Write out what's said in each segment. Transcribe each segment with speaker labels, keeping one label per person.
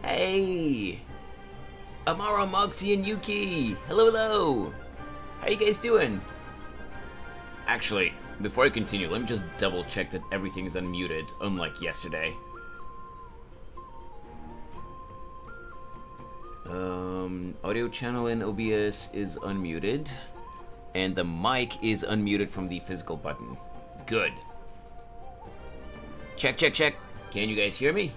Speaker 1: Hey! Amara, Moxie, and Yuki! Hello, hello! How you guys doing? Actually, before I continue, let me just double check that everything is unmuted, unlike yesterday. Audio channel in OBS is unmuted, and the mic is unmuted from the physical button. Good. Check, check, check. Can you guys hear me?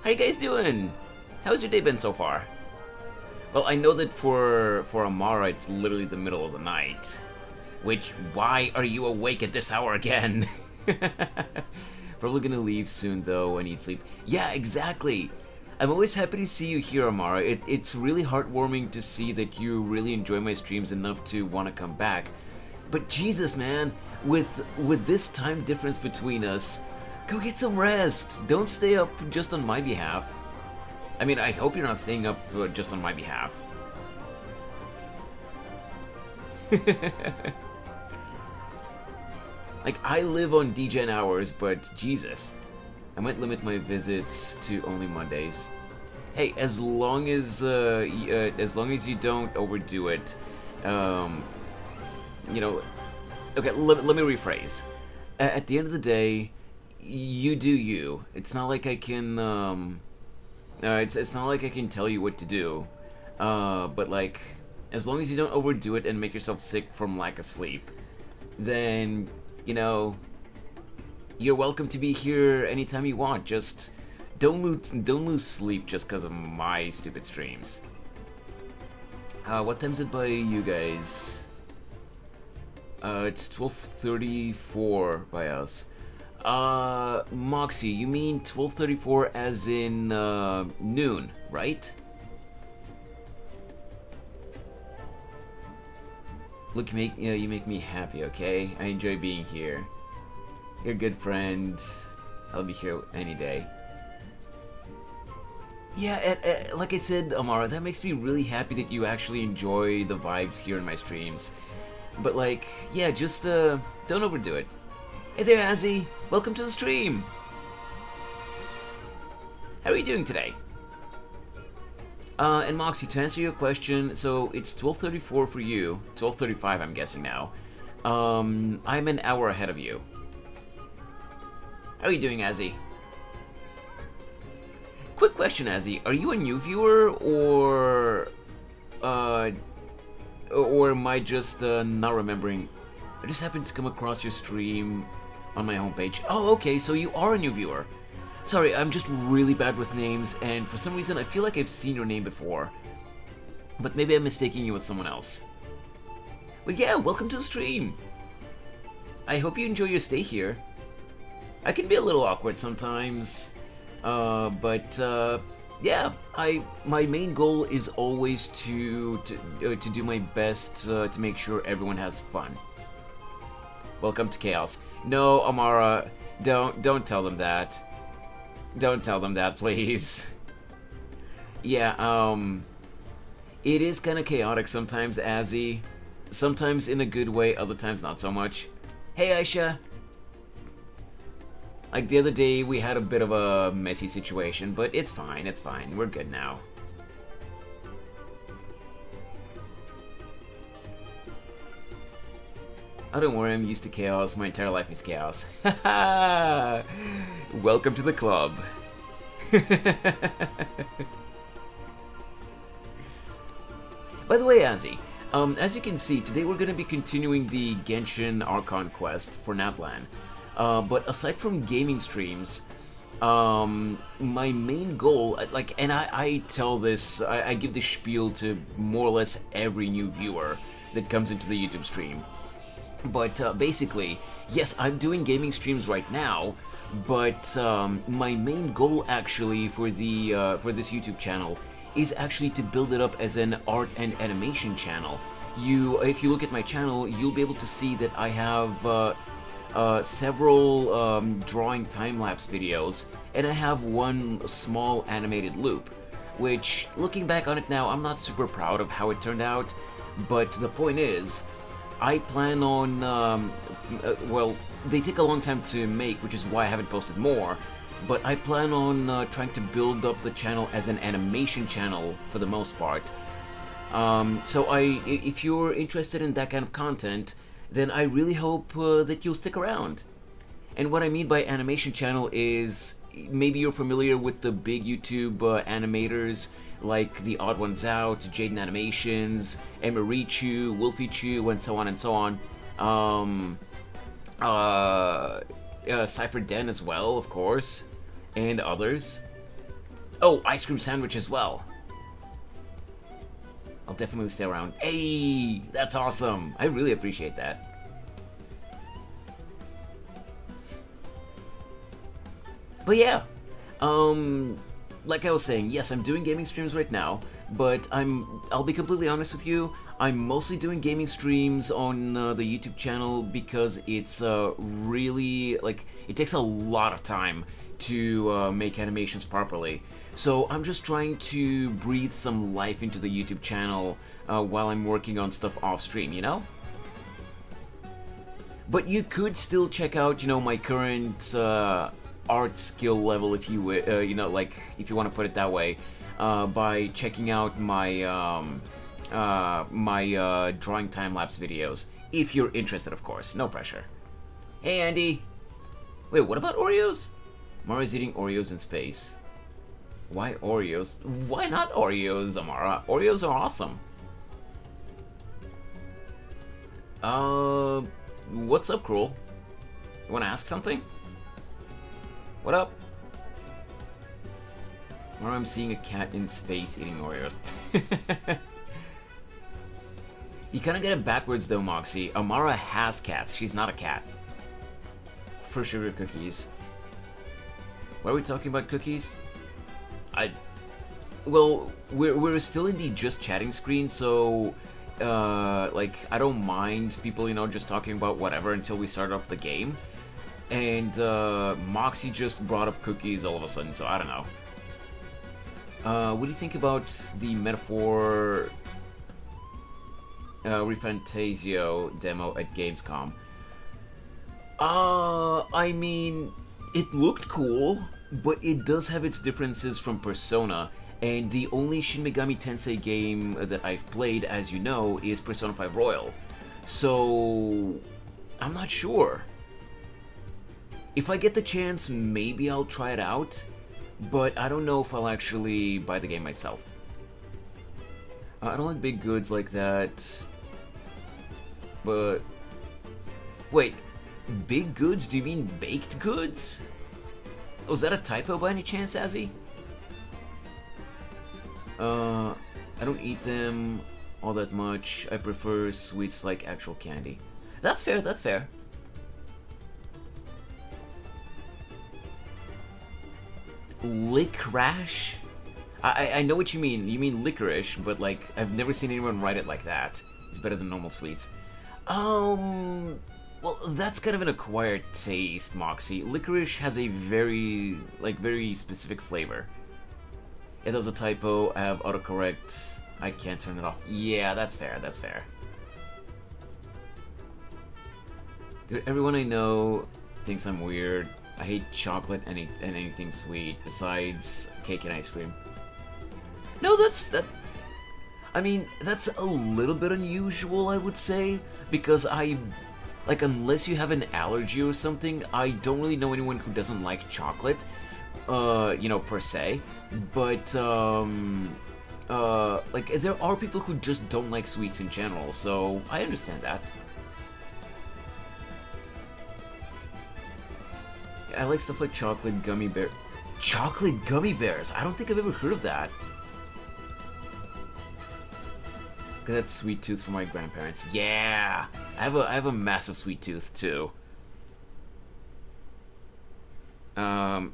Speaker 1: How you guys doing? How's your day been so far? Well, I know that for Amara, it's literally the middle of the night. Which, why are you awake at this hour again? Probably gonna leave soon though, I need sleep. Yeah, exactly! I'm always happy to see you here, Amara. It's really heartwarming to see that you really enjoy my streams enough to want to come back. But Jesus, man, with this time difference between us, go get some rest! Don't stay up just on my behalf. I mean, I hope you're not staying up just on my behalf. Like, I live on DGen hours, but Jesus. I might limit my visits to only Mondays. Hey, as long as you don't overdo it, you know... Okay, let me rephrase. At the end of the day, you do you. It's not like I can, it's not like I can tell you what to do. But like, as long as you don't overdo it and make yourself sick from lack of sleep, then, you know, you're welcome to be here anytime you want. Just don't lose sleep just because of my stupid streams. What time is it by you guys? It's 12:34 by us. Moxie, you mean 12:34 as in noon, right? Look, you make me happy, okay? I enjoy being here. You're a good friend. I'll be here any day. Yeah, like I said, Amara, that makes me really happy that you actually enjoy the vibes here in my streams. But like, yeah, just don't overdo it. Hey there, Azzy! Welcome to the stream! How are you doing today? And Moxie, to answer your question, so it's 12:34 for you, 12:35 I'm guessing now. I'm an hour ahead of you. How are you doing, Azzy? Quick question, Azzy, are you a new viewer, or am I just not remembering? I just happened to come across your stream on my homepage. Oh, okay, so you are a new viewer. Sorry, I'm just really bad with names, and for some reason I feel like I've seen your name before. But maybe I'm mistaking you with someone else. But yeah, welcome to the stream! I hope you enjoy your stay here. I can be a little awkward sometimes, but yeah, my main goal is always to do my best to make sure everyone has fun. Welcome to Chaos. No, Amara, don't tell them that. Don't tell them that, please. Yeah, it is kind of chaotic sometimes, Azzy. Sometimes in a good way, other times not so much. Hey, Aisha. Like the other day, we had a bit of a messy situation, but it's fine, it's fine. We're good now. Oh, don't worry, I'm used to chaos. My entire life is chaos. Haha! Welcome to the club. By the way, Azzy, as you can see, today we're going to be continuing the Genshin Archon quest for Naplan. But aside from gaming streams, My main goal, like, and I tell this, I give this spiel to more or less every new viewer that comes into the YouTube stream. But basically, yes, I'm doing gaming streams right now, but my main goal actually for this YouTube channel is actually to build it up as an art and animation channel. If you look at my channel, you'll be able to see that I have several drawing time-lapse videos, and I have one small animated loop, which, looking back on it now, I'm not super proud of how it turned out, but the point is, I plan on, well, they take a long time to make, which is why I haven't posted more, but I plan on trying to build up the channel as an animation channel for the most part. So if you're interested in that kind of content, then I really hope that you'll stick around. And what I mean by animation channel is, maybe you're familiar with the big YouTube animators like the Odd Ones Out, Jaden Animations, Emerichu, Wolfie Chu, and so on and so on. Cypher Den as well, of course, and others. Oh, Ice Cream Sandwich as well. I'll definitely stay around. Hey, that's awesome. I really appreciate that. But yeah, like I was saying, yes, I'm doing gaming streams right now, but I'll be completely honest with you, I'm mostly doing gaming streams on the YouTube channel because it's really, like, it takes a lot of time to make animations properly. So I'm just trying to breathe some life into the YouTube channel while I'm working on stuff off stream, you know? But you could still check out, you know, my current art skill level, if you you know, like, if you want to put it that way, by checking out my my drawing time-lapse videos, if you're interested, of course. No pressure. Hey, Andy. Wait, what about Oreos? Amara's eating Oreos in space. Why Oreos? Why not Oreos, Amara? Oreos are awesome. What's up, Cruel? You wanna ask something? What up? Or I'm seeing a cat in space eating Oreos. You kinda get it backwards though, Moxie. Amara has cats, she's not a cat. For sugar cookies. Why are we talking about cookies? Well, we're still in the just chatting screen, so like, I don't mind people, you know, just talking about whatever until we start off the game. And Moxie just brought up cookies all of a sudden, so I don't know. What do you think about the Metaphor Refantasio demo at Gamescom? I mean, it looked cool, but it does have its differences from Persona, and the only Shin Megami Tensei game that I've played, as you know, is Persona 5 Royal. So, I'm not sure. If I get the chance, maybe I'll try it out, but I don't know if I'll actually buy the game myself. I don't like big goods like that, but... Wait, big goods? Do you mean baked goods? Oh, is that a typo by any chance, Azzy? I don't eat them all that much. I prefer sweets like actual candy. That's fair, that's fair. Licrash? I know what you mean. You mean licorice, but like, I've never seen anyone write it like that. It's better than normal sweets. Well, that's kind of an acquired taste, Moxie. Licorice has a very specific flavor. Yeah, that was a typo. I have autocorrect. I can't turn it off. Yeah, that's fair, that's fair. Dude, everyone I know thinks I'm weird. I hate chocolate and anything sweet, besides cake and ice cream. No, I mean, that's a little bit unusual, I would say, because like, unless you have an allergy or something, I don't really know anyone who doesn't like chocolate, you know, per se, but, like, there are people who just don't like sweets in general, so I understand that. I like stuff like chocolate, gummy bear. Chocolate gummy bears. I don't think I've ever heard of that. Got that sweet tooth from my grandparents. Yeah, I have a massive sweet tooth too. Let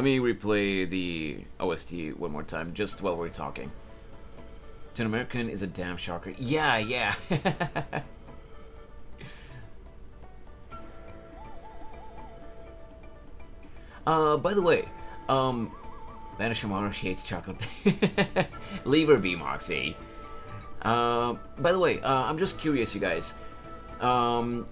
Speaker 1: me replay the OST one more time, just while we're talking. To an American is a damn shocker. Yeah, yeah. By the way, Vanishimaro hates chocolate. Leave her be, Moxie. By the way, I'm just curious, you guys. In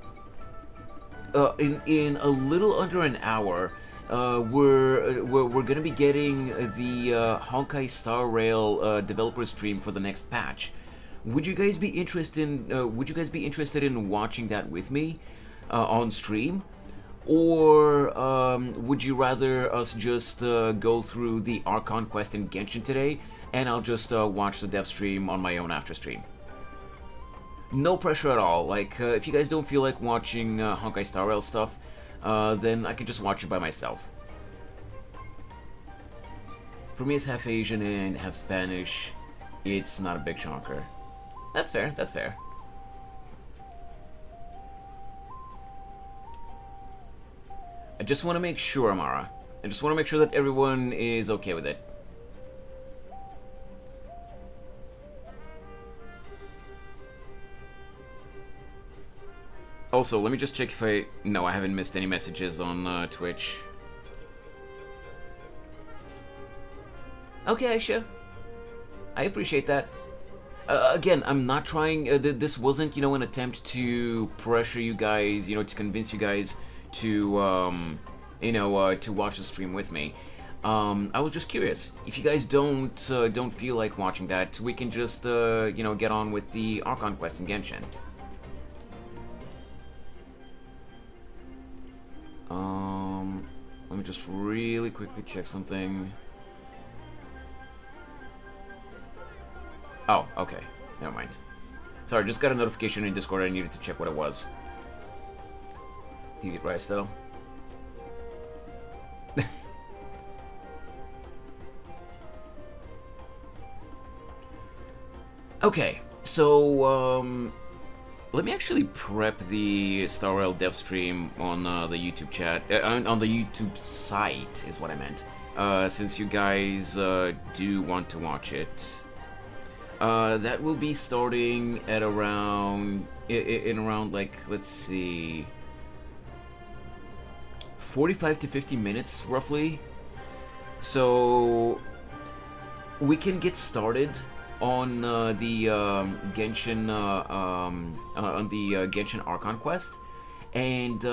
Speaker 1: a little under an hour, we're gonna be getting the Honkai Star Rail developer stream for the next patch. Would you guys be interested in watching that with me on stream? Or would you rather us just go through the Archon quest in Genshin today, and I'll just watch the dev stream on my own after stream? No pressure at all. Like, if you guys don't feel like watching Honkai Star Rail stuff, then I can just watch it by myself. For me, as half Asian and half Spanish, it's not a big shocker. That's fair, that's fair. I just want to make sure, Amara. I just want to make sure that everyone is okay with it. Also, let me just check if I... No, I haven't missed any messages on Twitch. Okay, Aisha. I appreciate that. Again, I'm not trying... this wasn't, an attempt to pressure you guys, to convince you guys to, to watch the stream with me. I was just curious. If you guys don't feel like watching that, we can just, get on with the Archon quest in Genshin. Let me just really quickly check something. Oh, okay. Never mind. Sorry, just got a notification in Discord. I needed to check what it was. Do you get rice, though? Okay, so, let me actually prep the Star Rail dev stream on the YouTube chat, on the YouTube site is what I meant, since you guys do want to watch it. That will be starting at around, in around, like, let's see, 45 to 50 minutes, roughly. So, we can get started on the Genshin Genshin Archon quest, and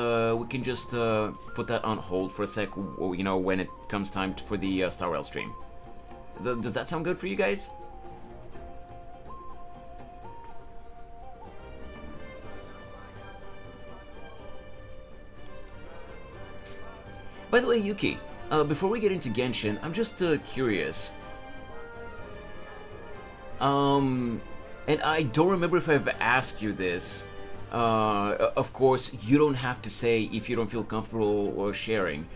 Speaker 1: we can just put that on hold for a sec, when it comes time for the Star Rail stream. Does that sound good for you guys? By the way, Yuki, before we get into Genshin, I'm just curious. And I don't remember if I've asked you this. Of course, you don't have to say if you don't feel comfortable or sharing.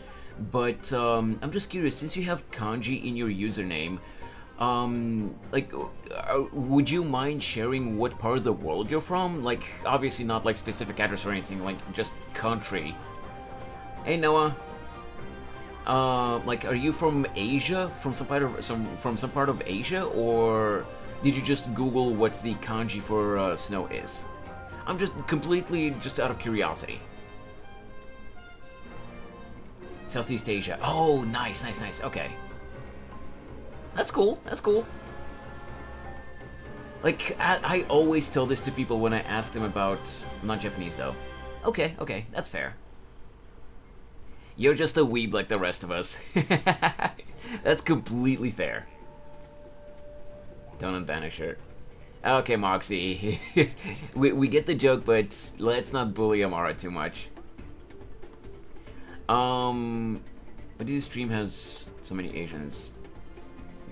Speaker 1: But I'm just curious, since you have kanji in your username, would you mind sharing what part of the world you're from? Like, obviously not like specific address or anything, like just country. Hey, Noah. Like, are you from Asia? From some part of Asia, or did you just Google what the kanji for snow is? I'm just completely out of curiosity. Southeast Asia. Oh, nice. Okay, that's cool. Like, I always tell this to people when I ask them about... I'm not Japanese though. Okay, that's fair. You're just a weeb like the rest of us. That's completely fair. Don't unbanish her. Okay, Moxie. we get the joke, but let's not bully Amara too much. But this stream has so many Asians.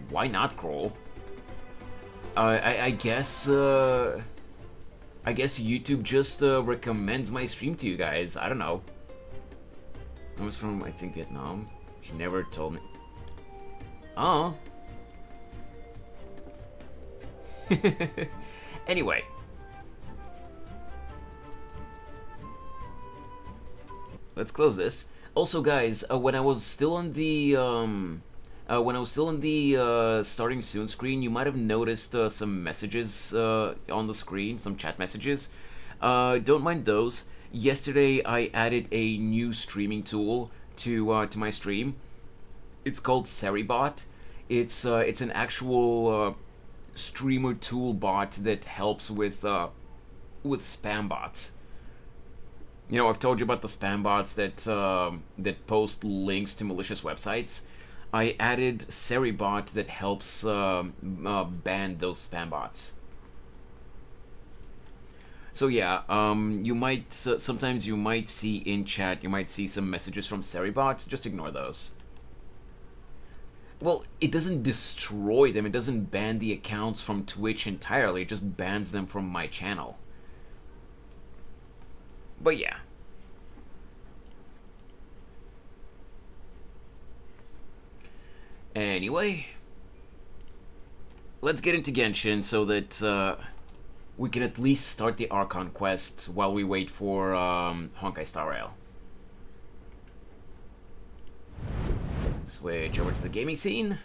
Speaker 1: Why not, Kroll? I guess YouTube just recommends my stream to you guys. I don't know. I was from, I think, Vietnam. She never told me. Oh. Anyway. Let's close this. Also, guys, when I was still on the starting soon screen, you might have noticed some messages on the screen, some chat messages. Don't mind those. Yesterday, I added a new streaming tool to my stream. It's called Seribot. It's an actual streamer tool bot that helps with spam bots. You know, I've told you about the spam bots that that post links to malicious websites. I added Seribot that helps ban those spam bots. So yeah, you might sometimes you might see in chat, you might see some messages from Seribot. Just ignore those. Well, it doesn't destroy them. It doesn't ban the accounts from Twitch entirely. It just bans them from my channel. But yeah. Anyway, let's get into Genshin so that we can at least start the Archon quest while we wait for Honkai Star Rail. Switch over to the gaming scene.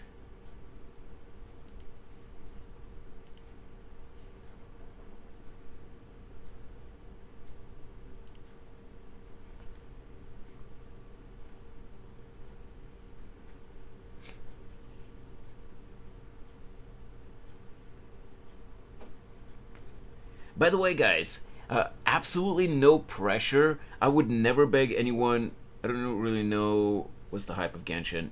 Speaker 1: By the way, guys, absolutely no pressure. I would never beg anyone. I don't really know what's the hype of Genshin.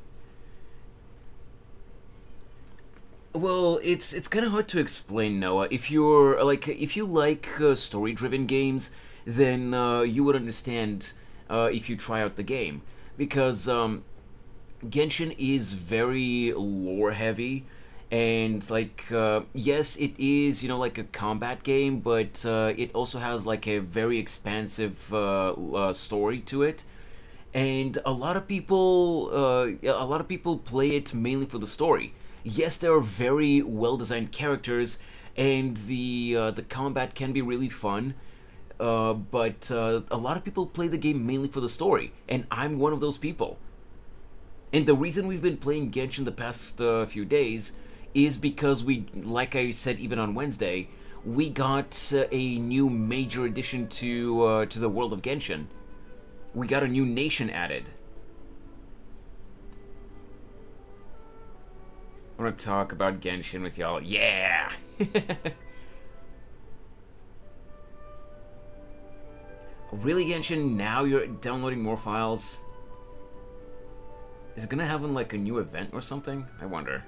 Speaker 1: Well, it's kind of hard to explain, Noah. If you're like, if you like story-driven games, then you would understand if you try out the game, because Genshin is very lore-heavy. And like yes, it is, you know, like a combat game, but it also has like a very expansive story to it, and a lot of people play it mainly for the story. Yes, there are very well designed characters, and the combat can be really fun, but a lot of people play the game mainly for the story, and I'm one of those people. And the reason we've been playing Genshin the past few days is because we, like I said even on Wednesday, we got a new major addition to the world of Genshin. We got a new nation added. I want to talk about Genshin with y'all. Yeah! Really, Genshin? Now you're downloading more files? Is it gonna have like a new event or something? I wonder.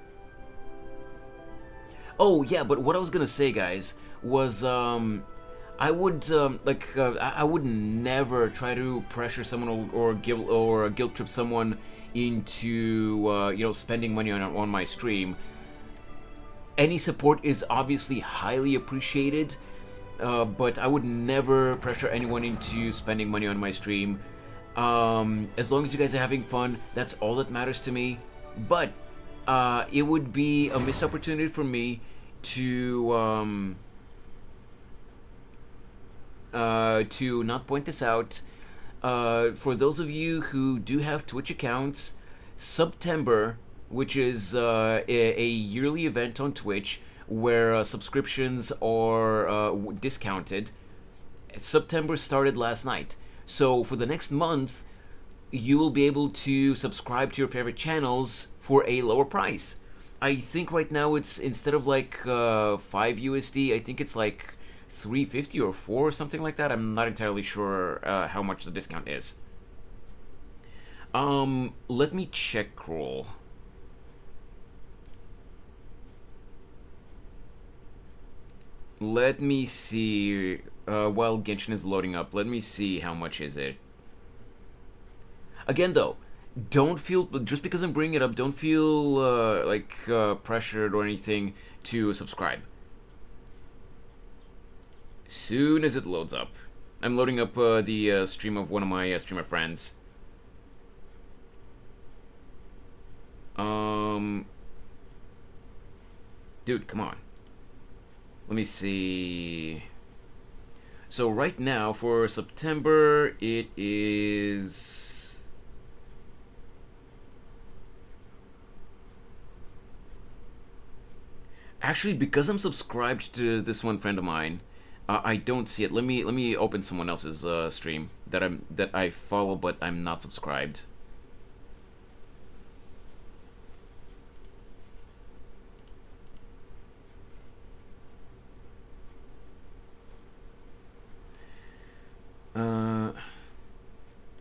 Speaker 1: Oh yeah, but what I was gonna say, guys, was I would I would never try to pressure someone or guilt trip someone into you know, spending money on my stream. Any support is obviously highly appreciated, but I would never pressure anyone into spending money on my stream. As long as you guys are having fun, that's all that matters to me. But it would be a missed opportunity for me to not point this out. For those of you who do have Twitch accounts, September, which is a yearly event on Twitch where subscriptions are discounted, September started last night. So for the next month, you will be able to subscribe to your favorite channels for a lower price. I think right now it's, instead of like 5 USD, I think it's like 350 or 4 or something like that. I'm not entirely sure how much the discount is. Let me check Crawl. Let me see, while Genshin is loading up, let me see how much is it. Again though, don't feel, just because I'm bringing it up, don't feel pressured or anything to subscribe. Soon as it loads up. I'm loading up the stream of one of my streamer friends. Dude, come on. Let me see. So right now, for September, it is... Actually, because I'm subscribed to this one friend of mine, I don't see it. Let me open someone else's stream that I follow, but I'm not subscribed.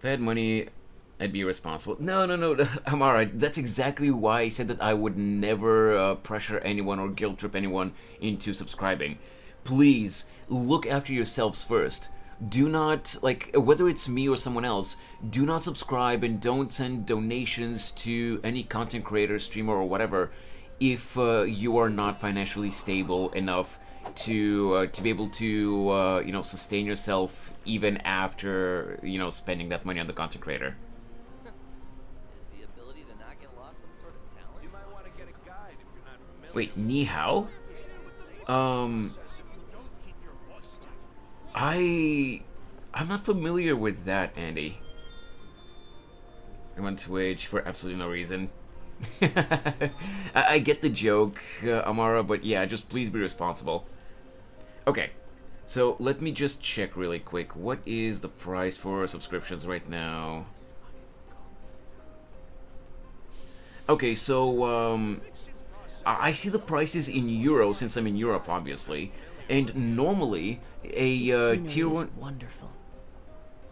Speaker 1: If I had money, I'd be irresponsible. No, I'm alright. That's exactly why I said that I would never pressure anyone or guilt trip anyone into subscribing. Please, look after yourselves first. Do not, like, whether it's me or someone else, do not subscribe and don't send donations to any content creator, streamer, or whatever if you are not financially stable enough to be able to sustain yourself even after spending that money on the content creator.
Speaker 2: Is the ability to not get lost some sort of talent? You might want to get a guide if you're not familiar.
Speaker 1: Wait, ni hao? I'm not familiar with that, Andy. I'm on Twitch for absolutely no reason. I get the joke, Amara, but yeah, just please be responsible. Okay, so let me just check really quick. What is the price for subscriptions right now? Okay, so I see the prices in euros since I'm in Europe, obviously, and normally a tier 1.
Speaker 3: Wonderful.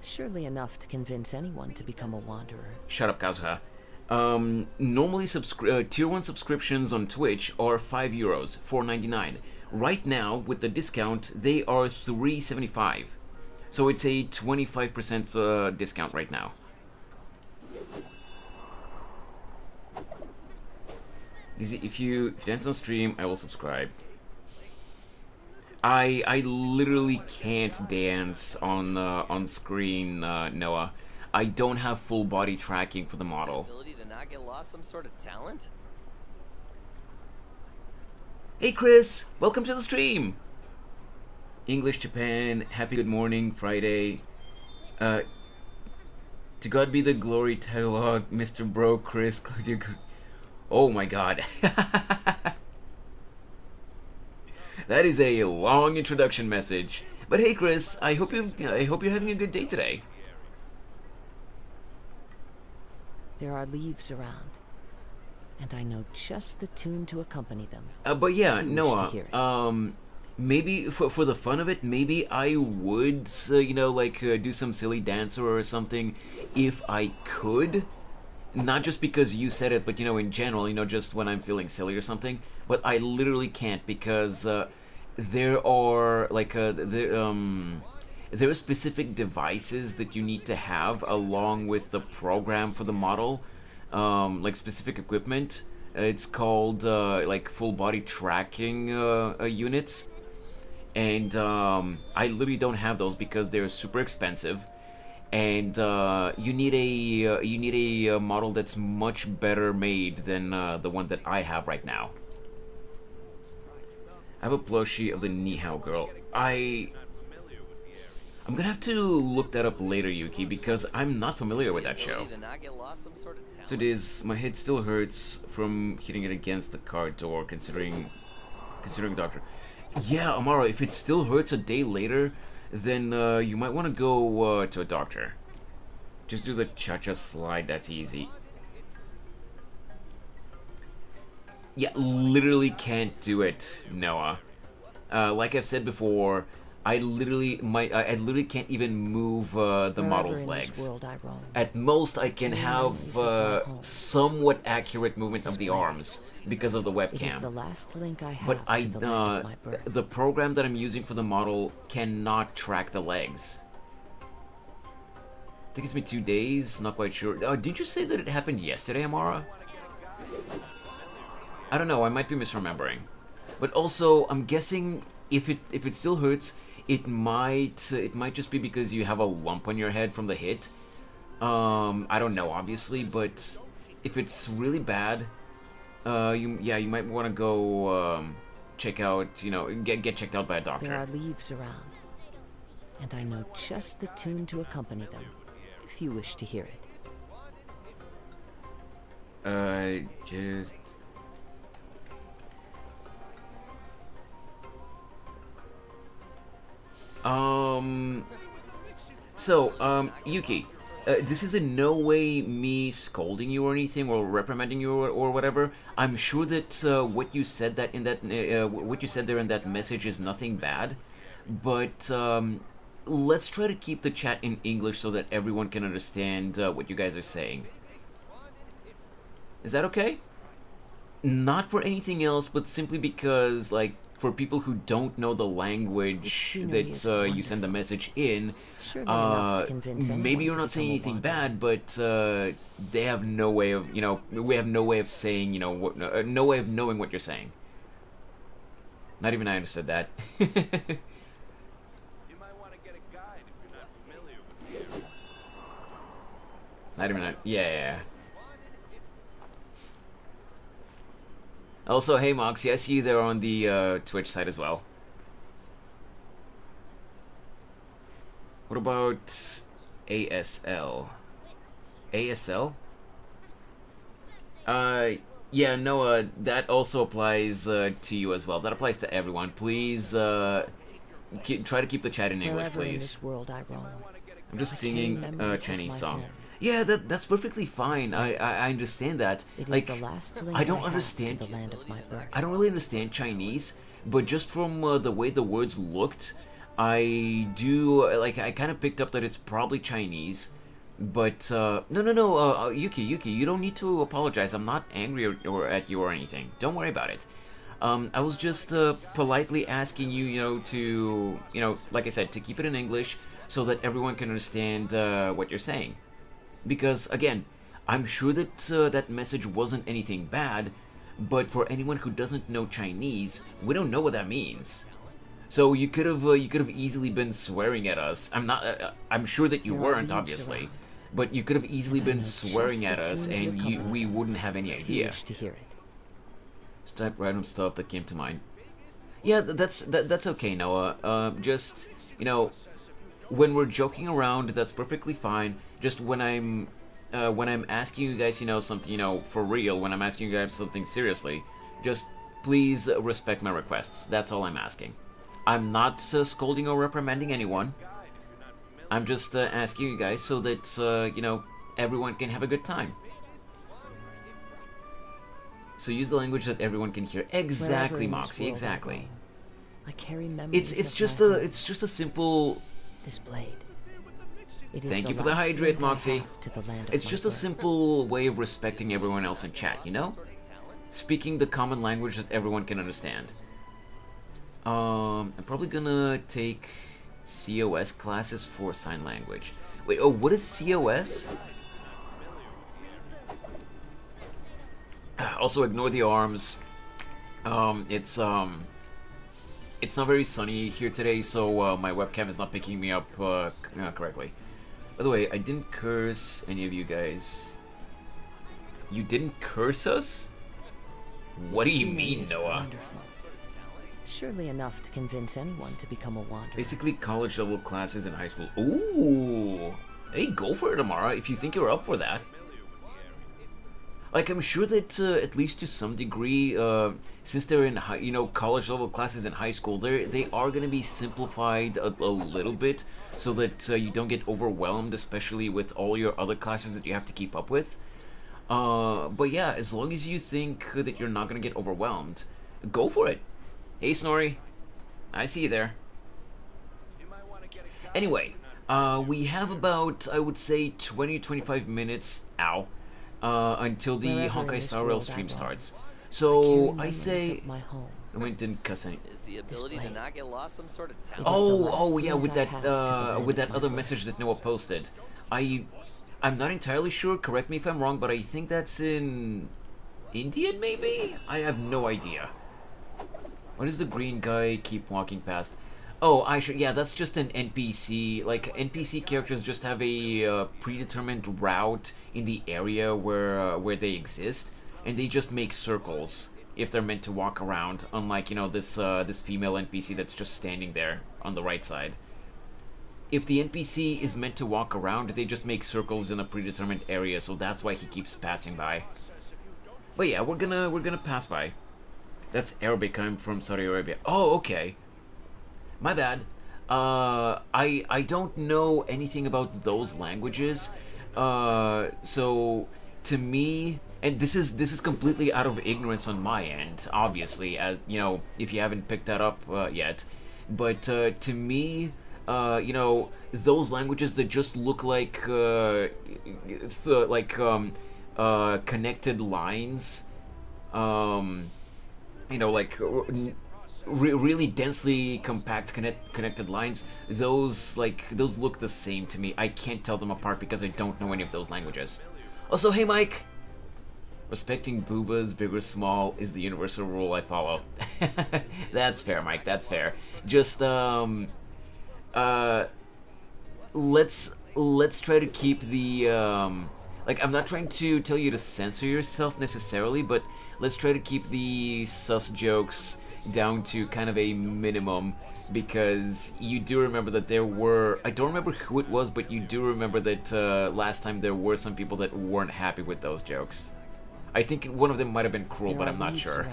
Speaker 3: Surely enough to convince anyone to become a wanderer.
Speaker 1: Shut up, Kazuha. Normally tier 1 subscriptions on Twitch are €5, $4.99. Right now, with the discount, they are $3.75. So it's a 25% discount right now. If you dance on stream, I will subscribe. I literally can't dance on screen, Noah. I don't have full body tracking for the model.
Speaker 2: Ability to not get lost some sort of talent?
Speaker 1: Hey Chris, welcome to the stream. English Japan, happy good morning, Friday. To God be the glory, Tagalog, Mr. Bro, Chris, Claudia. Oh my God. That is a long introduction message. But hey Chris, I hope you're having a good day today.
Speaker 3: There are leaves around, and I know just the tune to accompany them.
Speaker 1: But yeah,
Speaker 3: If you wish to
Speaker 1: Noah,
Speaker 3: hear it.
Speaker 1: maybe for the fun of it, maybe I would, do some silly dance or something if I could. Not just because you said it, but, in general, just when I'm feeling silly or something. But I literally can't because there are, there are specific devices that you need to have along with the program for the model, like specific equipment. It's called full body tracking units, and I literally don't have those because they're super expensive, and you need a model that's much better made than the one that I have right now. I have a plushie of the Nihao girl. I'm gonna have to look that up later, Yuki, because I'm not familiar with that show. So it is. My head still hurts from hitting it against the car door, considering doctor. Yeah, Amara, if it still hurts a day later, then you might want to go to a doctor. Just do the cha-cha slide. That's easy. Yeah, literally can't do it, Noah. Like I've said before, I literally can't even move the model's legs. At most, I can have somewhat accurate movement of the arms because of the webcam. But the program that I'm using for the model cannot track the legs. I think it's been 2 days. Not quite sure. Did you say that it happened yesterday, Amara? I don't know. I might be misremembering. But also, I'm guessing if it still hurts, it might just be because you have a lump on your head from the hit. I don't know, obviously, but if it's really bad, you might want to go check out, get checked out by a doctor.
Speaker 3: There are leaves around, and I know just the tune to accompany them, if you wish to hear it.
Speaker 1: Just... Yuki, this is in no way me scolding you or anything, or reprimanding you or whatever. I'm sure that what you said there in that message is nothing bad, but let's try to keep the chat in English so that everyone can understand what you guys are saying. Is that okay? Not for anything else, but simply because, like, for people who don't know the language that you send the message in, maybe you're not saying anything bad, but they have no way of, we have no way of saying, no way of knowing what you're saying. Not even I understood that.
Speaker 4: You might want to get a guide if you're not familiar with the area.
Speaker 1: Not even yeah. Also, hey Moxie, I see you there on the Twitch side as well. What about ASL? ASL? Yeah, Noah, that also applies to you as well. That applies to everyone. Please try to keep the chat in English,
Speaker 3: Wherever in
Speaker 1: please.
Speaker 3: this world I roam,
Speaker 1: I'm just
Speaker 3: I
Speaker 1: singing
Speaker 3: carry
Speaker 1: a
Speaker 3: memories of
Speaker 1: Chinese
Speaker 3: my
Speaker 1: song.
Speaker 3: home.
Speaker 1: Yeah, that's perfectly fine. I understand that.
Speaker 3: It is
Speaker 1: Like,
Speaker 3: the last link
Speaker 1: I don't
Speaker 3: have
Speaker 1: understand.
Speaker 3: to the land of my birth.
Speaker 1: I don't really understand Chinese, but just from the way the words looked, I do like. I kind of picked up that it's probably Chinese. But no, Yuki, you don't need to apologize. I'm not angry or at you or anything. Don't worry about it. I was just politely asking you, to, like I said, to keep it in English so that everyone can understand what you're saying. Because, again, I'm sure that that message wasn't anything bad, but for anyone who doesn't know Chinese, we don't know what that means. So you could have easily been swearing at us. I'm sure that you
Speaker 3: There are
Speaker 1: weren't,
Speaker 3: leaves
Speaker 1: obviously,
Speaker 3: around.
Speaker 1: but you could have easily
Speaker 3: And I
Speaker 1: been
Speaker 3: know just
Speaker 1: swearing
Speaker 3: the
Speaker 1: at us,
Speaker 3: tune to
Speaker 1: and
Speaker 3: accompany
Speaker 1: we
Speaker 3: them,
Speaker 1: wouldn't have any
Speaker 3: if you
Speaker 1: idea.
Speaker 3: wish to hear it.
Speaker 1: Just type random stuff that came to mind. Yeah, that's okay, Noah. Just, when we're joking around, that's perfectly fine. Just when I'm asking you guys, something, for real, when I'm asking you guys something seriously, just please respect my requests. That's all I'm asking. I'm not scolding or reprimanding anyone. I'm just asking you guys so that, everyone can have a good time. So use the language that everyone can hear.
Speaker 3: Wherever
Speaker 1: Exactly,
Speaker 3: in this
Speaker 1: Moxie,
Speaker 3: world I
Speaker 1: exactly.
Speaker 3: roam, I carry memories
Speaker 1: It's
Speaker 3: of
Speaker 1: just
Speaker 3: my
Speaker 1: a
Speaker 3: home.
Speaker 1: it's just a simple.
Speaker 3: This blade. It is
Speaker 1: Thank you for the
Speaker 3: last
Speaker 1: hydrate,
Speaker 3: link I
Speaker 1: Moxie.
Speaker 3: have to the land of
Speaker 1: It's
Speaker 3: my
Speaker 1: just a
Speaker 3: birth.
Speaker 1: simple way of respecting everyone else in chat, Speaking the common language that everyone can understand. I'm probably gonna take COS classes for sign language. Wait, oh, what is COS? Also, ignore the arms. It's not very sunny here today, so my webcam is not picking me up correctly. By the way, I didn't curse any of you guys. You didn't curse us? What do you
Speaker 3: Scenery
Speaker 1: mean,
Speaker 3: is
Speaker 1: Noah?
Speaker 3: wonderful. Surely enough to convince anyone to become a wanderer.
Speaker 1: Basically, college level classes in high school. Ooh! Hey, go for it, Amara, if you think you're up for that. Like, I'm sure that at least to some degree, since they're in college level classes in high school, they are gonna be simplified a little bit so that you don't get overwhelmed, especially with all your other classes that you have to keep up with. But yeah, as long as you think that you're not gonna get overwhelmed, go for it. Hey, Snorri, I see you there. Anyway, we have about, I would say, 20-25 minutes, until the
Speaker 3: Wherever in
Speaker 1: Honkai
Speaker 3: this
Speaker 1: Star Rail
Speaker 3: world I
Speaker 1: stream
Speaker 3: roam,
Speaker 1: starts.
Speaker 3: I carry
Speaker 1: So I
Speaker 3: memories
Speaker 1: say,
Speaker 3: of my home.
Speaker 1: I went didn't cuss any.
Speaker 2: Is the ability to
Speaker 3: blade.
Speaker 2: not get lost some sort of talent?
Speaker 3: It is the
Speaker 1: Oh,
Speaker 3: last
Speaker 1: yeah,
Speaker 3: link
Speaker 1: with
Speaker 3: I have to the land
Speaker 1: with
Speaker 3: of
Speaker 1: that
Speaker 3: my
Speaker 1: other
Speaker 3: birth.
Speaker 1: message that Noah posted. I'm not entirely sure. Correct me if I'm wrong, but I think that's in Indian, maybe. I have no idea. Why does the green guy keep walking past? Oh, yeah, that's just an NPC. Like, NPC characters just have a predetermined route in the area where they exist, and they just make circles. if they're meant to walk around, unlike, you know, this female NPC that's just standing there on the right side. If the NPC is meant to walk around, they just make circles in a predetermined area, so that's why he keeps passing by. But yeah, we're gonna pass by. That's Arabic. I'm from Saudi Arabia. Oh, okay. My bad. I don't know anything about those languages. So to me, and this is completely out of ignorance on my end, obviously, you know, if you haven't picked that up yet. But to me, you know, those languages that just look like connected lines, you know, like really densely compact connected lines, those look the same to me. I can't tell them apart because I don't know any of those languages. Also, hey Mike, respecting boobas, big or small, is the universal rule I follow. That's fair, Mike, that's fair. Just let's try to keep the like, I'm not trying to tell you to censor yourself necessarily, but let's try to keep the sus jokes down to kind of a minimum, because you do remember that there were, I don't remember who it was, but you do remember that last time there were some people that weren't happy with those jokes. I think one of them might have been Cruel, but I'm not sure.
Speaker 3: Around,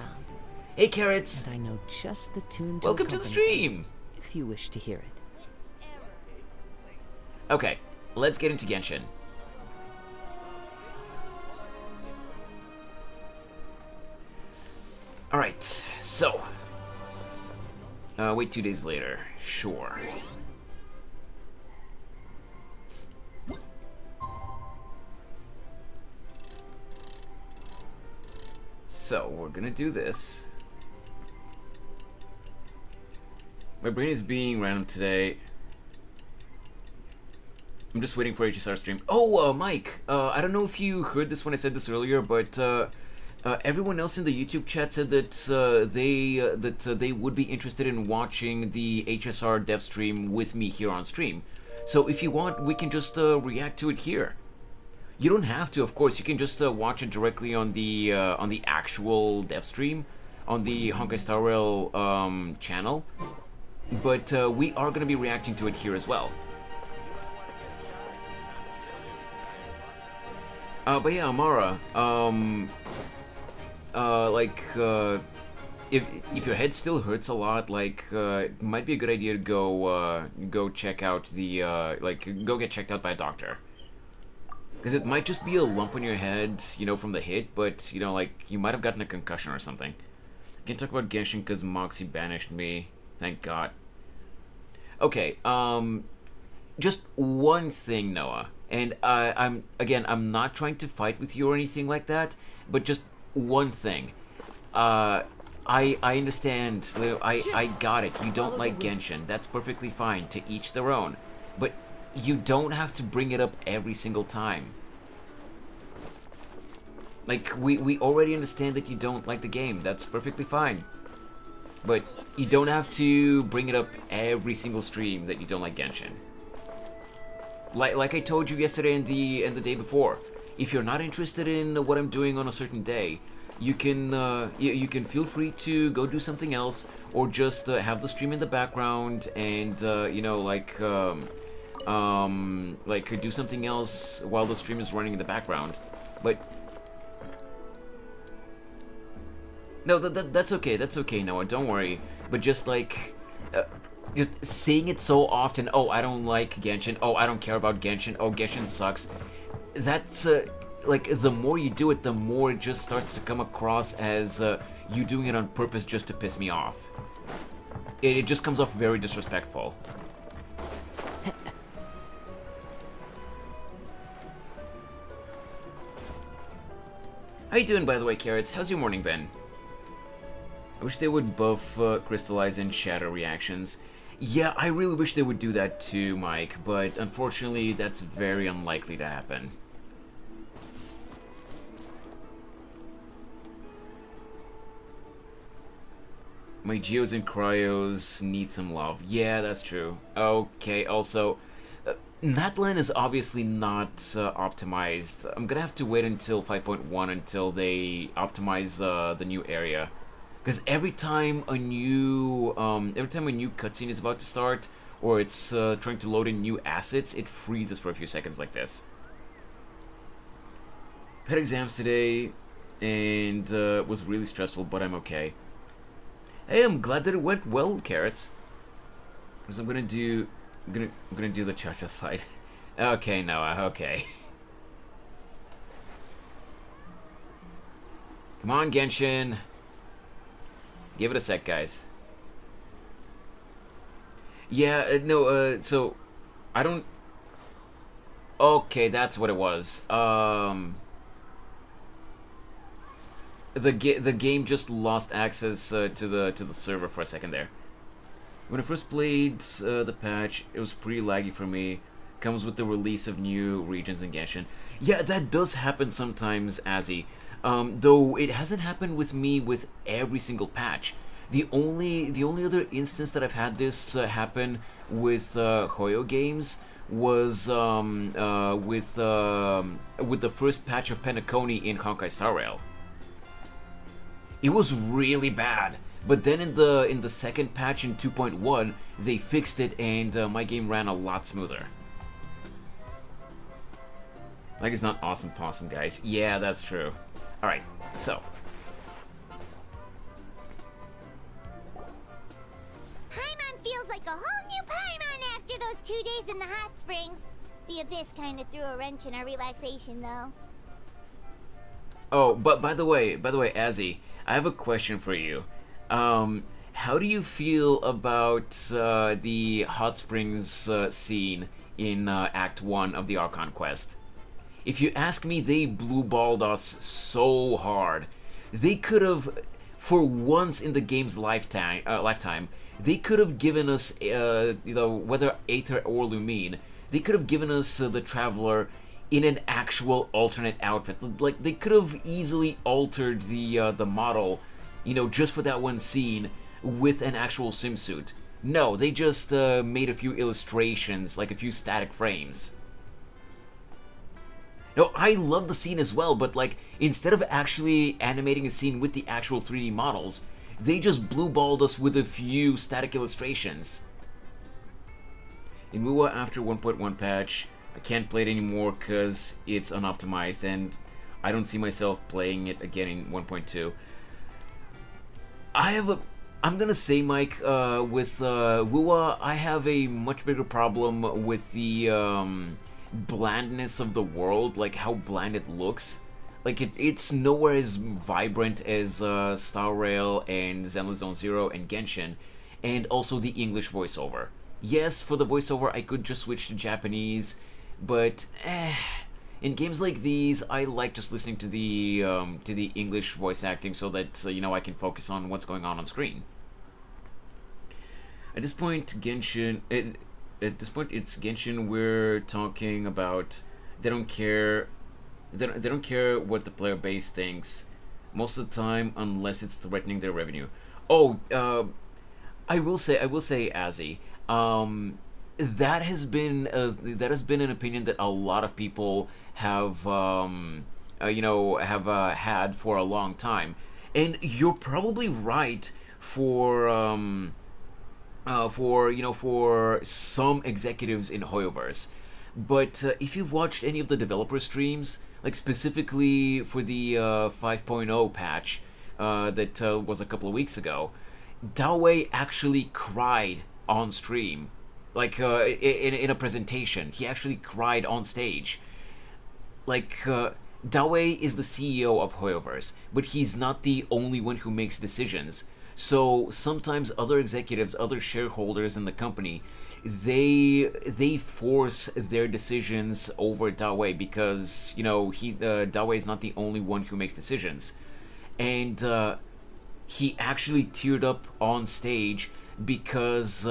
Speaker 1: hey Carrots!
Speaker 3: and I know just the tune to
Speaker 1: Welcome to the
Speaker 3: accompany
Speaker 1: stream!
Speaker 3: if you wish to hear it.
Speaker 1: Okay, let's get into Genshin. Alright, so... wait 2 days later. Sure. So, we're gonna do this. My brain is being random today. I'm just waiting for HSR stream. Oh, Mike, I don't know if you heard this when I said this earlier, but everyone else in the YouTube chat said that they would be interested in watching the HSR dev stream with me here on stream. So if you want, we can just react to it here. You don't have to, of course. You can just watch it directly on the actual dev stream on the Honkai Star Rail channel. But we are going to be reacting to it here as well. But yeah, Amara, if your head still hurts a lot, like, it might be a good idea to go check out the, go get checked out by a doctor. Because it might just be a lump on your head, you know, from the hit, but, you know, like, you might have gotten a concussion or something. I can't talk about Genshin because Moxie banished me. Thank God. Okay, just one thing, Noah. And I'm not trying to fight with you or anything like that, but just one thing. I understand, Leo, I got it. You don't like Genshin. That's perfectly fine. To each their own. But you don't have to bring it up every single time. Like, we already understand that you don't like the game. That's perfectly fine. But you don't have to bring it up every single stream that you don't like Genshin. Like I told you yesterday and the day before, if you're not interested in what I'm doing on a certain day, you can feel free to go do something else, or just have the stream in the background and you know, like do something else while the stream is running in the background. But no, that's okay. That's okay, Noah. Don't worry. But just like. Just saying it so often, oh, I don't like Genshin, oh, I don't care about Genshin, oh, Genshin sucks. That's, like, the more you do it, the more it just starts to come across as you doing it on purpose just to piss me off. It just comes off very disrespectful. How you doing, by the way, Carrots? How's your morning been? I wish they would buff crystallize and shatter reactions. Yeah, I really wish they would do that too, Mike, but unfortunately that's very unlikely to happen. My geos and cryos need some love. Yeah, that's true. Okay, also, Natlan is obviously not optimized. I'm gonna have to wait until 5.1 until they optimize the new area, because every time a new cutscene is about to start, or it's trying to load in new assets, it freezes for a few seconds like this. Had exams today, and it was really stressful, but I'm okay. Hey, I'm glad that it went well, Carrots. Because I'm gonna do the cha-cha slide. Okay, Noah, okay. Come on, Genshin. Give it a sec, guys. Yeah, no, so I don't. Okay, that's what it was. The game just lost access to the server for a second there. When I first played the patch, it was pretty laggy for me. Comes with the release of new regions in Genshin. Yeah, that does happen sometimes, Azzy. Though it hasn't happened with me with every single patch. The only other instance that I've had this happen with Hoyo games was with the first patch of Penacony in Honkai Star Rail. It was really bad. But then in the second patch in 2.1, they fixed it, and my game ran a lot smoother. Like, it's not awesome possum, guys. Yeah, that's true. Alright, so.
Speaker 5: Paimon feels like a whole new Paimon after those 2 days in the hot springs. The Abyss kind of threw a wrench in our relaxation, though.
Speaker 1: Oh, but by the way, Azzy, I have a question for you. How do you feel about the hot springs scene in Act 1 of the Archon quest? If you ask me, they blue-balled us so hard. They could have, for once in the game's lifetime, they could have given us, whether Aether or Lumine, they could have given us the Traveler in an actual alternate outfit. Like, they could have easily altered the model, just for that one scene with an actual swimsuit. No, they just made a few illustrations, like a few static frames. No, I love the scene as well, but like, instead of actually animating a scene with the actual 3D models, they just blue-balled us with a few static illustrations. In Muwa, after 1.1 patch, I can't play it anymore because it's unoptimized, and I don't see myself playing it again in 1.2. I'm gonna say, Mike, with Wuwa, I have a much bigger problem with the blandness of the world, like how bland it looks. Like, it's nowhere as vibrant as Star Rail and Zenless Zone Zero and Genshin, and also the English voiceover. Yes, for the voiceover I could just switch to Japanese, but in games like these, I like just listening to the English voice acting so that I can focus on what's going on screen. At this point, it's Genshin. We're talking about. They don't care. They don't care what the player base thinks most of the time, unless it's threatening their revenue. Oh, I will say, Azzy. That has been an opinion that a lot of people have had for a long time, and you're probably right for some executives in Hoyoverse. But if you've watched any of the developer streams, like specifically for the 5.0 patch that was a couple of weeks ago, Dawei actually cried on stream. Like, in a presentation. He actually cried on stage. Like, Dawei is the CEO of Hoyoverse, but he's not the only one who makes decisions. So sometimes other executives, other shareholders in the company, they force their decisions over Dawei because, Dawei is not the only one who makes decisions. And he actually teared up on stage because,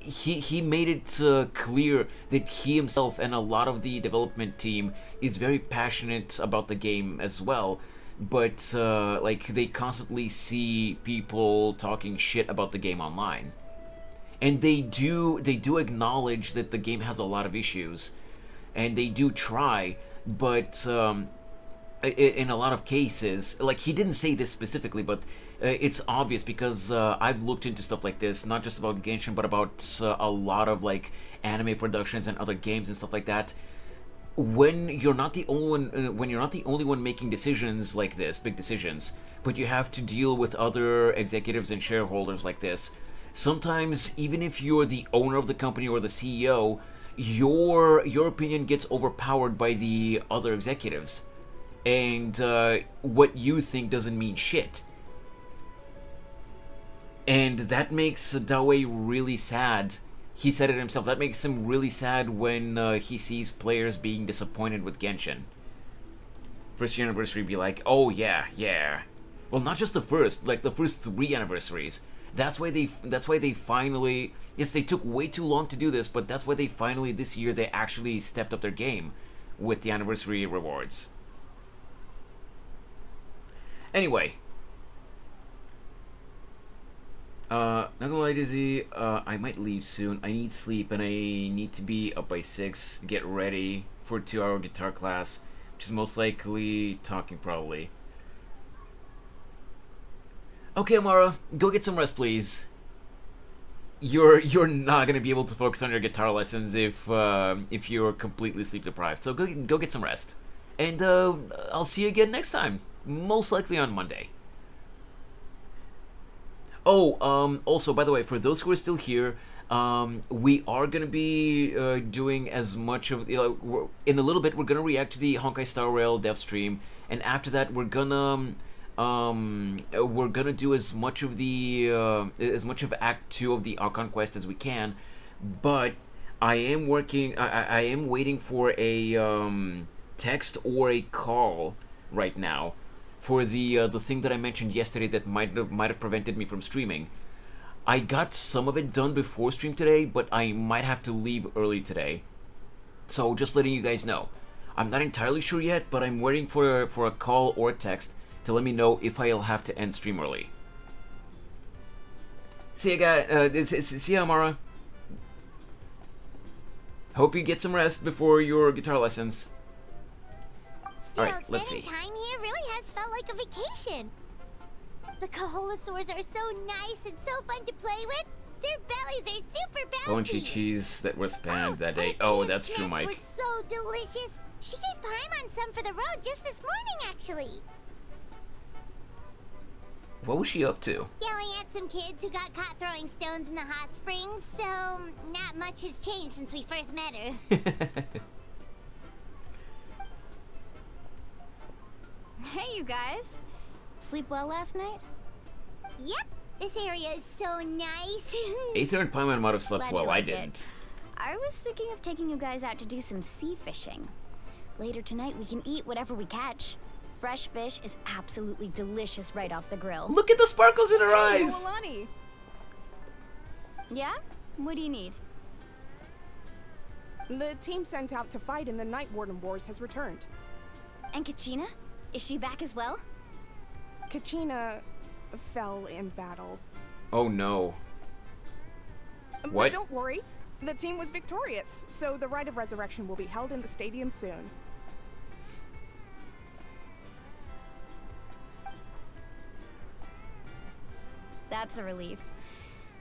Speaker 1: he made it clear that he himself and a lot of the development team is very passionate about the game as well, but they constantly see people talking shit about the game online. and they do acknowledge that the game has a lot of issues, and they do try, but in a lot of cases, like, he didn't say this specifically, but it's obvious because I've looked into stuff like this, not just about Genshin, but about a lot of like anime productions and other games and stuff like that. When you're not the only one making decisions like this, big decisions, but you have to deal with other executives and shareholders like this, sometimes even if you're the owner of the company or the CEO, your opinion gets overpowered by the other executives, and what you think doesn't mean shit. And that makes Dawei really sad. He said it himself. That makes him really sad when he sees players being disappointed with Genshin. First year anniversary be like, oh yeah. Well, not just the first, like the first 3 anniversaries. That's why they finally, yes, they took way too long to do this, but that's why they finally, this year, they actually stepped up their game with the anniversary rewards. Anyway. Not gonna lie, Dizzy, I might leave soon. I need sleep, and I need to be up by 6, get ready for a 2-hour guitar class, which is most likely talking, probably. Okay, Amara, go get some rest, please. You're not gonna be able to focus on your guitar lessons if you're completely sleep deprived. So go get some rest, and I'll see you again next time, most likely on Monday. Oh, also, by the way, for those who are still here, we are going to be doing as much of, in a little bit, we're going to react to the Honkai Star Rail dev stream, and after that, we're gonna do as much of Act 2 of the Archon quest as we can, but I am waiting for a text or a call right now for the thing that I mentioned yesterday that might have prevented me from streaming. I got some of it done before stream today, but I might have to leave early today. So just letting you guys know. I'm not entirely sure yet, but I'm waiting for a call or a text to let me know if I'll have to end stream early. See ya, guys. See ya, Amara. Hope you get some rest before your guitar lessons.
Speaker 5: Still,
Speaker 1: Alright, let's see.
Speaker 5: spending time here really has felt like a vacation. The Kaholasaurs are so nice and so fun to play with. Their bellies are super bouncy.
Speaker 1: Bouncy cheese that was banned that day.
Speaker 5: and the
Speaker 1: Oh,
Speaker 5: canned
Speaker 1: that's true,
Speaker 5: snacks
Speaker 1: Mike.
Speaker 5: were so delicious. She gave Paimon some for the road just this morning, actually.
Speaker 1: What was she up to?
Speaker 5: Yelling at some kids who got caught throwing stones in the hot springs, so not much has changed since we first met her.
Speaker 6: Hey, you guys. Sleep well last night?
Speaker 5: Yep, this area is so nice.
Speaker 1: Aether and Paimon might have slept
Speaker 6: Glad you
Speaker 1: well. I
Speaker 6: like it.
Speaker 1: didn't.
Speaker 6: I was thinking of taking you guys out to do some sea fishing. Later tonight, we can eat whatever we catch. Fresh fish is absolutely delicious right off the grill.
Speaker 1: Look at the sparkles in her eyes.
Speaker 7: Alani.
Speaker 6: Yeah? What do you need?
Speaker 7: The team sent out to fight in the Night Warden Wars has returned.
Speaker 6: And Kachina? Is she back as well?
Speaker 7: Kachina fell in battle.
Speaker 1: Oh no.
Speaker 7: But
Speaker 1: What?
Speaker 7: don't worry, the team was victorious, so the Rite of Resurrection will be held in the stadium soon.
Speaker 6: That's a relief.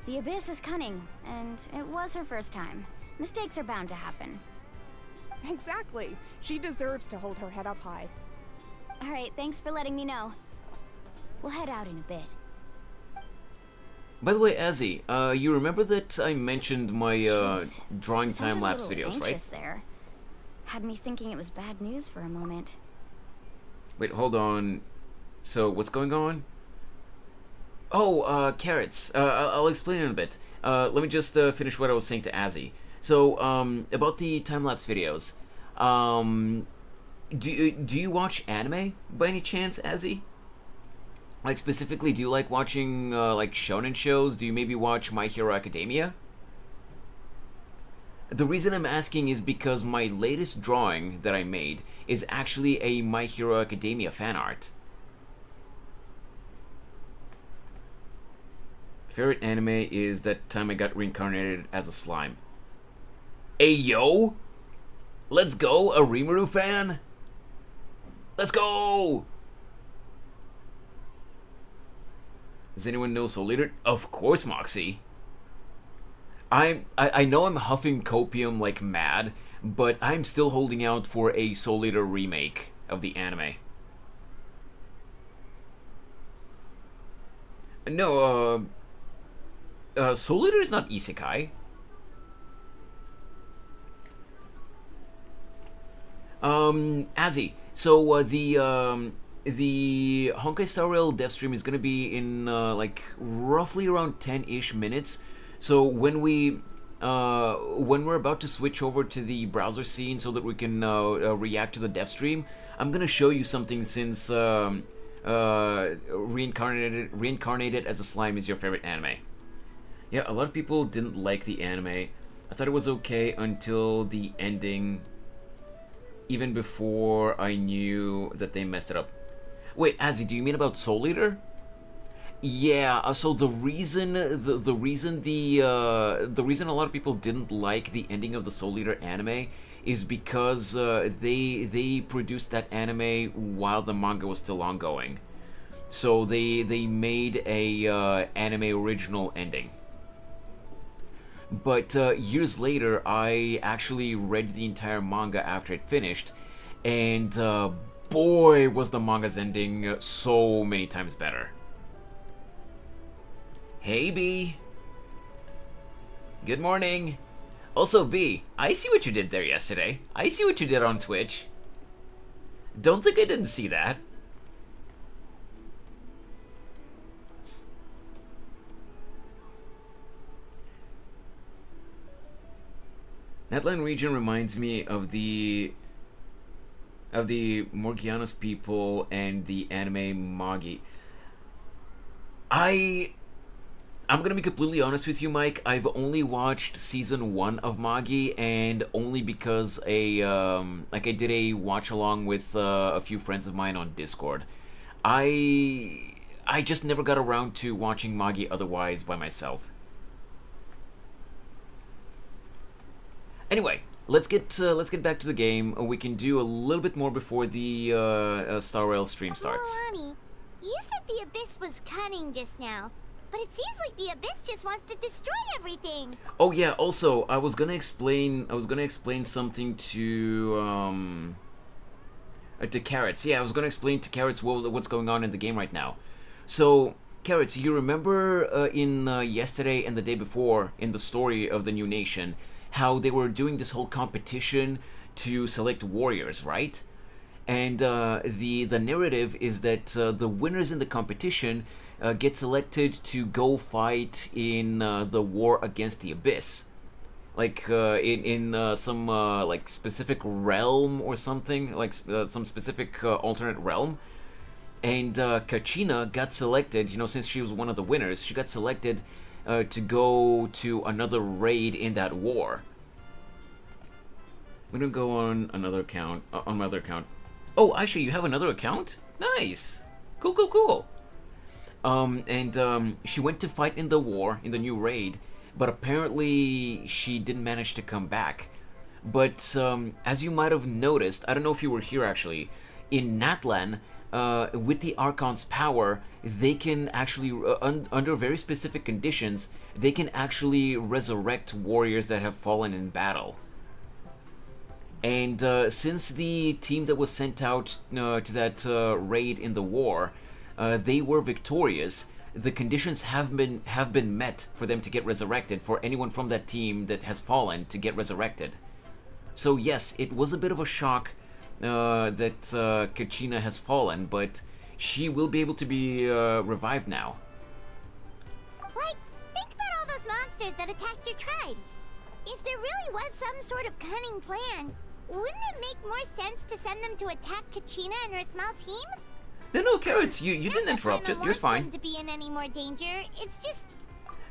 Speaker 6: The Abyss is cunning, and it was her first time. Mistakes are bound to happen.
Speaker 7: Exactly. She deserves to hold her head up high.
Speaker 6: Alright, thanks for letting me know. We'll head out in a bit.
Speaker 1: By the way, Azzy, you remember that I mentioned my
Speaker 6: Jeez,
Speaker 1: drawing
Speaker 6: she sounded
Speaker 1: time-lapse
Speaker 6: a little
Speaker 1: videos, right?
Speaker 6: anxious there. Had me thinking it was bad news for a moment.
Speaker 1: Wait, hold on. So, what's going on? Oh, carrots. I'll explain in a bit. Let me just finish what I was saying to Azzy. So, about the time-lapse videos. Do you watch anime by any chance, Azzy? Like, specifically, do you like watching, like, shonen shows? Do you maybe watch My Hero Academia? The reason I'm asking is because my latest drawing that I made is actually a My Hero Academia fan art. Favorite anime is that time I got reincarnated as a slime. Ayo! Let's go, a Rimuru fan? Let's go! Does anyone know Soul Eater? Of course, Moxie. I know I'm huffing copium like mad, but I'm still holding out for a Soul Eater remake of the anime. No, Soul Eater is not isekai. Azzy, so the Honkai Star Rail dev stream is gonna be in like roughly around 10-ish minutes. So when we're about to switch over to the browser scene so that we can react to the dev stream, I'm gonna show you something since reincarnated as a slime is your favorite anime. Yeah, a lot of people didn't like the anime. I thought it was okay until the ending, even before I knew that they messed it up. Wait, Azzy, do you mean about Soul Eater? Yeah, so the reason a lot of people didn't like the ending of the Soul Eater anime is because they produced that anime while the manga was still ongoing. So they made a anime original ending. But years later, I actually read the entire manga after it finished, and boy, was the manga's ending so many times better. Hey, B. Good morning. Also, B, I see what you did there yesterday. I see what you did on Twitch. Don't think I didn't see that. Netland region reminds me of the Morgianos people and the anime Magi. I'm gonna be completely honest with you, Mike. I've only watched season 1 of Magi, and only because I did a watch along with a few friends of mine on Discord. I just never got around to watching Magi otherwise by myself. Anyway, let's get back to the game. We can do a little bit more before the Star Rail stream starts.
Speaker 5: Milani, you said the Abyss was cunning just now, but it seems like the Abyss just wants to destroy everything.
Speaker 1: Oh yeah, also I was gonna explain something to Carrots. Yeah, I was gonna explain to Carrots what's going on in the game right now. So Carrots, you remember in yesterday and the day before in the story of the New Nation, how they were doing this whole competition to select warriors, right? And the narrative is that the winners in the competition get selected to go fight in the war against the Abyss, like in some like specific realm or something, like some specific alternate realm. And Kachina got selected, you know, since she was one of the winners, she got selected to go to another raid in that war. I'm gonna go on another account, on my other account. Oh, actually, you have another account? Nice! Cool, cool, cool! She went to fight in the war, in the new raid, but apparently she didn't manage to come back. But as you might have noticed, I don't know if you were here actually, in Natlan, with the Archon's power, they can actually, under very specific conditions, they can actually resurrect warriors that have fallen in battle. And since the team that was sent out to that raid in the war, they were victorious, the conditions have been met for them to get resurrected, for anyone from that team that has fallen to get resurrected. So yes, it was a bit of a shock that Kachina has fallen, but she will be able to be revived now.
Speaker 5: Like, think about all those monsters that attacked your tribe. If there really was some sort of cunning plan, wouldn't it make more sense to send them to attack Kachina and her small team?
Speaker 1: No, Carrots, you didn't interrupt it. You're fine.
Speaker 5: Them to be in any more danger. It's just.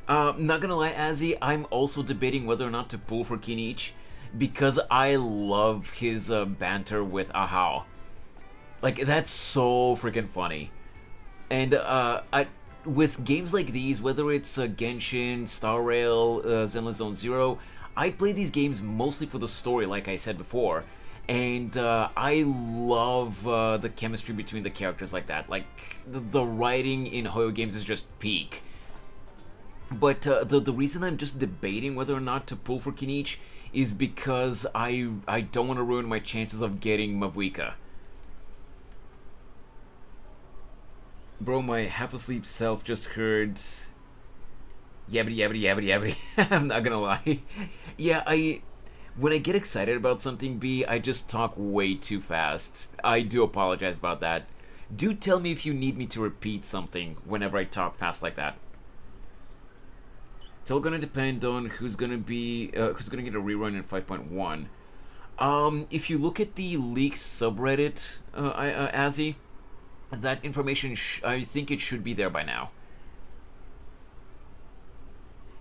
Speaker 1: Not gonna lie, Azzy, I'm also debating whether or not to pull for Kinich, because I love his banter with Ahao. Like, that's so freaking funny. And with games like these, whether it's Genshin, Star Rail, Zenless Zone Zero, I play these games mostly for the story, like I said before. And I love the chemistry between the characters like that. Like, the writing in Hoyo games is just peak. But the reason I'm just debating whether or not to pull for Kinich is because I don't want to ruin my chances of getting Mavuika. Bro, my half-asleep self just heard yabbity yabbity yabbity yabbity. I'm not gonna lie. Yeah, when I get excited about something, B, I just talk way too fast. I do apologize about that. Do tell me if you need me to repeat something whenever I talk fast like that. It's all gonna depend on who's gonna get a rerun in 5.1. If you look at the leaks subreddit, Azzy, that information, I think it should be there by now.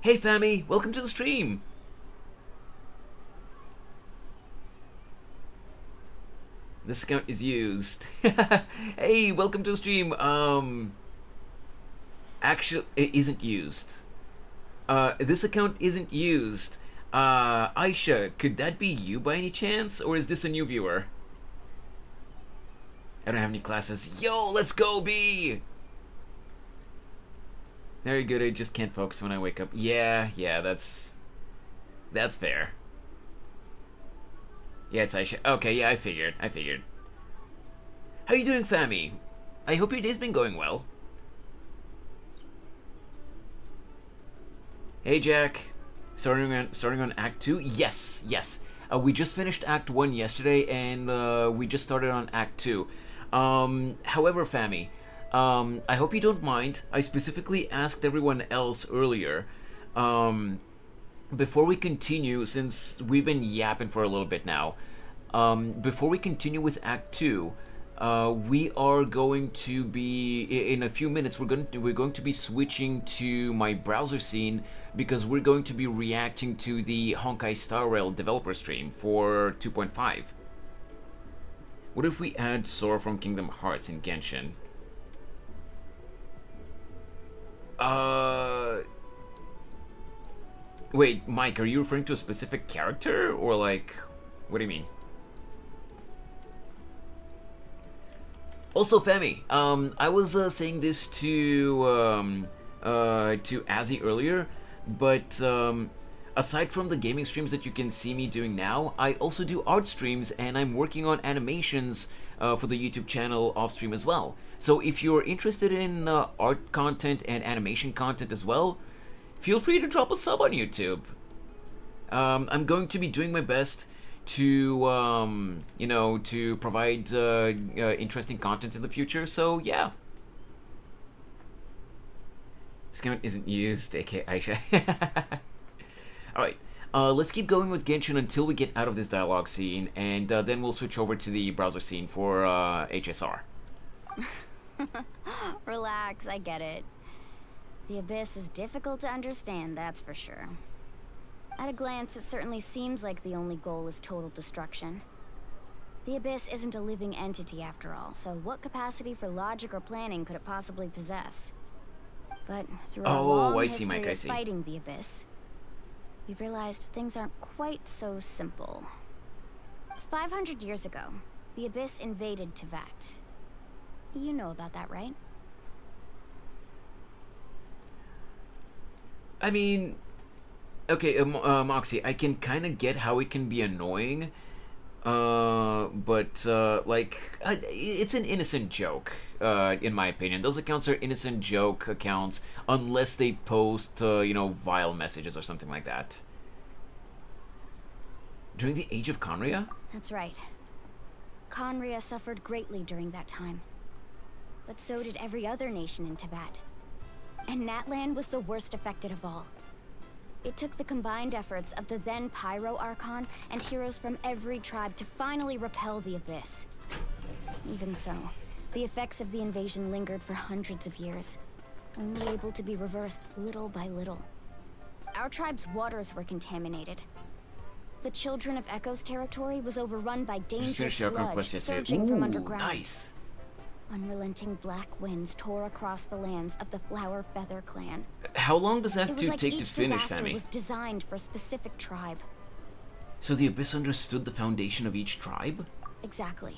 Speaker 1: Hey Fami, welcome to the stream! This account is used. Hey, welcome to the stream. Actually, it isn't used. This account isn't used. Aisha, could that be you by any chance? Or is this a new viewer? I don't have any classes. Yo, let's go, B! Very good, I just can't focus when I wake up. Yeah, that's fair. Yeah, it's Aisha. Okay, yeah, I figured. How you doing, Fami? I hope your day's been going well. Hey, Jack. Starting on Act 2? Yes. We just finished Act 1 yesterday, and we just started on Act 2. However, Fami, I hope you don't mind. I specifically asked everyone else earlier, before we continue, since we've been yapping for a little bit now, before we continue with Act 2, we are going to be, in a few minutes, we're going to be switching to my browser scene, because we're going to be reacting to the Honkai Star Rail developer stream for 2.5. What if we add Sora from Kingdom Hearts in Genshin? Wait, Mike, are you referring to a specific character? Or like, what do you mean? Also, Femi, I was saying this to Azzy earlier, but aside from the gaming streams that you can see me doing now, I also do art streams, and I'm working on animations for the YouTube channel off stream as well. So if you're interested in art content and animation content as well, feel free to drop a sub on YouTube. I'm going to be doing my best to, to provide interesting content in the future, so yeah. This account isn't used, aka Aisha. Alright, let's keep going with Genshin until we get out of this dialogue scene, and then we'll switch over to the browser scene for HSR.
Speaker 6: Relax, I get it. The Abyss is difficult to understand, that's for sure. At a glance, it certainly seems like the only goal is total destruction. The Abyss isn't a living entity after all, so what capacity for logic or planning could it possibly possess? But through a long history of fighting the Abyss, we've realized things aren't quite so simple. 500 years ago, the Abyss invaded Teyvat. You know about that, right?
Speaker 1: I mean, okay, Moxie, I can kind of get how it can be annoying, but it's an innocent joke, in my opinion. Those accounts are innocent joke accounts, unless they post, vile messages or something like that. During the Age of Conria?
Speaker 6: That's right. Conria suffered greatly during that time. But so did every other nation in Teyvat. And Natlan was the worst affected of all. It took the combined efforts of the then Pyro Archon and heroes from every tribe to finally repel the Abyss. Even so, the effects of the invasion lingered for hundreds of years, only able to be reversed little by little. Our tribe's waters were contaminated. The Children of Echo's territory was overrun by dangerous sludge surging from underground.
Speaker 1: Nice.
Speaker 6: Unrelenting black winds tore across the lands of the Flower Feather clan.
Speaker 1: How long does that
Speaker 6: It was
Speaker 1: to
Speaker 6: like
Speaker 1: take
Speaker 6: each
Speaker 1: to finish,
Speaker 6: disaster
Speaker 1: Tammy?
Speaker 6: was designed for a specific tribe.
Speaker 1: So the Abyss understood the foundation of each tribe?
Speaker 6: Exactly.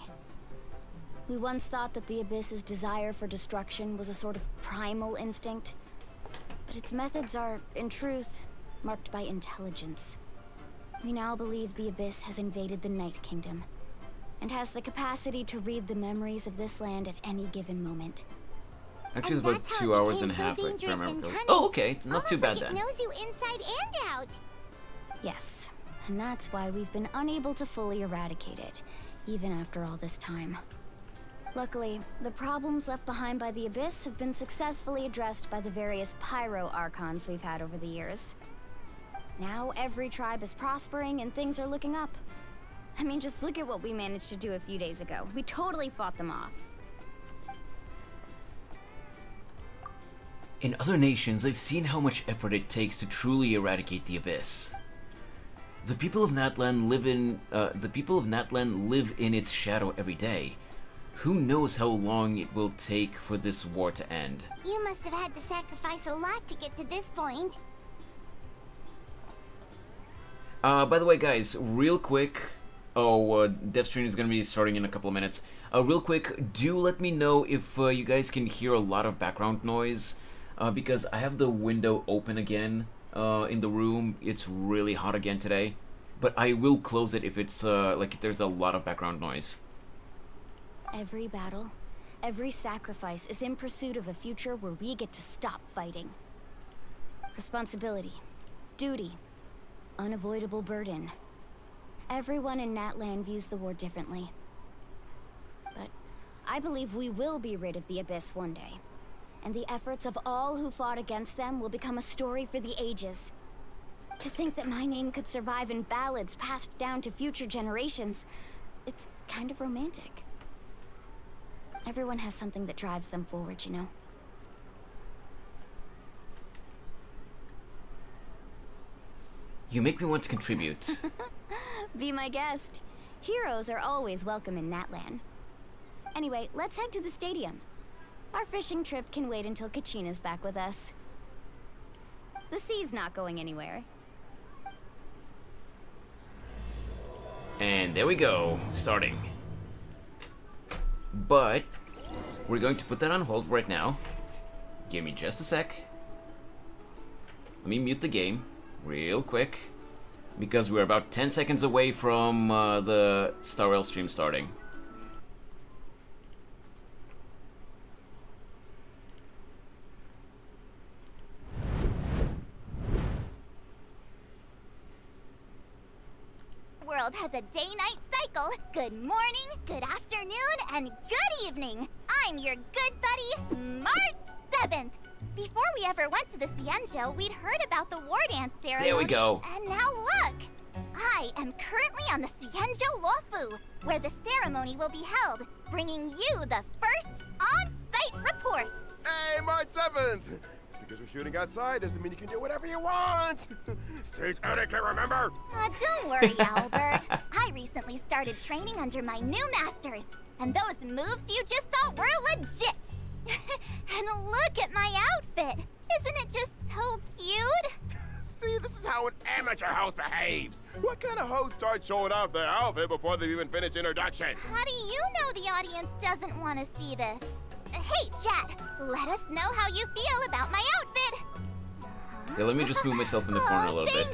Speaker 6: We once thought that the Abyss's desire for destruction was a sort of primal instinct, but its methods are, in truth, marked by intelligence. We now believe the Abyss has invaded the Night Kingdom, and has the capacity to read the memories of this land at any given moment.
Speaker 1: Actually, it's
Speaker 5: And
Speaker 1: about
Speaker 5: that's how
Speaker 1: 2
Speaker 5: it
Speaker 1: hours and a
Speaker 5: became so
Speaker 1: half, if I
Speaker 5: dangerous and
Speaker 1: remember.
Speaker 5: cunning.
Speaker 1: Oh, okay, it's not too bad
Speaker 5: Almost like
Speaker 1: then.
Speaker 5: it knows you inside and out.
Speaker 6: Yes, and that's why we've been unable to fully eradicate it, even after all this time. Luckily, the problems left behind by the Abyss have been successfully addressed by the various pyro archons we've had over the years. Now every tribe is prospering and things are looking up. I mean, just look at what we managed to do a few days ago. We totally fought them off.
Speaker 1: In other nations, I've seen how much effort it takes to truly eradicate the Abyss. The people of Natlan live in its shadow every day. Who knows how long it will take for this war to end?
Speaker 5: You must have had to sacrifice a lot to get to this point.
Speaker 1: By the way, guys, real quick. Death Stream is gonna be starting in a couple of minutes. Real quick, do let me know if you guys can hear a lot of background noise, because I have the window open again in the room. It's really hot again today, but I will close it if it's if there's a lot of background noise.
Speaker 6: Every battle, every sacrifice is in pursuit of a future where we get to stop fighting. Responsibility, duty, unavoidable burden. Everyone in Natlan views the war differently. But I believe we will be rid of the Abyss one day. And the efforts of all who fought against them will become a story for the ages. To think that my name could survive in ballads passed down to future generations, it's kind of romantic. Everyone has something that drives them forward, you know?
Speaker 1: You make me want to contribute.
Speaker 6: Be my guest. Heroes are always welcome in Natlan. Anyway, let's head to the stadium. Our fishing trip can wait until Kachina's back with us. The sea's not going anywhere.
Speaker 1: And there we go, starting. But we're going to put that on hold right now. Give me just a sec. Let me mute the game real quick, because we're about 10 seconds away from the Star Rail stream starting.
Speaker 5: World has a day-night cycle. Good morning, good afternoon, and good evening. I'm your good buddy, March 7th. Before we ever went to the Xianzhou, we'd heard about the war dance ceremony.
Speaker 1: There we go.
Speaker 5: And now look! I am currently on the Xianzhou Luofu, where the ceremony will be held, bringing you the first on-site report.
Speaker 4: Hey, March 7th! Just because we're shooting outside doesn't mean you can do whatever you want! Stage etiquette, remember?
Speaker 5: Don't worry, Albert. I recently started training under my new masters, and those moves you just saw were legit. And look at my outfit. Isn't it just so cute?
Speaker 4: See, this is how an amateur host behaves. What kind of host starts showing off their outfit before they've even finished introduction?
Speaker 5: How do you know the audience doesn't want to see this? Hey, chat, let us know how you feel about my outfit.
Speaker 1: Yeah, let me just move myself in the corner a little bit.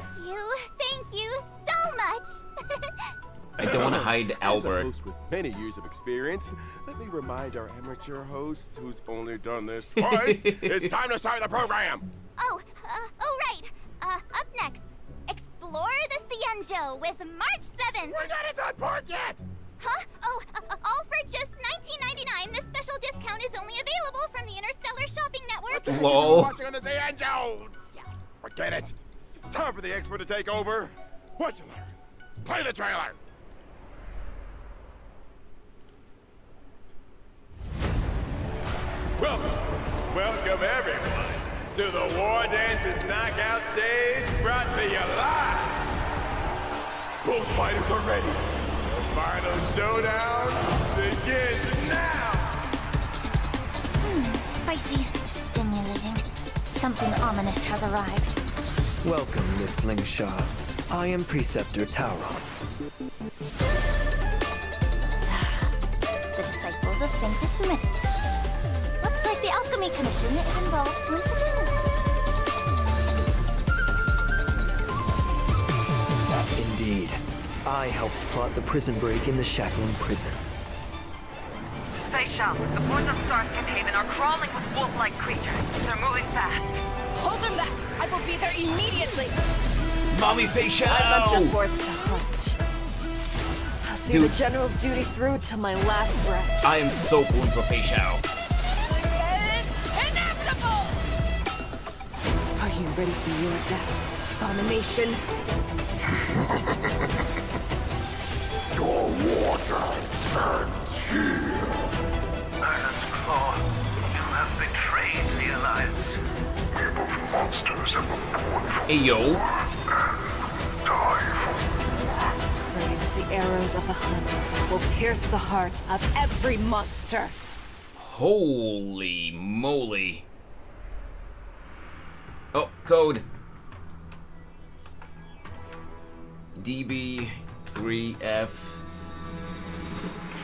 Speaker 5: Thank you so much.
Speaker 1: I don't want to hide
Speaker 4: As a
Speaker 1: Albert.
Speaker 4: host with many years of experience, let me remind our amateur host, who's only done this twice, it's time to start the program.
Speaker 5: Oh, right. Up next, explore the Xianzhou with March 7th.
Speaker 4: We're not at that part yet.
Speaker 5: Huh? Oh, all for just $19.99. This special discount is only available from the Interstellar Shopping Network.
Speaker 1: Lol.
Speaker 4: Watching on the Xianzhou. Forget it. It's time for the expert to take over. What you learn? Play the trailer. Welcome everyone to the War Dances Knockout Stage, brought to you live. Both fighters are ready. The final showdown begins now.
Speaker 6: Spicy, stimulating. Something ominous has arrived.
Speaker 8: Welcome, Miss Lingshaw. I am Preceptor Tauron.
Speaker 6: The disciples of Sanctus Minimus. Looks like the Alchemy Commission is involved once again.
Speaker 8: Indeed. I helped plot the prison break in the Shackling prison.
Speaker 9: Facial, the poison stars Haven are crawling with wolf-like creatures. They're moving fast.
Speaker 10: Hold them back! I will be there immediately!
Speaker 1: Mommy Facial!
Speaker 10: I'm not just forth to hunt. I'll see
Speaker 1: Dude.
Speaker 10: the General's duty through to my last breath.
Speaker 1: I am so pulling for Facial.
Speaker 10: It's inevitable! Are you ready for your death, abomination?
Speaker 11: Your water stands here. Iron's Claw, you have betrayed the Alliance. Where both monsters have been born from
Speaker 1: Hey yo.
Speaker 11: and die for
Speaker 10: Pray that the arrows of the hunt will pierce the heart of every monster.
Speaker 1: Holy moly. Oh, code. DB3F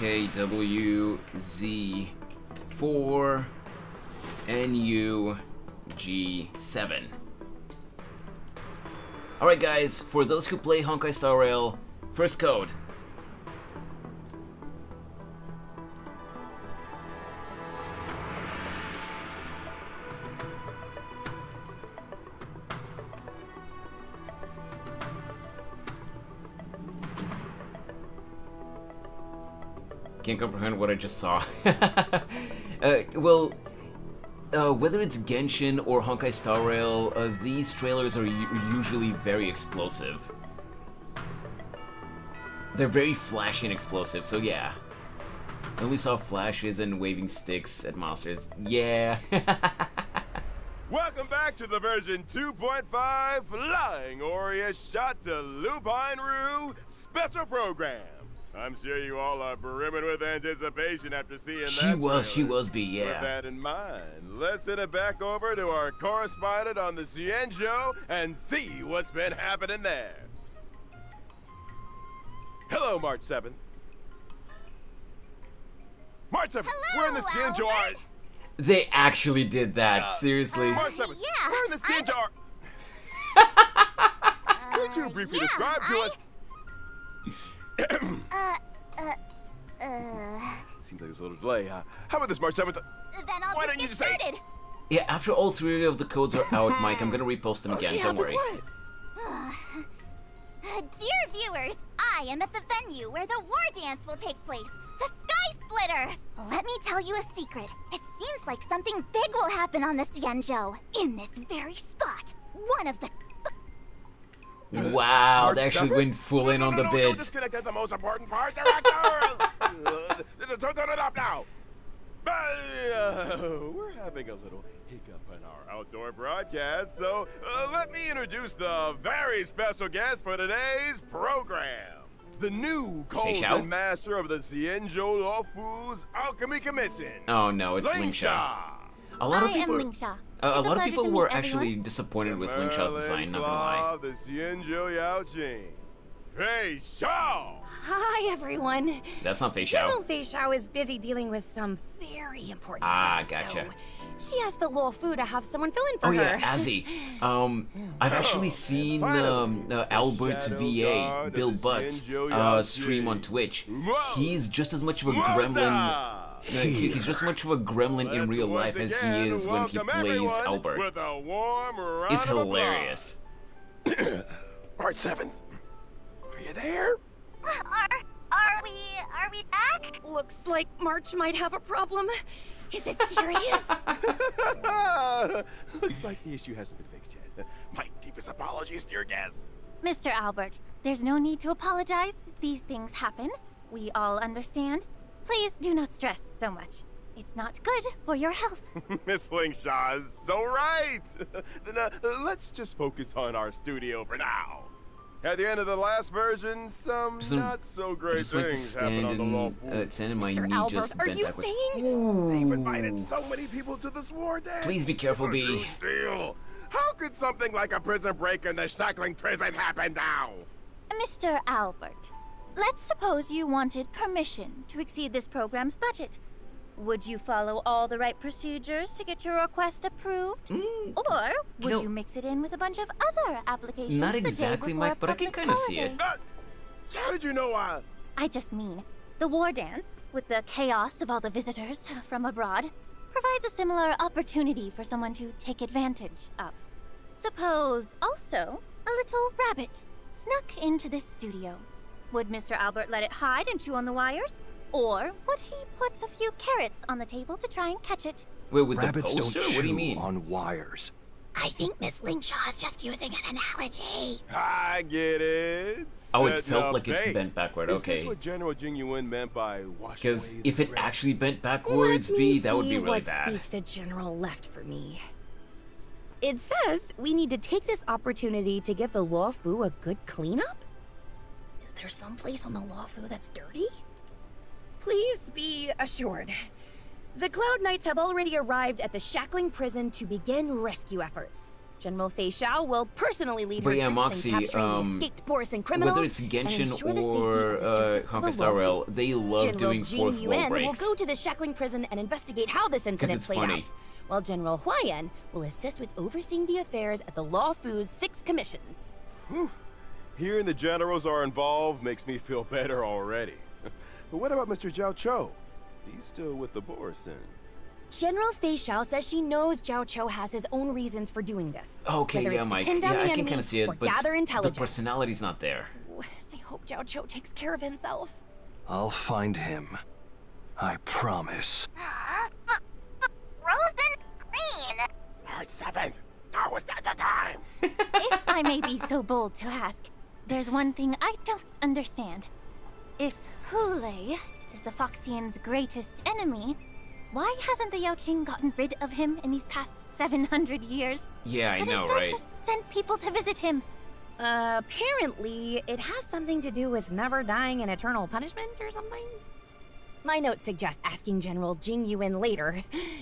Speaker 1: KWZ4 NUG7. Alright guys, for those who play Honkai Star Rail, first code. Can't comprehend what I just saw. Whether it's Genshin or Honkai Star Rail, these trailers are usually very explosive. They're very flashy and explosive, so yeah. I only saw flashes and waving sticks at monsters. Yeah.
Speaker 4: Welcome back to the version 2.5 Flying Aureus Shot to Lupine Rue special program. I'm sure you all are brimming with anticipation after seeing that
Speaker 1: She was B,
Speaker 4: With
Speaker 1: yeah.
Speaker 4: that in mind, let's send it back over to our correspondent on the Cienjo and see what's been happening there. Hello, March 7th. March 7th, we're in the Cienjo Art.
Speaker 1: They actually did that, seriously.
Speaker 4: March 7th,
Speaker 5: yeah,
Speaker 4: we're in the Cienjo Art. Could you briefly describe to us? Seems like there's a little delay. How about this, March 7th?
Speaker 5: Then I'll
Speaker 4: Why
Speaker 5: just
Speaker 4: didn't you
Speaker 5: get
Speaker 4: just say-
Speaker 5: started.
Speaker 1: Yeah, after all three of the codes are out, Mike, I'm gonna repost them again, don't worry.
Speaker 5: Dear viewers, I am at the venue where the war dance will take place, the Sky Splitter. Let me tell you a secret. It seems like something big will happen on the Cienjo, in this very spot. One of the...
Speaker 1: Wow,
Speaker 4: March
Speaker 1: they actually
Speaker 4: 7th?
Speaker 1: went full in on the
Speaker 4: No,
Speaker 1: bit.
Speaker 4: disconnected the most important part, director! Turn it off now! We're having a little hiccup in our outdoor broadcast, so let me introduce the very special guest for today's program. The new
Speaker 1: Facial?
Speaker 4: Cauldron Master of the Cienjo Lawful's Alchemy Commission.
Speaker 1: Oh no, it's Lingsha. A lot of people, a lot of people were actually disappointed with Lingsha's design, not gonna lie.
Speaker 4: The Cienjo Yaoqing. Facial!
Speaker 10: Hi, everyone.
Speaker 1: That's not
Speaker 10: General
Speaker 1: Facial.
Speaker 10: Fei is busy dealing with some very important things,
Speaker 1: Gotcha.
Speaker 10: So she asked the Law Fu to have someone fill in for
Speaker 1: Oh
Speaker 10: her.
Speaker 1: yeah, Azzy. I've actually seen Albert's VA, Bill Butts, stream on Twitch. He's just as much of a gremlin. He's just as much of a gremlin in real life as he is when he plays Albert.
Speaker 4: With a warm round
Speaker 1: It's
Speaker 4: of
Speaker 1: hilarious.
Speaker 4: March 7th. Are you there?
Speaker 5: Are we back?
Speaker 10: Looks like March might have a problem. Is it serious?
Speaker 4: Looks like the issue hasn't been fixed yet. My deepest apologies to your guests.
Speaker 6: Mr. Albert, there's no need to apologize. These things happen. We all understand. Please do not stress so much. It's not good for your health.
Speaker 4: Miss Lingshaw is so right. Then let's just focus on our studio for now. At the end of the last version, some not so
Speaker 1: I
Speaker 4: great
Speaker 1: just went to
Speaker 4: things happened on the law force.
Speaker 1: stand in my
Speaker 10: Mr.
Speaker 1: knee
Speaker 10: Albert,
Speaker 1: just
Speaker 10: are
Speaker 1: bent
Speaker 10: you
Speaker 1: backwards.
Speaker 10: saying?
Speaker 4: They've invited so many people to this war dance.
Speaker 1: Please be careful,
Speaker 4: It's a
Speaker 1: B.
Speaker 4: huge deal. How could something like a prison break in the shackling prison happen now?
Speaker 12: Mr. Albert, let's suppose you wanted permission to exceed this program's budget. Would you follow all the right procedures to get your request approved? Or would you mix it in with a bunch of other applications?
Speaker 1: Not
Speaker 12: the day
Speaker 1: exactly,
Speaker 12: before a
Speaker 1: Mike, but I can
Speaker 12: public
Speaker 1: kind of see it.
Speaker 12: holiday?
Speaker 4: How did you know
Speaker 12: I just mean, the war dance, with the chaos of all the visitors from abroad, provides a similar opportunity for someone to take advantage of. Suppose, also, a little rabbit snuck into this studio. Would Mr. Albert let it hide and chew on the wires? Or would he put a few carrots on the table to try and catch it?
Speaker 1: Wait, with
Speaker 8: Rabbits
Speaker 1: the poster?
Speaker 8: don't
Speaker 1: What do you
Speaker 8: chew
Speaker 1: mean?
Speaker 8: on wires.
Speaker 5: I think Miss Lingshaw is just using an analogy.
Speaker 4: I get it.
Speaker 1: Oh, it
Speaker 4: Setting
Speaker 1: felt
Speaker 4: up
Speaker 1: like it
Speaker 4: bait.
Speaker 1: bent backward.
Speaker 4: Is
Speaker 1: Okay.
Speaker 4: this what General Jing Yuan meant by washing
Speaker 1: Because
Speaker 4: away the
Speaker 1: if it
Speaker 4: dregs?
Speaker 1: actually bent backwards, B, that would be really
Speaker 10: what
Speaker 1: bad.
Speaker 10: speech the general left for me. It says we need to take this opportunity to give the Law Fu a good cleanup? Is there some place on the Law Fu that's dirty? Please be assured. The Cloud Knights have already arrived at the shackling prison to begin rescue efforts. General Fei Xiao will personally lead
Speaker 1: But
Speaker 10: her
Speaker 1: yeah,
Speaker 10: troops
Speaker 1: Moxie,
Speaker 10: in capturing the escaped Boris criminals.
Speaker 1: whether it's
Speaker 10: and
Speaker 1: Genshin
Speaker 10: ensure the safety
Speaker 1: or
Speaker 10: of the surface of
Speaker 1: Honkai
Speaker 10: the
Speaker 1: Star
Speaker 10: Law Fu.
Speaker 1: Rail, they love
Speaker 10: General
Speaker 1: doing
Speaker 10: Jing
Speaker 1: fourth wall
Speaker 10: Yuan will
Speaker 1: breaks.
Speaker 10: go to the shackling prison and investigate how this incident
Speaker 1: it's
Speaker 10: played
Speaker 1: funny.
Speaker 10: out, while General Huayan will assist with overseeing the affairs at the Law Fu's 6 commissions.
Speaker 4: Hearing the generals are involved makes me feel better already. But what about Mr. Zhao Cho? He's still with the Borison.
Speaker 10: General Fei Xiao says she knows Zhao Cho has his own reasons for doing this.
Speaker 1: Okay,
Speaker 10: whether
Speaker 1: yeah,
Speaker 10: it's to
Speaker 1: Mike.
Speaker 10: pin down
Speaker 1: Yeah,
Speaker 10: the
Speaker 1: I can
Speaker 10: enemy
Speaker 1: kind of see it,
Speaker 10: or
Speaker 1: but
Speaker 10: gather
Speaker 1: the
Speaker 10: intelligence.
Speaker 1: personality's not there.
Speaker 10: I hope Zhao Cho takes care of himself.
Speaker 8: I'll find him. I promise.
Speaker 5: Frozen green.
Speaker 4: March 7th. Now is not the time.
Speaker 12: If I may be so bold to ask, there's one thing I don't understand. If Hule is the Foxian's greatest enemy, why hasn't the Yaoqing gotten rid of him in these past 700 years?
Speaker 1: Yeah, I
Speaker 12: But
Speaker 1: know,
Speaker 12: instead
Speaker 1: right?
Speaker 12: just sent people to visit him.
Speaker 10: Apparently, it has something to do with never dying in eternal punishment or something? My notes suggest asking General Jing Yuan later.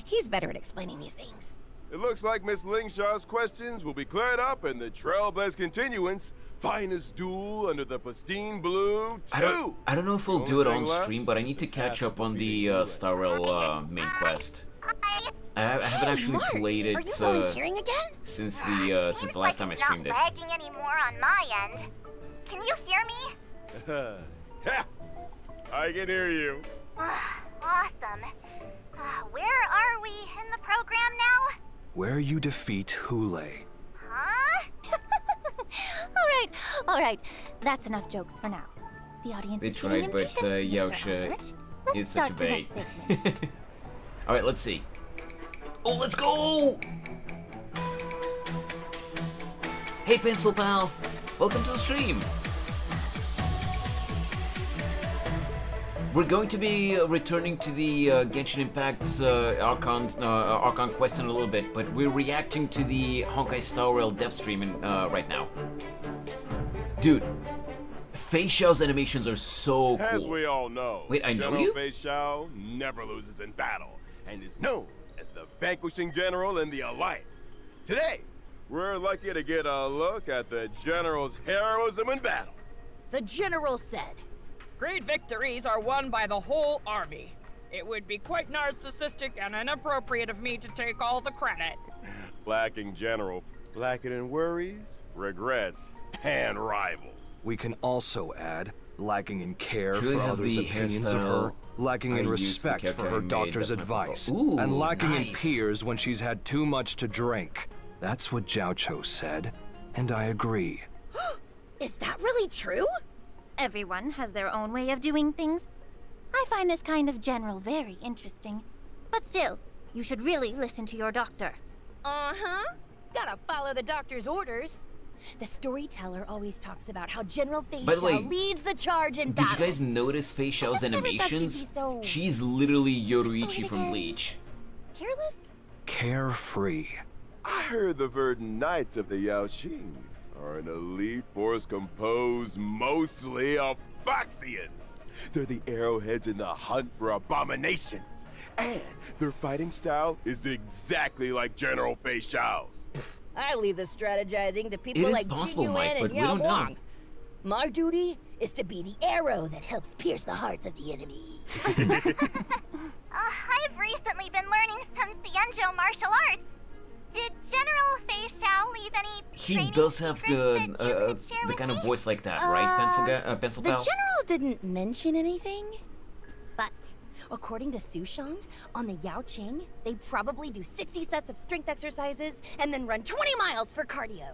Speaker 10: He's better at explaining these things.
Speaker 4: It looks like Miss Lingshaw's questions will be cleared up in the Trailblaze Continuance finest duel under the pristine blue 2.
Speaker 1: I don't know if we'll
Speaker 4: The
Speaker 1: do it
Speaker 4: only
Speaker 1: on
Speaker 4: thing left
Speaker 1: stream, but I need to
Speaker 4: is
Speaker 1: catch
Speaker 4: half
Speaker 1: up on
Speaker 4: of
Speaker 1: the
Speaker 4: the
Speaker 1: Star Rail main quest. I haven't actually
Speaker 10: March,
Speaker 1: played
Speaker 10: are you
Speaker 1: it
Speaker 10: volunteering again?
Speaker 1: since the last time I streamed it.
Speaker 5: Lagging anymore on my end. Can you hear me?
Speaker 4: Ha! I can hear you.
Speaker 5: Awesome. Where are we in the program now?
Speaker 8: Where you defeat Hule.
Speaker 5: Huh?
Speaker 12: All right. That's enough jokes for now. The audience
Speaker 1: They
Speaker 12: is getting
Speaker 1: tried, but
Speaker 12: impatient, Mr.
Speaker 1: Yaosha
Speaker 12: Albert. Let's
Speaker 1: is such a
Speaker 12: start the
Speaker 1: bait.
Speaker 12: next segment.
Speaker 1: Alright, let's see. Oh, let's go! Hey, Pencil Pal! Welcome to the stream! We're going to be returning to the Genshin Impact's Archon quest in a little bit, but we're reacting to the Honkai Star Rail dev stream right now. Dude, Fei Xiao's animations are so cool.
Speaker 4: As we all know,
Speaker 1: Wait, I know
Speaker 4: General
Speaker 1: you?
Speaker 4: Fei Xiao never loses in battle and is known as the vanquishing general in the Alliance. Today, we're lucky to get a look at the general's heroism in battle.
Speaker 10: The general said,
Speaker 13: Great victories are won by the whole army. It would be quite narcissistic and inappropriate of me to take all the credit.
Speaker 4: Lacking general, lacking in worries, regrets, and rivals.
Speaker 8: We can also add, lacking in care
Speaker 1: She really
Speaker 8: for
Speaker 1: has
Speaker 8: others'
Speaker 1: the
Speaker 8: opinions of her,
Speaker 1: hairstyle
Speaker 8: lacking
Speaker 1: I
Speaker 8: in
Speaker 1: used the
Speaker 8: respect
Speaker 1: character
Speaker 8: for
Speaker 1: I
Speaker 8: her
Speaker 1: made,
Speaker 8: doctor's
Speaker 1: that's my
Speaker 8: advice,
Speaker 1: profile. Ooh,
Speaker 8: and lacking in
Speaker 1: nice.
Speaker 8: peers when she's had too much to drink. That's what Zhao Cho said, and I agree.
Speaker 10: is that really true?
Speaker 12: Everyone has their own way of doing things. I find this kind of general very interesting. But still, you should really listen to your doctor.
Speaker 10: Uh-huh. Gotta follow the doctor's orders. The storyteller always talks about how General Fei
Speaker 1: By the way,
Speaker 10: Xiao leads the charge in
Speaker 1: Did
Speaker 10: battles.
Speaker 1: you guys notice Fei Xiao's
Speaker 10: never thought she'd be
Speaker 1: animations?
Speaker 10: so-
Speaker 1: She's literally
Speaker 10: What's the
Speaker 1: Yoruichi
Speaker 10: word
Speaker 1: from
Speaker 10: again?
Speaker 1: Bleach.
Speaker 10: Careless?
Speaker 8: Carefree.
Speaker 4: I heard the verdant knights of the Yaoqing are an elite force composed mostly of Foxians. They're the arrowheads in the hunt for abominations. And their fighting style is exactly like General Fei Xiao's.
Speaker 10: I leave the strategizing to people
Speaker 1: It is
Speaker 10: like
Speaker 1: possible,
Speaker 10: Jinyuan
Speaker 1: Mike,
Speaker 10: and
Speaker 1: but we
Speaker 10: Yao
Speaker 1: don't know.
Speaker 10: Wang. My duty is to be the arrow that helps pierce the hearts of the enemy.
Speaker 5: I've recently been learning some Xianzhou martial arts. Did General Fei Xiao leave any
Speaker 1: He
Speaker 5: training
Speaker 1: does have
Speaker 5: secrets that you could share
Speaker 1: the
Speaker 5: with
Speaker 1: kind of
Speaker 5: me?
Speaker 1: voice like that, right? Pencil
Speaker 10: The
Speaker 1: Pal?
Speaker 10: general didn't mention anything, but according to Sushang, on the Yao Qing, they probably do 60 sets of strength exercises and then run 20 miles for cardio.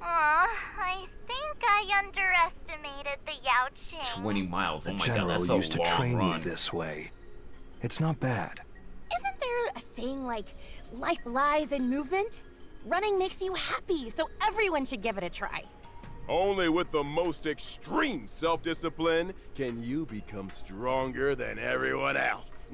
Speaker 5: I think I underestimated the Yao Qing.
Speaker 1: 20 miles. Oh
Speaker 8: The
Speaker 1: my god,
Speaker 8: general
Speaker 1: that's a
Speaker 8: used to
Speaker 1: long
Speaker 8: train
Speaker 1: run.
Speaker 8: me this way. It's not bad.
Speaker 10: Isn't there a saying like, life lies in movement? Running makes you happy, so everyone should give it a try.
Speaker 4: Only with the most extreme self-discipline can you become stronger than everyone else.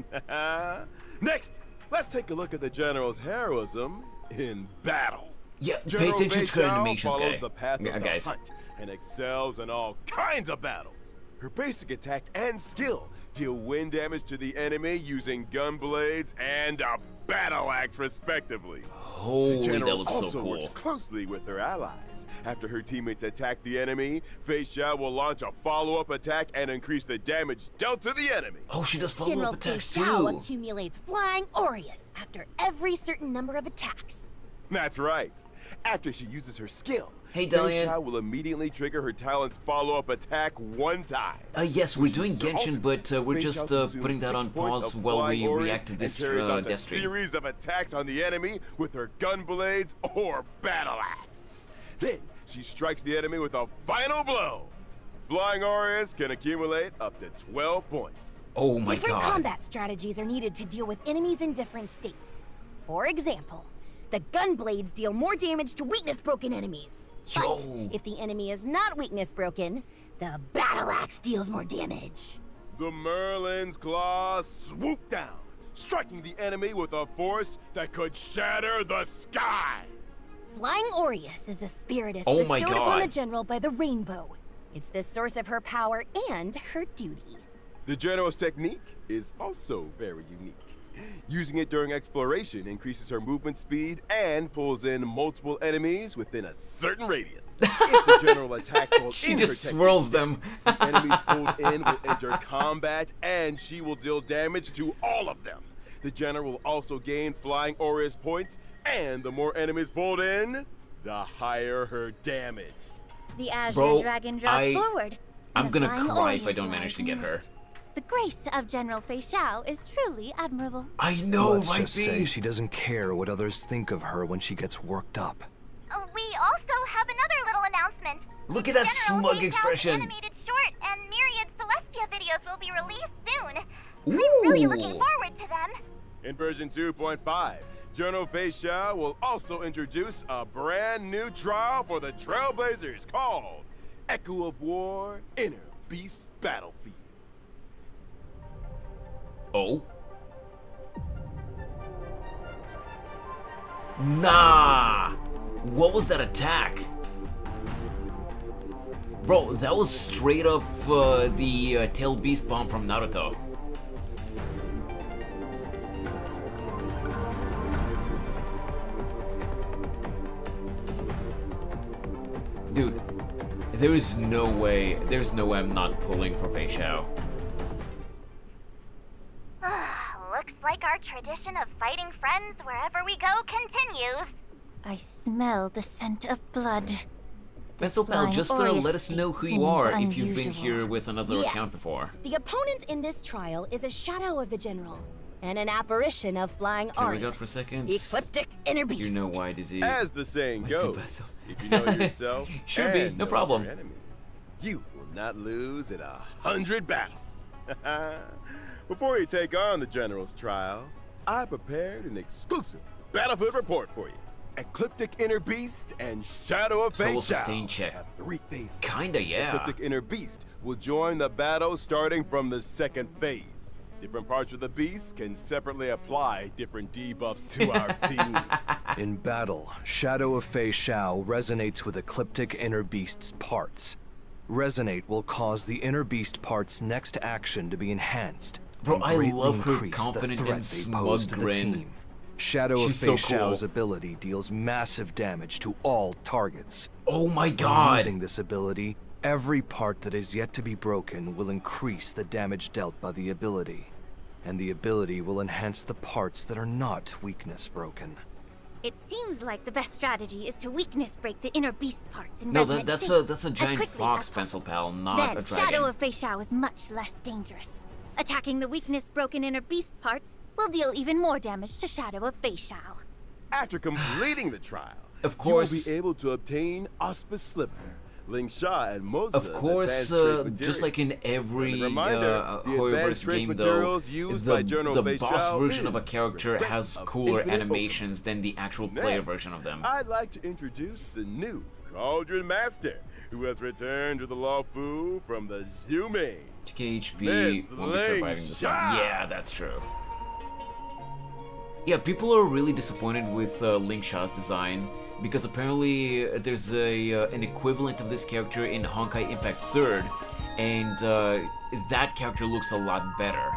Speaker 4: Next, let's take a look at the general's heroism in battle.
Speaker 1: Yeah, pay
Speaker 4: General
Speaker 1: attention
Speaker 4: Fei
Speaker 1: to the
Speaker 4: Xiao
Speaker 1: animations,
Speaker 4: follows
Speaker 1: guy.
Speaker 4: the path
Speaker 1: Yeah,
Speaker 4: of
Speaker 1: guys.
Speaker 4: the hunt and excels in all kinds of battles. Her basic attack and skill deal wind damage to the enemy using gun blades and a battle axe, respectively.
Speaker 1: Holy,
Speaker 4: the general
Speaker 1: that looks so
Speaker 4: also
Speaker 1: cool.
Speaker 4: works closely with her allies. After her teammates attack the enemy, Fei Xiao will launch a follow-up attack and increase the damage dealt to the enemy.
Speaker 1: Oh, she does
Speaker 10: General
Speaker 1: follow-up
Speaker 10: Fei
Speaker 1: attacks
Speaker 10: Xiao
Speaker 1: too.
Speaker 10: accumulates flying aureus after every certain number of attacks.
Speaker 4: That's right. After she uses her skill,
Speaker 1: Hey,
Speaker 4: Fei
Speaker 1: Dalian.
Speaker 4: Xiao will immediately trigger her talent's follow-up attack one time.
Speaker 1: Yes, we're doing
Speaker 4: Her
Speaker 1: Genshin,
Speaker 4: ultimate,
Speaker 1: but we're
Speaker 4: Fei
Speaker 1: just
Speaker 4: Xiao consumes
Speaker 1: putting that
Speaker 4: 6
Speaker 1: on
Speaker 4: points
Speaker 1: pause
Speaker 4: of
Speaker 1: while
Speaker 4: flying
Speaker 1: we
Speaker 4: aureus
Speaker 1: react to
Speaker 4: and
Speaker 1: this
Speaker 4: carries out a
Speaker 1: death stream.
Speaker 4: series of attacks on the enemy with her gun blades or battle axe. Then she strikes the enemy with a final blow. Flying aureus can accumulate up to 12 points.
Speaker 1: Oh my
Speaker 10: Different
Speaker 1: god.
Speaker 10: combat strategies are needed to deal with enemies in different states. For example, the gun blades deal more damage to weakness-broken enemies. But
Speaker 1: Yo.
Speaker 10: if the enemy is not weakness-broken, the battle axe deals more damage.
Speaker 4: The Merlin's claw swooped down, striking the enemy with a force that could shatter the skies.
Speaker 10: Flying Aureus is the spiritus
Speaker 1: Oh my
Speaker 10: bestowed upon the
Speaker 1: God.
Speaker 10: general by the rainbow. It's the source of her power and her duty.
Speaker 4: The general's technique is also very unique. Using it during exploration increases her movement speed and pulls in multiple enemies within a certain radius. If the general attacks while
Speaker 1: She
Speaker 4: in
Speaker 1: just
Speaker 4: her
Speaker 1: swirls
Speaker 4: technique
Speaker 1: them.
Speaker 4: state, enemies pulled in will enter combat and she will deal damage to all of them. The general will also gain flying aureus points, and the more enemies pulled in, the higher her damage.
Speaker 12: The Azure
Speaker 1: Bro,
Speaker 12: Dragon draws forward.
Speaker 1: I'm
Speaker 12: and the
Speaker 1: gonna
Speaker 12: flying
Speaker 1: cry if I
Speaker 12: Aureus
Speaker 1: don't manage
Speaker 12: lies
Speaker 1: to get
Speaker 12: in
Speaker 1: her.
Speaker 12: wait. The grace of General Fei Xiao is truly admirable.
Speaker 1: I know,
Speaker 8: Let's
Speaker 1: right,
Speaker 8: just say she doesn't care what others think of her when she gets worked up.
Speaker 5: We also have another little announcement.
Speaker 1: Look at that
Speaker 5: General
Speaker 1: smug
Speaker 5: Fei Xiao's
Speaker 1: expression.
Speaker 5: animated short and myriad Celestia videos will be released soon. I'm really looking
Speaker 1: Ooh.
Speaker 5: forward to them.
Speaker 4: In version 2.5, General Fei Xiao will also introduce a brand new trial for the Trailblazers called Echo of War Inner Beast Battlefield.
Speaker 1: Oh. Nah. What was that attack? Bro, that was straight up the tail beast bomb from Naruto. Dude, there's no way I'm not pulling for Fei Xiao.
Speaker 5: Looks like our tradition of fighting friends wherever we go continues.
Speaker 12: I smell the scent of blood.
Speaker 1: Pencil Pal,
Speaker 12: Flying
Speaker 1: just
Speaker 12: Aureus
Speaker 1: let us know who
Speaker 12: seems
Speaker 1: you are if you've been
Speaker 12: unusual.
Speaker 1: here with another
Speaker 10: Yes.
Speaker 1: account before.
Speaker 10: The opponent in this trial is a shadow of the general and an apparition of flying
Speaker 1: Can we
Speaker 10: Aureus.
Speaker 1: go for a second?
Speaker 10: Ecliptic inner beast.
Speaker 1: You know why disease.
Speaker 4: As the saying
Speaker 1: What's the
Speaker 4: goes,
Speaker 1: best?
Speaker 4: if you know yourself,
Speaker 1: Should be,
Speaker 4: and
Speaker 1: no
Speaker 4: know
Speaker 1: problem.
Speaker 4: your enemy, you will not lose in 100 battles. Before you take on the general's trial, I prepared an exclusive battlefield report for you. Ecliptic Inner Beast and Shadow of Fei
Speaker 1: Soul
Speaker 4: Xiao
Speaker 1: sustain check.
Speaker 4: have 3 phases.
Speaker 1: Kinda, yeah.
Speaker 4: Ecliptic Inner Beast will join the battle starting from the 2nd phase. Different parts of the beast can separately apply different debuffs to our team.
Speaker 8: In battle, Shadow of Fei Xiao resonates with Ecliptic Inner Beast's parts. Resonate will cause the Inner Beast part's next action to be enhanced.
Speaker 1: Bro,
Speaker 8: and
Speaker 1: I
Speaker 8: greatly
Speaker 1: love her
Speaker 8: increase the
Speaker 1: confident
Speaker 8: threat
Speaker 1: and
Speaker 8: they pose
Speaker 1: smug
Speaker 8: to the
Speaker 1: grin.
Speaker 8: team. Shadow
Speaker 1: She's
Speaker 8: of Fei
Speaker 1: so cool.
Speaker 8: Xiao's ability deals massive damage to all targets.
Speaker 1: Oh my
Speaker 8: When
Speaker 1: god!
Speaker 8: using this ability, every part that is yet to be broken will increase the damage dealt by the ability. And the ability will enhance the parts that are not weakness broken.
Speaker 12: It seems like the best strategy is to weakness break the inner beast parts in
Speaker 1: No,
Speaker 12: resonant
Speaker 1: that's
Speaker 12: states
Speaker 1: a
Speaker 12: as
Speaker 1: giant
Speaker 12: quickly
Speaker 1: fox,
Speaker 12: as
Speaker 1: pencil pal,
Speaker 12: possible.
Speaker 1: not a
Speaker 12: Then,
Speaker 1: dragon.
Speaker 12: Shadow of Fei Xiao is much less dangerous. Attacking the weakness broken inner beast parts will deal even more damage to Shadow of Fei Xiao.
Speaker 4: After completing the trial,
Speaker 1: of course,
Speaker 4: you will be able to obtain Auspice Sliver, Ling Sha and Moza's
Speaker 1: of course, just like in every Hoyoverse game, though, the boss version of a character has cooler animations than the actual player version of them.
Speaker 4: I'd like to introduce the new Cauldron Master, who has returned to the Law Fu from the Zhume.
Speaker 1: KHP won't be surviving this one. Yeah, that's true. Yeah, people are really disappointed with Ling Sha's design, because apparently there's an equivalent of this character in Honkai Impact 3rd, and that character looks a lot better.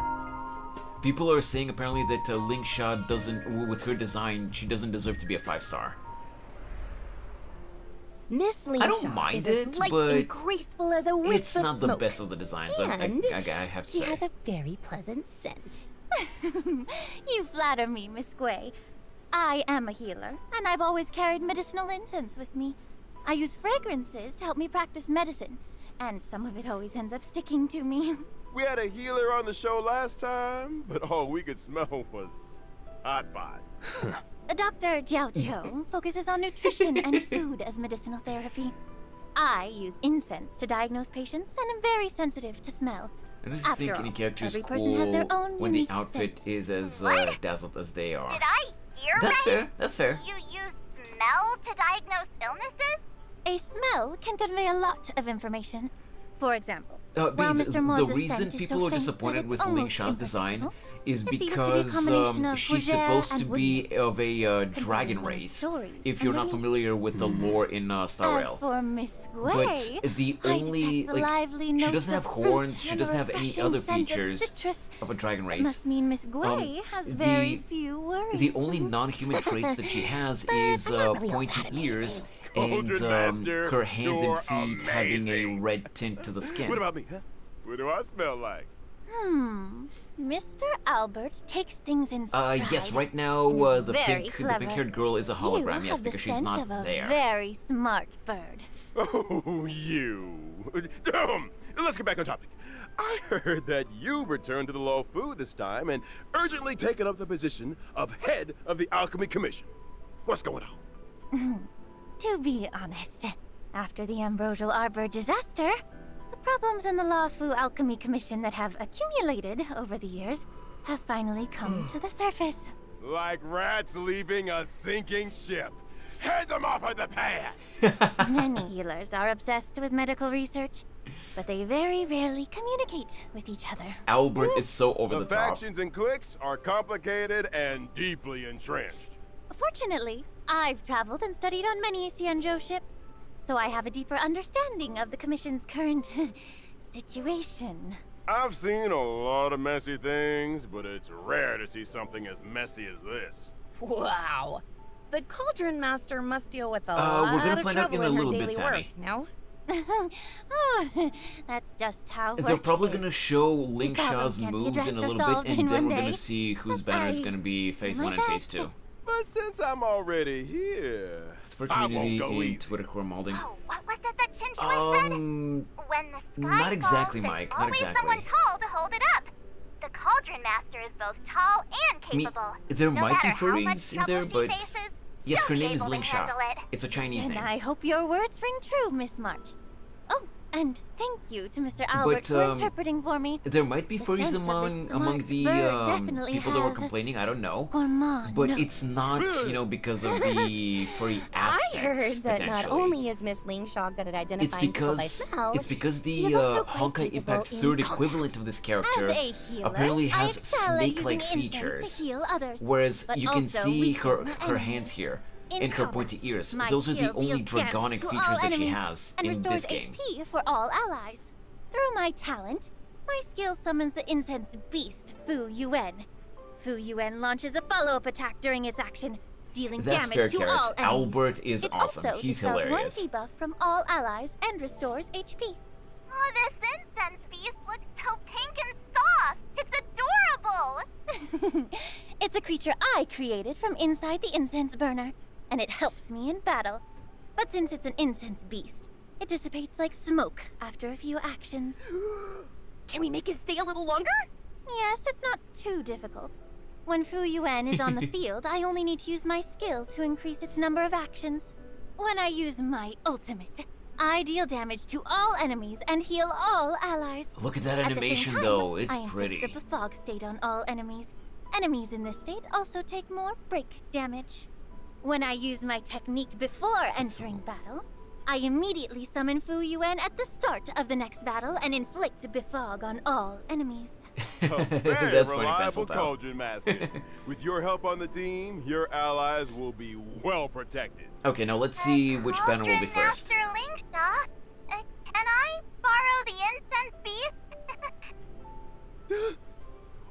Speaker 1: People are saying apparently that Ling Sha doesn't, with her design, she doesn't deserve to be a 5-star.
Speaker 10: Miss Ling
Speaker 1: I don't
Speaker 10: Sha
Speaker 1: mind
Speaker 10: is
Speaker 1: it,
Speaker 10: as light
Speaker 1: but
Speaker 10: and graceful as a wisp
Speaker 1: it's
Speaker 10: of
Speaker 1: not the
Speaker 10: smoke.
Speaker 1: best of the designs,
Speaker 10: And
Speaker 1: I have to
Speaker 10: she
Speaker 1: say.
Speaker 10: has a very pleasant scent.
Speaker 12: You flatter me, Miss Gui. I am a healer, and I've always carried medicinal incense with me. I use fragrances to help me practice medicine, and some of it always ends up sticking to me.
Speaker 4: We had a healer on the show last time, but all we could smell was hot pot.
Speaker 12: Dr. Jiao Cho focuses on nutrition and food as medicinal therapy. I use incense to diagnose patients and am very sensitive to smell.
Speaker 1: I just
Speaker 12: After
Speaker 1: think
Speaker 12: all,
Speaker 1: any character is
Speaker 12: every person has their
Speaker 1: cool
Speaker 12: own
Speaker 1: when the
Speaker 12: unique
Speaker 1: outfit
Speaker 12: scent.
Speaker 1: is as dazzled as they are.
Speaker 5: Did I hear
Speaker 1: That's
Speaker 5: right?
Speaker 1: fair, that's fair.
Speaker 5: You use smell to diagnose illnesses?
Speaker 12: A smell can convey a lot of information. For example, while
Speaker 1: the
Speaker 12: Mr. Moore's
Speaker 1: reason
Speaker 12: scent is
Speaker 1: people
Speaker 12: so
Speaker 1: are
Speaker 12: faint
Speaker 1: disappointed
Speaker 12: that
Speaker 1: with
Speaker 12: it's
Speaker 1: Ling
Speaker 12: almost
Speaker 1: Sha's design
Speaker 12: imperceptible,
Speaker 1: is
Speaker 12: it seems to be a
Speaker 1: because
Speaker 12: combination of
Speaker 1: she's
Speaker 12: fougere
Speaker 1: supposed to
Speaker 12: and
Speaker 1: be
Speaker 12: woodiness,
Speaker 1: of a dragon
Speaker 12: considering women's
Speaker 1: race,
Speaker 12: stories
Speaker 1: if you're not
Speaker 12: underneath.
Speaker 1: familiar with the lore in Star
Speaker 12: As
Speaker 1: Rail.
Speaker 12: for Miss Gui,
Speaker 1: But the
Speaker 12: I
Speaker 1: only,
Speaker 12: detect the
Speaker 1: like,
Speaker 12: lively
Speaker 1: she
Speaker 12: notes
Speaker 1: doesn't have
Speaker 12: of fruit
Speaker 1: horns, she
Speaker 12: and
Speaker 1: doesn't
Speaker 12: a
Speaker 1: have any
Speaker 12: refreshing
Speaker 1: other
Speaker 12: scent of
Speaker 1: features
Speaker 12: citrus.
Speaker 1: of a dragon
Speaker 12: It
Speaker 1: race.
Speaker 12: must mean Miss Gui has very few worries.
Speaker 1: The only non-human traits that she has is pointy ears and
Speaker 4: Cauldron Master,
Speaker 1: her hands and
Speaker 4: you're
Speaker 1: feet having a
Speaker 4: amazing.
Speaker 1: red tint to the skin.
Speaker 4: What about me, huh? What do I smell like?
Speaker 12: Mr. Albert takes things in stride.
Speaker 1: Yes, right now
Speaker 12: and is
Speaker 1: the
Speaker 12: very
Speaker 1: pink,
Speaker 12: clever.
Speaker 1: the pink-haired girl is a
Speaker 12: You
Speaker 1: hologram,
Speaker 12: have
Speaker 1: yes,
Speaker 12: the
Speaker 1: because she's
Speaker 12: scent
Speaker 1: not
Speaker 12: of a
Speaker 1: there.
Speaker 12: very smart bird.
Speaker 4: Oh, you. Let's get back on topic. I heard that you returned to the Law Fu this time and urgently taken up the position of head of the Alchemy Commission. What's going on?
Speaker 12: To be honest, after the Ambrosial Arbor disaster, the problems in the Law Fu Alchemy Commission that have accumulated over the years have finally come to the surface.
Speaker 4: Like rats leaving a sinking ship. Head them off of the path!
Speaker 12: Many healers are obsessed with medical research, but they very rarely communicate with each other.
Speaker 1: Albert is so over the top.
Speaker 4: Factions and cliques are complicated and deeply entrenched.
Speaker 12: Fortunately, I've traveled and studied on many Xianzhou ships, so I have a deeper understanding of the Commission's current situation.
Speaker 4: I've seen a lot of messy things, but it's rare to see something as messy as this.
Speaker 10: Wow. The Cauldron Master must deal with a
Speaker 1: we're
Speaker 10: lot
Speaker 1: gonna
Speaker 10: of
Speaker 1: find out
Speaker 10: trouble
Speaker 1: in a
Speaker 10: in her
Speaker 1: little bit,
Speaker 10: daily
Speaker 1: Fanny.
Speaker 10: work, no?
Speaker 12: Oh, that's just how
Speaker 1: They're
Speaker 12: work
Speaker 1: probably
Speaker 12: is.
Speaker 1: gonna show Ling
Speaker 12: These problems
Speaker 1: Sha's
Speaker 12: can't be
Speaker 1: moves
Speaker 12: addressed
Speaker 1: in a
Speaker 12: or
Speaker 1: little
Speaker 12: solved
Speaker 1: bit,
Speaker 12: in
Speaker 1: and then
Speaker 12: one
Speaker 1: we're gonna
Speaker 12: day,
Speaker 1: see whose
Speaker 12: but
Speaker 1: banner is
Speaker 12: I
Speaker 1: gonna be phase
Speaker 12: do
Speaker 1: 1
Speaker 12: my
Speaker 1: and phase
Speaker 12: best.
Speaker 1: 2.
Speaker 4: But since I'm already here,
Speaker 1: It's for
Speaker 4: I
Speaker 1: community
Speaker 4: won't go
Speaker 1: in
Speaker 4: easy.
Speaker 1: Twitter core molding.
Speaker 5: Oh, what was it that Chinchilla said? When the sky
Speaker 1: not exactly,
Speaker 5: falls,
Speaker 1: Mike,
Speaker 5: there's
Speaker 1: not
Speaker 5: always
Speaker 1: exactly.
Speaker 5: someone tall to hold it up. The Cauldron Master is both tall and
Speaker 1: I mean,
Speaker 5: capable.
Speaker 1: there
Speaker 5: no
Speaker 1: might be
Speaker 5: matter how much
Speaker 1: furries in
Speaker 5: trouble
Speaker 1: there,
Speaker 5: she
Speaker 1: but
Speaker 5: faces,
Speaker 1: yes, her
Speaker 5: she'll
Speaker 1: name
Speaker 5: be
Speaker 1: is
Speaker 5: able to
Speaker 1: Ling Sha.
Speaker 5: handle it.
Speaker 1: It's a Chinese
Speaker 12: And
Speaker 1: name.
Speaker 12: I hope your words ring true, Miss March. Oh, And thank you to Mr. Albert for interpreting for me.
Speaker 1: There might be
Speaker 12: The
Speaker 1: furries
Speaker 12: scent of this
Speaker 1: among
Speaker 12: smart
Speaker 1: the
Speaker 12: bird definitely
Speaker 1: people that were
Speaker 12: has
Speaker 1: complaining. I don't know,
Speaker 12: gourmand
Speaker 1: but
Speaker 12: notes.
Speaker 1: it's not, you know, because of the furry aspects.
Speaker 10: I heard that not
Speaker 1: potentially.
Speaker 10: only is Miss Lingshaw good at identifying people by smell,
Speaker 1: it's because
Speaker 10: she
Speaker 1: the
Speaker 10: is also quite
Speaker 1: Honkai
Speaker 10: capable
Speaker 1: Impact
Speaker 10: in
Speaker 1: 3rd
Speaker 10: combat.
Speaker 1: equivalent of this character
Speaker 12: As a healer,
Speaker 1: apparently
Speaker 12: I
Speaker 1: has
Speaker 12: excel at
Speaker 1: snake-like
Speaker 12: using incense
Speaker 1: features.
Speaker 12: to heal others,
Speaker 1: Whereas
Speaker 12: but
Speaker 1: you can
Speaker 12: also
Speaker 1: see
Speaker 12: weaken
Speaker 1: her
Speaker 12: enemies.
Speaker 1: hands here
Speaker 12: In
Speaker 1: and her
Speaker 12: combat,
Speaker 1: pointy ears.
Speaker 12: my
Speaker 1: Those are the
Speaker 12: skill
Speaker 1: only
Speaker 12: deals damage
Speaker 1: dragonic
Speaker 12: to
Speaker 1: features
Speaker 12: all
Speaker 1: that she
Speaker 12: enemies
Speaker 1: has
Speaker 12: and
Speaker 1: in
Speaker 12: restores
Speaker 1: this game.
Speaker 12: HP for all allies. Through my talent, my skill summons the incense beast, Fu Yuan. Fu Yuan launches a follow-up attack during its action, dealing
Speaker 1: That's
Speaker 12: damage
Speaker 1: fair,
Speaker 12: to
Speaker 1: Carrots.
Speaker 12: all enemies.
Speaker 1: Albert is
Speaker 12: it
Speaker 1: awesome.
Speaker 12: also
Speaker 1: He's
Speaker 12: dispels
Speaker 1: hilarious.
Speaker 12: one debuff from all allies and restores HP.
Speaker 5: Oh, this incense beast looks so pink and soft. It's adorable.
Speaker 12: It's a creature I created from inside the incense burner, and it helps me in battle. But since it's an incense beast, it dissipates like smoke after a few actions.
Speaker 10: Can we make it stay a little longer?
Speaker 12: Yes, it's not too difficult. When Fu Yuan is on the field, I only need to use my skill to increase its number of actions. When I use my ultimate, I deal damage to all enemies and heal all allies.
Speaker 1: Look at that
Speaker 12: At the same
Speaker 1: animation,
Speaker 12: time,
Speaker 1: though. It's
Speaker 12: I inflict
Speaker 1: pretty.
Speaker 12: the befog state on all enemies. Enemies in this state also take more break damage. When I use my technique before entering battle, I immediately summon Fu Yuan at the start of the next battle and inflict befog on all enemies.
Speaker 4: A very
Speaker 1: That's funny,
Speaker 4: reliable
Speaker 1: Pencil Pal.
Speaker 4: cauldron master. With your help on the team, your allies will be well protected.
Speaker 1: Okay, now let's see which banner will be
Speaker 5: Cauldron
Speaker 1: first.
Speaker 5: Master Lingshaw, can I borrow the incense beast?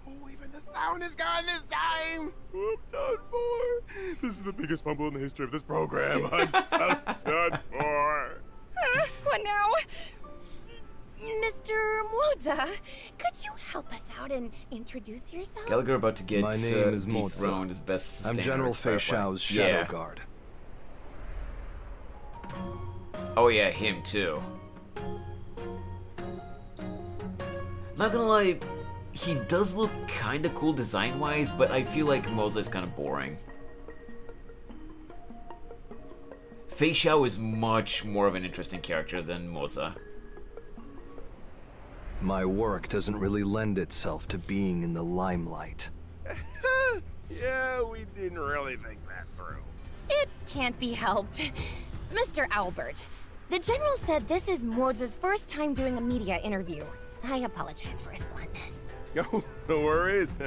Speaker 4: Oh, even the sound is gone this time! I'm done for. This is the biggest fumble in the history of this program. I'm so done for.
Speaker 10: What now? Mr. Moza, could you help us out and introduce yourself?
Speaker 1: Gallagher about to get
Speaker 8: My name is Moza.
Speaker 1: dethroned as best
Speaker 8: I'm
Speaker 1: sustainer
Speaker 8: General
Speaker 1: at Firefly.
Speaker 8: Fei Shao's Shadow
Speaker 1: Yeah.
Speaker 8: Guard.
Speaker 1: Oh yeah, him too. Not gonna lie, he does look kinda cool design-wise, but I feel like Moza is kinda boring. Fei Xiao is much more of an interesting character than Moza.
Speaker 8: My work doesn't really lend itself to being in the limelight.
Speaker 4: Yeah, we didn't really think that through.
Speaker 10: It can't be helped. Mr. Albert, the General said this is Moza's first time doing a media interview. I apologize for his bluntness.
Speaker 4: No, no worries.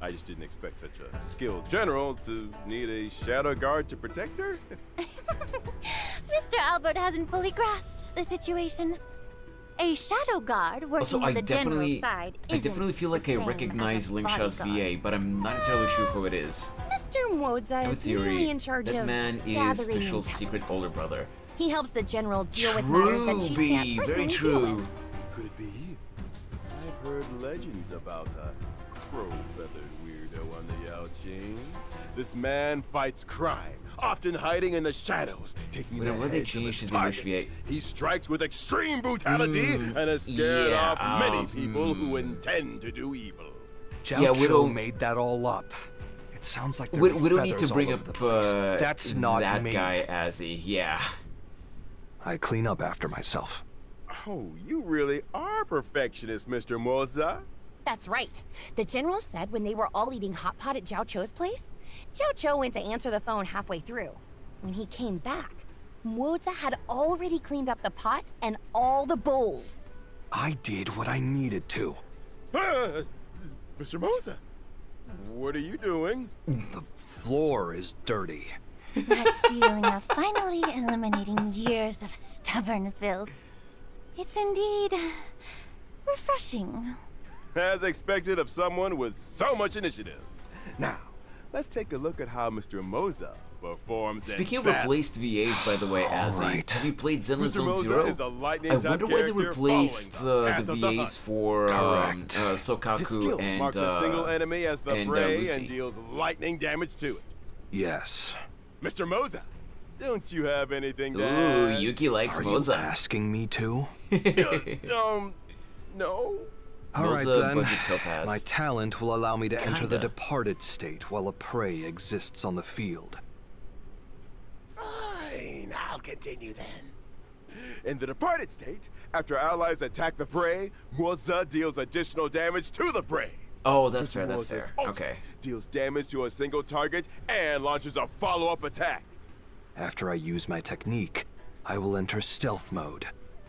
Speaker 4: I just didn't expect such a skilled general to need a shadow guard to protect her.
Speaker 12: Mr. Albert hasn't fully grasped the situation. A shadow guard working
Speaker 1: Also,
Speaker 12: on
Speaker 1: I
Speaker 12: the general
Speaker 1: definitely
Speaker 12: side
Speaker 1: feel
Speaker 12: isn't
Speaker 1: like
Speaker 12: the
Speaker 1: I
Speaker 12: same
Speaker 1: recognize
Speaker 12: as a
Speaker 1: Lingxia's
Speaker 12: bodyguard.
Speaker 1: VA, but I'm not entirely sure who it is.
Speaker 10: Mr. Moza
Speaker 1: I have a
Speaker 10: is mainly
Speaker 1: theory.
Speaker 10: in charge
Speaker 1: That
Speaker 10: of
Speaker 1: man is
Speaker 10: gathering
Speaker 1: Fischl's secret
Speaker 10: intelligence.
Speaker 1: older brother.
Speaker 10: He helps the General deal with matters that she
Speaker 1: True,
Speaker 10: can't
Speaker 1: B.
Speaker 10: personally
Speaker 1: Very
Speaker 10: deal
Speaker 1: true.
Speaker 10: with.
Speaker 4: Could it be? I've heard legends about a crow-feathered weirdo on the Yao Jing. This man fights crime, often hiding in the shadows, taking
Speaker 1: Wait,
Speaker 4: the
Speaker 1: why they
Speaker 4: heads of
Speaker 1: changed
Speaker 4: his
Speaker 1: his English
Speaker 4: targets.
Speaker 1: VA?
Speaker 4: He strikes with extreme brutality and has scared
Speaker 1: yeah,
Speaker 4: off many people who intend to do evil.
Speaker 8: Jiao
Speaker 1: Yeah, we
Speaker 8: Chou
Speaker 1: don't-
Speaker 8: made that all up. It sounds like there
Speaker 1: We
Speaker 8: be
Speaker 1: don't need to
Speaker 8: feathers
Speaker 1: bring
Speaker 8: all
Speaker 1: up
Speaker 8: over the place. That's not
Speaker 1: that
Speaker 8: me.
Speaker 1: guy as he. Yeah.
Speaker 8: I clean up after myself.
Speaker 4: Oh, you really are perfectionist, Mr. Moza.
Speaker 10: That's right. The General said when they were all eating hot pot at Jiao Chou's place, Jiao Chou went to answer the phone halfway through. When he came back, Moza had already cleaned up the pot and all the bowls.
Speaker 8: I did what I needed to.
Speaker 4: Mr. Moza, what are you doing?
Speaker 8: The floor is dirty.
Speaker 12: That feeling of finally eliminating years of stubborn filth. It's indeed refreshing.
Speaker 4: As expected of someone with so much initiative. Now, let's take a look at how Mr. Moza performs in
Speaker 1: Speaking of
Speaker 4: battle.
Speaker 1: replaced VAs, by the way, Azzy,
Speaker 8: right.
Speaker 1: have you played Zenless
Speaker 4: Mr.
Speaker 1: Zone
Speaker 4: Moza
Speaker 1: Zero?
Speaker 4: is a lightning
Speaker 1: I
Speaker 4: type
Speaker 1: wonder why they
Speaker 4: character
Speaker 1: replaced
Speaker 4: following the path
Speaker 1: the
Speaker 4: of the
Speaker 1: VAs
Speaker 4: hunt.
Speaker 1: for
Speaker 8: Correct.
Speaker 4: His
Speaker 1: Sokaku
Speaker 4: skill
Speaker 1: and
Speaker 4: marks a single enemy as the
Speaker 1: and,
Speaker 4: prey
Speaker 1: Lucy.
Speaker 4: and deals lightning damage to it.
Speaker 8: Yes.
Speaker 4: Mr. Moza, don't you have anything to
Speaker 1: Ooh,
Speaker 4: add?
Speaker 1: Yuki likes
Speaker 8: Are
Speaker 1: Moza.
Speaker 8: you asking me to?
Speaker 4: No.
Speaker 8: All right
Speaker 1: Moza
Speaker 8: then.
Speaker 1: Budget Topaz.
Speaker 8: My talent will allow me to enter the
Speaker 1: Kinda.
Speaker 8: departed state while a prey exists on the field.
Speaker 4: Fine, I'll continue then. In the departed state, after allies attack the prey, Moza deals additional damage to the prey.
Speaker 1: Oh, that's
Speaker 4: Mr.
Speaker 1: fair, that's
Speaker 4: Moza's
Speaker 1: fair.
Speaker 4: ult
Speaker 1: Okay.
Speaker 4: deals damage to a single target and launches a follow-up attack.
Speaker 8: After I use my technique, I will enter stealth mode.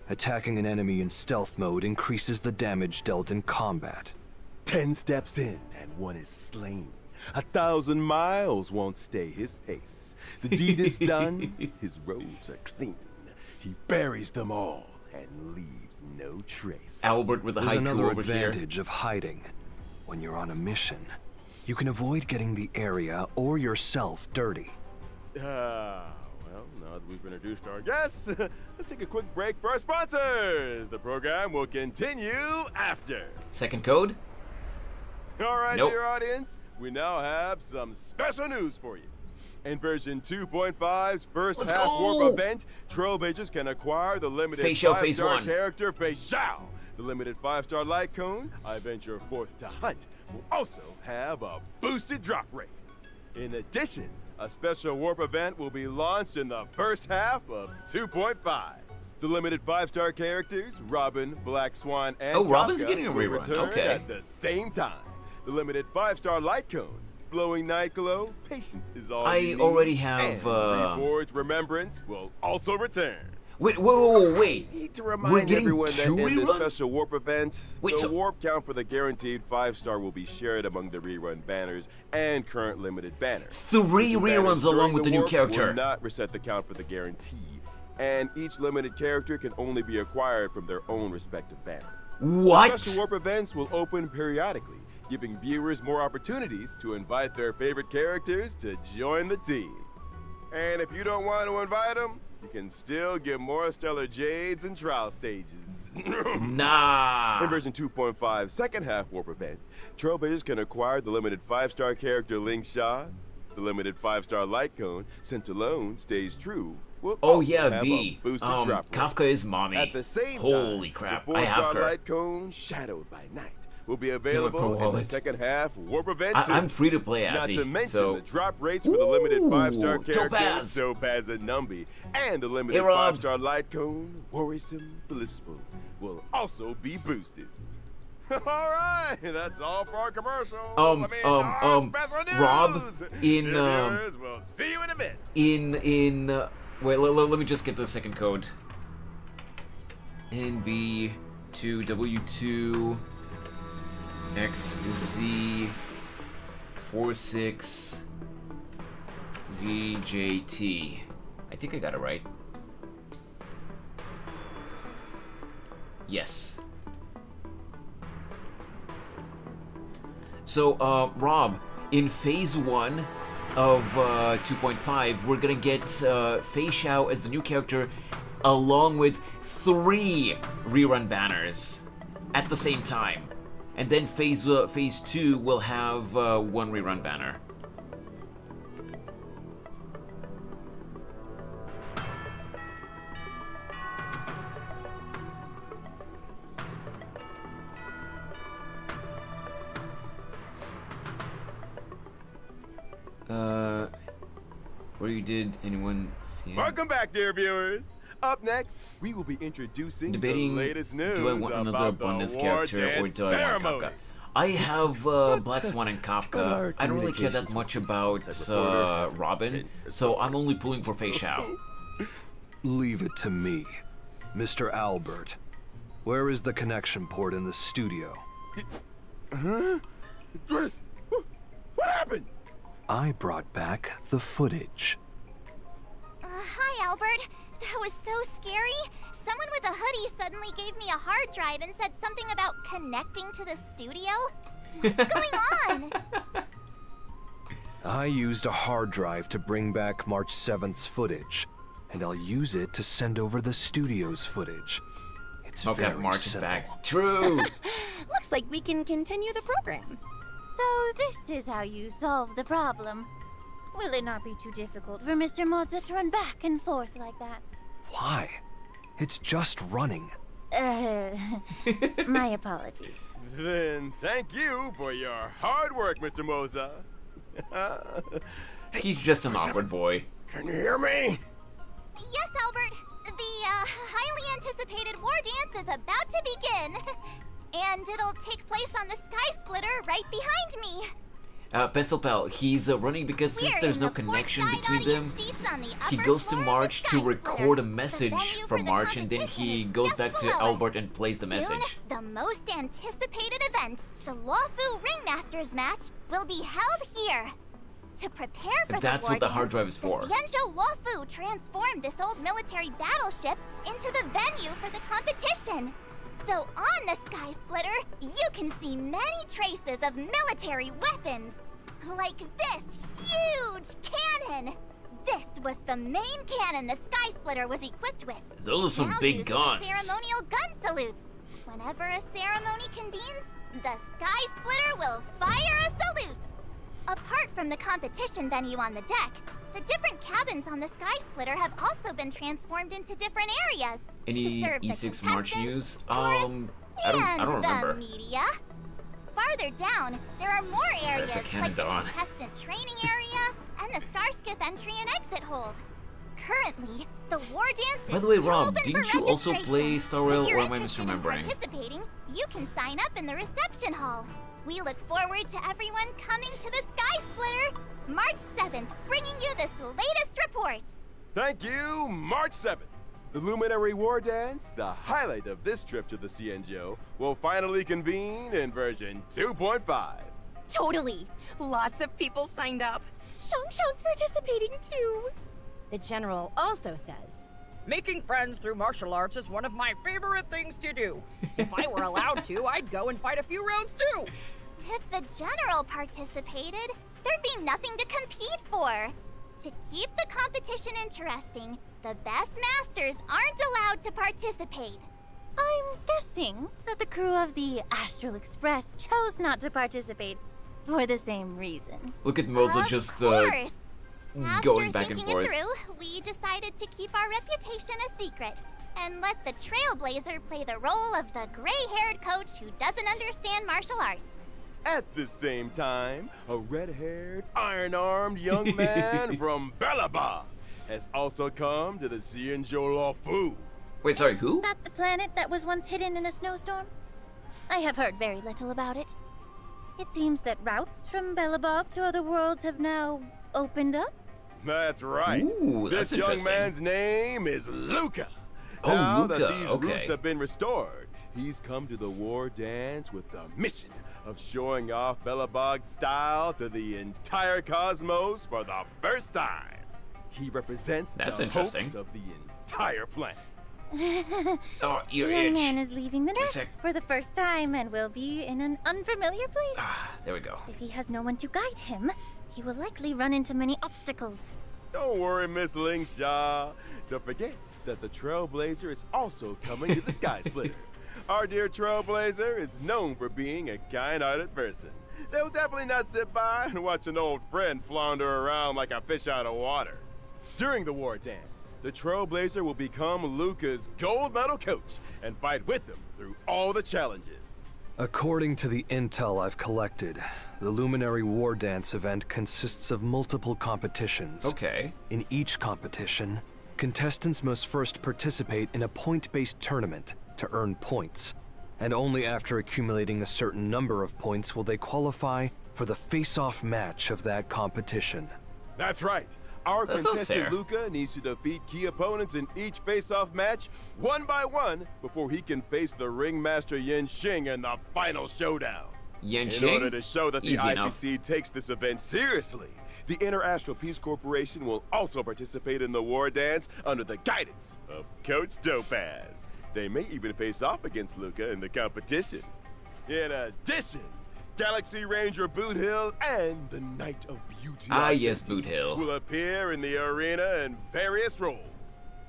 Speaker 8: Attacking an enemy in stealth mode increases the damage dealt in combat.
Speaker 4: 10 steps in and one is slain. 1,000 miles won't stay his pace. The deed is done, his robes are clean. He buries them all and leaves no trace.
Speaker 1: Albert with the
Speaker 8: There's
Speaker 1: haiku
Speaker 8: another
Speaker 1: over here.
Speaker 8: advantage of hiding. When you're on a mission, you can avoid getting the area or yourself dirty.
Speaker 4: Well, now that we've introduced our guests, let's take a quick break for our sponsors. The program will continue after.
Speaker 1: Second code?
Speaker 4: All right,
Speaker 1: Nope.
Speaker 4: dear audience, we now have some special news for you. In version 2.5's first
Speaker 1: Let's
Speaker 4: half
Speaker 1: go!
Speaker 4: warp event, Trailblazers can acquire the limited
Speaker 1: Fei Xiao Phase
Speaker 4: 5-star
Speaker 1: 1.
Speaker 4: character Fei Xiao. The limited 5-star light cone, I venture forth to hunt, will also have a boosted drop rate. In addition, a special warp event will be launched in the first half of 2.5. The limited 5-star characters, Robin, Black Swan, and
Speaker 1: Oh, Robin's
Speaker 4: Kafka
Speaker 1: getting a
Speaker 4: will
Speaker 1: rerun,
Speaker 4: return
Speaker 1: okay.
Speaker 4: at the same time. The limited 5-star light cones, Flowing Night Glow, Patience is all
Speaker 1: I
Speaker 4: you need,
Speaker 1: already have,
Speaker 4: and Reforged Remembrance will also return.
Speaker 1: Wait, whoa, wait.
Speaker 4: I need to
Speaker 1: We're
Speaker 4: remind
Speaker 1: getting
Speaker 4: everyone that
Speaker 1: 2
Speaker 4: in this
Speaker 1: reruns?
Speaker 4: special warp event,
Speaker 1: Wait,
Speaker 4: the
Speaker 1: so-
Speaker 4: warp count for the guaranteed 5-star will be shared among the rerun banners and current limited banners.
Speaker 1: 3
Speaker 4: Using
Speaker 1: reruns
Speaker 4: banners
Speaker 1: along
Speaker 4: during
Speaker 1: with the new
Speaker 4: warp
Speaker 1: character.
Speaker 4: will not reset the count for the guarantee, and each limited character can only be acquired from their own respective banner.
Speaker 1: What?
Speaker 4: Special warp events will open periodically, giving viewers more opportunities to invite their favorite characters to join the team. And if you don't want to invite them, you can still get more Stellar Jades and trial stages.
Speaker 1: Nah.
Speaker 4: In version 2.5 second half warp event, Trailblazers can acquire the limited 5-star character Ling Sha. The limited 5-star light cone, Sent Alone Stays True, will
Speaker 1: Oh
Speaker 4: also
Speaker 1: yeah,
Speaker 4: have
Speaker 1: B.
Speaker 4: a boosted drop rate.
Speaker 1: Kafka is mommy.
Speaker 4: At the same
Speaker 1: Holy
Speaker 4: time,
Speaker 1: crap,
Speaker 4: the
Speaker 1: I have
Speaker 4: 4-star
Speaker 1: her.
Speaker 4: light cone, Shadowed by Night, will be available in the
Speaker 1: wallet.
Speaker 4: second half warp event too.
Speaker 1: I'm free to play
Speaker 4: Not
Speaker 1: Azzy,
Speaker 4: to mention
Speaker 1: so...
Speaker 4: the drop rates for the limited 5-star
Speaker 1: Ooh,
Speaker 4: characters,
Speaker 1: Topaz.
Speaker 4: Topaz and Numby, and the limited
Speaker 1: Hey, Rob.
Speaker 4: 5-star light cone, Worrisome Blissful, will also be boosted. All right, that's all for our commercial. Our special news.
Speaker 1: Rob, in,
Speaker 4: Dear viewers, we'll see you in a bit.
Speaker 1: Wait, let me just get the second code. NB2W2XZ46VJT. I think I got it right. Yes. So, Rob, in phase 1 of 2.5, we're gonna get Fei Xiao as the new character, along with 3 rerun banners at the same time. And then phase 2 will have 1 rerun banner. Where you did anyone see it?
Speaker 4: Welcome back, dear viewers. Up next, we will be introducing
Speaker 1: Debating,
Speaker 4: the latest news
Speaker 1: do I want another
Speaker 4: about
Speaker 1: abundance
Speaker 4: the war
Speaker 1: character or
Speaker 4: dance
Speaker 1: do I want
Speaker 4: ceremony.
Speaker 1: Kafka? I have Black Swan and Kafka. I don't really care that much about Robin, so I'm only pulling for Fei Xiao.
Speaker 8: Leave it to me, Mr. Albert. Where is the connection port in the studio?
Speaker 4: Huh? What happened?
Speaker 8: I brought back the footage.
Speaker 5: Hi, Albert. That was so scary. Someone with a hoodie suddenly gave me a hard drive and said something about connecting to the studio. What's going on?
Speaker 8: I used a hard drive to bring back March 7th's footage, and I'll use it to send over the studio's footage. It's
Speaker 1: Okay,
Speaker 8: very
Speaker 1: March is
Speaker 8: simple.
Speaker 1: back. True.
Speaker 10: Looks like we can continue the program.
Speaker 12: So this is how you solve the problem. Will it not be too difficult for Mr. Moza to run back and forth like that?
Speaker 8: Why? It's just running.
Speaker 12: My apologies.
Speaker 4: Then thank you for your hard work, Mr. Moza.
Speaker 1: He's just an awkward boy.
Speaker 4: Can you hear me?
Speaker 5: Yes, Albert. The anticipated war dance is about to begin. And it'll take place on the Sky Splitter right behind me.
Speaker 1: Pencil Pal, he's running because since there's no connection between them, he goes to March to record a message from March, and then he goes back to Albert and plays the message.
Speaker 5: The most anticipated event, the Lawfu Ringmasters match, will be held here. To prepare for
Speaker 1: That's what the hard drive is for.
Speaker 5: Xianzhou Lawfu transformed this old military battleship into the venue for the competition. So on the Sky Splitter, you can see many traces of military weapons. Like this huge cannon! This was the main cannon the Sky Splitter was equipped with.
Speaker 1: Those are some
Speaker 5: Now
Speaker 1: big
Speaker 5: used for
Speaker 1: guns.
Speaker 5: ceremonial gun salutes. Whenever a ceremony convenes, the Sky Splitter will fire a salute. Apart from the competition venue on the deck, the different cabins on the Sky Splitter have also been transformed into different areas.
Speaker 1: Any
Speaker 5: to serve the
Speaker 1: E6 March
Speaker 5: contestants,
Speaker 1: news? I don't remember.
Speaker 5: The media. Farther down, there are more areas
Speaker 1: That's a
Speaker 5: like the
Speaker 1: Canadon.
Speaker 5: contestant training area and the Starskiff entry and exit hold. Currently, the war dance is
Speaker 1: By the way,
Speaker 5: still
Speaker 1: Rob,
Speaker 5: open
Speaker 1: didn't
Speaker 5: for
Speaker 1: you also
Speaker 5: registration.
Speaker 1: play Star Rail,
Speaker 5: If you're
Speaker 1: or am I
Speaker 5: interested in
Speaker 1: misremembering?
Speaker 5: participating, you can sign up in the reception hall. We look forward to everyone coming to the Sky Splitter, March 7th, bringing you this latest report.
Speaker 4: Thank you, March 7th. The Luminary War Dance, the highlight of this trip to the Xianzhou, will finally convene in version 2.5.
Speaker 10: Totally. Lots of people signed up. Shangshang's participating too. The general also says,
Speaker 13: Making friends through martial arts is one of my favorite things to do. If I were allowed to, I'd go and fight a few rounds too.
Speaker 5: If the general participated, there'd be nothing to compete for. To keep the competition interesting, the best masters aren't allowed to participate.
Speaker 12: I'm guessing that the crew of the Astral Express chose not to participate for the same reason.
Speaker 1: Look at Moza
Speaker 5: Of
Speaker 1: just
Speaker 5: course.
Speaker 1: going
Speaker 5: After
Speaker 1: back and
Speaker 5: thinking
Speaker 1: forth.
Speaker 5: it through, we decided to keep our reputation a secret and let the Trailblazer play the role of the gray-haired coach who doesn't understand martial arts.
Speaker 4: At the same time, a red-haired, iron-armed young man from Belaba has also come to the Xianzhou Lawfu.
Speaker 1: Wait, sorry, who?
Speaker 12: Is that the planet that was once hidden in a snowstorm? I have heard very little about it. It seems that routes from Belabog to other worlds have now opened up.
Speaker 4: That's right.
Speaker 1: Ooh, that's
Speaker 4: this young
Speaker 1: interesting.
Speaker 4: man's name is Luca.
Speaker 1: Oh,
Speaker 4: now
Speaker 1: Luca,
Speaker 4: that these
Speaker 1: okay.
Speaker 4: roots have been restored, he's come to the war dance with the mission of showing off Belabog's style to the entire cosmos for the first time. He represents
Speaker 1: That's
Speaker 4: the
Speaker 1: interesting.
Speaker 4: hopes of the entire planet.
Speaker 1: Oh, your
Speaker 12: Young
Speaker 1: itch.
Speaker 12: man is leaving the
Speaker 1: Give me a
Speaker 12: nest
Speaker 1: sec.
Speaker 12: for the first time and will be in an unfamiliar place.
Speaker 1: There we go.
Speaker 12: If he has no one to guide him, he will likely run into many obstacles.
Speaker 4: Don't worry, Miss Ling Sha. Don't forget that the Trailblazer is also coming to the Sky Splitter. Our dear Trailblazer is known for being a kind-hearted person. They'll definitely not sit by and watch an old friend flounder around like a fish out of water. During the war dance, the Trailblazer will become Luca's gold medal coach and fight with him through all the challenges.
Speaker 8: According to the intel I've collected, the Luminary War Dance event consists of multiple competitions.
Speaker 1: Okay.
Speaker 8: In each competition, contestants must first participate in a point-based tournament to earn points, and only after accumulating a certain number of points will they qualify for the face-off match of that competition.
Speaker 4: That's right. Our
Speaker 1: That sounds
Speaker 4: contestant
Speaker 1: fair.
Speaker 4: Luca needs to defeat key opponents in each face-off match, one by one, before he can face the ringmaster Genshin in the final showdown.
Speaker 1: Genshin?
Speaker 4: In order to show that the
Speaker 1: Easy
Speaker 4: IPC
Speaker 1: enough.
Speaker 4: takes this event seriously, the Inter-Astral Peace Corporation will also participate in the war dance under the guidance of Coach Topaz. They may even face off against Luca in the competition. In addition, Galaxy Ranger Boot Hill and the Knight of Beauty
Speaker 1: Yes,
Speaker 4: Argentine
Speaker 1: Boot Hill.
Speaker 4: will appear in the arena in various roles.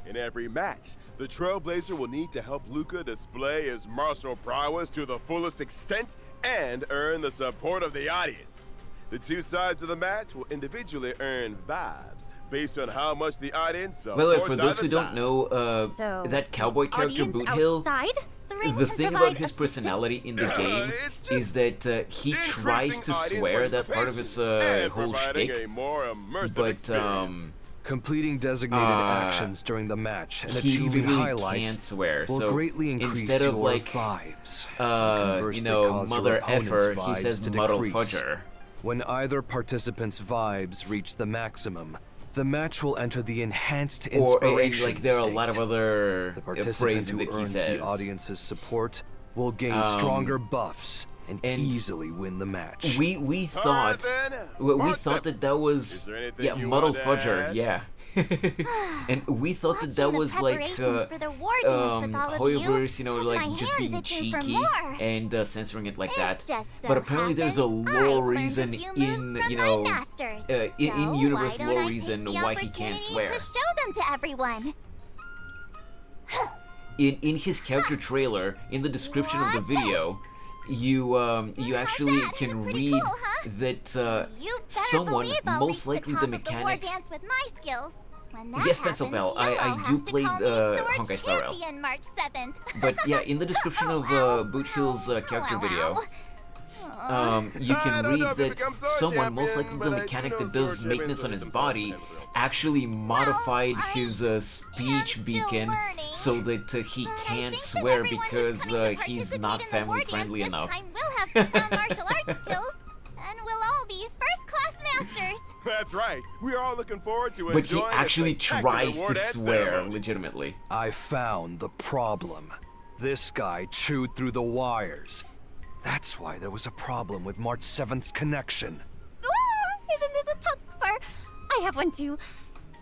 Speaker 4: In every match, the Trailblazer will need to help Luca display his martial prowess to the fullest extent and earn the support of the audience. The two sides of the match will individually earn vibes based on how much the audience supports
Speaker 1: By the way, for those
Speaker 4: either
Speaker 1: who don't
Speaker 4: side.
Speaker 1: know,
Speaker 12: So,
Speaker 1: that cowboy character
Speaker 12: audience
Speaker 1: Boot Hill,
Speaker 12: outside the ring
Speaker 1: the
Speaker 12: can
Speaker 1: thing
Speaker 12: provide
Speaker 1: about his
Speaker 12: assistance?
Speaker 1: personality in the game
Speaker 4: It's just
Speaker 1: is that he tries to
Speaker 4: increasing audience
Speaker 1: swear. That's part of his
Speaker 4: participation and
Speaker 1: whole
Speaker 4: providing
Speaker 1: shtick.
Speaker 4: a more immersive
Speaker 1: But
Speaker 4: experience.
Speaker 8: Completing designated actions during the match and
Speaker 1: he
Speaker 8: achieving
Speaker 1: really
Speaker 8: highlights
Speaker 1: can't swear,
Speaker 8: will
Speaker 1: so
Speaker 8: greatly increase
Speaker 1: instead of
Speaker 8: your
Speaker 1: like,
Speaker 8: vibes.
Speaker 1: you
Speaker 8: Conversely,
Speaker 1: know,
Speaker 8: cause your
Speaker 1: mother
Speaker 8: opponent's
Speaker 1: effer, he
Speaker 8: vibes
Speaker 1: says
Speaker 8: to
Speaker 1: muddle
Speaker 8: decrease.
Speaker 1: fudger.
Speaker 8: When either participant's vibes reach the maximum, the match will enter the enhanced inspiration
Speaker 1: Or, like, there are a lot of
Speaker 8: state.
Speaker 1: other
Speaker 8: The participant
Speaker 1: phrases
Speaker 8: who
Speaker 1: that he
Speaker 8: earns
Speaker 1: says.
Speaker 8: the audience's support will gain stronger buffs and easily win the match.
Speaker 1: We thought we thought that was muddle fudger, yeah. And we thought that was like Hoiver's, you know, like just being cheeky and censoring it like that. But apparently there's a lore reason in, you know, in universe lore reason why he can't swear.
Speaker 5: To show them to everyone.
Speaker 1: In his character trailer, in the description of the video, you actually can read that someone, most likely the mechanic.
Speaker 5: Dance with my skills. When that
Speaker 1: Yes, Pencil Bell, I do play Honkai Star Rail.
Speaker 5: March 7th.
Speaker 1: But yeah, in the description of Boot Hill's character video, you can read that someone, most likely the mechanic that does maintenance on his body, actually modified his speech beacon so that he can't swear because he's not family friendly enough.
Speaker 5: We'll have profound martial arts skills, and we'll all be first-class masters.
Speaker 4: That's right. We are all looking forward to
Speaker 1: But he
Speaker 4: enjoying a
Speaker 1: actually
Speaker 4: spectacular
Speaker 1: tries to
Speaker 4: award and
Speaker 1: swear,
Speaker 4: ceremony.
Speaker 1: legitimately.
Speaker 8: I found the problem. This guy chewed through the wires. That's why there was a problem with March 7th's connection.
Speaker 12: Isn't this a tuskfur? I have one too.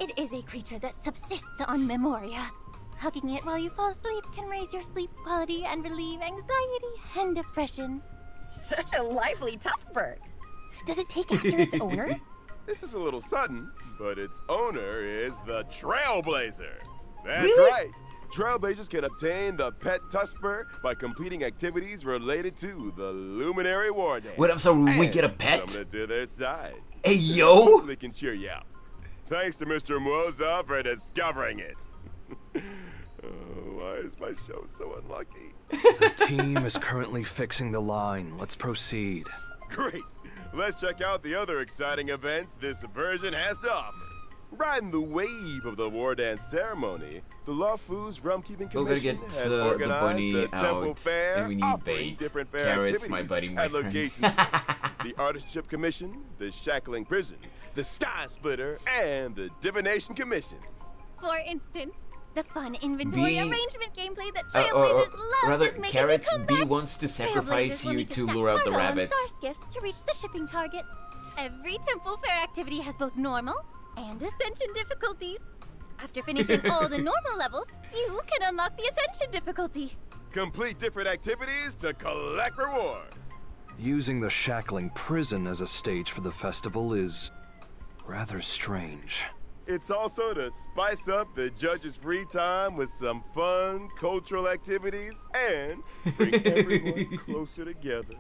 Speaker 12: It is a creature that subsists on memoria. Hugging it while you fall asleep can raise your sleep quality and relieve anxiety and depression.
Speaker 10: Such a lively tuskbird. Does it take after its owner?
Speaker 4: This is a little sudden, but its owner is the Trailblazer. That's
Speaker 10: Really?
Speaker 4: right. Trailblazers can obtain the pet Tuskbird by completing activities related to the Luminary War Dance.
Speaker 1: Wait, I'm sorry, we
Speaker 4: And
Speaker 1: get a pet?
Speaker 4: Coming to their side.
Speaker 1: Hey, yo!
Speaker 4: Hopefully can cheer you out. Thanks to Mr. Moza for discovering it. Why is my show so unlucky?
Speaker 8: The team is currently fixing the line. Let's proceed.
Speaker 4: Great. Let's check out the other exciting events this version has to offer. Riding the wave of the war dance ceremony, the Lawfu's Realm-Keeping
Speaker 1: We're gonna
Speaker 4: Commission
Speaker 1: get
Speaker 4: has
Speaker 1: the
Speaker 4: organized
Speaker 1: bunny
Speaker 4: a temple
Speaker 1: out,
Speaker 4: fair
Speaker 1: and we need
Speaker 4: offering
Speaker 1: bait.
Speaker 4: different fair
Speaker 1: Carrots,
Speaker 4: activities
Speaker 1: my buddy, my
Speaker 4: at
Speaker 1: friend.
Speaker 4: locations. The Artistship Commission, the Shackling Prison, the Sky Splitter, and the Divination Commission.
Speaker 12: For instance, the fun inventory
Speaker 1: Bee-
Speaker 12: arrangement gameplay that Trailblazers love
Speaker 1: rather,
Speaker 12: is making
Speaker 1: Carrots,
Speaker 12: a comeback.
Speaker 1: B wants to sacrifice
Speaker 12: Trailblazers will
Speaker 1: you
Speaker 12: need
Speaker 1: to
Speaker 12: stack
Speaker 1: lure out the
Speaker 12: cargo and
Speaker 1: rabbits.
Speaker 12: star skiffs to reach the shipping targets. Every Temple Fair activity has both normal and Ascension difficulties. After finishing all the normal levels, you can unlock the Ascension difficulty.
Speaker 4: Complete different activities to collect rewards.
Speaker 8: Using the Shackling Prison as a stage for the festival is rather strange.
Speaker 4: It's also to spice up the judges' free time with some fun cultural activities and bring everyone closer together.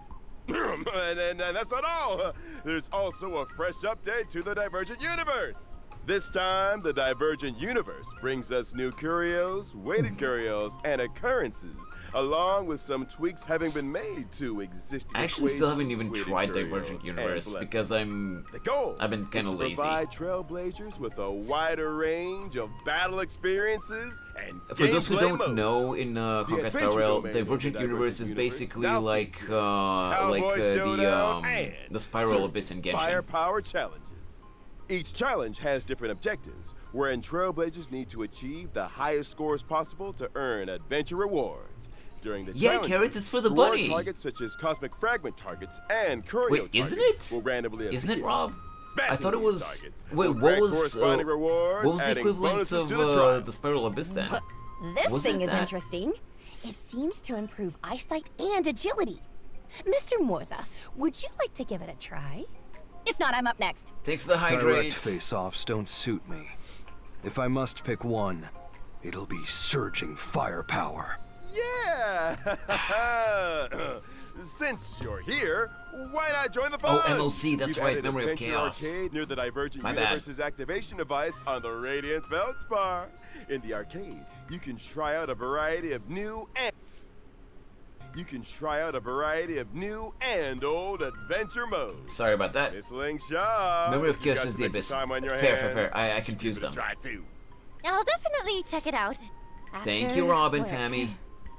Speaker 4: and that's not all. There's also a fresh update to the Divergent Universe. This time, the Divergent Universe brings us new curios, weighted curios, and occurrences, along with some tweaks having been made to existing
Speaker 1: I actually still haven't
Speaker 4: equations,
Speaker 1: even
Speaker 4: weighted
Speaker 1: tried
Speaker 4: curios,
Speaker 1: Divergent
Speaker 4: and
Speaker 1: Universe
Speaker 4: blessings.
Speaker 1: because I've been kind of
Speaker 4: To
Speaker 1: lazy.
Speaker 4: provide Trailblazers with a wider range of battle experiences and
Speaker 1: For those who
Speaker 4: gameplay
Speaker 1: don't
Speaker 4: modes.
Speaker 1: know, in Honkai Star
Speaker 4: adventure
Speaker 1: Rail,
Speaker 4: domain of
Speaker 1: Divergent
Speaker 4: the
Speaker 1: Universe is
Speaker 4: Divergent
Speaker 1: basically
Speaker 4: Universe now
Speaker 1: like
Speaker 4: features Cowboy Showdown and
Speaker 1: the Spiral
Speaker 4: Surge
Speaker 1: Abyss in Genshin.
Speaker 4: Firepower challenges. Each challenge has different objectives, wherein Trailblazers need to achieve the highest scores possible to earn adventure rewards. During the
Speaker 1: Yeah,
Speaker 4: challenges,
Speaker 1: Carrots, it's for the
Speaker 4: reward
Speaker 1: bunny.
Speaker 4: targets such as cosmic fragment targets and curio
Speaker 1: Wait,
Speaker 4: targets
Speaker 1: isn't it?
Speaker 4: will randomly
Speaker 1: Isn't it,
Speaker 4: appear.
Speaker 1: Rob? I
Speaker 4: Smashing
Speaker 1: thought it
Speaker 4: these
Speaker 1: was.
Speaker 4: targets
Speaker 1: Wait,
Speaker 4: will
Speaker 1: what
Speaker 4: grant
Speaker 1: was
Speaker 4: corresponding rewards,
Speaker 1: what was the
Speaker 4: adding
Speaker 1: equivalent
Speaker 4: bonuses
Speaker 1: of
Speaker 4: to the trial.
Speaker 1: the Spiral Abyss then?
Speaker 10: This
Speaker 1: Wasn't
Speaker 10: thing is
Speaker 1: that-
Speaker 10: interesting. It seems to improve eyesight and agility. Mr. Morza, would you like to give it a try? If not, I'm up next.
Speaker 1: Thanks for the
Speaker 8: Direct
Speaker 1: hydrate.
Speaker 8: face-offs don't suit me. If I must pick one, it'll be surging firepower.
Speaker 4: Yeah! Since you're here, why not join the fun?
Speaker 1: Oh, MOC, that's
Speaker 4: We've
Speaker 1: right,
Speaker 4: added
Speaker 1: Memory of
Speaker 4: Adventure
Speaker 1: Chaos.
Speaker 4: Arcade near the Divergent
Speaker 1: My bad.
Speaker 4: Universe's activation device on the Radiant Feldspar. In the arcade, you can try out a variety of new and you can try out a variety of new and old adventure modes.
Speaker 1: Sorry about that.
Speaker 4: Miss Ling Shaw,
Speaker 1: Memory of
Speaker 4: you
Speaker 1: Chaos
Speaker 4: got
Speaker 1: is
Speaker 4: some
Speaker 1: the
Speaker 4: extra
Speaker 1: Abyss.
Speaker 4: time on your
Speaker 1: Fair.
Speaker 4: hands.
Speaker 1: I confused
Speaker 4: Give it a
Speaker 1: them.
Speaker 4: try too.
Speaker 12: I'll definitely check it out.
Speaker 1: Thank
Speaker 12: after
Speaker 1: you, Robin,
Speaker 12: work.
Speaker 1: Fammy.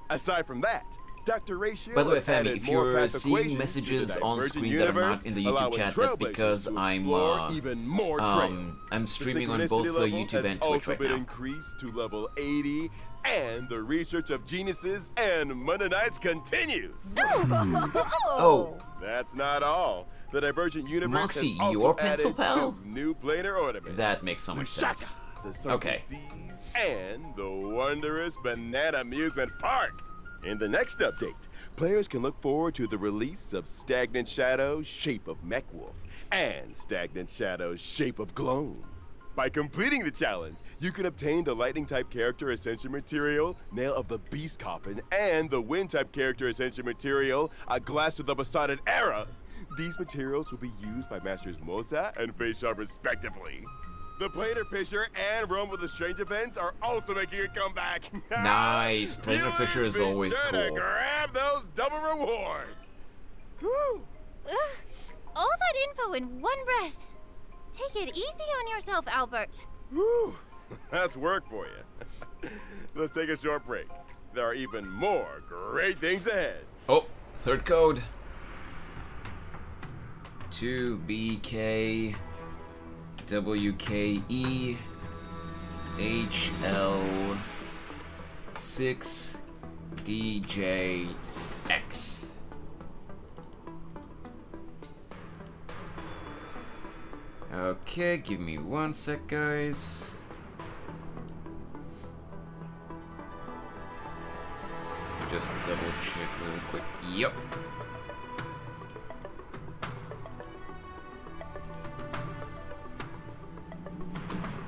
Speaker 4: Aside from that, Dr. Ratio
Speaker 1: By the way,
Speaker 4: has
Speaker 1: Fammy,
Speaker 4: added
Speaker 1: if
Speaker 4: more
Speaker 1: you're
Speaker 4: path
Speaker 1: seeing
Speaker 4: equations
Speaker 1: messages
Speaker 4: to the
Speaker 1: on
Speaker 4: divergent
Speaker 1: screen that are
Speaker 4: universe,
Speaker 1: not in the YouTube
Speaker 4: allowing
Speaker 1: chat, that's
Speaker 4: trailblazers
Speaker 1: because
Speaker 4: to
Speaker 1: I'm
Speaker 4: explore even more trails.
Speaker 1: I'm
Speaker 4: The
Speaker 1: streaming on
Speaker 4: synchronicity
Speaker 1: both
Speaker 4: level
Speaker 1: YouTube
Speaker 4: has
Speaker 1: and Twitch
Speaker 4: also
Speaker 1: right
Speaker 4: been
Speaker 1: now.
Speaker 4: increased to level 80, and the research of geniuses and Mennonites continues.
Speaker 1: Oh,
Speaker 4: That's not all. The Divergent Universe
Speaker 1: Moxie,
Speaker 4: has also
Speaker 1: your pencil
Speaker 4: added
Speaker 1: pal?
Speaker 4: 2 new planar ornaments.
Speaker 1: that makes so much
Speaker 4: Shaka,
Speaker 1: sense.
Speaker 4: the Sunken
Speaker 1: Okay.
Speaker 4: Seas, and the wondrous Banana Amusement Park. In the next update, players can look forward to the release of Stagnant Shadow's Shape of Mechwolf and Stagnant Shadow's Shape of Gloam. By completing the challenge, you can obtain the Lightning-type character Ascension Material, Nail of the Beast Coffin, and the Wind-type character Ascension Material, A Glass of the Besotted Era. These materials will be used by Masters Mosa and Fayshaw respectively. The Planar Fisher and Rome with the Strange events are also making a comeback.
Speaker 1: Nice. Planar Fisher is
Speaker 4: Be
Speaker 1: always
Speaker 4: sure to
Speaker 1: cool.
Speaker 4: grab those double rewards. Whew.
Speaker 12: All that info in one breath. Take it easy on yourself, Albert.
Speaker 4: Whew. That's work for you. Let's take a short break. There are even more great things ahead.
Speaker 1: Oh, third code. 2BK WKE HL 6DJX. Okay, give me 1 sec, guys. Just double check really quick. Yep.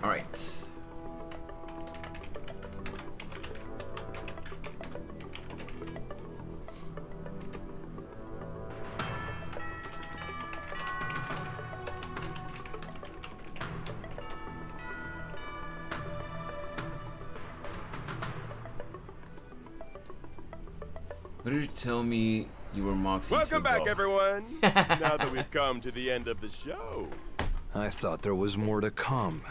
Speaker 1: All right. What did you tell me you were Moxie?
Speaker 4: Welcome back,
Speaker 1: Seagull?
Speaker 4: everyone. Now that we've come to the end of the show.
Speaker 8: I thought there was more to come.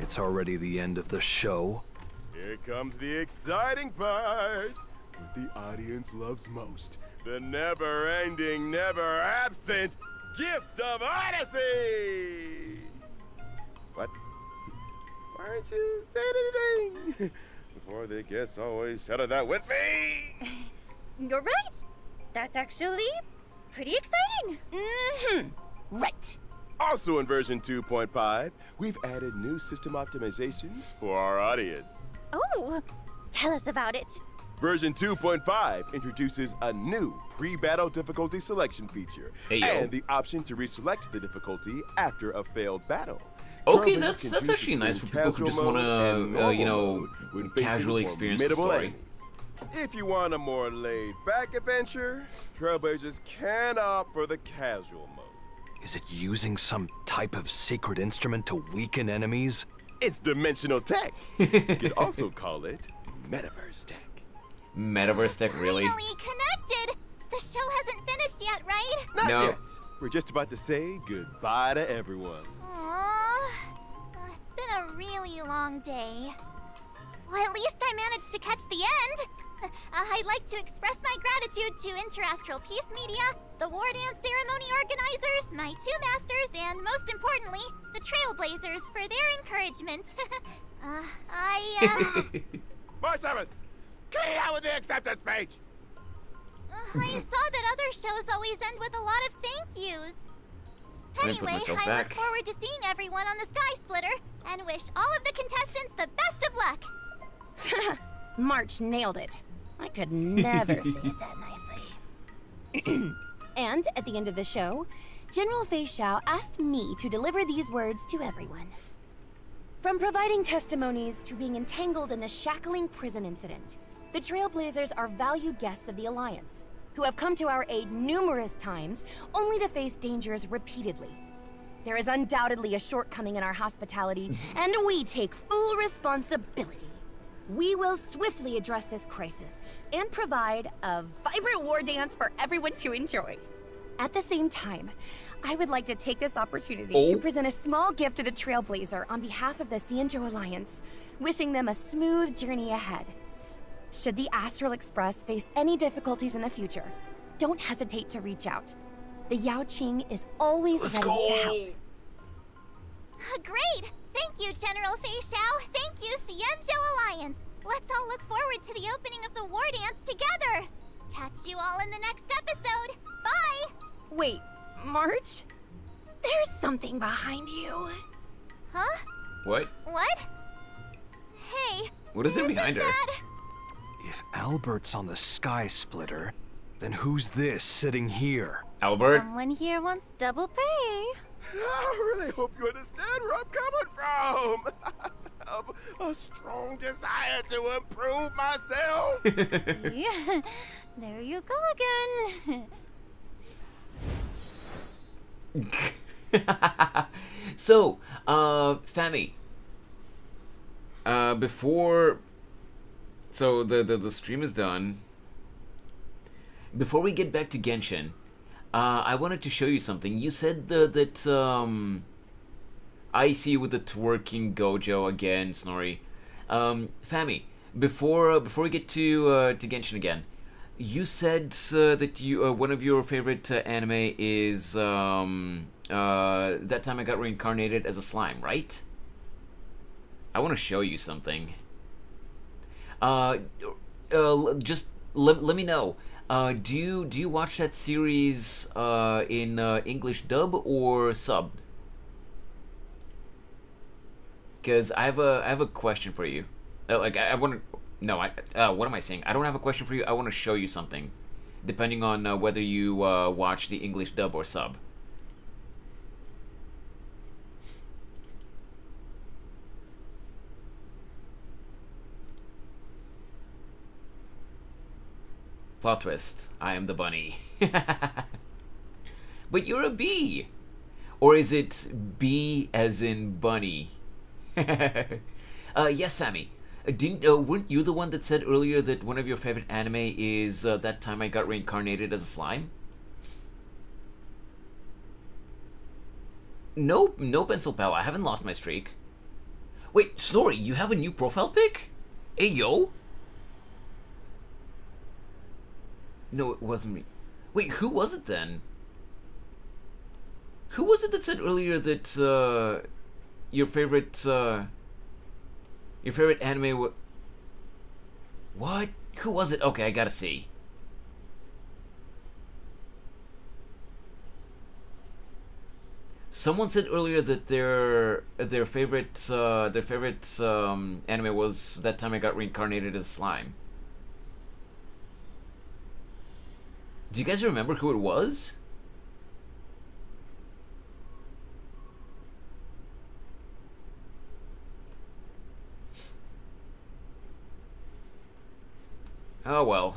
Speaker 8: It's already the end of the show.
Speaker 4: Here comes the exciting part. What the audience loves most. The never-ending, never-absent gift of Odyssey! What? Why aren't you saying anything? Before the guests always shouted that with me!
Speaker 12: You're right. That's actually pretty exciting.
Speaker 10: Mm-hmm. Right.
Speaker 4: Also in version 2.5, we've added new system optimizations for our audience.
Speaker 12: Oh, tell us about it.
Speaker 4: Version 2.5 introduces a new pre-battle difficulty selection feature
Speaker 1: Hey, yo.
Speaker 4: and the option to reselect the difficulty after a failed battle.
Speaker 1: Okay,
Speaker 4: Trailblazers
Speaker 1: that's
Speaker 4: can
Speaker 1: that's
Speaker 4: choose
Speaker 1: actually nice for
Speaker 4: between
Speaker 1: people who
Speaker 4: casual
Speaker 1: just want
Speaker 4: mode and
Speaker 1: to,
Speaker 4: normal
Speaker 1: you know,
Speaker 4: mode when facing
Speaker 1: casually experience the
Speaker 4: formidable
Speaker 1: story.
Speaker 4: enemies. If you want a more laid-back adventure, Trailblazers can opt for the casual mode.
Speaker 8: Is it using some type of sacred instrument to weaken enemies?
Speaker 4: It's dimensional tech. You could also call it metaverse tech.
Speaker 1: Metaverse tech, really?
Speaker 5: Finally connected! The show hasn't finished yet, right?
Speaker 4: Not
Speaker 1: No.
Speaker 4: yet. We're just about to say goodbye to everyone.
Speaker 5: Aww. It's been a really long day. Well, at least I managed to catch the end. I'd like to express my gratitude to Interastral Peace Media, the War Dance Ceremony organizers, my 2 masters, and most importantly, the Trailblazers for their encouragement.
Speaker 4: March 7th, get out with the acceptance speech!
Speaker 5: I saw that other shows always end with a lot of thank yous.
Speaker 1: Let me put
Speaker 5: Anyway,
Speaker 1: myself
Speaker 5: I
Speaker 1: back.
Speaker 5: look forward to seeing everyone on the Sky Splitter and wish all of the contestants the best of luck.
Speaker 10: March nailed it. I could never say it that nicely. And at the end of the show, General Fei Xiao asked me to deliver these words to everyone. From providing testimonies to being entangled in the shackling prison incident, the Trailblazers are valued guests of the Alliance, who have come to our aid numerous times, only to face dangers repeatedly. There is undoubtedly a shortcoming in our hospitality, and we take full responsibility. We will swiftly address this crisis and provide a vibrant war dance for everyone to enjoy. At the same time, I would like to take this opportunity to present a small gift to the Trailblazer on behalf of the Xianzhou Alliance, wishing them a smooth journey ahead. Should the Astral Express face any difficulties in the future, don't hesitate to reach out. The Yaoqing is always ready to help.
Speaker 5: Great! Thank you, General Fei Xiao. Thank you, Xianzhou Alliance. Let's all look forward to the opening of the war dance together. Catch you all in the next episode. Bye!
Speaker 10: Wait, March? There's something behind you.
Speaker 5: Huh?
Speaker 1: What?
Speaker 5: What? Hey.
Speaker 1: What is there behind her?
Speaker 5: That?
Speaker 8: If Albert's on the Sky Splitter, then who's this sitting here?
Speaker 1: Albert?
Speaker 12: Someone here wants double pay.
Speaker 4: I really hope you understand where I'm coming from. Of a strong desire to improve myself.
Speaker 12: Yeah, there you go again.
Speaker 1: So, Fami. Before... So, the stream is done. Before we get back to Genshin, I wanted to show you something. You said that, I see you with the twerking Gojo again, Snorri. Fami, before we get to Genshin again, you said that you one of your favorite anime is That Time I Got Reincarnated as a Slime, right? I want to show you something. Just let me know. Do you watch that series in English dub or subbed? Because I have a question for you. What am I saying? I don't have a question for you. I want to show you something, depending on whether you watch the English dub or sub. Plot twist. I am the bunny. But you're a bee. Or is it bee as in bunny? Yes, Fami. Weren't you the one that said earlier that one of your favorite anime is That Time I Got Reincarnated as a Slime? No pencil pal. I haven't lost my streak. Wait, Snorri, you have a new profile pic? Hey, yo. No, it wasn't me. Wait, who was it then? Who was it that said earlier that your favorite anime was... What? Who was it? Okay, I gotta see. Someone said earlier that their favorite anime was That Time I Got Reincarnated as a Slime. Do you guys remember who it was? Oh well,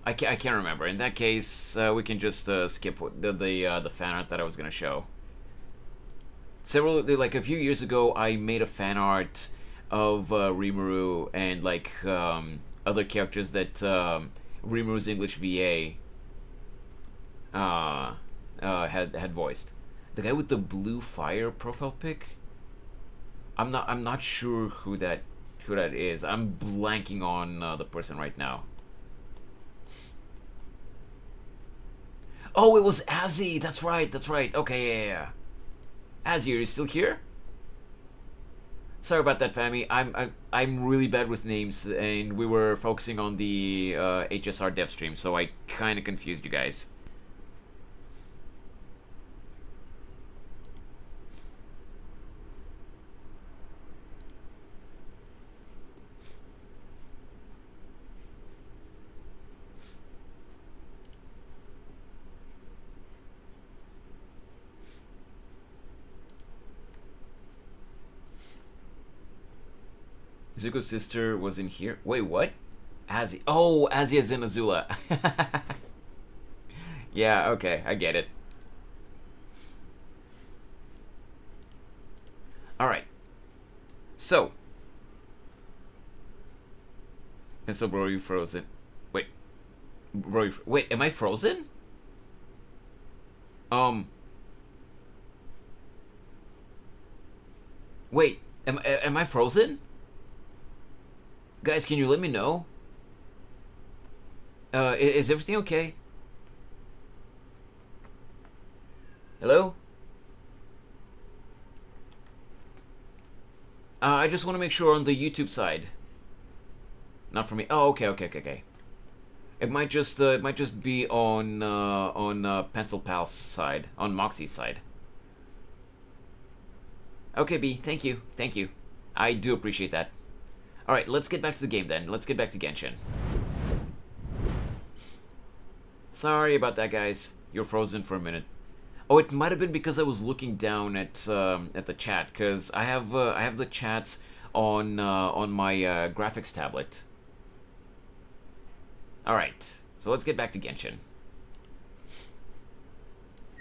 Speaker 1: I can't remember. In that case, we can just skip the fan art that I was gonna show. Like a few years ago, I made a fan art of Rimuru and like other characters that Rimuru's English VA had voiced. The guy with the blue fire profile pic. I'm not sure who that is. I'm blanking on the person right now. Oh, it was Azzy. That's right. Okay, yeah. Azzy, are you still here? Sorry about that, Fami. I'm really bad with names, and we were focusing on the HSR dev stream, so I kind of confused you guys. Zuko's sister was in here. Wait, what? Azzy. Oh, Azzy is in Azula. Yeah, okay, I get it. Alright. So. And so, bro, you frozen. Wait. Bro, wait, am I frozen? Wait, am I frozen? Guys, can you let me know? Is everything okay? Hello? I just want to make sure on the YouTube side. Not for me. Oh, okay. It might just be on Pencil Pal's side, on Moxie's side. Okay, B. Thank you. I do appreciate that. All right, let's get back to the game then. Let's get back to Genshin. Sorry about that, guys. You're frozen for a minute. Oh, it might have been because I was looking down at the chat, because I have the chats on my graphics tablet. All right, so let's get back to Genshin.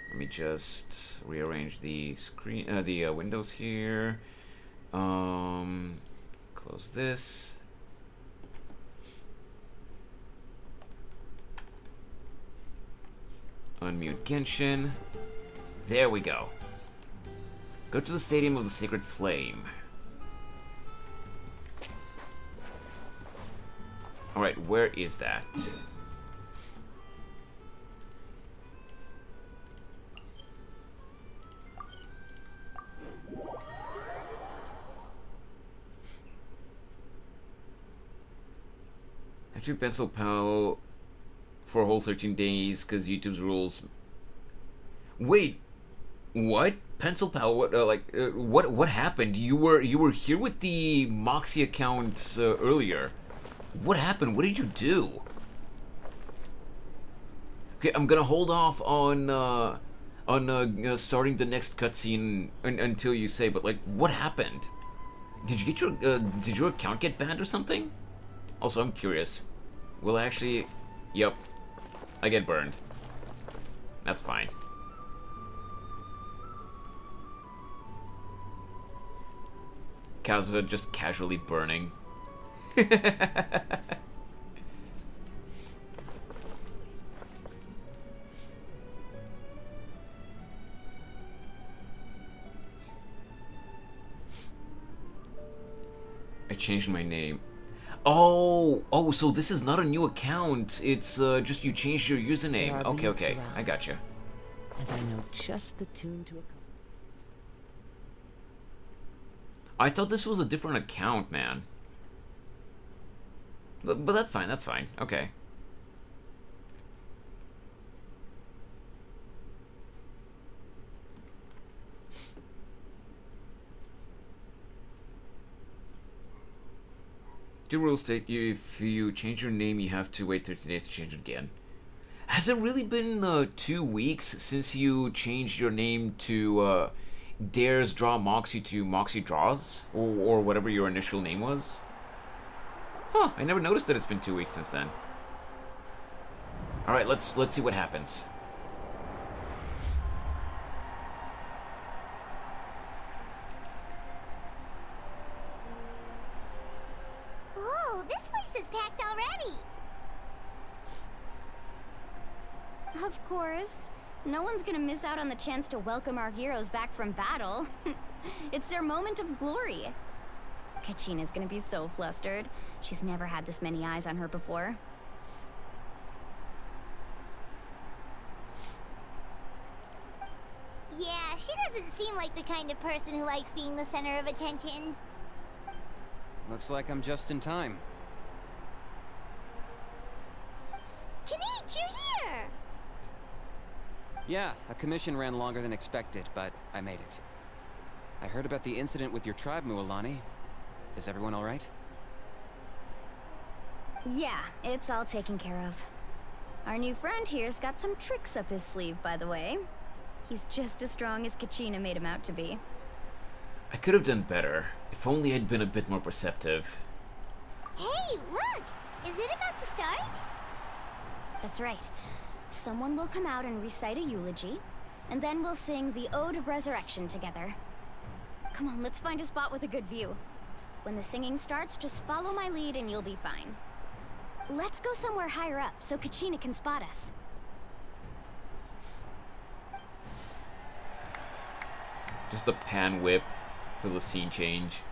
Speaker 1: Let me just rearrange the screen, the windows here. Close this. Unmute Genshin. There we go. Go to the Stadium of the Sacred Flame. Alright, where is that? Have to Pencil Pal for a whole 13 days because YouTube's rules. Wait, what? Pencil Pal? What? What happened? You were here with the Moxie account earlier. What happened? What did you do? Okay, I'm gonna hold off on starting the next cutscene until you say. But like, what happened? Did you get did your account get banned or something? Also, I'm curious. Will I actually? Yep, I get burned. That's fine. Kazuha just casually burning. I changed my name. Oh, so this is not a new account. It's just you changed your username. Okay, I gotcha.
Speaker 3: And I know just the tune to a.
Speaker 1: I thought this was a different account, man. But that's fine, okay. The rules state if you change your name, you have to wait 30 days to change it again. Has it really been 2 weeks since you changed your name to Dares Draw Moxie to Moxie Draws? Or whatever your initial name was? Huh, I never noticed that it's been 2 weeks since then. Alright, let's see what happens.
Speaker 5: Whoa, this place is packed already.
Speaker 6: Of course. No one's gonna miss out on the chance to welcome our heroes back from battle. It's their moment of glory. Kachina's gonna be so flustered. She's never had this many eyes on her before.
Speaker 5: Yeah, she doesn't seem like the kind of person who likes being the center of attention.
Speaker 14: Looks like I'm just in time.
Speaker 5: Kinich, you're here!
Speaker 14: Yeah, a commission ran longer than expected, but I made it. I heard about the incident with your tribe, Mualani. Is everyone all right?
Speaker 6: Yeah, it's all taken care of. Our new friend here's got some tricks up his sleeve, by the way. He's just as strong as Kachina made him out to be.
Speaker 1: I could have done better. If only I'd been a bit more perceptive.
Speaker 5: Hey, look! Is it about to start?
Speaker 6: That's right. Someone will come out and recite a eulogy, and then we'll sing the Ode of Resurrection together. Come on, let's find a spot with a good view. When the singing starts, just follow my lead and you'll be fine. Let's go somewhere higher up so Kachina can spot us.
Speaker 1: Just a pan whip for the scene change.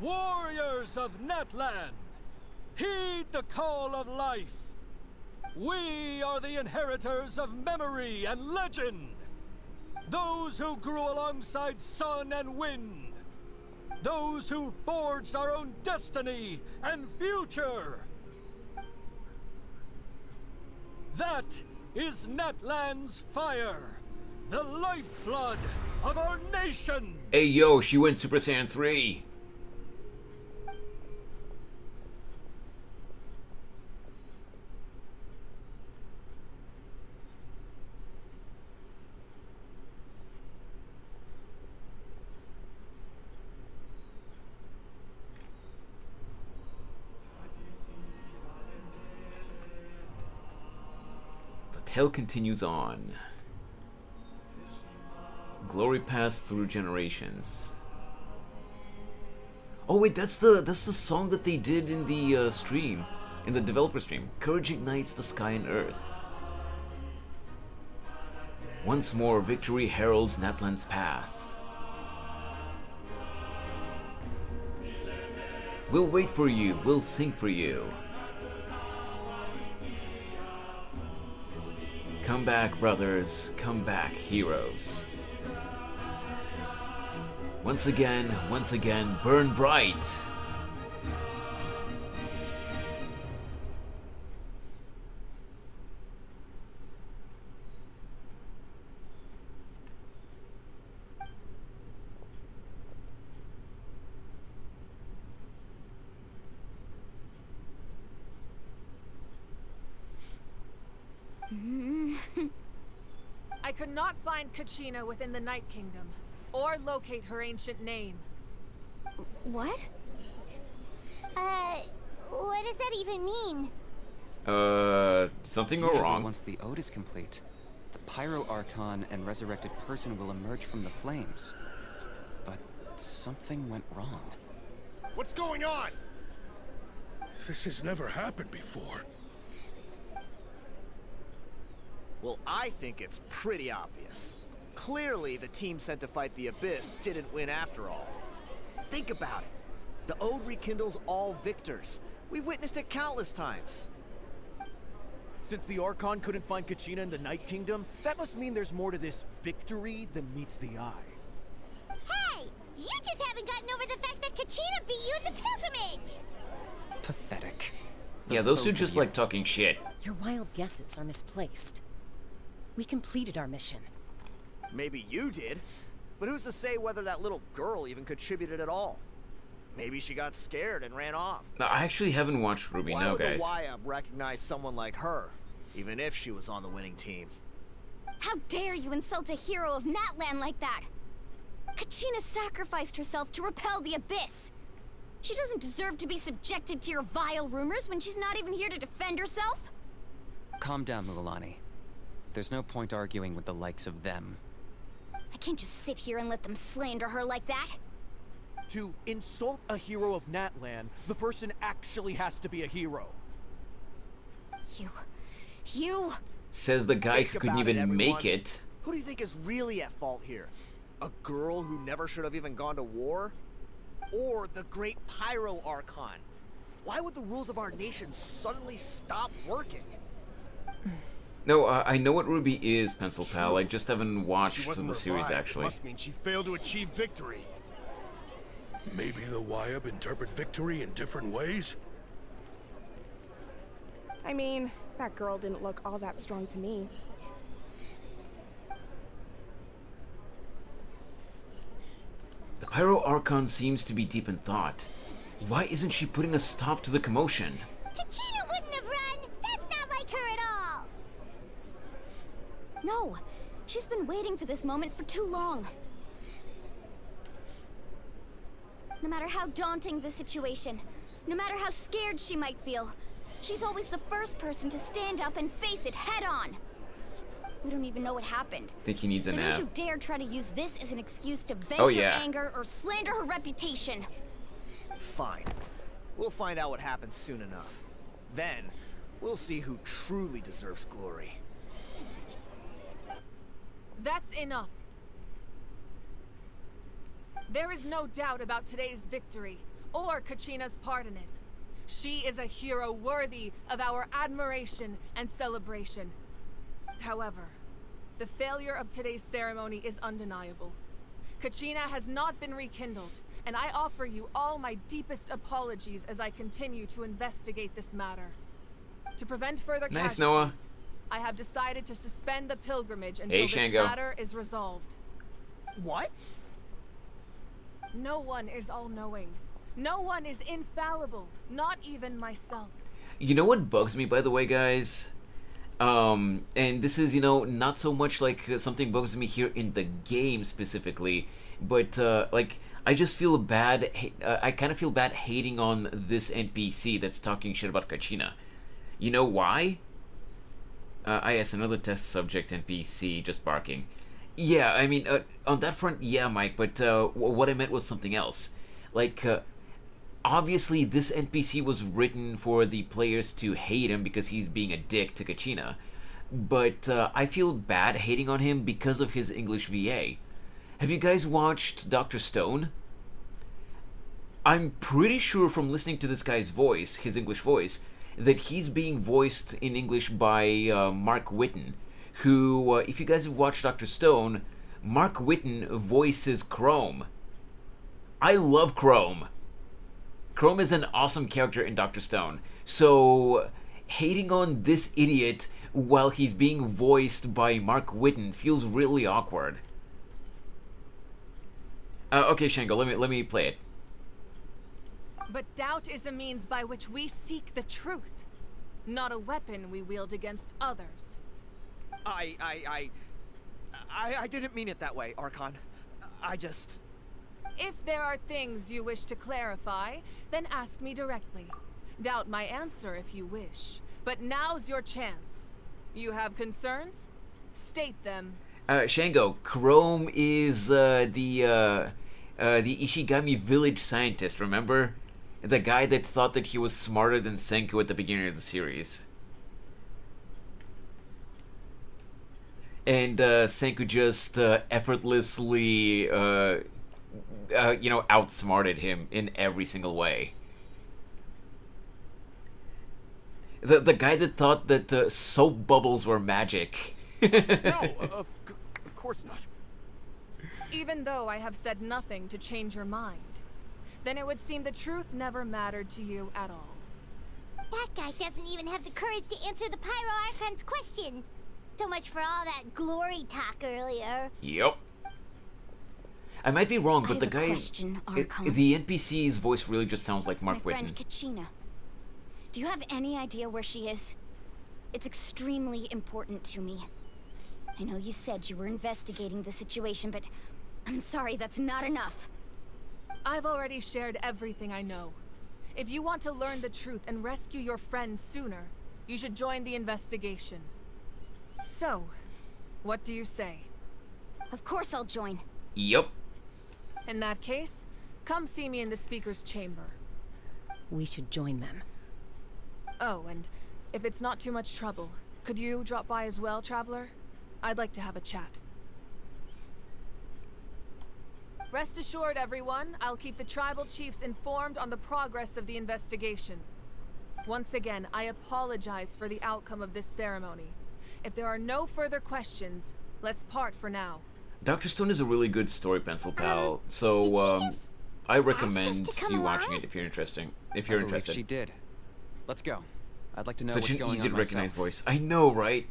Speaker 15: Warriors of Natlan, heed the call of life. We are the inheritors of memory and legend. Those who grew alongside sun and wind. Those who forged our own destiny and future. That is Natlan's fire, the lifeblood of our nation.
Speaker 1: Hey yo, she went Super Saiyan 3. Tale continues on. Glory passed through generations. Oh wait, that's the song that they did in the stream, in the developer stream. Courage ignites the sky and earth. Once more, victory heralds Natlan's path. We'll wait for you. We'll sing for you. Come back, brothers. Come back, heroes. Once again, burn bright.
Speaker 16: I could not find Kachina within the Night Kingdom, or locate her ancient name.
Speaker 6: What?
Speaker 5: What does that even mean?
Speaker 1: Something go
Speaker 14: Usually
Speaker 1: wrong.
Speaker 14: Once the ode is complete, the Pyro Archon and resurrected person will emerge from the flames. But something went wrong.
Speaker 11: What's going on? This has never happened before.
Speaker 2: Well, I think it's pretty obvious. Clearly, the team sent to fight the Abyss didn't win after all. Think about it. The Ode rekindles all victors. We've witnessed it countless times. Since the Archon couldn't find Kachina in the Night Kingdom, that must mean there's more to this victory than meets the eye.
Speaker 5: Hey! You just haven't gotten over the fact that Kachina beat you in the pilgrimage!
Speaker 14: Pathetic.
Speaker 1: Yeah, those two just like talking shit.
Speaker 17: Your wild guesses are misplaced. We completed our mission.
Speaker 2: Maybe you did, but who's to say whether that little girl even contributed at all? Maybe she got scared and ran off.
Speaker 1: No, I actually haven't watched Ruby
Speaker 2: Why
Speaker 1: now,
Speaker 2: would
Speaker 1: guys.
Speaker 2: the YUB recognize someone like her, even if she was on the winning team?
Speaker 6: How dare you insult a hero of Natlan like that? Kachina sacrificed herself to repel the Abyss. She doesn't deserve to be subjected to your vile rumors when she's not even here to defend herself.
Speaker 14: Calm down, Mualani. There's no point arguing with the likes of them.
Speaker 6: I can't just sit here and let them slander her like that.
Speaker 2: To insult a hero of Natlan, the person actually has to be a hero.
Speaker 6: You...
Speaker 1: Says the guy who
Speaker 2: Think
Speaker 1: couldn't
Speaker 2: about it,
Speaker 1: even make
Speaker 2: everyone.
Speaker 1: it.
Speaker 2: Who do you think is really at fault here? A girl who never should have even gone to war? Or the great Pyro Archon? Why would the rules of our nation suddenly stop working?
Speaker 1: No, I know what Ruby is, Pencil Pal. I just haven't watched the series,
Speaker 11: revived.
Speaker 1: actually.
Speaker 11: Must mean she failed to achieve victory. Maybe the YUB interpret victory in different ways?
Speaker 7: I mean, that girl didn't look all that strong to me.
Speaker 1: The Pyro Archon seems to be deep in thought. Why isn't she putting a stop to the commotion?
Speaker 5: Kachina wouldn't have run! That's not like her at all!
Speaker 6: No, she's been waiting for this moment for too long. No matter how daunting the situation, no matter how scared she might feel, she's always the first person to stand up and face it head on. We don't even know what happened.
Speaker 1: I think he needs a
Speaker 6: So
Speaker 1: nap.
Speaker 6: don't you dare try to use this as an excuse to vent
Speaker 1: Oh,
Speaker 6: your
Speaker 1: yeah.
Speaker 6: anger or slander her reputation.
Speaker 2: Fine. We'll find out what happens soon enough. Then, we'll see who truly deserves glory.
Speaker 16: That's enough. There is no doubt about today's victory, or Kachina's part in it. She is a hero worthy of our admiration and celebration. However, the failure of today's ceremony is undeniable. Kachina has not been rekindled, and I offer you all my deepest apologies as I continue to investigate this matter. To prevent further
Speaker 1: Nice,
Speaker 16: casualties,
Speaker 1: Noah.
Speaker 16: I have decided to suspend the pilgrimage until
Speaker 1: Hey,
Speaker 16: this
Speaker 1: Shango.
Speaker 16: matter is resolved.
Speaker 2: What?
Speaker 16: No one is all-knowing. No one is infallible, not even myself.
Speaker 1: You know what bugs me, by the way, guys? And this is, not so much like something bugs me here in the game specifically, but, like, I just feel bad, I kind of feel bad hating on this NPC that's talking shit about Kachina. You know why? Yes, another test subject NPC just barking. Yeah, I mean, on that front, yeah, Mike, but what I meant was something else. Like, obviously this NPC was written for the players to hate him because he's being a dick to Kachina, but I feel bad hating on him because of his English VA. Have you guys watched Dr. Stone? I'm pretty sure from listening to this guy's voice, his English voice, that he's being voiced in English by Mark Whitten, who, if you guys have watched Dr. Stone, Mark Whitten voices Chrome. I love Chrome. Chrome is an awesome character in Dr. Stone, so hating on this idiot while he's being voiced by Mark Whitten feels really awkward. Okay, Shango, let me play it.
Speaker 16: But doubt is a means by which we seek the truth, not a weapon we wield against others.
Speaker 2: I didn't mean it that way, Archon. I just...
Speaker 16: If there are things you wish to clarify, then ask me directly. Doubt my answer if you wish. But now's your chance. You have concerns? State them.
Speaker 1: Shango, Chrome is the Ishigami village scientist, remember? The guy that thought that he was smarter than Senku at the beginning of the series. And Senku just effortlessly, outsmarted him in every single way. The guy that thought that soap bubbles were magic.
Speaker 2: No, of course not.
Speaker 16: Even though I have said nothing to change your mind, then it would seem the truth never mattered to you at all.
Speaker 5: That guy doesn't even have the courage to answer the Pyro Archon's question. So much for all that glory talk earlier.
Speaker 1: Yep. I might be wrong, but
Speaker 6: I
Speaker 1: the
Speaker 6: have a
Speaker 1: guy,
Speaker 6: question, Archon.
Speaker 1: the NPC's voice really just sounds like Mark
Speaker 6: My friend
Speaker 1: Whitten.
Speaker 6: Kachina. Do you have any idea where she is? It's extremely important to me. I know you said you were investigating the situation, but I'm sorry, that's not enough.
Speaker 16: I've already shared everything I know. If you want to learn the truth and rescue your friends sooner, you should join the investigation. So, what do you say?
Speaker 6: Of course I'll join.
Speaker 1: Yep.
Speaker 16: In that case, come see me in the speaker's chamber.
Speaker 17: We should join them.
Speaker 16: Oh, and if it's not too much trouble, could you drop by as well, Traveler? I'd like to have a chat. Rest assured, everyone, I'll keep the tribal chiefs informed on the progress of the investigation. Once again, I apologize for the outcome of this ceremony. If there are no further questions, let's part for now.
Speaker 1: Dr. Stone is a really good story pencil pal, so I recommend you watching it if you're interested. If you're
Speaker 14: I believe
Speaker 1: interested.
Speaker 14: she did. Let's go. I'd like to know
Speaker 1: Such
Speaker 14: what's
Speaker 1: an
Speaker 14: going
Speaker 1: easy
Speaker 14: on
Speaker 1: to recognize
Speaker 14: myself.
Speaker 1: voice. I know, right?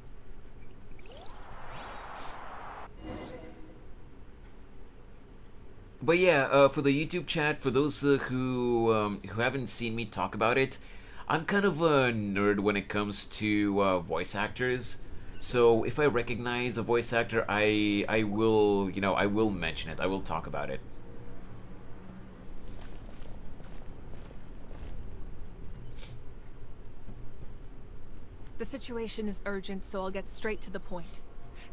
Speaker 1: But yeah, for the YouTube chat, for those who haven't seen me talk about it, I'm kind of a nerd when it comes to voice actors. So if I recognize a voice actor, I will, I will mention it. I will talk about it.
Speaker 16: The situation is urgent, so I'll get straight to the point.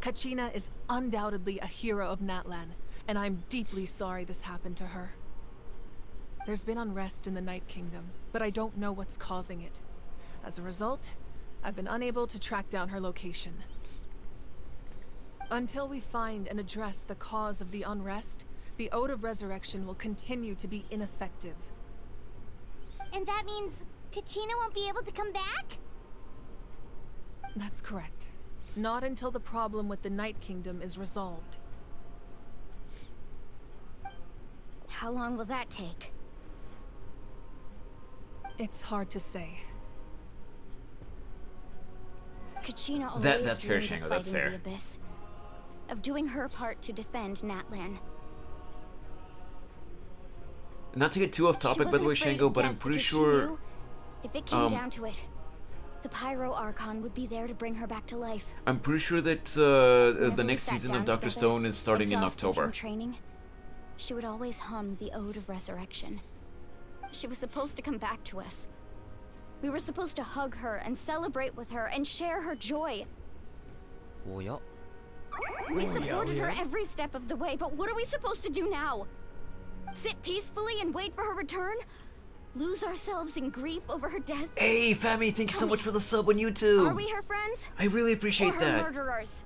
Speaker 16: Kachina is undoubtedly a hero of Natlan, and I'm deeply sorry this happened to her. There's been unrest in the Night Kingdom, but I don't know what's causing it. As a result, I've been unable to track down her location. Until we find and address the cause of the unrest, the Ode of Resurrection will continue to be ineffective.
Speaker 5: And that means Kachina won't be able to come back?
Speaker 16: That's correct. Not until the problem with the Night Kingdom is resolved.
Speaker 6: How long will that take?
Speaker 16: It's hard to say.
Speaker 6: Kachina always
Speaker 1: That's fair,
Speaker 6: dreamed of
Speaker 1: Shango, that's
Speaker 6: fighting
Speaker 1: fair.
Speaker 6: the Abyss, of doing her part to defend Natlan.
Speaker 1: Not to get too off topic, by the way, Shango, but I'm pretty sure.
Speaker 6: If it came down to it, the Pyro Archon would be there to bring her back to life.
Speaker 1: I'm pretty sure that
Speaker 6: Whenever
Speaker 1: the
Speaker 6: we
Speaker 1: next
Speaker 6: sat
Speaker 1: season
Speaker 6: down
Speaker 1: of Dr.
Speaker 6: together,
Speaker 1: Stone is starting in
Speaker 6: exhausted
Speaker 1: October.
Speaker 6: From training, she would always hum the Ode of Resurrection. She was supposed to come back to us. We were supposed to hug her and celebrate with her and share her joy. We supported her every step of the way, but what are we supposed to do now? Sit peacefully and wait for her return? Lose ourselves in grief over her death?
Speaker 1: Hey, Fami, thank you so much for the sub on YouTube.
Speaker 6: Are we her friends?
Speaker 1: I really appreciate
Speaker 6: or her
Speaker 1: that.
Speaker 6: murderers?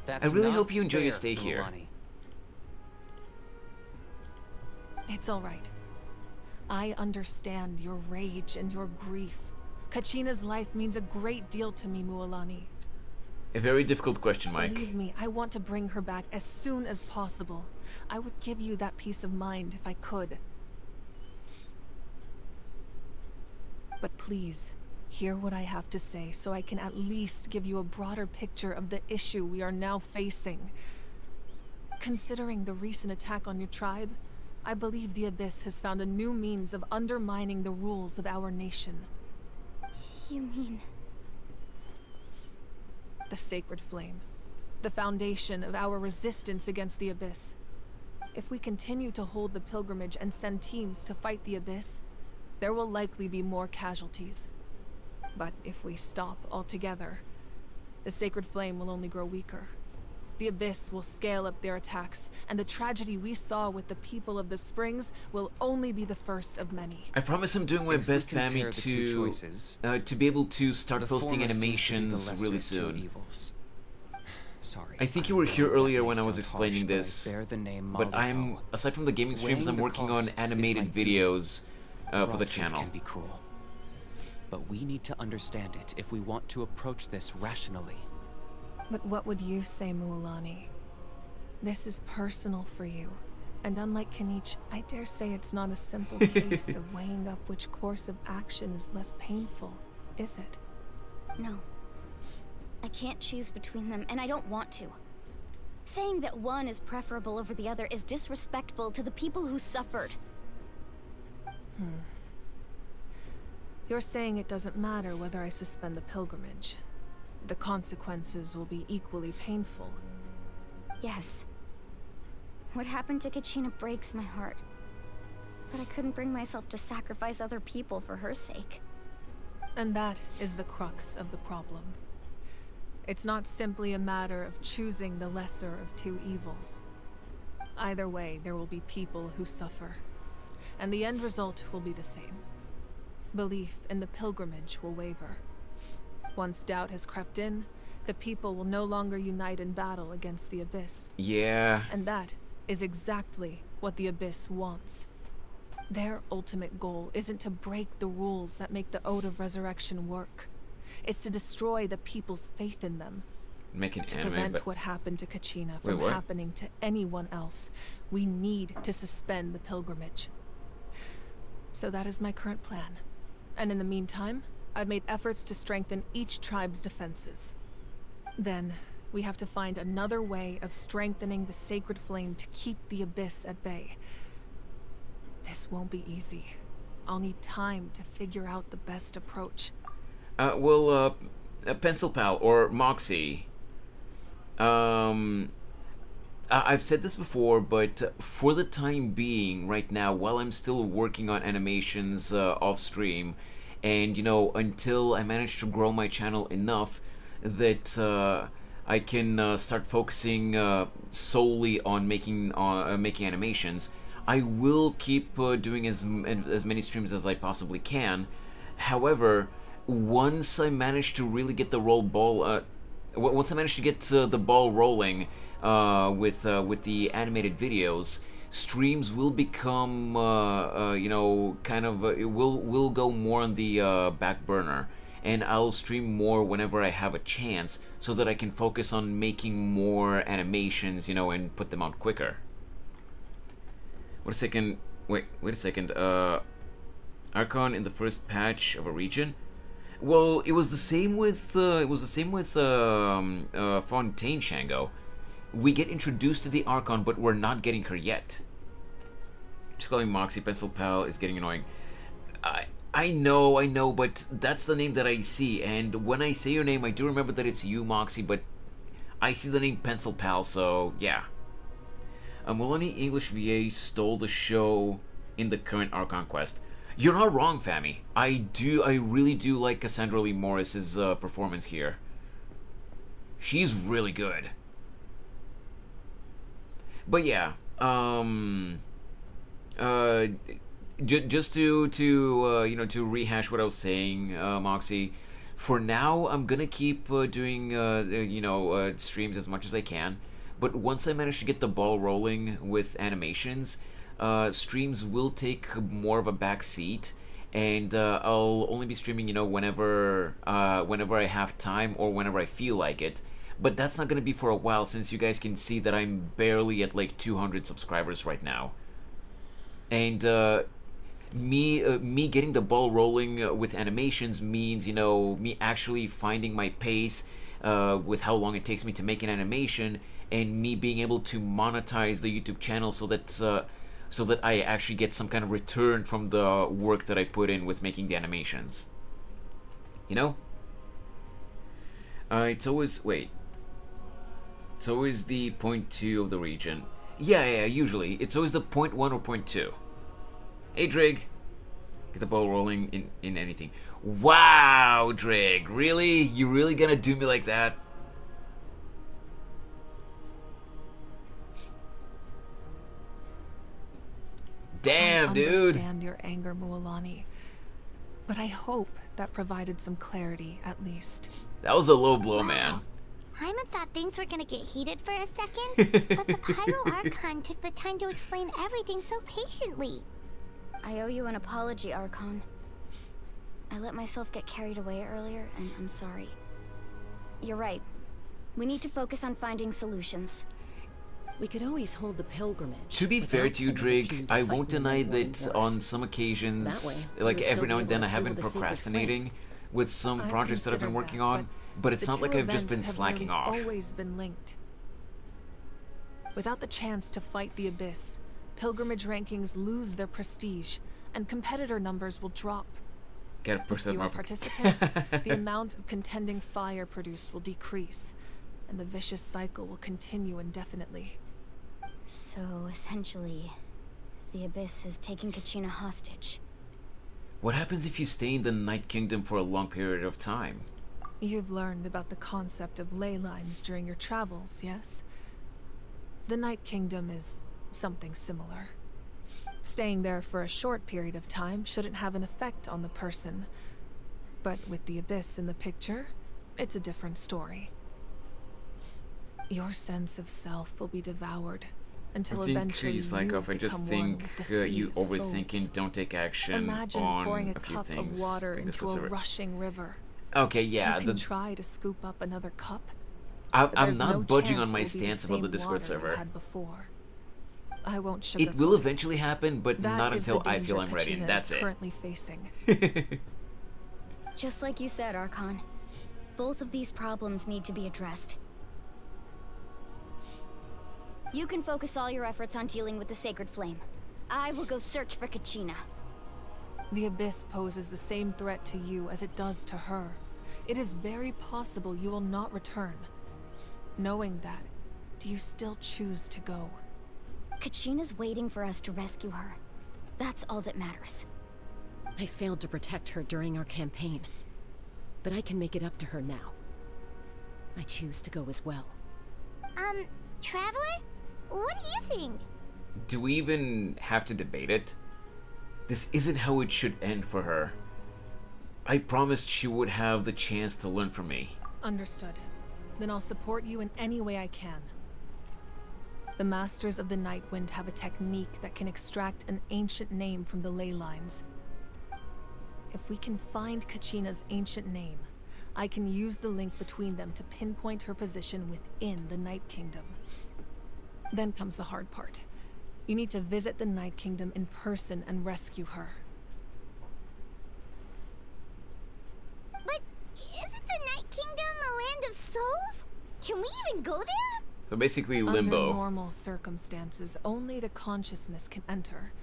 Speaker 14: That's
Speaker 1: I really
Speaker 14: not
Speaker 1: hope you enjoy your
Speaker 14: fair,
Speaker 1: stay here.
Speaker 14: Mualani.
Speaker 16: It's all right. I understand your rage and your grief. Kachina's life means a great deal to me, Mualani.
Speaker 1: A very difficult question, Mike.
Speaker 16: Believe me, I want to bring her back as soon as possible. I would give you that peace of mind if I could. But please, hear what I have to say so I can at least give you a broader picture of the issue we are now facing. Considering the recent attack on your tribe, I believe the Abyss has found a new means of undermining the rules of our nation.
Speaker 6: You mean...
Speaker 16: the Sacred Flame. The foundation of our resistance against the Abyss. If we continue to hold the pilgrimage and send teams to fight the Abyss, there will likely be more casualties. But if we stop altogether, the Sacred Flame will only grow weaker. The Abyss will scale up their attacks, and the tragedy we saw with the people of the Springs will only be the first of many.
Speaker 1: I promise I'm doing my best,
Speaker 14: compare
Speaker 1: Fami,
Speaker 14: the two choices,
Speaker 1: to be able to start
Speaker 14: the
Speaker 1: posting
Speaker 14: former seems to be the
Speaker 1: animations
Speaker 14: lesser
Speaker 1: really
Speaker 14: of two
Speaker 1: soon.
Speaker 14: evils. Sorry.
Speaker 1: I think you were here earlier when I was explaining this,
Speaker 14: bear the name
Speaker 1: but I'm, aside from the gaming streams, I'm
Speaker 14: Weighing the
Speaker 1: working on
Speaker 14: costs is
Speaker 1: animated
Speaker 14: my duty.
Speaker 1: videos for the
Speaker 14: Raw truth
Speaker 1: channel.
Speaker 14: can be cruel, but we need to understand it if we want to approach this rationally.
Speaker 16: But what would you say, Mualani? This is personal for you. And unlike Kanich, I dare say it's not a simple case of weighing up which course of action is less painful, is it?
Speaker 6: No. I can't choose between them, and I don't want to. Saying that one is preferable over the other is disrespectful to the people who suffered.
Speaker 16: You're saying it doesn't matter whether I suspend the pilgrimage. The consequences will be equally painful.
Speaker 6: Yes. What happened to Kachina breaks my heart. But I couldn't bring myself to sacrifice other people for her sake.
Speaker 16: And that is the crux of the problem. It's not simply a matter of choosing the lesser of two evils. Either way, there will be people who suffer. And the end result will be the same. Belief in the pilgrimage will waver. Once doubt has crept in, the people will no longer unite in battle against the Abyss.
Speaker 1: Yeah.
Speaker 16: And that is exactly what the Abyss wants. Their ultimate goal isn't to break the rules that make the Ode of Resurrection work. It's to destroy the people's faith in them.
Speaker 1: Make an
Speaker 16: To
Speaker 1: anime,
Speaker 16: prevent
Speaker 1: but
Speaker 16: what happened to Kachina
Speaker 1: Wait,
Speaker 16: from
Speaker 1: what?
Speaker 16: happening to anyone else, we need to suspend the pilgrimage. So that is my current plan. And in the meantime, I've made efforts to strengthen each tribe's defenses. Then, we have to find another way of strengthening the Sacred Flame to keep the Abyss at bay. This won't be easy. I'll need time to figure out the best approach.
Speaker 1: Pencil Pal or Moxie. I've said this before, but for the time being, right now, while I'm still working on animations off stream, and you know, until I manage to grow my channel enough that I can start focusing solely on making animations. I will keep doing as many streams as I possibly can. However, once I manage to really get the once I manage to get the ball rolling with the animated videos, streams will become you know, kind of it will go more on the back burner, and I'll stream more whenever I have a chance, so that I can focus on making more animations, you know, and put them out quicker. Wait a second. Wait a second. Archon in the first patch of a region. Well, it was the same with Fontaine Shango. We get introduced to the Archon, but we're not getting her yet. Just calling Moxie Pencil Pal is getting annoying. I know, but that's the name that I see, and when I say your name, I do remember that it's you, Moxie, but I see the name Pencil Pal, so yeah. Milani English VA stole the show in the current Archon quest. You're not wrong, Fammy. I really do like Cassandra Lee Morris's performance here. She's really good. But yeah, just to you know, to rehash what I was saying, Moxie. For now, I'm gonna keep doing you know, streams as much as I can. But once I manage to get the ball rolling with animations, streams will take more of a back seat, and I'll only be streaming, you know, whenever I have time or whenever I feel like it. But that's not going to be for a while, since you guys can see that I'm barely at like 200 subscribers right now. And me getting the ball rolling with animations means, you know, me actually finding my pace with how long it takes me to make an animation, and me being able to monetize the YouTube channel so that I actually get some kind of return from the work that I put in with making the animations. You know? It's always the 0.2 of the region. Yeah, usually. It's always the 0.1 or 0.2. Hey, Drig. Get the ball rolling in anything. Wow, Drig. Really? You really gonna do me like that?
Speaker 16: Damn,
Speaker 7: dude. I
Speaker 16: dude.
Speaker 7: understand your anger, Mualani, but I hope that provided some clarity, at least.
Speaker 1: That was a low blow, man.
Speaker 5: Hyman thought things were gonna get heated for a second, but the Pyro Archon took the time to explain everything so patiently.
Speaker 6: I owe you an apology, Archon. I let myself get carried away earlier, and I'm sorry. You're right. We need to focus on finding solutions.
Speaker 17: We could always hold the pilgrimage.
Speaker 1: To be fair to you, Drake, I won't deny that on some occasions, like every now and then, I have been procrastinating with some projects that I've been working on, but it's not like I've just been slacking off.
Speaker 7: Always been linked. Without the chance to fight the Abyss, pilgrimage rankings lose their prestige, and competitor numbers will drop.
Speaker 1: Gotta push that
Speaker 7: Fewer participants, the amount of contending fire produced will decrease, and the vicious cycle will continue indefinitely.
Speaker 6: So, essentially, the Abyss is taking Kachina hostage.
Speaker 1: What happens if you stay in the Night Kingdom for a long period of time?
Speaker 7: You've learned about the concept of ley lines during your travels, yes? The Night Kingdom is something similar. Staying there for a short period of time shouldn't have an effect on the person. But with the Abyss in the picture, it's a different story. Your sense of self will be devoured until eventually you become one with the sea
Speaker 1: you
Speaker 7: of
Speaker 1: overthink
Speaker 7: souls.
Speaker 1: and don't take action
Speaker 7: Imagine
Speaker 1: on
Speaker 7: pouring
Speaker 1: a few
Speaker 7: cup
Speaker 1: things.
Speaker 7: of water
Speaker 1: in this
Speaker 7: into a
Speaker 1: server.
Speaker 7: rushing river.
Speaker 1: Okay, yeah.
Speaker 7: You can try to scoop up another cup.
Speaker 1: I'm not
Speaker 7: no
Speaker 1: budging
Speaker 7: chance
Speaker 1: on my
Speaker 7: it will be
Speaker 1: stance about the
Speaker 7: same
Speaker 1: Discord
Speaker 7: water you
Speaker 1: server.
Speaker 7: had before. I won't sugarcoat
Speaker 1: It will eventually happen, but
Speaker 7: That
Speaker 1: not
Speaker 7: is
Speaker 1: until
Speaker 7: the
Speaker 1: I feel
Speaker 7: danger
Speaker 1: I'm ready, and
Speaker 7: Kachina
Speaker 1: that's
Speaker 7: is
Speaker 1: it.
Speaker 7: currently facing.
Speaker 6: Just like you said, Archon. Both of these problems need to be addressed. You can focus all your efforts on dealing with the Sacred Flame. I will go search for Kachina.
Speaker 7: The Abyss poses the same threat to you as it does to her. It is very possible you will not return. Knowing that, do you still choose to go?
Speaker 6: Kachina's waiting for us to rescue her. That's all that matters.
Speaker 17: I failed to protect her during our campaign, but I can make it up to her now. I choose to go as well.
Speaker 5: Traveler? What do you think?
Speaker 1: Do we even have to debate it? This isn't how it should end for her. I promised she would have the chance to learn from me.
Speaker 7: Understood. Then I'll support you in any way I can. The Masters of the Nightwind have a technique that can extract an ancient name from the ley lines. If we can find Kachina's ancient name, I can use the link between them to pinpoint her position within the Night Kingdom. Then comes the hard part. You need to visit the Night Kingdom in person and rescue her.
Speaker 5: But isn't the Night Kingdom a land of souls? Can we even go there?
Speaker 1: So basically limbo.
Speaker 7: Under normal circumstances, only the consciousness can enter.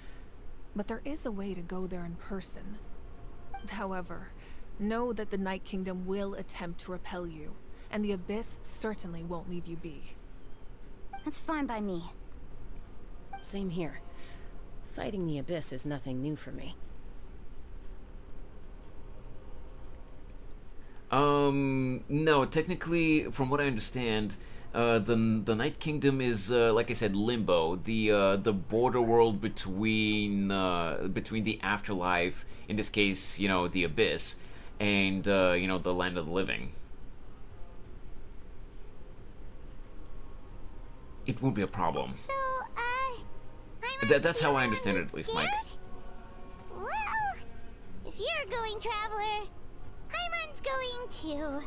Speaker 7: But there is a way to go there in person. However, know that the Night Kingdom will attempt to repel you, and the Abyss certainly won't leave you be.
Speaker 6: That's fine by me.
Speaker 17: Same here. Fighting the Abyss is nothing new for me.
Speaker 1: No, technically, from what I understand, the Night Kingdom is, like I said, limbo, the border world between the afterlife, in this case, you know, the Abyss, and you know, the land of the living. It won't be a problem.
Speaker 5: So,
Speaker 1: That's how I understand it, at least, Mike.
Speaker 5: Well, if you're going, Traveler, Paimon's going too.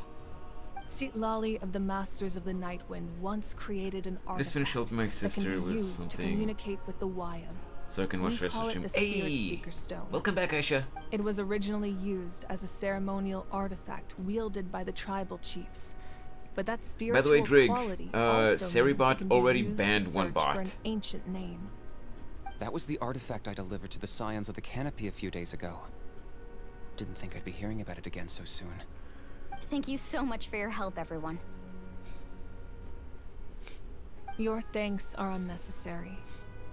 Speaker 7: Lali of the Masters of the Nightwind once created an artifact
Speaker 1: Just finished helping my
Speaker 7: that
Speaker 1: sister
Speaker 7: can be
Speaker 1: with
Speaker 7: used to
Speaker 1: something,
Speaker 7: communicate with the Wyab.
Speaker 1: so I can watch the rest of the stream. Hey!
Speaker 7: Stone.
Speaker 1: Welcome back, Aisha.
Speaker 7: It was originally used as a ceremonial artifact wielded by the tribal chiefs. But that spiritual
Speaker 1: By the way, Drig,
Speaker 7: quality also means it
Speaker 1: Seribot
Speaker 7: can be
Speaker 1: already
Speaker 7: used to
Speaker 1: banned one
Speaker 7: search
Speaker 1: bot.
Speaker 7: for an ancient name.
Speaker 14: That was the artifact I delivered to the Scions of the Canopy a few days ago. Didn't think I'd be hearing about it again so soon.
Speaker 6: Thank you so much for your help, everyone.
Speaker 7: Your thanks are unnecessary.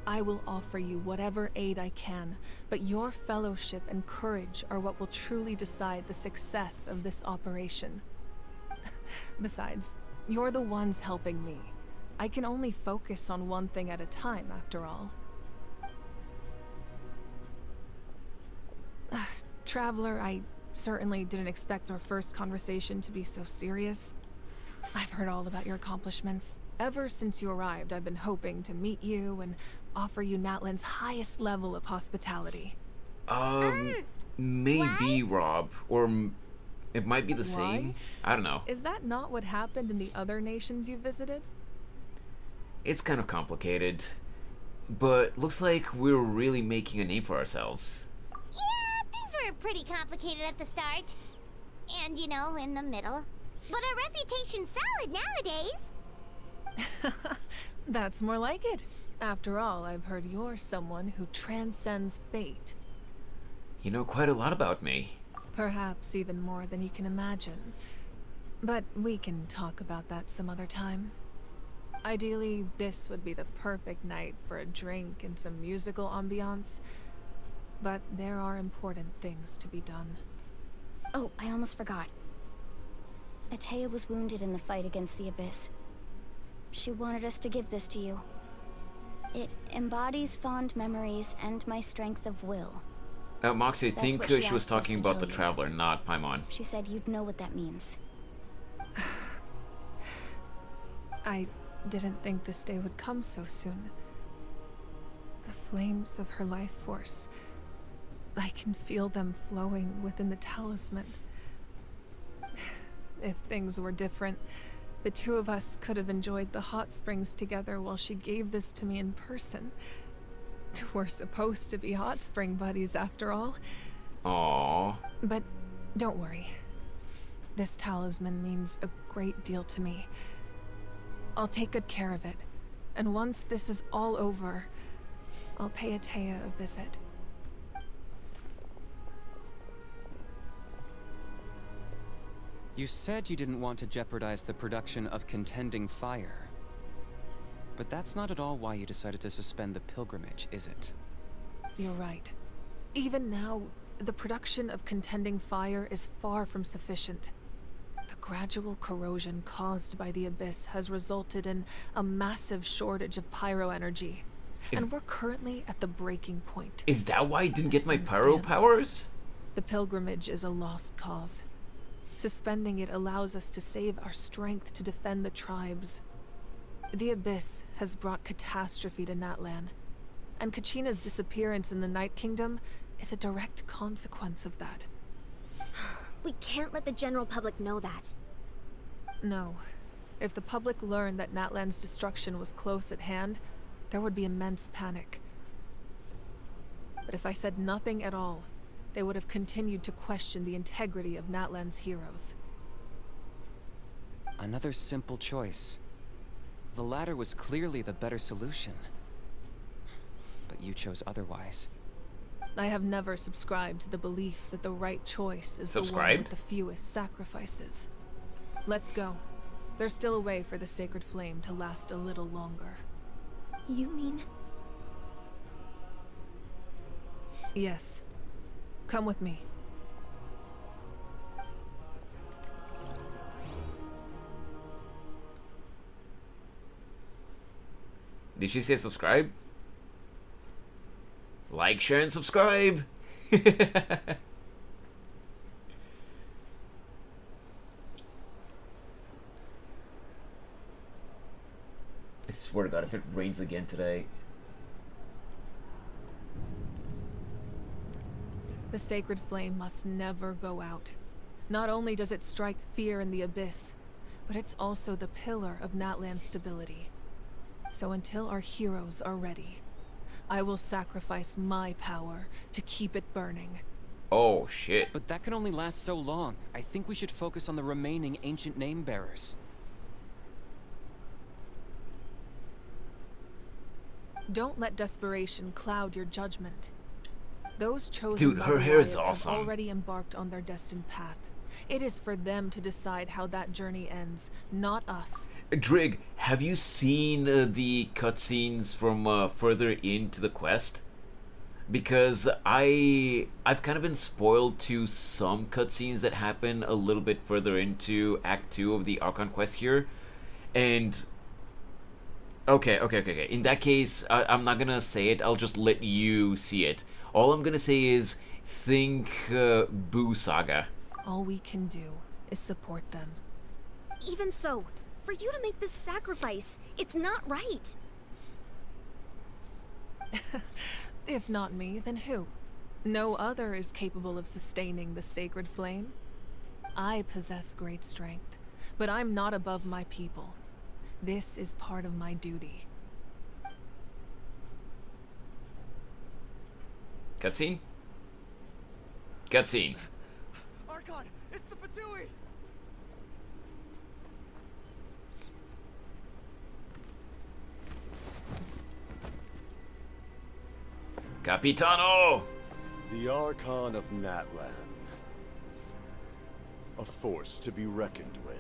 Speaker 7: I will offer you whatever aid I can, but your fellowship and courage are what will truly decide the success of this operation. Besides, you're the ones helping me. I can only focus on one thing at a time, after all. Traveler, I certainly didn't expect our first conversation to be so serious. I've heard all about your accomplishments. Ever since you arrived, I've been hoping to meet you and offer you Natlan's highest level of hospitality.
Speaker 1: Maybe, Rob. Or it might be the same. I don't know.
Speaker 7: Is that not what happened in the other nations you visited?
Speaker 1: It's kind of complicated. But looks like we're really making a name for ourselves.
Speaker 5: Yeah, things were pretty complicated at the start. And, you know, in the middle. But our reputation's solid nowadays.
Speaker 7: That's more like it. After all, I've heard you're someone who transcends fate.
Speaker 1: You know quite a lot about me.
Speaker 7: Perhaps even more than you can imagine. But we can talk about that some other time. Ideally, this would be the perfect night for a drink and some musical ambiance. But there are important things to be done.
Speaker 6: Oh, I almost forgot. Atea was wounded in the fight against the Abyss. She wanted us to give this to you. It embodies fond memories and my strength of will.
Speaker 1: Moxie, I
Speaker 6: That's
Speaker 1: think
Speaker 6: what
Speaker 1: she
Speaker 6: she
Speaker 1: was
Speaker 6: asked us
Speaker 1: talking
Speaker 6: to
Speaker 1: about
Speaker 6: tell
Speaker 1: the
Speaker 6: you.
Speaker 1: Traveler, not Paimon.
Speaker 6: She said you'd know what that means.
Speaker 7: I didn't think this day would come so soon. The flames of her life force. I can feel them flowing within the talisman. If things were different, the two of us could have enjoyed the hot springs together while she gave this to me in person. We're supposed to be hot spring buddies after all.
Speaker 1: Aww.
Speaker 7: But don't worry. This talisman means a great deal to me. I'll take good care of it. And once this is all over, I'll pay Atea a visit.
Speaker 14: You said you didn't want to jeopardize the production of Contending Fire. But that's not at all why you decided to suspend the pilgrimage, is it?
Speaker 7: You're right. Even now, the production of Contending Fire is far from sufficient. The gradual corrosion caused by the Abyss has resulted in a massive shortage of pyro energy. And we're currently at the breaking point.
Speaker 1: Is that why I didn't get my pyro powers?
Speaker 7: The pilgrimage is a lost cause. Suspending it allows us to save our strength to defend the tribes. The Abyss has brought catastrophe to Natlan, and Kachina's disappearance in the Night Kingdom is a direct consequence of that.
Speaker 10: We can't let the general public know that.
Speaker 7: No. If the public learned that Natlan's destruction was close at hand, there would be immense panic. But if I said nothing at all, they would have continued to question the integrity of Natlan's heroes.
Speaker 14: Another simple choice. The latter was clearly the better solution. But you chose otherwise.
Speaker 7: I have never subscribed to the belief that the right choice is the one with the fewest sacrifices. Let's go. There's still a way for the sacred flame to last a little longer.
Speaker 10: You mean?
Speaker 7: Yes. Come with me.
Speaker 1: Did she say subscribe? Like, share, and subscribe! I swear to God, if it rains again today.
Speaker 7: The sacred flame must never go out. Not only does it strike fear in the Abyss, but it's also the pillar of Natlan's stability. So until our heroes are ready, I will sacrifice my power to keep it burning.
Speaker 1: Oh, shit.
Speaker 14: But that can only last so long. I think we should focus on the remaining ancient name bearers.
Speaker 7: Don't let desperation cloud your judgment. Those chosen
Speaker 1: Dude,
Speaker 7: by
Speaker 1: her
Speaker 7: the
Speaker 1: hair is
Speaker 7: Riot
Speaker 1: awesome.
Speaker 7: have already embarked on their destined path. It is for them to decide how that journey ends, not us.
Speaker 1: Drig, have you seen the cutscenes from further into the quest? Because I've kind of been spoiled to some cutscenes that happen a little bit further into Act 2 of the Archon quest here. And okay. In that case, I'm not gonna say it. I'll just let you see it. All I'm gonna say is think Boo Saga.
Speaker 7: All we can do is support them.
Speaker 10: Even so, for you to make this sacrifice, it's not right.
Speaker 7: If not me, then who? No other is capable of sustaining the sacred flame. I possess great strength, but I'm not above my people. This is part of my duty.
Speaker 1: Cutscene? Cutscene.
Speaker 2: Archon, it's the Fatui!
Speaker 1: Capitano!
Speaker 18: The Archon of Natlan. A force to be reckoned with.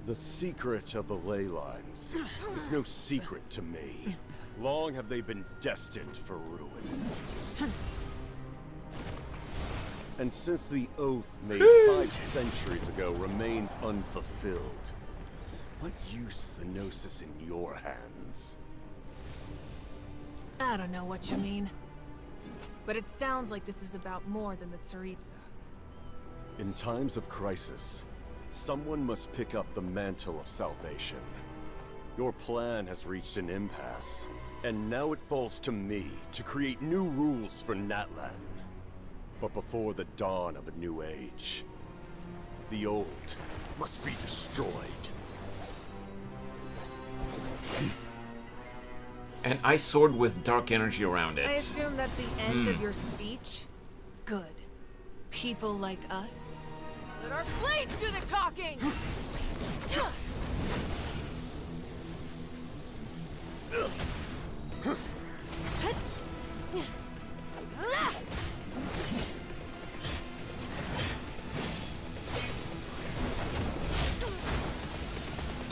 Speaker 18: The secret of the ley lines is no secret to me. Long have they been destined for ruin. And since the oath made 5 centuries ago remains unfulfilled, what use is the Gnosis in your hands?
Speaker 7: I don't know what you mean. But it sounds like this is about more than the Tsaritsa.
Speaker 18: In times of crisis, someone must pick up the mantle of salvation. Your plan has reached an impasse, and now it falls to me to create new rules for Natlan. But before the dawn of a new age, the old must be destroyed.
Speaker 1: And I sword with dark energy around it.
Speaker 7: I assume that's the end of your speech? Good. People like us. Let our blades do the talking!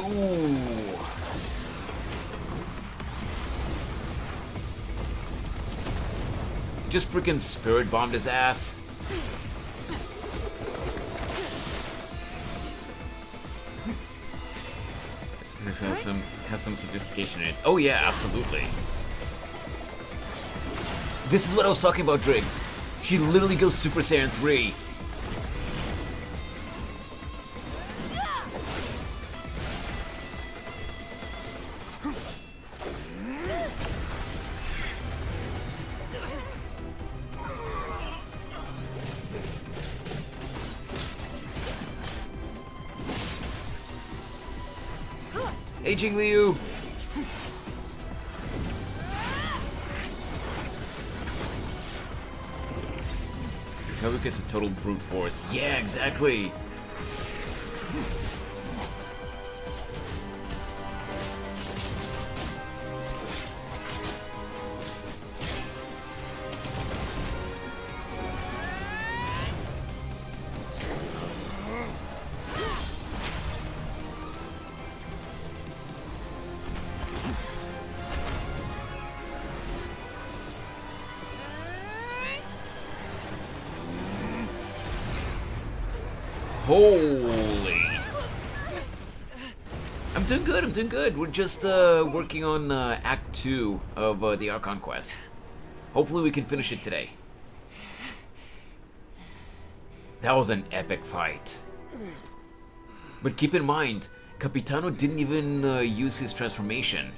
Speaker 1: Ooh. Just freaking spirit bombed his ass. This has some sophistication in it. Oh yeah, absolutely. This is what I was talking about, Drake. She literally goes Super Saiyan 3. Aging Liu! Now look, it's a total brute force. Yeah, exactly! Holy! I'm doing good, I'm doing good. We're just working on Act 2 of the Archon quest. Hopefully we can finish it today. That was an epic fight. But keep in mind, Capitano didn't even use his transformation.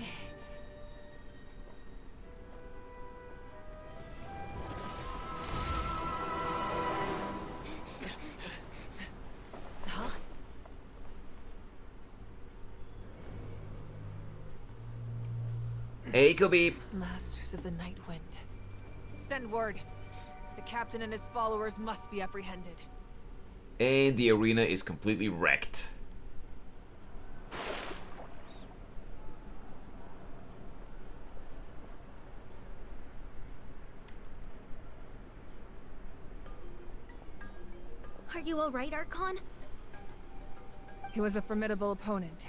Speaker 1: Hey, Kobe.
Speaker 16: Masters of the Night Wind. Send word. The captain and his followers must be apprehended.
Speaker 1: And the arena is completely wrecked.
Speaker 10: Are you alright, Archon?
Speaker 16: He was a formidable opponent.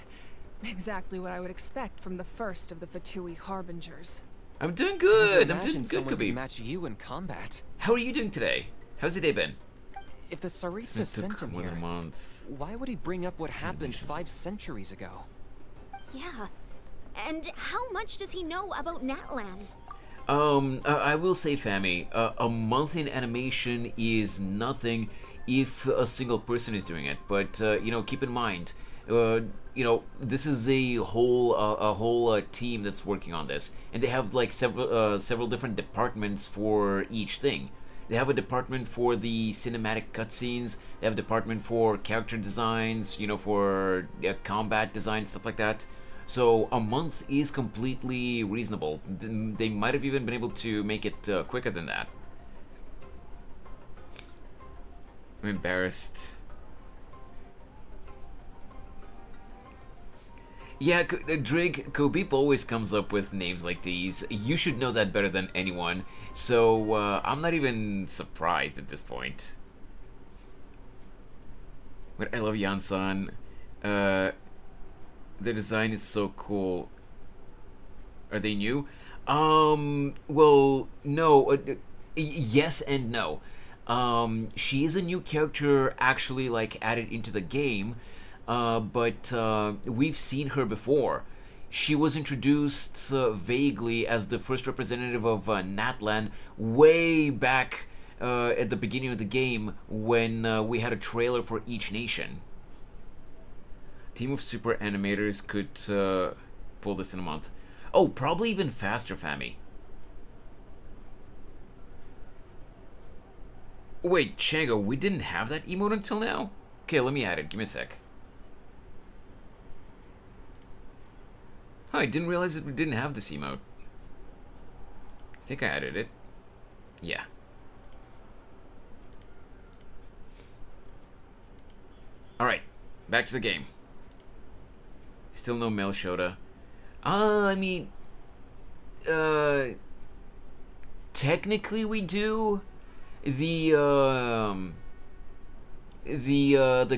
Speaker 16: Exactly what I would expect from the first of the Fatui Harbingers.
Speaker 1: I'm doing good. I'm doing good,
Speaker 14: someone
Speaker 1: Kobe.
Speaker 14: could match you in combat.
Speaker 1: How are you doing today? How's your day been?
Speaker 14: If the Sarisa sent him here, why would he bring up what happened 5 centuries ago?
Speaker 10: Yeah. And how much does he know about Natlan?
Speaker 1: I will say, Fami, a month in animation is nothing if a single person is doing it. But you know, keep in mind, you know, this is a whole team that's working on this, and they have like several different departments for each thing. They have a department for the cinematic cutscenes. They have a department for character designs, you know, for combat design, stuff like that. So a month is completely reasonable. They might have even been able to make it quicker than that. I'm embarrassed. Yeah, Drig, Kobip always comes up with names like these. You should know that better than anyone. So, I'm not even surprised at this point. But I love Yansan. The design is so cool. Are they new? Well, no. Yes and no. She is a new character actually, like, added into the game. But we've seen her before. She was introduced vaguely as the first representative of Natlan way back at the beginning of the game when we had a trailer for each nation. Team of super animators could pull this in a month. Oh, probably even faster, Fami. Wait, Chango, we didn't have that emote until now? Okay, let me add it. Give me a sec. Oh, I didn't realize that we didn't have this emote. I think I added it. Yeah. Alright, back to the game. Still no male Shota. I mean... technically we do. The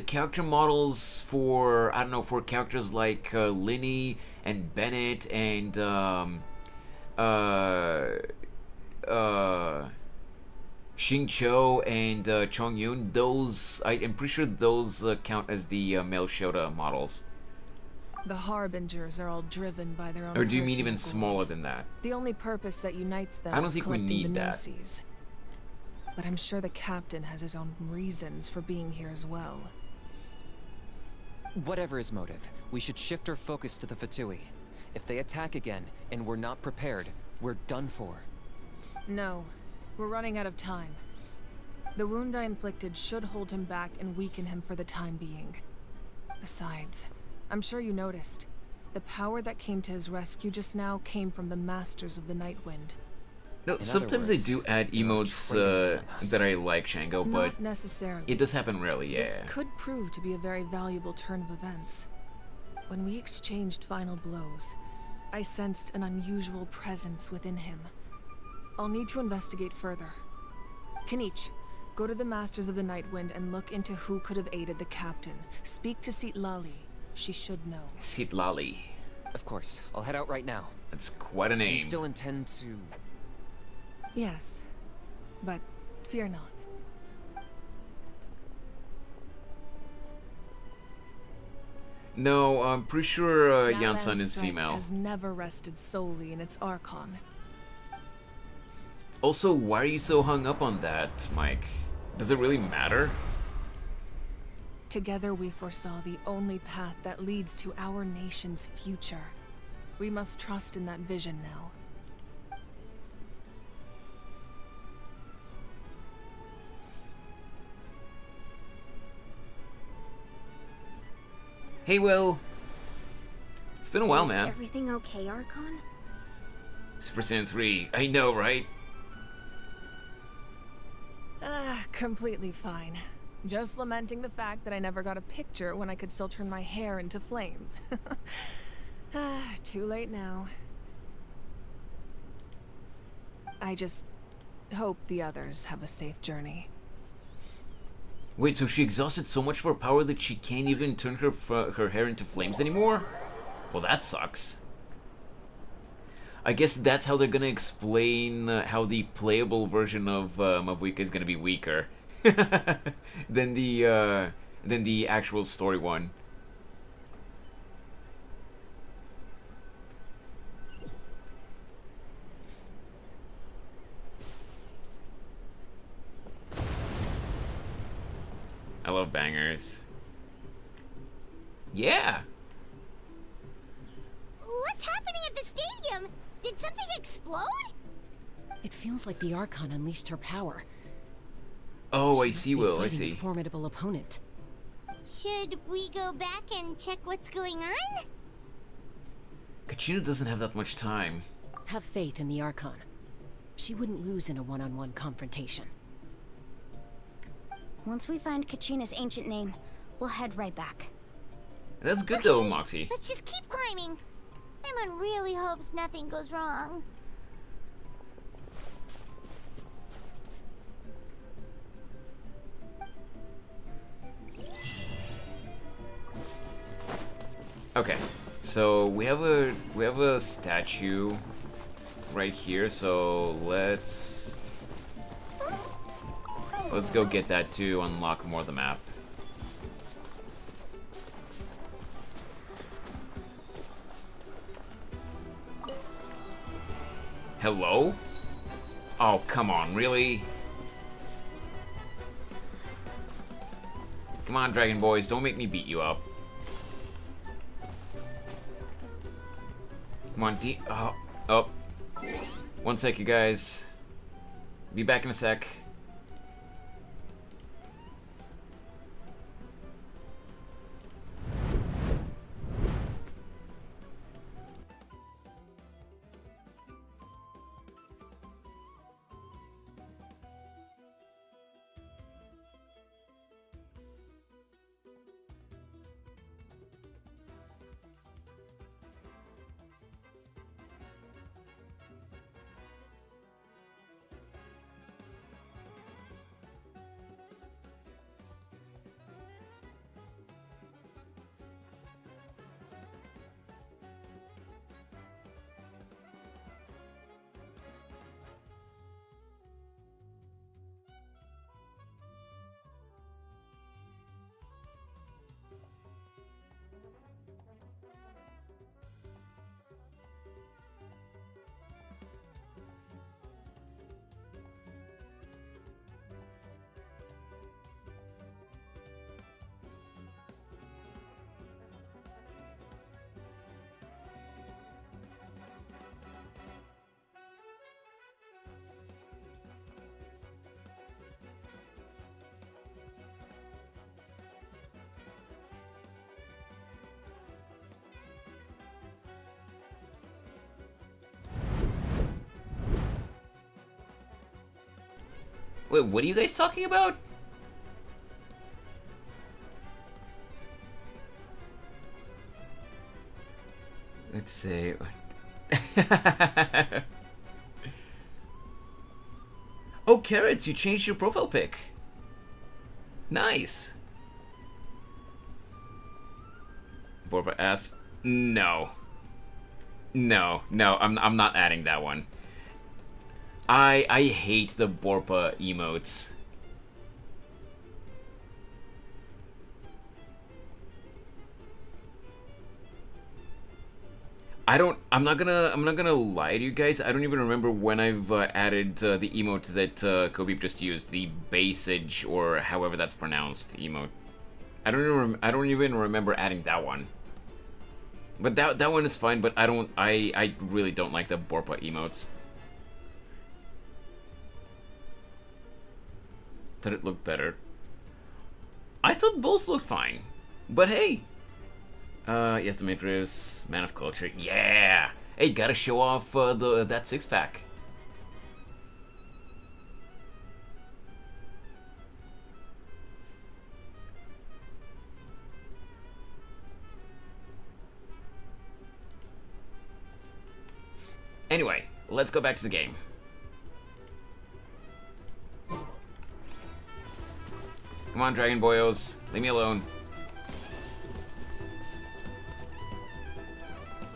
Speaker 1: character models for, I don't know, for characters like Linny and Bennett and Xingqiu and Chongyun, those I'm pretty sure those count as the male Shota models.
Speaker 7: The Harbingers are all driven by their own.
Speaker 1: Or do you mean
Speaker 7: personal
Speaker 1: even smaller
Speaker 7: goals.
Speaker 1: than that?
Speaker 7: The only purpose that unites them
Speaker 1: I don't
Speaker 7: is
Speaker 1: think we
Speaker 7: collecting
Speaker 1: need
Speaker 7: the
Speaker 1: that.
Speaker 7: Gnosis. But I'm sure the captain has his own reasons for being here as well.
Speaker 14: Whatever his motive, we should shift our focus to the Fatui. If they attack again, and we're not prepared, we're done for.
Speaker 7: No, we're running out of time. The wound I inflicted should hold him back and weaken him for the time being. Besides, I'm sure you noticed, the power that came to his rescue just now came from the Masters of the Nightwind.
Speaker 1: No, sometimes they do add emotes that I like, Shango, but
Speaker 7: Not necessarily.
Speaker 1: it does happen rarely, yeah.
Speaker 7: This could prove to be a very valuable turn of events. When we exchanged final blows, I sensed an unusual presence within him. I'll need to investigate further. Kenichi, go to the Masters of the Nightwind and look into who could have aided the captain. Speak to Sitlali. She should know.
Speaker 1: Sitlali.
Speaker 14: Of course, I'll head out right now.
Speaker 1: That's quite a name.
Speaker 14: Do you still intend to...
Speaker 7: Yes, but fear not.
Speaker 1: No, I'm pretty sure
Speaker 7: Natlan's
Speaker 1: Yansan is
Speaker 7: strength
Speaker 1: female.
Speaker 7: has never rested solely in its Archon.
Speaker 1: Also, why are you so hung up on that, Mike? Does it really matter?
Speaker 7: Together we foresaw the only path that leads to our nation's future. We must trust in that vision now.
Speaker 1: Hey, Will. It's been a while, man.
Speaker 6: Everything okay, Archon?
Speaker 1: Super Saiyan 3. I know, right?
Speaker 7: Completely fine. Just lamenting the fact that I never got a picture when I could still turn my hair into flames. Too late now. I just hope the others have a safe journey.
Speaker 1: Wait, so she exhausted so much of her power that she can't even turn her hair into flames anymore? Well, that sucks. I guess that's how they're gonna explain how the playable version of Mavuika is gonna be weaker than the actual story one. I love bangers. Yeah.
Speaker 5: What's happening at the stadium? Did something explode?
Speaker 17: It feels like the Archon unleashed her power.
Speaker 1: Oh, I
Speaker 17: She must
Speaker 1: see,
Speaker 17: be
Speaker 1: Will. I
Speaker 17: fighting
Speaker 1: see.
Speaker 17: a formidable opponent.
Speaker 5: Should we go back and check what's going on?
Speaker 1: Kachina doesn't have that much time.
Speaker 17: Have faith in the Archon. She wouldn't lose in a one-on-one confrontation.
Speaker 6: Once we find Kachina's ancient name, we'll head right back.
Speaker 1: That's good though, Moxie.
Speaker 5: Let's just keep climbing. Emon really hopes nothing goes wrong.
Speaker 1: Okay, so we have a statue right here. So let's go get that to unlock more of the map. Hello? Oh, come on, really? Come on, Dragon Boys, don't make me beat you up. Come on, oh. 1 sec, you guys. Be back in a sec. Wait, what are you guys talking about? Let's see. Oh, Carrots, you changed your profile pic. Nice. Borba asks, no. No, I'm not adding that one. I hate the Borpa emotes. I'm not gonna lie to you guys. I don't even remember when I've added the emote that Kobe just used, the basage or however that's pronounced emote. I don't even remember adding that one. But that one is fine. But I really don't like the Borpa emotes. Thought it looked better. I thought both looked fine. But hey. Yes, Demetrius, man of culture. Yeah! Hey, gotta show off that six-pack. Anyway, let's go back to the game. Come on, Dragon Boyos. Leave me alone.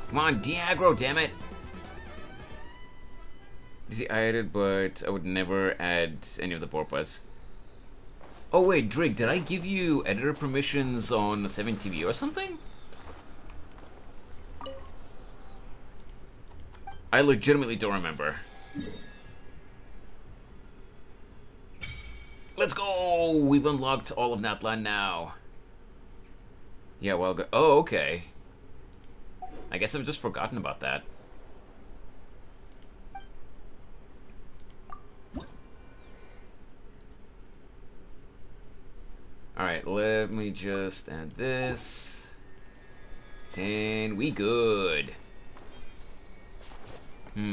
Speaker 1: Come on, de-aggro, damn it! See, I added, but I would never add any of the Borpas. Oh wait, Drake, did I give you editor permissions on 7TV or something? I legitimately don't remember. Let's go! We've unlocked all of Natlan now. Yeah, well, oh, okay. I guess I've just forgotten about that. Alright, let me just add this. And we good. Let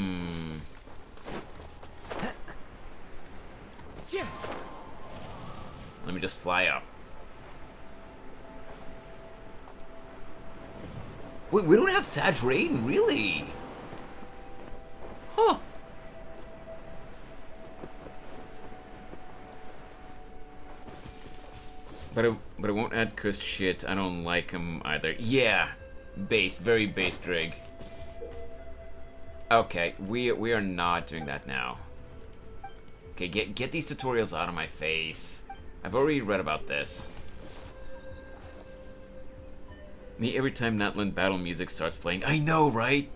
Speaker 1: me just fly up. Wait, we don't have Sag Rain, really? Huh. But it won't add cursed shit. I don't like him either. Yeah, based, very based Drig. Okay, we are not doing that now. Okay, get these tutorials out of my face. I've already read about this. Me every time Natlan battle music starts playing. I know, right?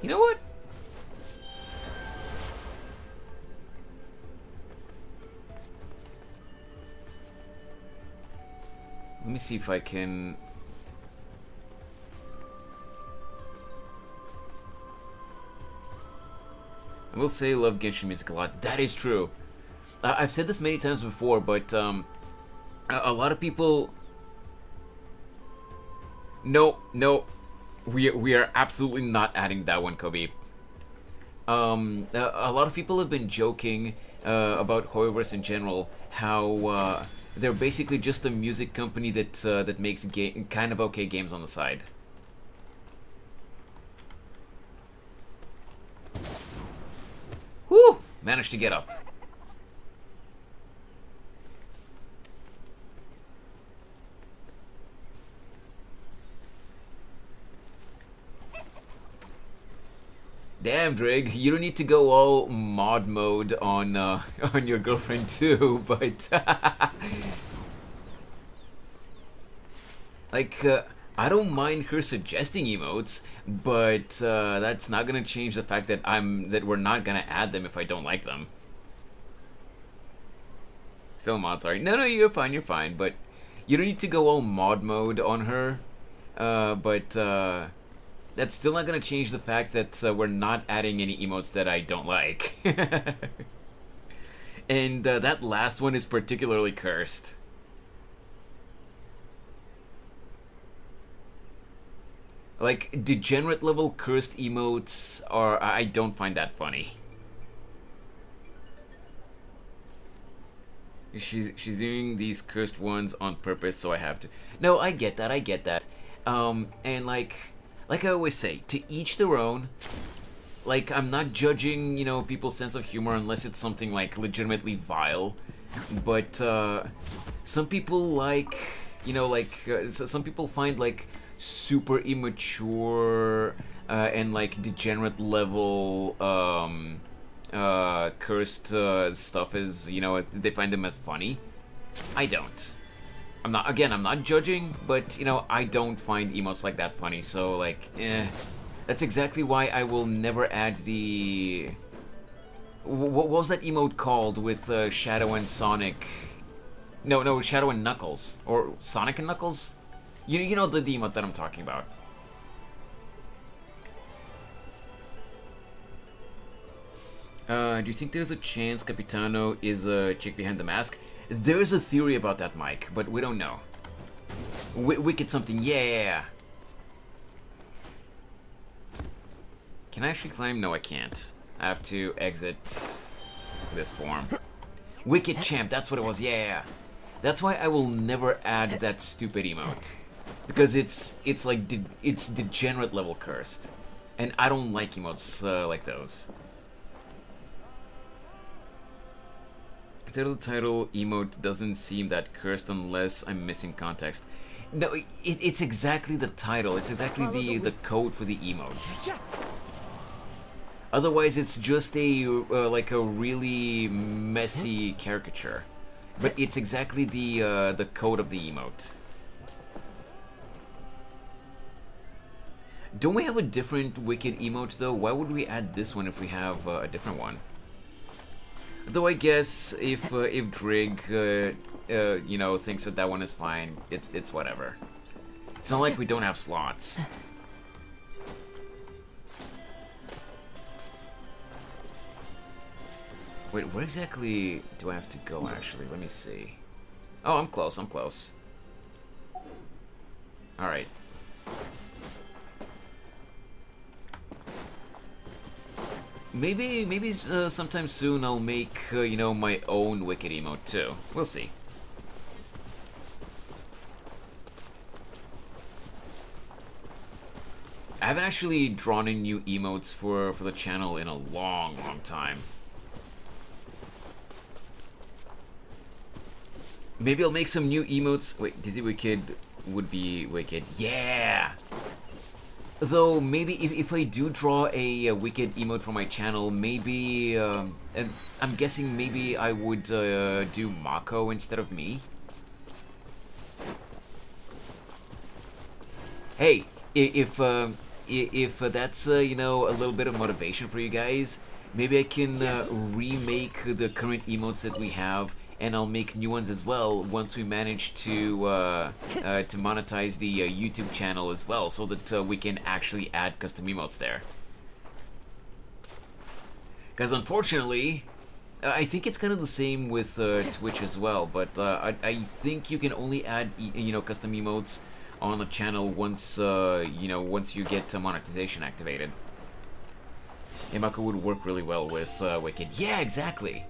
Speaker 1: You know what? Let me see if I can... I will say I love Genshin music a lot. That is true. I've said this many times before, but a lot of people... No. We are absolutely not adding that one, Kobe. A lot of people have been joking about Hoyoverse in general, how they're basically just a music company that makes kind of okay games on the side. Whew! Managed to get up. Damn, Drig, you don't need to go all mod mode on on your girlfriend too, but like I don't mind her suggesting emotes, but that's not gonna change the fact that we're not gonna add them if I don't like them. Still a mod, sorry. No, you're fine, but you don't need to go all mod mode on her, but that's still not gonna change the fact that we're not adding any emotes that I don't like. And that last one is particularly cursed. Like, degenerate level cursed emotes are... I don't find that funny. She's doing these cursed ones on purpose, so I have to... No, I get that, I get that. And like I always say, to each their own. Like, I'm not judging, you know, people's sense of humor unless it's something, like, legitimately vile. But, some people like, you know, like, some people find, like, super immature, and, like, degenerate level, cursed, stuff is, you know, they find them as funny. I don't. I'm not judging, but, you know, I don't find emotes like that funny, so, like, That's exactly why I will never add the... What was that emote called with Shadow and Sonic? No, Shadow and Knuckles. Or Sonic and Knuckles? You know the emote that I'm talking about. Do you think there's a chance Capitano is a chick behind the mask? There's a theory about that, Mike, but we don't know. Wicked something, yeah! Can I actually climb? No, I can't. I have to exit this form. Wicked Champ, that's what it was, yeah! That's why I will never add that stupid emote. Because it's like, it's degenerate level cursed. And I don't like emotes like those. Instead of the title, emote doesn't seem that cursed unless I'm missing context. No, it's exactly the title. It's exactly the code for the emote. Otherwise, it's just a like a really messy caricature. But it's exactly the code of the emote. Don't we have a different Wicked emote though? Why would we add this one if we have a different one? Though I guess if Drig, you know, thinks that one is fine, it's whatever. It's not like we don't have slots. Wait, where exactly do I have to go, actually? Let me see. Oh, I'm close, I'm close. Alright. Maybe sometime soon I'll make, you know, my own Wicked emote too. We'll see. I haven't actually drawn in new emotes for the channel in a long time. Maybe I'll make some new emotes. Wait, Dizzy Wicked would be Wicked. Yeah! Though, maybe if I do draw a Wicked emote for my channel, maybe, and I'm guessing maybe I would do Mako instead of me. Hey, if that's, you know, a little bit of motivation for you guys, maybe I can remake the current emotes that we have, and I'll make new ones as well once we manage to monetize the YouTube channel as well, so that we can actually add custom emotes there. Because unfortunately, I think it's kind of the same with Twitch as well, but I think you can only add you know, custom emotes on the channel once you know, once you get monetization activated. Mako would work really well with Wicked. Yeah, exactly.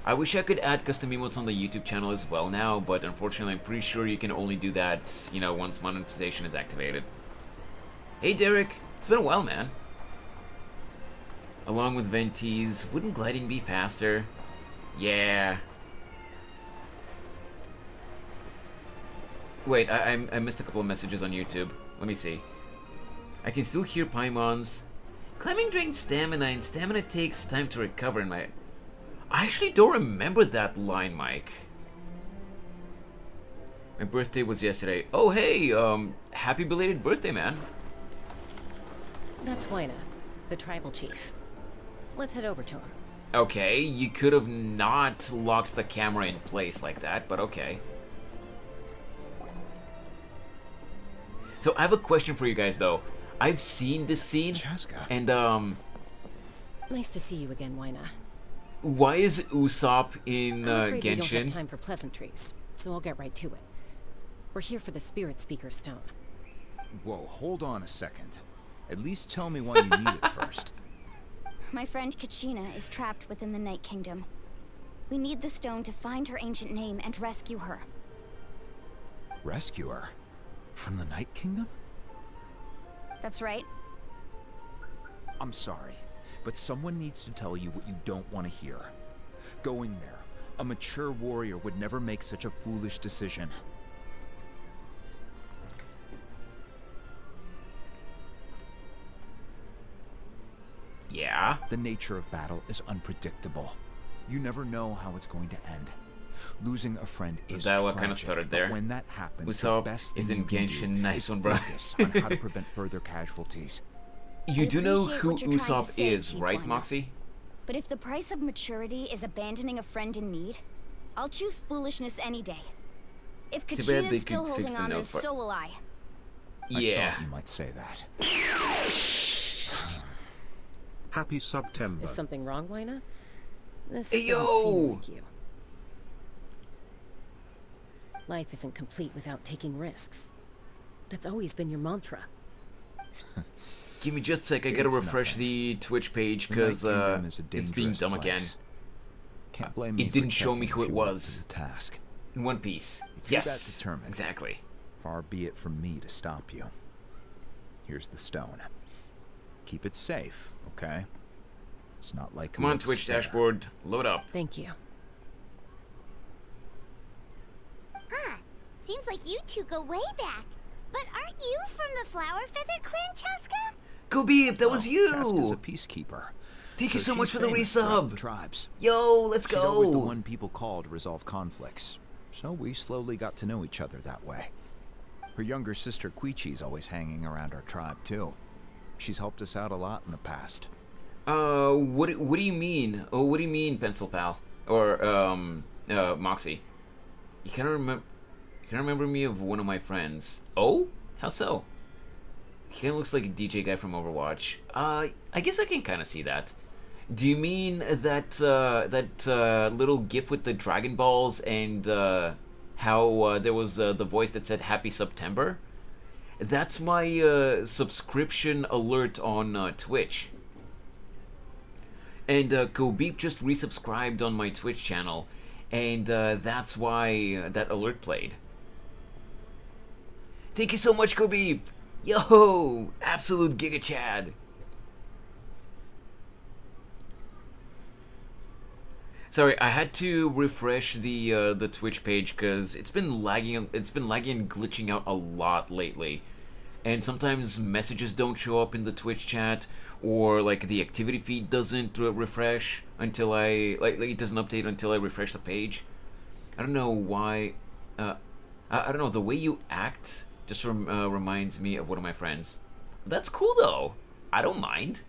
Speaker 1: I wish I could add custom emotes on the YouTube channel as well now, but unfortunately I'm pretty sure you can only do that, you know, once monetization is activated. Hey Derek, it's been a while, man. Along with Ventees, wouldn't gliding be faster? Yeah. Wait, I missed a couple of messages on YouTube. Let me see. I can still hear Paimons. Climbing drains stamina, and stamina takes time to recover in my... I actually don't remember that line, Mike. My birthday was yesterday. Oh, hey, happy belated birthday, man.
Speaker 17: That's Huayna, the tribal chief. Let's head over to him.
Speaker 1: Okay, you could have not locked the camera in place like that, but okay. So I have a question for you guys, though. I've seen this scene, and
Speaker 17: Nice to see you again, Huayna.
Speaker 1: why is Usopp in
Speaker 17: I'm afraid we don't
Speaker 1: Genshin?
Speaker 17: have time for pleasantries. so I'll get right to it. We're here for the Spirit Speaker Stone.
Speaker 19: Whoa, hold on a second. At least tell me why you need it first.
Speaker 6: My friend Kachina is trapped within the Night Kingdom. We need the stone to find her ancient name and rescue her.
Speaker 19: Rescue her? From the Night Kingdom?
Speaker 6: That's right.
Speaker 19: I'm sorry, but someone needs to tell you what you don't want to hear. Going there, a mature warrior would never make such a foolish decision.
Speaker 1: Yeah?
Speaker 19: The nature of battle is unpredictable. You never know how it's going to end. Losing a friend is
Speaker 1: that
Speaker 19: tragic,
Speaker 1: what kind of started there?
Speaker 19: but when that happens,
Speaker 1: Usopp
Speaker 19: the best
Speaker 1: is
Speaker 19: thing
Speaker 1: in
Speaker 19: you can
Speaker 1: Genshin.
Speaker 19: do
Speaker 1: Nice
Speaker 19: is
Speaker 1: one, bro.
Speaker 19: focus on how to prevent further casualties.
Speaker 1: You do know
Speaker 6: appreciate
Speaker 1: who
Speaker 6: what you're trying to
Speaker 1: Usopp
Speaker 6: say,
Speaker 1: is,
Speaker 6: Chief
Speaker 1: right,
Speaker 6: Winer.
Speaker 1: Moxie?
Speaker 6: But if the price of maturity is abandoning a friend in need, I'll choose foolishness any day. If
Speaker 1: Too bad they
Speaker 6: Kachina's still
Speaker 1: could fix
Speaker 6: holding
Speaker 1: the
Speaker 6: on, then
Speaker 1: nails part.
Speaker 6: so will I.
Speaker 1: Yeah.
Speaker 19: I thought you might say that.
Speaker 20: Happy September.
Speaker 17: Is something wrong, Wina? This
Speaker 1: Hey,
Speaker 17: doesn't seem
Speaker 1: yo!
Speaker 17: like you. Life isn't complete without taking risks. That's always been your mantra.
Speaker 1: Give me just a sec, I gotta
Speaker 19: It's
Speaker 1: refresh
Speaker 19: nothing.
Speaker 1: the Twitch page
Speaker 19: The
Speaker 1: because
Speaker 19: Night Kingdom is a
Speaker 1: it's being
Speaker 19: dangerous
Speaker 1: dumb
Speaker 19: place.
Speaker 1: again.
Speaker 19: Can't blame me
Speaker 1: It
Speaker 19: for
Speaker 1: didn't show me
Speaker 19: checking
Speaker 1: who
Speaker 19: if
Speaker 1: it
Speaker 19: you were up to
Speaker 1: was.
Speaker 19: the task.
Speaker 1: In One Piece.
Speaker 19: If you're that
Speaker 1: Yes,
Speaker 19: determined,
Speaker 1: exactly.
Speaker 19: far be it from me to stop you. Here's the stone. Keep it safe, okay? It's not like
Speaker 1: Come
Speaker 19: we
Speaker 1: on,
Speaker 19: have to
Speaker 1: Twitch
Speaker 19: spare.
Speaker 1: dashboard, load up.
Speaker 17: Thank you.
Speaker 5: Huh. Seems like you two go way back. But aren't you from the Flower Feather Clan, Chaska?
Speaker 1: Go Beep, that was you!
Speaker 19: Chaska's a peacekeeper.
Speaker 1: Thank you so much
Speaker 19: she's
Speaker 1: for the
Speaker 19: famous throughout
Speaker 1: resub.
Speaker 19: the tribes.
Speaker 1: Yo, let's
Speaker 19: She's always the
Speaker 1: go!
Speaker 19: one people call to resolve conflicts. So we slowly got to know each other that way. Her younger sister Quichi's always hanging around our tribe too. She's helped us out a lot in the past.
Speaker 1: What do you mean? Oh, what do you mean, Pencil Pal? Or, Moxie? You can't remember me of one of my friends. Oh? How so? He kinda looks like a DJ guy from Overwatch. I guess I can kinda see that. Do you mean that, little gif with the Dragon Balls and, how, there was, the voice that said Happy September? That's my, subscription alert on, Twitch. And, Kobib just resubscribed on my Twitch channel, and, that's why that alert played. Thank you so much, Kobib! Yo! Absolute Giga Chad! Sorry, I had to refresh the Twitch page because it's been lagging and glitching out a lot lately. And sometimes messages don't show up in the Twitch chat, or like the activity feed doesn't refresh until I it doesn't update until I refresh the page. I don't know why. I don't know, the way you act just reminds me of one of my friends. That's cool though. I don't mind.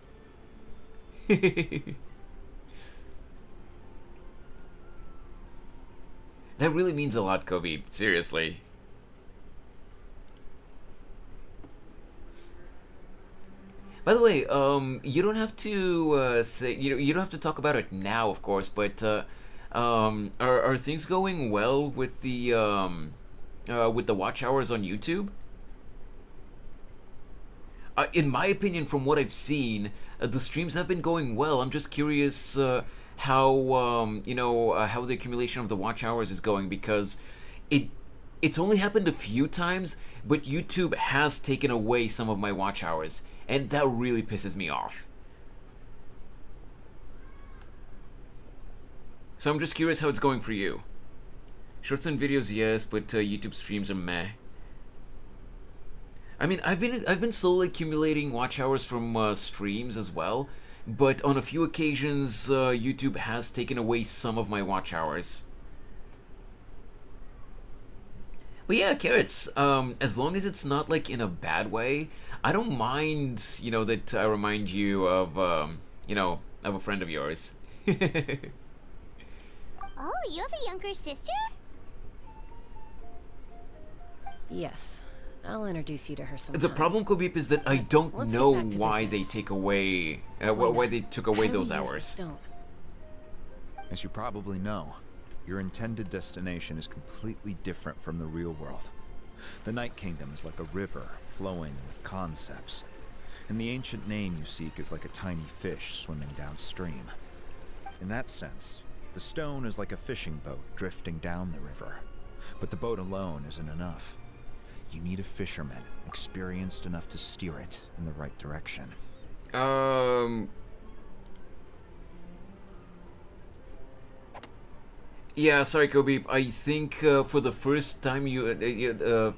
Speaker 1: That really means a lot, Kobe. Seriously. By the way, you don't have to say you don't have to talk about it now, of course. But are things going well with the watch hours on YouTube? In my opinion, from what I've seen, the streams have been going well. I'm just curious how how the accumulation of the watch hours is going, because it's only happened a few times, but YouTube has taken away some of my watch hours, and that really pisses me off. So I'm just curious how it's going for you. Shorts and videos, yes, but YouTube streams are meh. I mean, I've been slowly accumulating watch hours from streams as well, but on a few occasions, YouTube has taken away some of my watch hours. But yeah, Carrots, as long as it's not like in a bad way, I don't mind, that I remind you of, of a friend of yours.
Speaker 5: Oh, you have a younger sister?
Speaker 17: Yes. I'll introduce you to her sometime.
Speaker 1: The problem, Kobip, is that I don't
Speaker 17: Let's
Speaker 1: know
Speaker 17: get back to
Speaker 1: why
Speaker 17: business.
Speaker 1: they take away, why they took away
Speaker 17: How do we
Speaker 1: those
Speaker 17: use the
Speaker 1: hours.
Speaker 17: stone?
Speaker 19: As you probably know, Your intended destination is completely different from the real world. The Night Kingdom is like a river flowing with concepts, and the ancient name you seek is like a tiny fish swimming downstream. In that sense, the stone is like a fishing boat drifting down the river, but the boat alone isn't enough. You need a fisherman experienced enough to steer it in the right direction.
Speaker 1: Yeah, sorry, Kobe. I think for the first time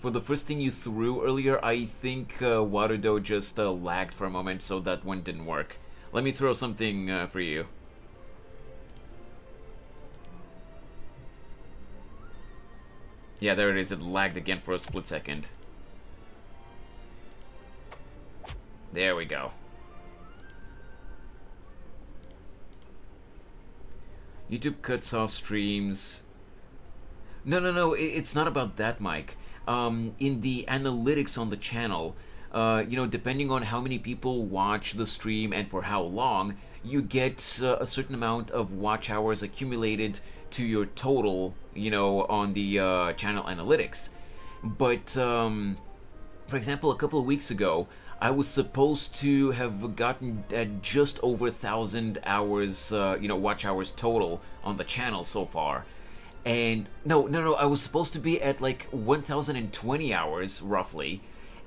Speaker 1: for the first thing you threw earlier, I think Warudo just lagged for a moment, so that one didn't work. Let me throw something for you. Yeah, there it is. It lagged again for a split second. There we go. YouTube cuts off streams. No, it's not about that, Mike. In the analytics on the channel, you know, depending on how many people watch the stream and for how long, you get a certain amount of watch hours accumulated to your total, you know, on the channel analytics. But, for example, a couple of weeks ago, I was supposed to have gotten at just over 1,000 hours, you know, watch hours total on the channel so far. And no, I was supposed to be at like 1,020 hours roughly,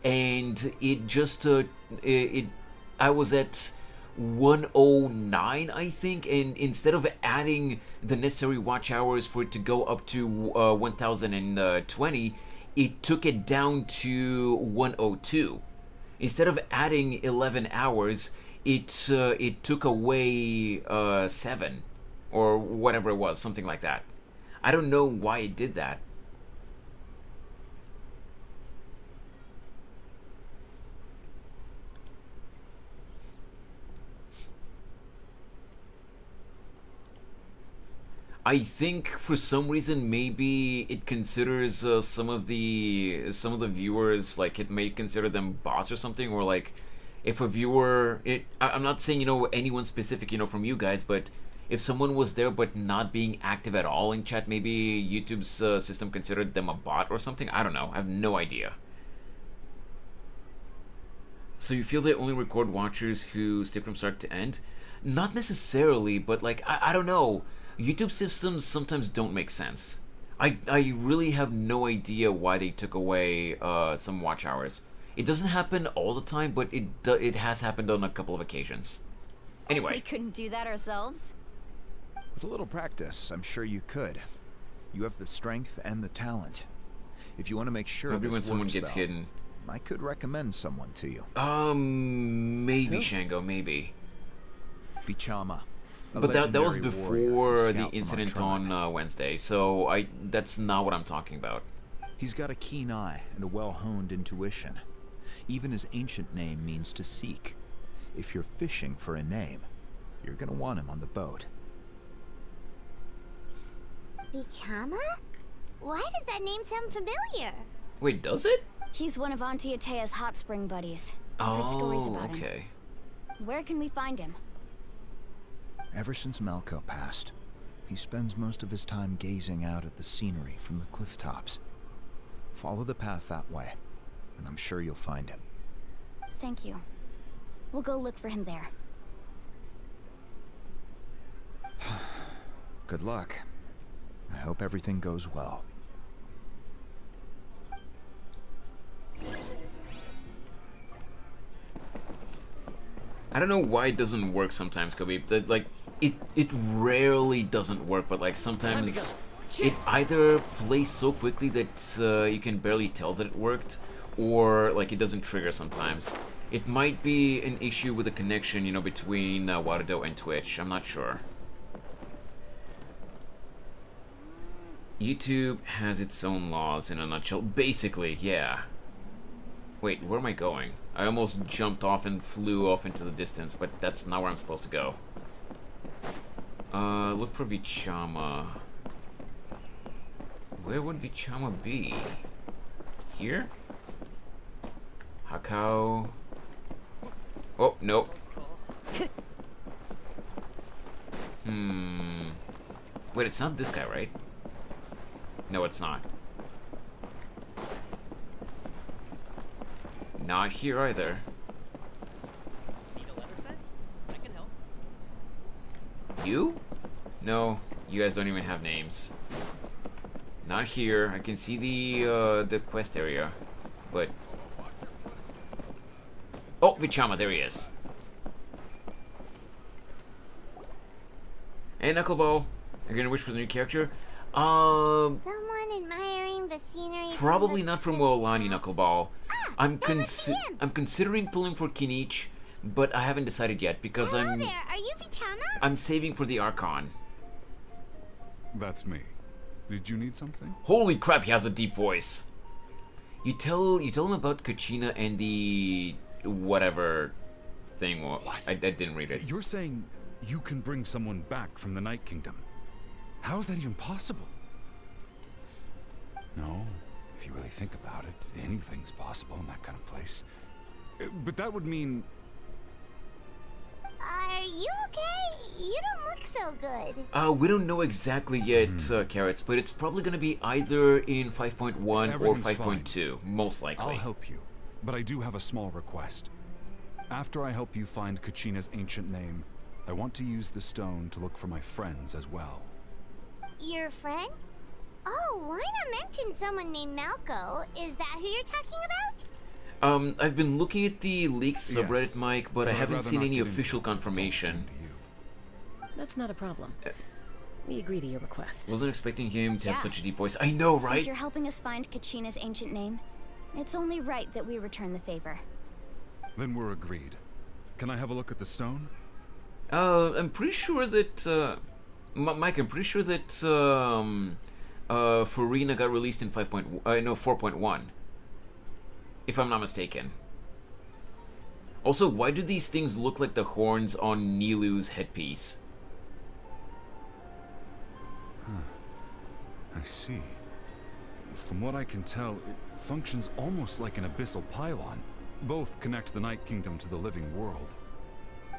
Speaker 1: and it just I was at 109, I think, and instead of adding the necessary watch hours for it to go up to 1,020, it took it down to 102. Instead of adding 11 hours, it took away 7 or whatever it was, something like that. I don't know why it did that. I think for some reason maybe it considers some of the viewers, like it may consider them bots or something, or like if a viewer, I'm not saying, you know, anyone specific, you know, from you guys, but if someone was there but not being active at all in chat, maybe YouTube's system considered them a bot or something. I don't know. I have no idea. So you feel they only record watchers who stick from start to end? Not necessarily, but like I don't know. YouTube systems sometimes don't make sense. I really have no idea why they took away some watch hours. It doesn't happen all the time, but it has happened on a couple of occasions. Anyway.
Speaker 6: We couldn't do that ourselves?
Speaker 19: With a little practice, I'm sure you could. You have the strength and the talent. If you want to make sure
Speaker 1: maybe
Speaker 19: this
Speaker 1: when someone
Speaker 19: works,
Speaker 1: gets
Speaker 19: though,
Speaker 1: hidden.
Speaker 19: I could recommend someone to you.
Speaker 1: Maybe, Shango, maybe.
Speaker 19: Vichama.
Speaker 1: But that was before the incident on Wednesday, so that's not what I'm talking about.
Speaker 19: He's got a keen eye and a well-honed intuition. Even his ancient name means to seek. If you're fishing for a name, you're gonna want him on the boat.
Speaker 5: Vichama? Why does that name sound familiar?
Speaker 1: Wait, does it?
Speaker 6: He's one of Auntie Atea's hot spring buddies. I've heard stories about him. Where can we find him?
Speaker 19: Ever since Malco passed, he spends most of his time gazing out at the scenery from the cliff tops. Follow the path that way, and I'm sure you'll find him.
Speaker 6: Thank you. We'll go look for him there.
Speaker 19: Good luck. I hope everything goes well.
Speaker 1: I don't know why it doesn't work sometimes, Kobe. Like, it rarely doesn't work, but like sometimes it either plays so quickly that you can barely tell that it worked, or like it doesn't trigger sometimes. It might be an issue with the connection, you know, between Warudo and Twitch. I'm not sure. YouTube has its own laws in a nutshell. Basically, yeah. Wait, where am I going? I almost jumped off and flew off into the distance, but that's not where I'm supposed to go. Look for Vichama. Where would Vichama be? Here? Hakao. Oh, nope. Wait, it's not this guy, right? No, it's not. Not here either.
Speaker 2: Need a letter sent? I can help.
Speaker 1: You? No, you guys don't even have names. Not here. I can see the quest area, but oh, Vichama, there he is. Hey, Knuckleball, you're gonna wish for the new character?
Speaker 5: Someone admiring the scenery.
Speaker 1: Probably not from Wolani, Knuckleball. I'm considering pulling for Kinich, but I haven't decided yet because
Speaker 5: Hello there. Are you Vichama?
Speaker 1: I'm saving for the Archon.
Speaker 21: That's me. Did you need something?
Speaker 1: Holy crap, he has a deep voice. You tell him about Kachina and the whatever thing. Well, I didn't read it.
Speaker 21: You're saying you can bring someone back from the Night Kingdom. How is that even possible? No, if you really think about it, anything's possible in that kind of place. But that would mean...
Speaker 5: Are you okay? You don't look so good.
Speaker 1: We don't know exactly yet, Carrots, but it's probably going to be either in 5.1 or 5.2, most likely.
Speaker 21: I'll help you, but I do have a small request. After I help you find Kachina's ancient name, I want to use the stone to look for my friends as well.
Speaker 5: Your friend? Oh, why not mention someone named Malco? Is that who you're talking about?
Speaker 1: I've been looking at the leaks subreddit,
Speaker 21: Yes,
Speaker 1: Mike, but I
Speaker 21: I'd
Speaker 1: haven't
Speaker 21: rather
Speaker 1: seen
Speaker 21: not
Speaker 1: any
Speaker 21: get into
Speaker 1: official
Speaker 21: it.
Speaker 1: confirmation.
Speaker 17: That's not a problem. We agree to your request.
Speaker 1: Wasn't expecting him to have
Speaker 6: Yeah.
Speaker 1: such a deep voice. I know, right?
Speaker 6: Since you're helping us find Kachina's ancient name, it's only right that we return the favor.
Speaker 21: Then we're agreed. Can I have a look at the stone?
Speaker 1: I'm pretty sure that, Mike, I'm pretty sure that, Farina got released in 4.1. If I'm not mistaken. Also, why do these things look like the horns on Nilu's headpiece?
Speaker 21: I see. From what I can tell, it functions almost like an abyssal pylon. Both connect the Night Kingdom to the living world.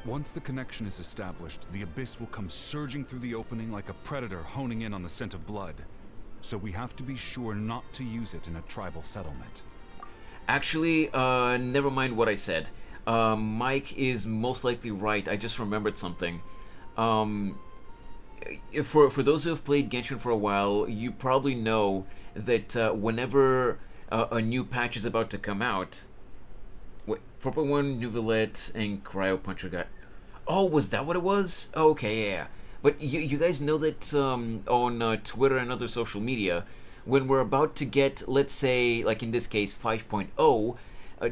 Speaker 21: Once the connection is established, the abyss will come surging through the opening like a predator honing in on the scent of blood. So we have to be sure not to use it in a tribal settlement.
Speaker 1: Actually, never mind what I said. Mike is most likely right. I just remembered something. For those who have played Genshin for a while, you probably know that whenever a new patch is about to come out... Wait, 4.1, Nouvellette, and Cryo Puncher got... Oh, was that what it was? Oh, okay, yeah. But you guys know that on Twitter and other social media, when we're about to get, let's say, like in this case, 5.0,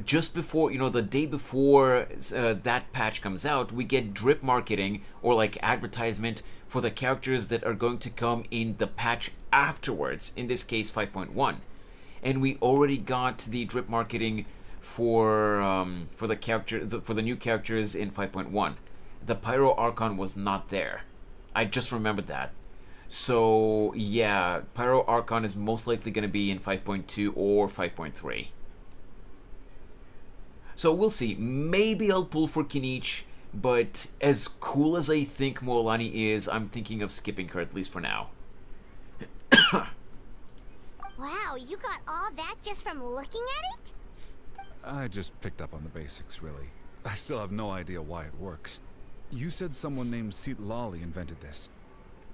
Speaker 1: just before, the day before that patch comes out, we get drip marketing or like advertisement for the characters that are going to come in the patch afterwards, in this case 5.1. And we already got the drip marketing for the new characters in 5.1. The Pyro Archon was not there. I just remembered that. So yeah, Pyro Archon is most likely going to be in 5.2 or 5.3. So we'll see. Maybe I'll pull for Kinich, but as cool as I think Moalani is, I'm thinking of skipping her, at least for now.
Speaker 5: Wow, you got all that just from looking at it?
Speaker 21: I just picked up on the basics, really. I still have no idea why it works. You said someone named Sitlali invented this.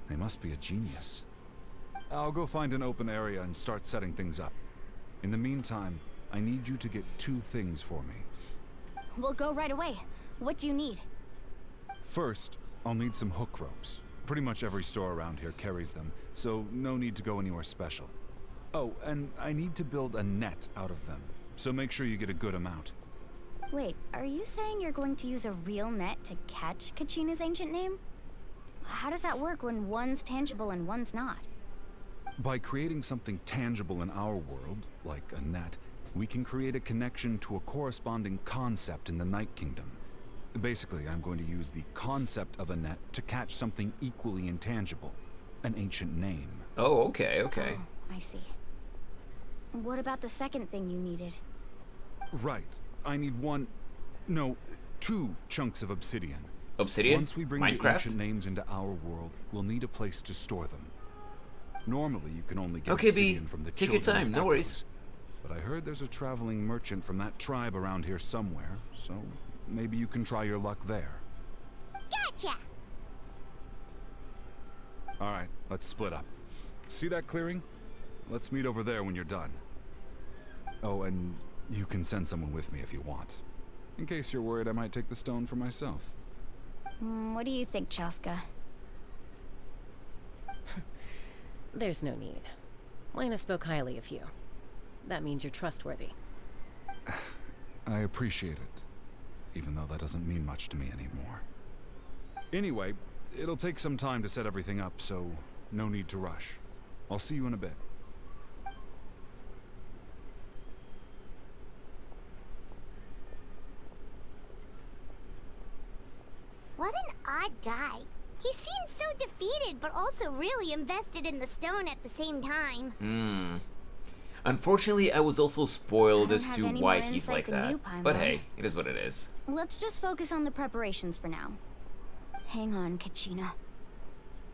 Speaker 21: They must be a genius. I'll go find an open area and start setting things up. In the meantime, I need you to get 2 things for me.
Speaker 6: We'll go right away. What do you need?
Speaker 21: First, I'll need some hook ropes. Pretty much every store around here carries them, so no need to go anywhere special. Oh, and I need to build a net out of them, so make sure you get a good amount.
Speaker 6: Wait, are you saying you're going to use a real net to catch Kachina's ancient name? How does that work when one's tangible and one's not?
Speaker 21: By creating something tangible in our world, like a net, we can create a connection to a corresponding concept in the Night Kingdom. Basically, I'm going to use the concept of a net to catch something equally intangible, an ancient name.
Speaker 1: Oh, okay.
Speaker 6: Oh, I see. What about the second thing you needed?
Speaker 21: Right. I need 2 chunks of obsidian.
Speaker 1: Obsidian?
Speaker 21: Once we bring the
Speaker 1: Minecraft?
Speaker 21: ancient names into our world, we'll need a place to store them. Normally, you can only get
Speaker 1: Okay, B,
Speaker 21: obsidian from the
Speaker 1: take your
Speaker 21: children
Speaker 1: time,
Speaker 21: of
Speaker 1: no worries.
Speaker 21: Echoes. But I heard there's a traveling merchant from that tribe around here somewhere, so maybe you can try your luck there.
Speaker 5: Gotcha!
Speaker 21: Alright, let's split up. See that clearing? Let's meet over there when you're done. Oh, and you can send someone with me if you want. In case you're worried I might take the stone for myself.
Speaker 6: What do you think, Chaska?
Speaker 17: There's no need. Lena spoke highly of you. That means you're trustworthy.
Speaker 21: I appreciate it, even though that doesn't mean much to me anymore. Anyway, it'll take some time to set everything up, so no need to rush. I'll see you in a bit.
Speaker 5: What an odd guy. He seems so defeated, but also really invested in the stone at the same time.
Speaker 1: Unfortunately, I was also spoiled
Speaker 6: I
Speaker 1: as
Speaker 6: don't
Speaker 1: to
Speaker 6: have any
Speaker 1: why
Speaker 6: more
Speaker 1: he's
Speaker 6: insight
Speaker 1: like
Speaker 6: than
Speaker 1: that.
Speaker 6: you, Paimon.
Speaker 1: But hey, it is what it is.
Speaker 6: Let's just focus on the preparations for now. Hang on, Kachina.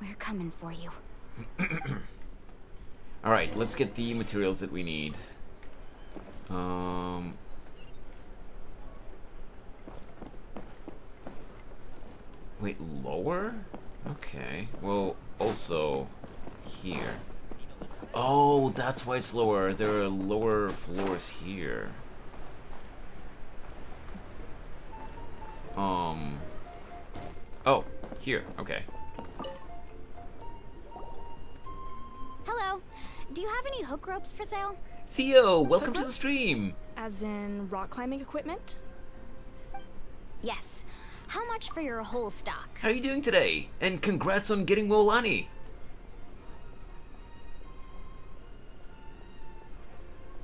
Speaker 6: We're coming for you.
Speaker 1: Alright, let's get the materials that we need. Wait, lower? Okay. Well, also here. Oh, that's why it's lower. There are lower floors here. Oh, here. Okay.
Speaker 6: Hello. Do you have any hook ropes for sale?
Speaker 1: Theo, welcome to the
Speaker 9: Hookups?
Speaker 1: stream.
Speaker 9: As in rock climbing equipment?
Speaker 6: Yes. How much for your whole stock?
Speaker 1: How are you doing today? And congrats on getting Molani.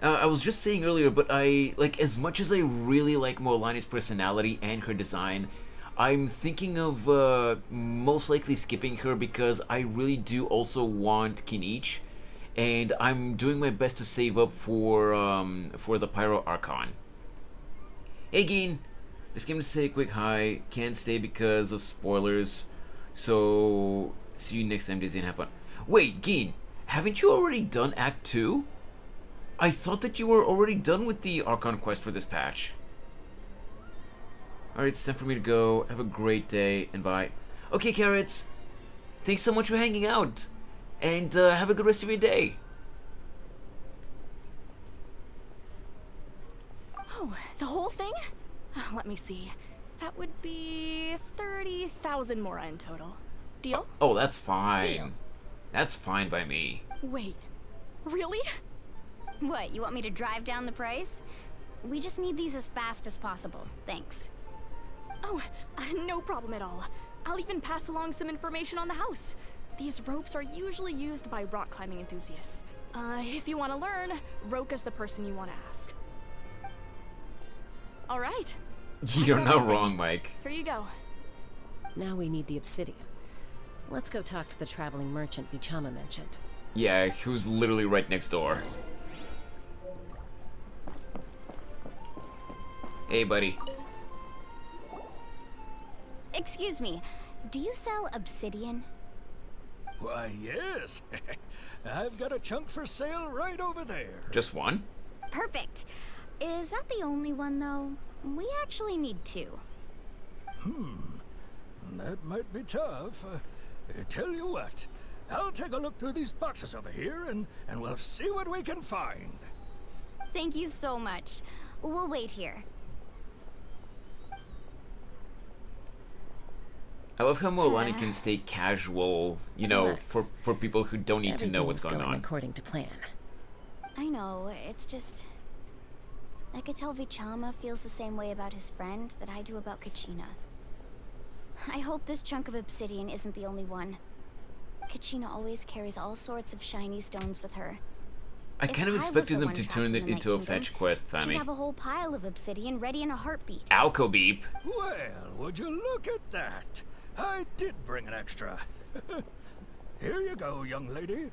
Speaker 1: I was just saying earlier, but as much as I really like Molani's personality and her design, I'm thinking of most likely skipping her because I really do also want Kinich, and I'm doing my best to save up for the Pyro Archon. Hey Gin, just came to say a quick hi. Can't stay because of spoilers, so see you next time, Daisy, and have fun. Wait, Gin, haven't you already done Act 2? I thought that you were already done with the Archon quest for this patch. Alright, it's time for me to go. Have a great day, and bye. Okay, Carrots. Thanks so much for hanging out. And have a good rest of your day.
Speaker 9: Oh, the whole thing? Let me see. That would be 30,000 mora in total. Deal?
Speaker 1: Oh, that's fine.
Speaker 9: Deal.
Speaker 1: That's fine by me.
Speaker 9: Wait, really?
Speaker 6: What, you want me to drive down the price? We just need these as fast as possible. Thanks.
Speaker 9: Oh, no problem at all. I'll even pass along some information on the house. These ropes are usually used by rock climbing enthusiasts. If you want to learn, Roka's the person you want to ask. All right.
Speaker 1: You're
Speaker 9: That's
Speaker 1: not
Speaker 9: everything.
Speaker 1: wrong, Mike.
Speaker 9: Here you go.
Speaker 17: Now we need the obsidian. Let's go talk to the traveling merchant Vichama mentioned.
Speaker 1: Yeah, who's literally right next door. Hey, buddy.
Speaker 6: Excuse me, do you sell obsidian?
Speaker 15: Why, yes. I've got a chunk for sale right over there.
Speaker 1: Just one?
Speaker 6: Perfect. Is that the only one, though? We actually need two.
Speaker 15: That might be tough. Tell you what, I'll take a look through these boxes over here and we'll see what we can find.
Speaker 6: Thank you so much. We'll wait here.
Speaker 1: I love how Molani can stay casual, you know,
Speaker 17: Let's.
Speaker 1: for people who don't need to know what's going on.
Speaker 17: According to plan.
Speaker 6: I know, it's just... I could tell Vichama feels the same way about his friend that I do about Kachina. I hope this chunk of obsidian isn't the only one. Kachina always carries all sorts of shiny stones with her.
Speaker 1: I kind of
Speaker 6: If I was
Speaker 1: expected
Speaker 6: the
Speaker 1: them
Speaker 6: one
Speaker 1: to
Speaker 6: trapped
Speaker 1: turn
Speaker 6: in
Speaker 1: it
Speaker 6: the Night
Speaker 1: into a
Speaker 6: Kingdom,
Speaker 1: fetch quest,
Speaker 6: she'd
Speaker 1: Fanny.
Speaker 6: have a whole pile of obsidian ready in a heartbeat.
Speaker 1: Alco beep.
Speaker 15: Well, would you look at that? I did bring an extra. Here you go, young lady.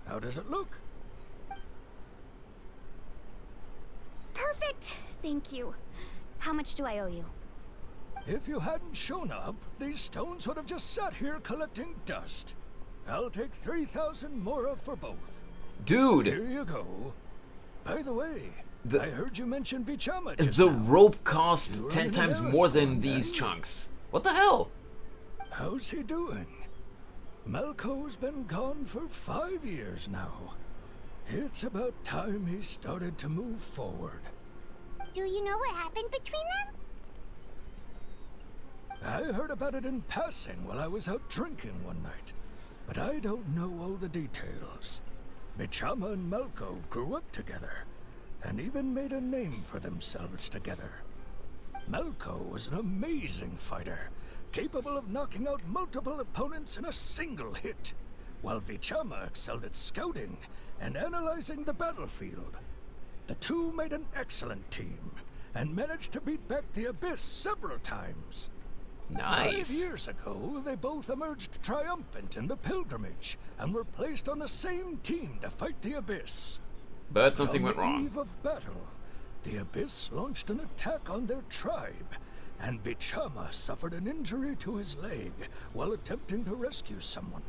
Speaker 15: How does it look?
Speaker 6: Perfect! Thank you. How much do I owe you?
Speaker 15: If you hadn't shown up, these stones would have just sat here collecting dust. I'll take 3,000 mora for both.
Speaker 1: Dude!
Speaker 15: Here you go. By the way, I heard you mention Vichama just
Speaker 1: The
Speaker 15: now.
Speaker 1: rope costs
Speaker 15: You
Speaker 1: 10
Speaker 15: running
Speaker 1: times
Speaker 15: an
Speaker 1: more
Speaker 15: errand for
Speaker 1: than
Speaker 15: him,
Speaker 1: these
Speaker 15: then?
Speaker 1: chunks. What the hell?
Speaker 15: How's he doing? Malco's been gone for 5 years now. It's about time he started to move forward.
Speaker 5: Do you know what happened between them?
Speaker 15: I heard about it in passing while I was out drinking one night, but I don't know all the details. Vichama and Malco grew up together, and even made a name for themselves together. Malco was an amazing fighter, capable of knocking out multiple opponents in a single hit, while Vichama excelled at scouting and analyzing the battlefield. The two made an excellent team, and managed to beat back the Abyss several times.
Speaker 1: Nice.
Speaker 15: 5 years ago, they both emerged triumphant in the pilgrimage, and were placed on the same team to fight the Abyss.
Speaker 1: But something went
Speaker 15: On the
Speaker 1: wrong.
Speaker 15: eve of battle, the Abyss launched an attack on their tribe, and Vichama suffered an injury to his leg while attempting to rescue someone.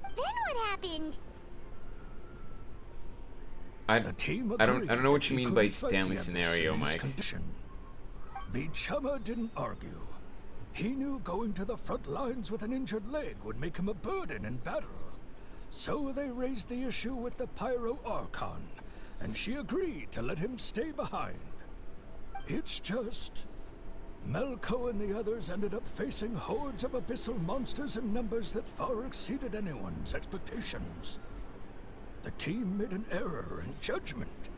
Speaker 5: Then what happened?
Speaker 1: I don't know what you mean by Stanley scenario, Mike.
Speaker 15: Vichama didn't argue. He knew going to the front lines with an injured leg would make him a burden in battle. So they raised the issue with the Pyro Archon, and she agreed to let him stay behind. It's just... Malco and the others ended up facing hordes of abyssal monsters in numbers that far exceeded anyone's expectations. The team made an error in judgment,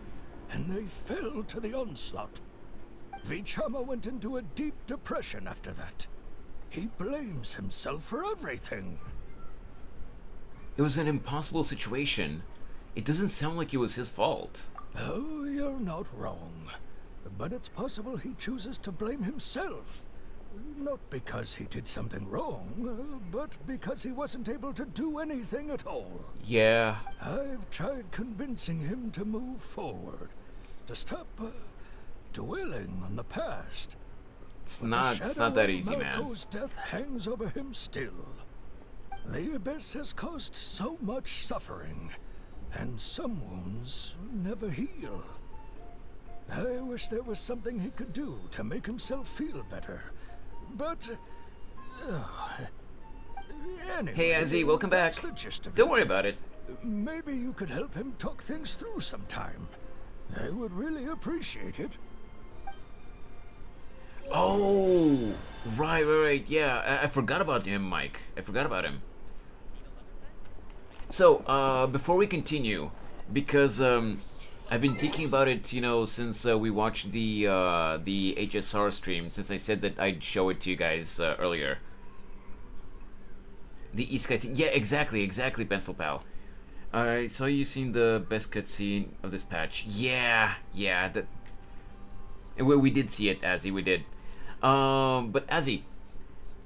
Speaker 15: and they fell to the onslaught. Vichama went into a deep depression after that. He blames himself for everything.
Speaker 1: It was an impossible situation. It doesn't sound like it was his fault.
Speaker 15: Oh, you're not wrong. But it's possible he chooses to blame himself. Not because he did something wrong, but because he wasn't able to do anything at all.
Speaker 1: Yeah.
Speaker 15: I've tried convincing him to move forward, to stop dwelling on the past.
Speaker 1: It's not that easy, man.
Speaker 15: Malco's death hangs over him still. The Abyss has caused so much suffering, and some wounds never heal. I wish there was something he could do to make himself feel better, but... anyway,
Speaker 1: Hey, Azzy, welcome back.
Speaker 15: that's the gist of
Speaker 1: Don't
Speaker 15: it.
Speaker 1: worry about it.
Speaker 15: Maybe you could help him talk things through sometime. I would really appreciate it.
Speaker 1: Oh, right. Yeah, I forgot about him, Mike. I forgot about him. So, before we continue, because I've been thinking about it, you know, since we watched the HSR stream, since I said that I'd show it to you guys earlier. The East Sky thing. Yeah, exactly, Pencil Pal. I saw you seen the best cutscene of this patch. Yeah, that... We did see it, Azzy, we did. But Azzy,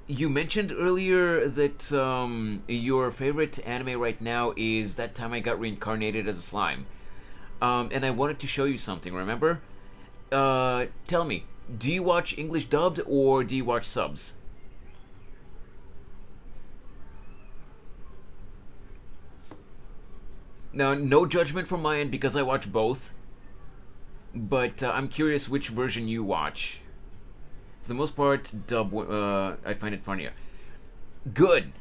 Speaker 1: you mentioned earlier that your favorite anime right now is That Time I Got Reincarnated as a Slime. And I wanted to show you something, remember? Tell me, do you watch English dubbed or do you watch subs? Now, no judgment from my end because I watch both. But I'm curious which version you watch. For the most part, dub, I find it funnier. Good,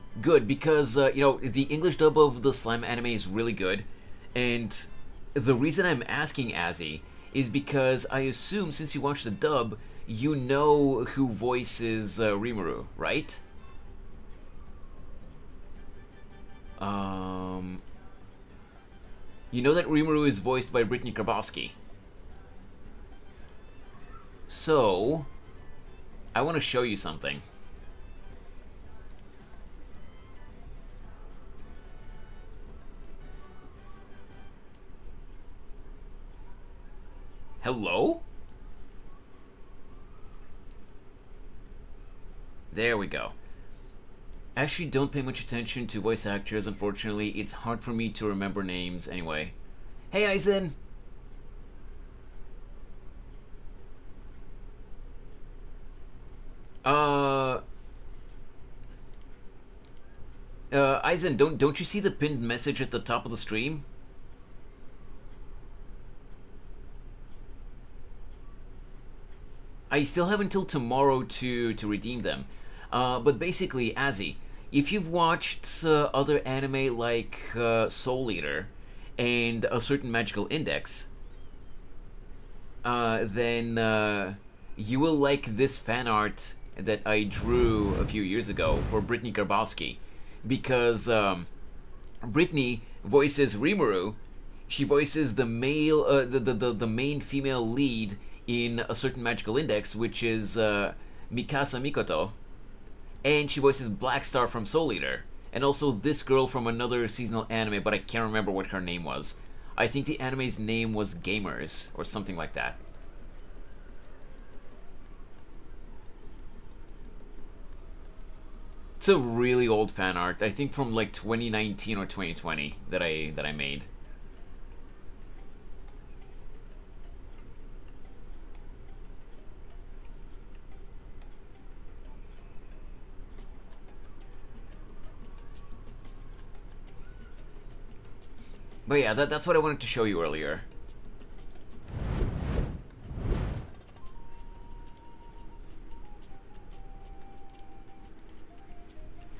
Speaker 1: because, you know, the English dub of the Slime anime is really good. And the reason I'm asking Azzy is because I assume since you watch the dub, you know who voices Rimuru, right? You know that Rimuru is voiced by Brittany Karbowski. So, I want to show you something. Hello? There we go. I actually don't pay much attention to voice actors, unfortunately. It's hard for me to remember names anyway. Hey, Aizen! Aizen, don't you see the pinned message at the top of the stream? I still have until tomorrow to redeem them. But basically, Azzy, if you've watched other anime like Soul Eater and a certain magical index, then you will like this fan art that I drew a few years ago for Brittany Garbowski, because Brittany voices Rimuru. She voices the male, the main female lead in a certain magical index, which is Mikasa Mikoto, and she voices Blackstar from Soul Eater, and also this girl from another seasonal anime, but I can't remember what her name was. I think the anime's name was Gamers, or something like that. It's a really old fan art, I think from like 2019 or 2020 that I made. But yeah, that's what I wanted to show you earlier.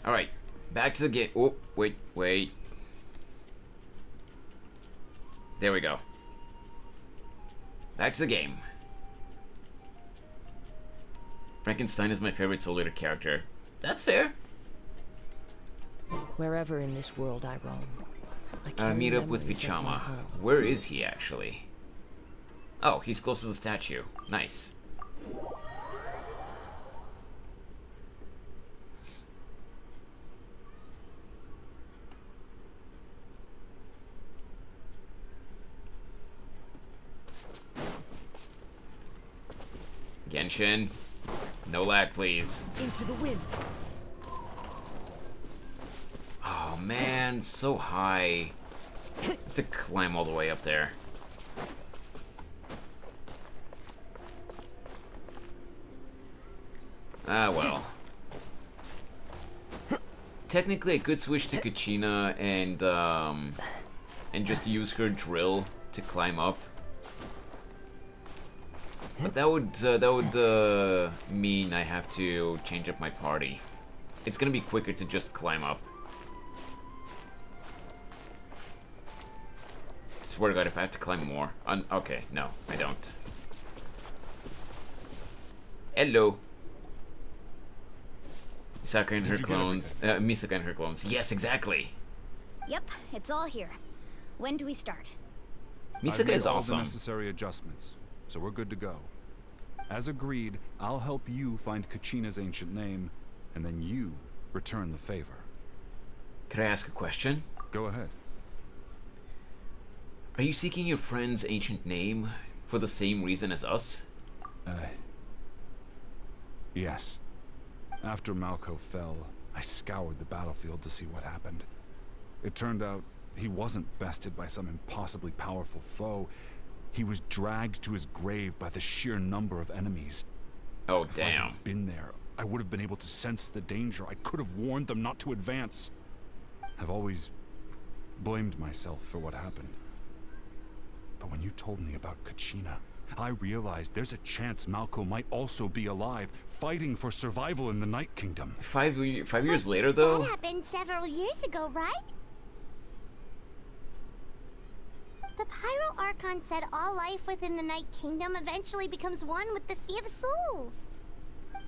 Speaker 1: Alright, back to the game. Oh, wait. There we go. Back to the game. Frankenstein is my favorite Soul Eater character. That's fair.
Speaker 3: Wherever in this world I roam, I carry
Speaker 1: Meet up with
Speaker 3: memories of my
Speaker 1: Vichama.
Speaker 3: home.
Speaker 1: Where is he, actually? Oh, he's close to the statue. Nice. Genshin. No lag, please.
Speaker 2: Into the wind.
Speaker 1: Oh man, so high. I have to climb all the way up there. Ah, well. Technically, I could switch to Kachina and just use her drill to climb up. But that would mean I have to change up my party. It's gonna be quicker to just climb up. I swear to God, if I have to climb more. Okay, no, I don't. Hello. Misaka and her clones. Misaka and her clones. Yes, exactly.
Speaker 6: Yep, it's all here. When do we start?
Speaker 1: Misaka is
Speaker 21: all
Speaker 1: awesome.
Speaker 21: the necessary adjustments, so we're good to go. As agreed, I'll help you find Kachina's ancient name, and then you return the favor.
Speaker 1: Could I ask a question?
Speaker 21: Go ahead.
Speaker 1: Are you seeking your friend's ancient name for the same reason as us?
Speaker 21: Yes. After Malko fell, I scoured the battlefield to see what happened. It turned out he wasn't bested by some impossibly powerful foe. He was dragged to his grave by the sheer number of enemies.
Speaker 1: Oh,
Speaker 21: If I
Speaker 1: damn.
Speaker 21: had been there, I would have been able to sense the danger. I could have warned them not to advance. I've always blamed myself for what happened. But when you told me about Kachina, I realized there's a chance Malko might also be alive, fighting for survival in the Night Kingdom.
Speaker 1: 5 years later, though?
Speaker 5: That happened several years ago, right? The Pyro Archon said all life within the Night Kingdom eventually becomes one with the Sea of Souls.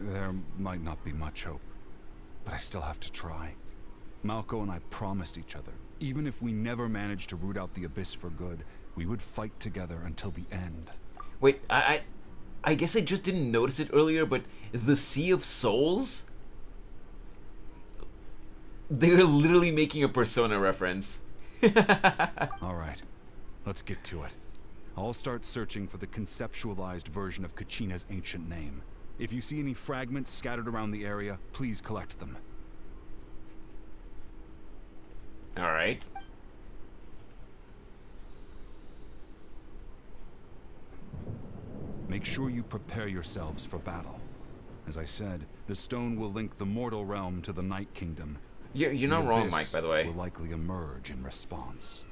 Speaker 21: There might not be much hope, but I still have to try. Malko and I promised each other, even if we never managed to root out the Abyss for good, we would fight together until the end.
Speaker 1: Wait, I guess I just didn't notice it earlier, but the Sea of Souls? They're literally making a Persona reference.
Speaker 21: Alright, let's get to it. I'll start searching for the conceptualized version of Kachina's ancient name. If you see any fragments scattered around the area, please collect them.
Speaker 1: Alright.
Speaker 21: Make sure you prepare yourselves for battle. As I said, the stone will link the mortal realm to the Night Kingdom.
Speaker 1: You're not
Speaker 21: The
Speaker 1: wrong,
Speaker 21: abyss
Speaker 1: Mike, by the way.
Speaker 21: will likely emerge in response.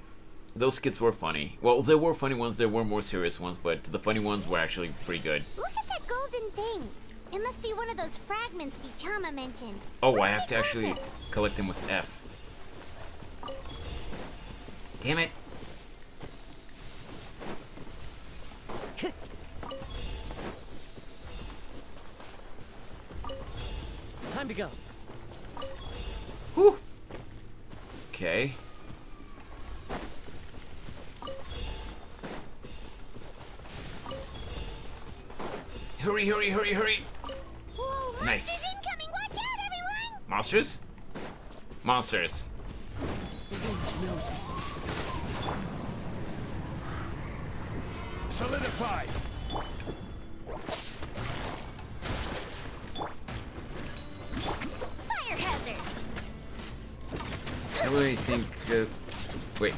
Speaker 1: Those skits were funny. Well, there were funny ones, there were more serious ones, but the funny ones were actually pretty good.
Speaker 5: Look at that golden thing. It must be one of those fragments Vichama mentioned.
Speaker 1: Oh, I have to actually collect him with F. Damn it.
Speaker 13: Time to go.
Speaker 1: Whew. Okay. Hurry, hurry, hurry, hurry.
Speaker 5: Whoa,
Speaker 1: Nice.
Speaker 5: incoming! Watch out, everyone!
Speaker 1: Monsters? Monsters.
Speaker 13: The wind knows me.
Speaker 11: Solidify!
Speaker 5: Fire hazard!
Speaker 1: I really think. Wait.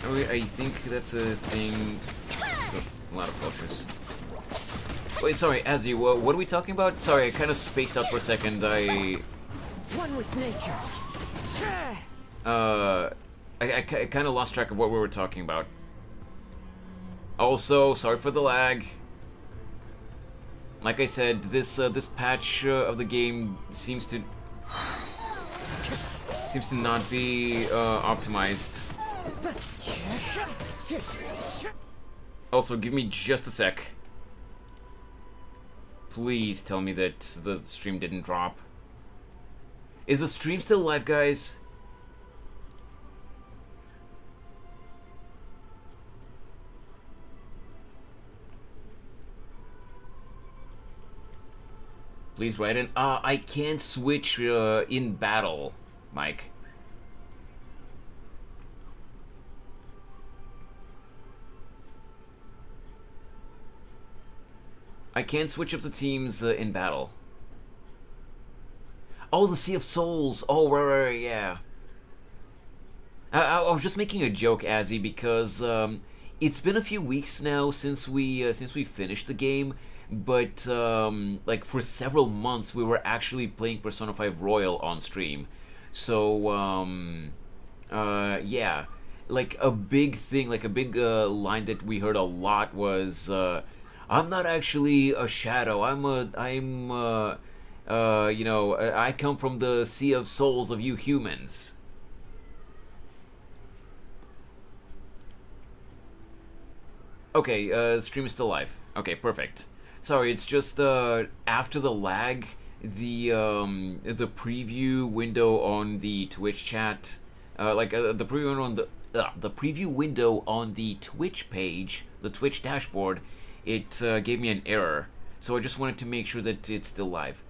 Speaker 1: I think that's a thing. It's a lot of cultures. Wait, sorry, Azzy, what are we talking about? Sorry, I kind of spaced out for a second.
Speaker 13: One with nature.
Speaker 1: I kind of lost track of what we were talking about. Also, sorry for the lag. Like I said, this patch of the game seems to not be optimized. Also, give me just a sec. Please tell me that the stream didn't drop. Is the stream still live, guys? Please write in. I can't switch in battle, Mike. I can't switch up the teams in battle. Oh, the Sea of Souls. Oh, right, yeah. I was just making a joke, Azzy, because it's been a few weeks now since we finished the game, but like for several months we were actually playing Persona 5 Royal on stream. So yeah, like a big thing, like a big line that we heard a lot was, "I'm not actually a shadow. You know, I come from the Sea of Souls of you humans." Okay, stream is still live. Okay, perfect. Sorry, it's just after the lag, the preview window on the Twitch chat, the preview on the preview window on the Twitch page, the Twitch dashboard, it gave me an error. So I just wanted to make sure that it's still live.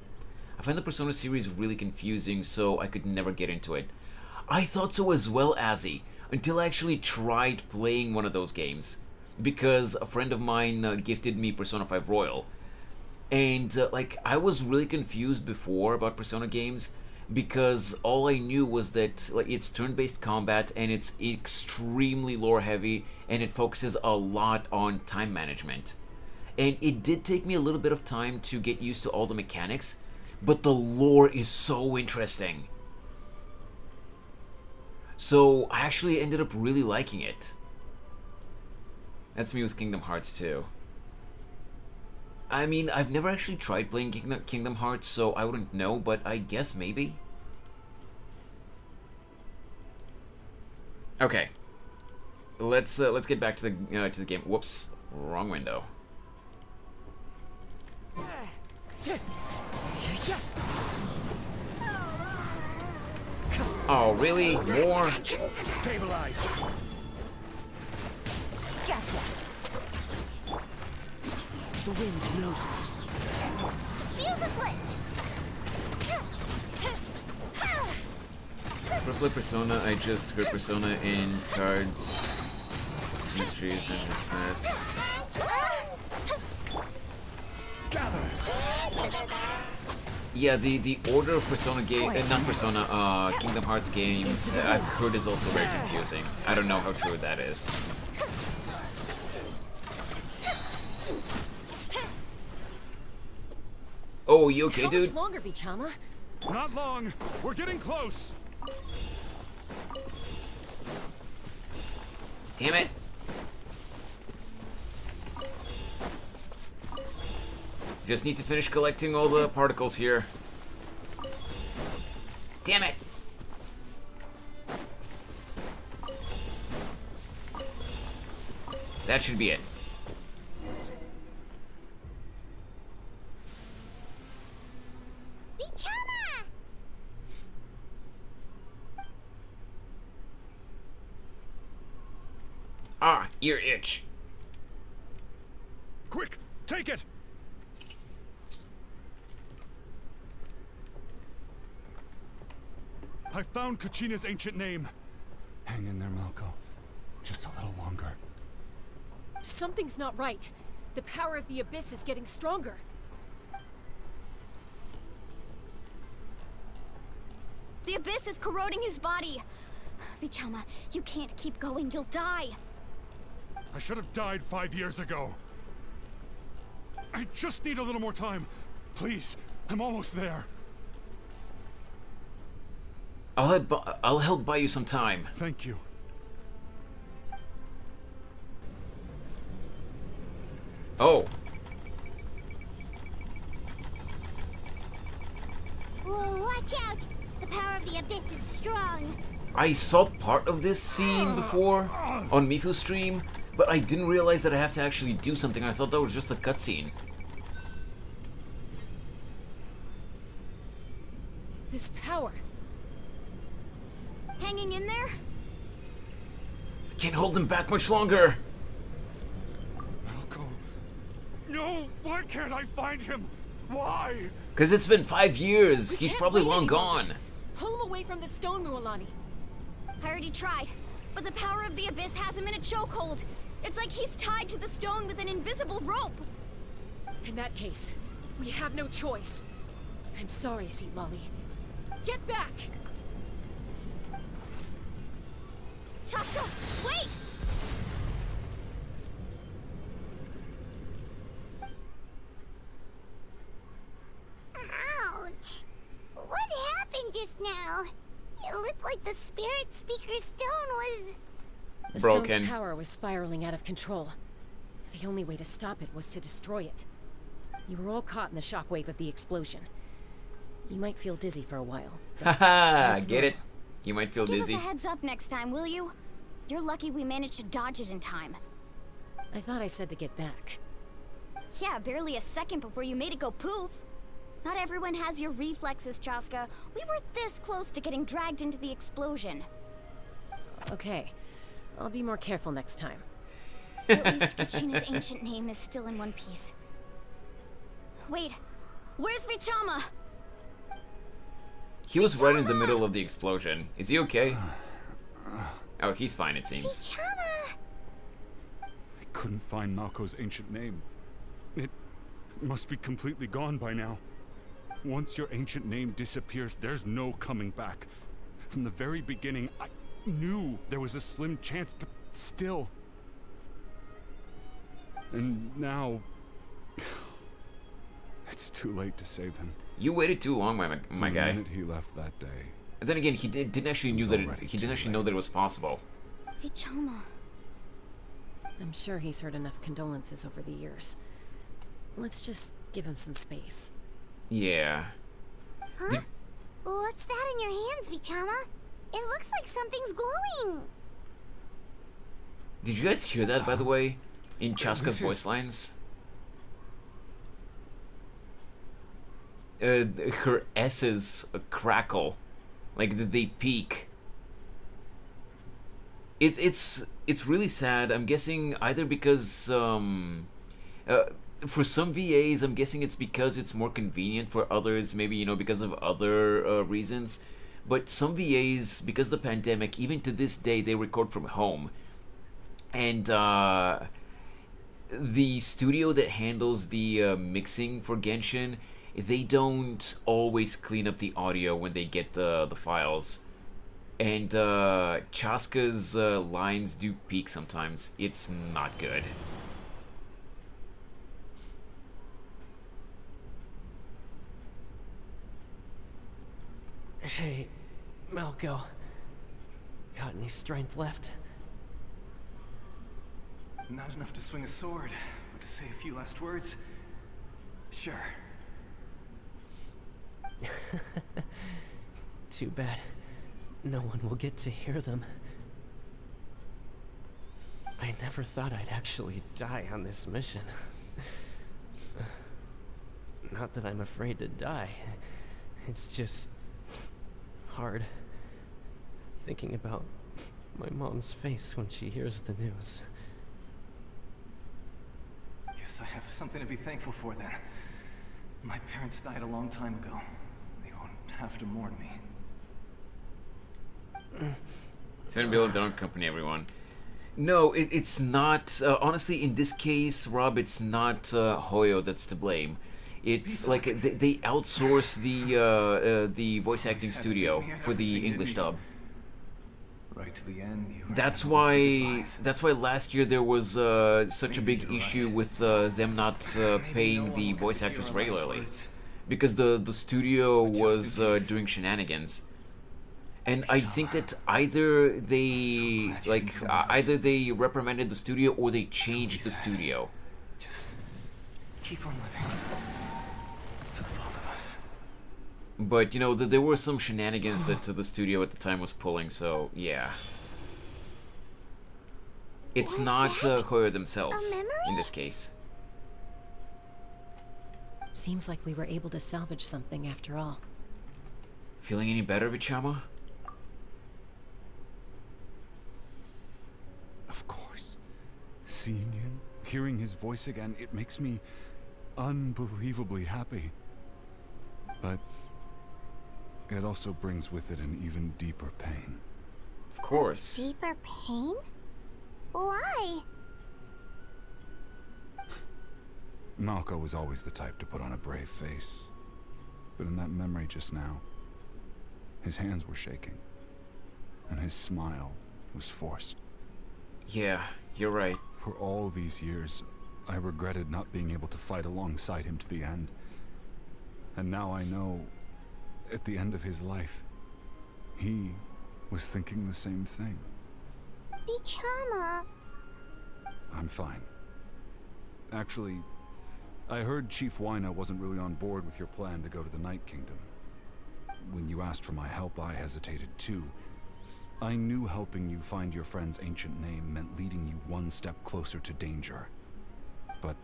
Speaker 1: I find the Persona series really confusing, so I could never get into it. I thought so as well, Azzy, until I actually tried playing one of those games. Because a friend of mine gifted me Persona 5 Royal. And, like, I was really confused before about Persona games, because all I knew was that like, it's turn-based combat, and it's extremely lore-heavy, and it focuses a lot on time management. And it did take me a little bit of time to get used to all the mechanics, but the lore is so interesting. So, I actually ended up really liking it. That's me with Kingdom Hearts too. I mean, I've never actually tried playing Kingdom Hearts, so I wouldn't know, but I guess maybe. Okay. Let's get back to the game. Whoops, wrong window. Oh, really? More?
Speaker 11: Stabilize.
Speaker 13: Gotcha. The wind knows me.
Speaker 5: Fuse is lit.
Speaker 1: For Flip Persona, I just heard Persona in cards, mysteries, dungeon quests. Yeah, the order of Persona game, not Persona, Kingdom Hearts games, I've heard is also very confusing. I don't know how true that is. Oh, you okay,
Speaker 17: How
Speaker 1: dude?
Speaker 17: much longer, Vichama?
Speaker 21: Not long. We're getting close.
Speaker 1: Damn it. Just need to finish collecting all the particles here. Damn it. That should be it.
Speaker 5: Vichama!
Speaker 1: Ah, ear itch.
Speaker 21: Quick, take it. I found Kachina's ancient name. Hang in there, Malko. Just a little longer.
Speaker 17: Something's not right. The power of the Abyss is getting stronger.
Speaker 6: The Abyss is corroding his body. Vichama, you can't keep going. You'll die.
Speaker 21: I should have died 5 years ago. I just need a little more time. Please, I'm almost there.
Speaker 1: I'll help buy you some time.
Speaker 21: Thank you.
Speaker 1: Oh.
Speaker 5: Whoa, watch out! The power of the Abyss is strong.
Speaker 1: I saw part of this scene before on Mifu's stream, but I didn't realize that I have to actually do something. I thought that was just a cutscene.
Speaker 17: This power.
Speaker 6: Hanging in there?
Speaker 1: I can't hold them back much longer.
Speaker 21: Malko. No, why can't I find him? Why?
Speaker 1: Because it's been 5 years. He's probably long gone.
Speaker 17: Pull him away from the stone, Mualani.
Speaker 6: I already tried, but the power of the Abyss has him in a chokehold. It's like he's tied to the stone with an invisible rope.
Speaker 17: In that case, we have no choice. I'm sorry, Seat Lolly. Get back!
Speaker 6: Chaska, wait!
Speaker 5: Ouch! What happened just now? It looked like the Spirit Speaker stone was...
Speaker 17: The
Speaker 1: broken.
Speaker 17: stone's power was spiraling out of control. The only way to stop it was to destroy it. You were all caught in the shockwave of the explosion. You might feel dizzy for a while.
Speaker 1: Haha, get it? You might feel dizzy.
Speaker 6: Give us a heads up next time, will you? You're lucky we managed to dodge it in time.
Speaker 17: I thought I said to get back.
Speaker 6: Yeah, barely a second before you made it go poof. Not everyone has your reflexes, Chaska. We were this close to getting dragged into the explosion.
Speaker 17: Okay, I'll be more careful next time.
Speaker 6: At least Kachina's ancient name is still in one piece. Wait, where's Vichama?
Speaker 1: He was right in the middle of the explosion. Is he okay? Oh, he's fine, it seems.
Speaker 5: Vichama!
Speaker 21: I couldn't find Malko's ancient name. It must be completely gone by now. Once your ancient name disappears, there's no coming back. From the very beginning, I knew there was a slim chance, but still. And now... it's too late to save him.
Speaker 1: You waited too long, my guy.
Speaker 21: The minute he left that day.
Speaker 1: And then again, he didn't actually know that it was possible.
Speaker 6: Vichama.
Speaker 17: I'm sure he's heard enough condolences over the years. Let's just give him some space.
Speaker 1: Yeah.
Speaker 5: Huh? What's that in your hands, Vichama? It looks like something's glowing.
Speaker 1: Did you guys hear that, by the way? In Chaska's voice lines? Her S's crackle. Like, they peak. It's really sad. I'm guessing either because, for some VAs, I'm guessing it's because it's more convenient. For others, maybe, because of other reasons. But some VAs, because of the pandemic, even to this day, they record from home. And the studio that handles the mixing for Genshin, they don't always clean up the audio when they get the files. And Chaska's lines do peak sometimes. It's not good.
Speaker 13: Hey, Malco. Got any strength left?
Speaker 8: Not enough to swing a sword, but to say a few last words? Sure.
Speaker 13: Too bad. No one will get to hear them. I never thought I'd actually die on this mission. Not that I'm afraid to die. It's just hard thinking about my mom's face when she hears the news.
Speaker 8: Guess I have something to be thankful for then. My parents died a long time ago. They won't have to mourn me.
Speaker 1: Bill, don't accompany everyone. No, it's not. Honestly, in this case, Rob, it's not Hoyo that's to blame. It's like they outsource the voice acting studio for the English dub.
Speaker 8: Right to the end.
Speaker 1: That's why last year there was such a big issue with them not paying the voice actors regularly, because the studio was doing shenanigans. And I think that either they reprimanded the studio or they changed the studio.
Speaker 8: Just keep on living. For the both of us.
Speaker 1: But you know, there were some shenanigans that the studio at the time was pulling, so yeah. It's not Hoyo themselves in this case.
Speaker 17: Seems like we were able to salvage something after all.
Speaker 1: Feeling any better, Vichama?
Speaker 21: Of course. Seeing him, hearing his voice again, it makes me unbelievably happy. But it also brings with it an even deeper pain.
Speaker 1: Of course.
Speaker 5: Deeper pain? Why?
Speaker 21: Malco was always the type to put on a brave face. But in that memory just now, his hands were shaking. And his smile was forced.
Speaker 1: Yeah, you're right.
Speaker 21: For all these years, I regretted not being able to fight alongside him to the end. And now I know, at the end of his life, he was thinking the same thing.
Speaker 5: Vichama.
Speaker 21: I'm fine. Actually, I heard Chief Wyna wasn't really on board with your plan to go to the Night Kingdom. When you asked for my help, I hesitated too. I knew helping you find your friend's ancient name meant leading you one step closer to danger. But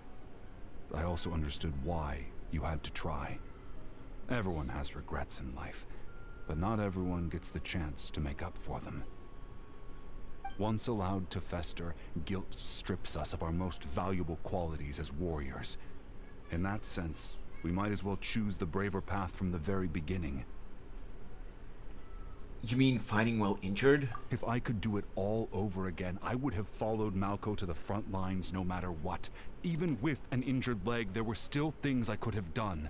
Speaker 21: I also understood why you had to try. Everyone has regrets in life, but not everyone gets the chance to make up for them. Once allowed to fester, guilt strips us of our most valuable qualities as warriors. In that sense, we might as well choose the braver path from the very beginning.
Speaker 1: You mean fighting while injured?
Speaker 21: If I could do it all over again, I would have followed Malco to the front lines no matter what. Even with an injured leg, there were still things I could have done.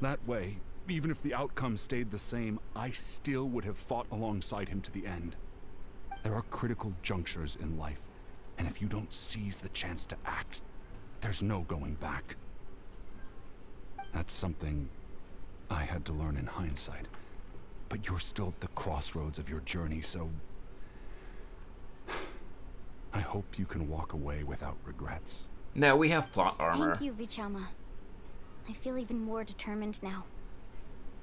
Speaker 21: That way, even if the outcome stayed the same, I still would have fought alongside him to the end. There are critical junctures in life, and if you don't seize the chance to act, there's no going back. That's something I had to learn in hindsight. But you're still at the crossroads of your journey, so I hope you can walk away without regrets.
Speaker 1: Now we have plot armor.
Speaker 6: Thank you, Vichama. I feel even more determined now.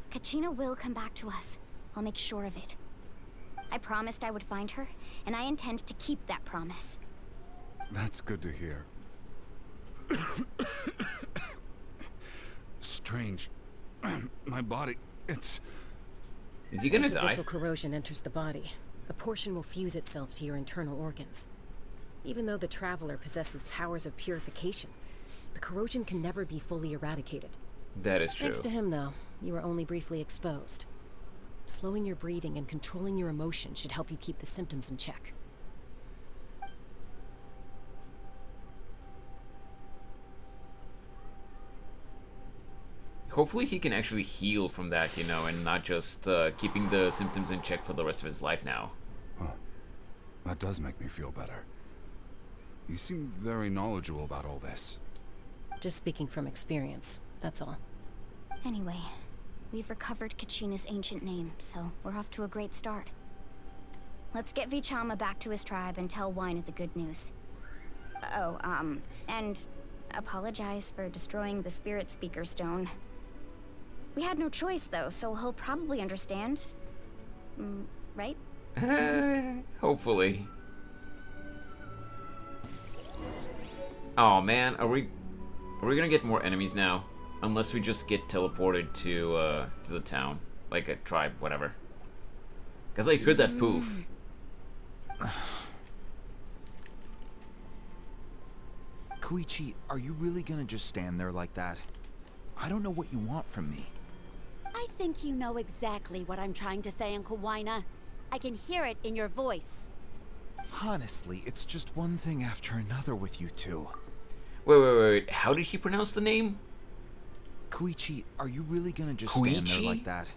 Speaker 6: Kachina will come back to us. I'll make sure of it. I promised I would find her, and I intend to keep that promise.
Speaker 21: That's good to hear. Strange. My body, it's...
Speaker 1: Is he gonna die?
Speaker 17: Once abyssal corrosion enters the body, a portion will fuse itself to your internal organs. Even though the Traveler possesses powers of purification, the corrosion can never be fully eradicated.
Speaker 1: That is true.
Speaker 17: Thanks to him, though, you were only briefly exposed. Slowing your breathing and controlling your emotions should help you keep the symptoms in check.
Speaker 1: Hopefully he can actually heal from that, you know, and not just keeping the symptoms in check for the rest of his life now.
Speaker 21: Huh. That does make me feel better. You seem very knowledgeable about all this.
Speaker 17: Just speaking from experience, that's all.
Speaker 6: Anyway, We've recovered Kachina's ancient name, so we're off to a great start. Let's get Vichama back to his tribe and tell Wynette the good news. Oh, and apologize for destroying the Spirit Speaker Stone. We had no choice, though, so he'll probably understand. Right?
Speaker 1: Hopefully. Oh man, are we gonna get more enemies now? Unless we just get teleported to the town, like a tribe, whatever. Cause I heard that poof.
Speaker 19: Koichi, are you really gonna just stand there like that? I don't know what you want from me.
Speaker 4: I think you know exactly what I'm trying to say, Uncle Wynette. I can hear it in your voice.
Speaker 19: Honestly, it's just one thing after another with you two.
Speaker 1: Wait. How did he pronounce the name?
Speaker 19: Koichi, are you really gonna just stand there like that?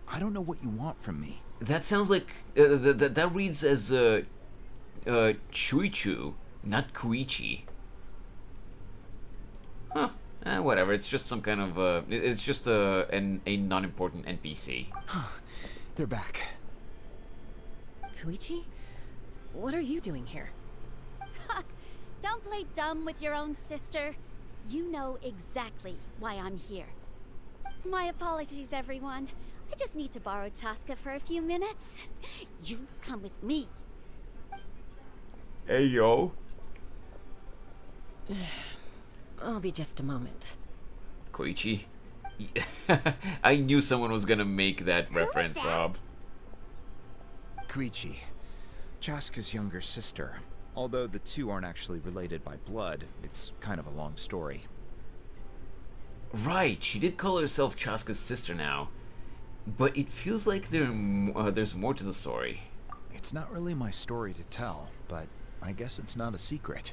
Speaker 19: I don't know what you want from me.
Speaker 1: That sounds like that reads as Chuichu, not Koichi. Huh. Whatever. It's just some kind of it's just a non-important NPC.
Speaker 19: They're back.
Speaker 17: Koichi? What are you doing here?
Speaker 4: Don't play dumb with your own sister. You know exactly why I'm here. My apologies, everyone. I just need to borrow Chaska for a few minutes. You come with me.
Speaker 19: Hey, yo.
Speaker 17: I'll be just a moment.
Speaker 1: Koichi? I knew someone was gonna make that reference, Rob.
Speaker 19: Koichi, Chaska's younger sister. Although the two aren't actually related by blood, it's kind of a long story.
Speaker 1: Right, she did call herself Chaska's sister now. But it feels like there's more to the story.
Speaker 19: It's not really my story to tell, but I guess it's not a secret.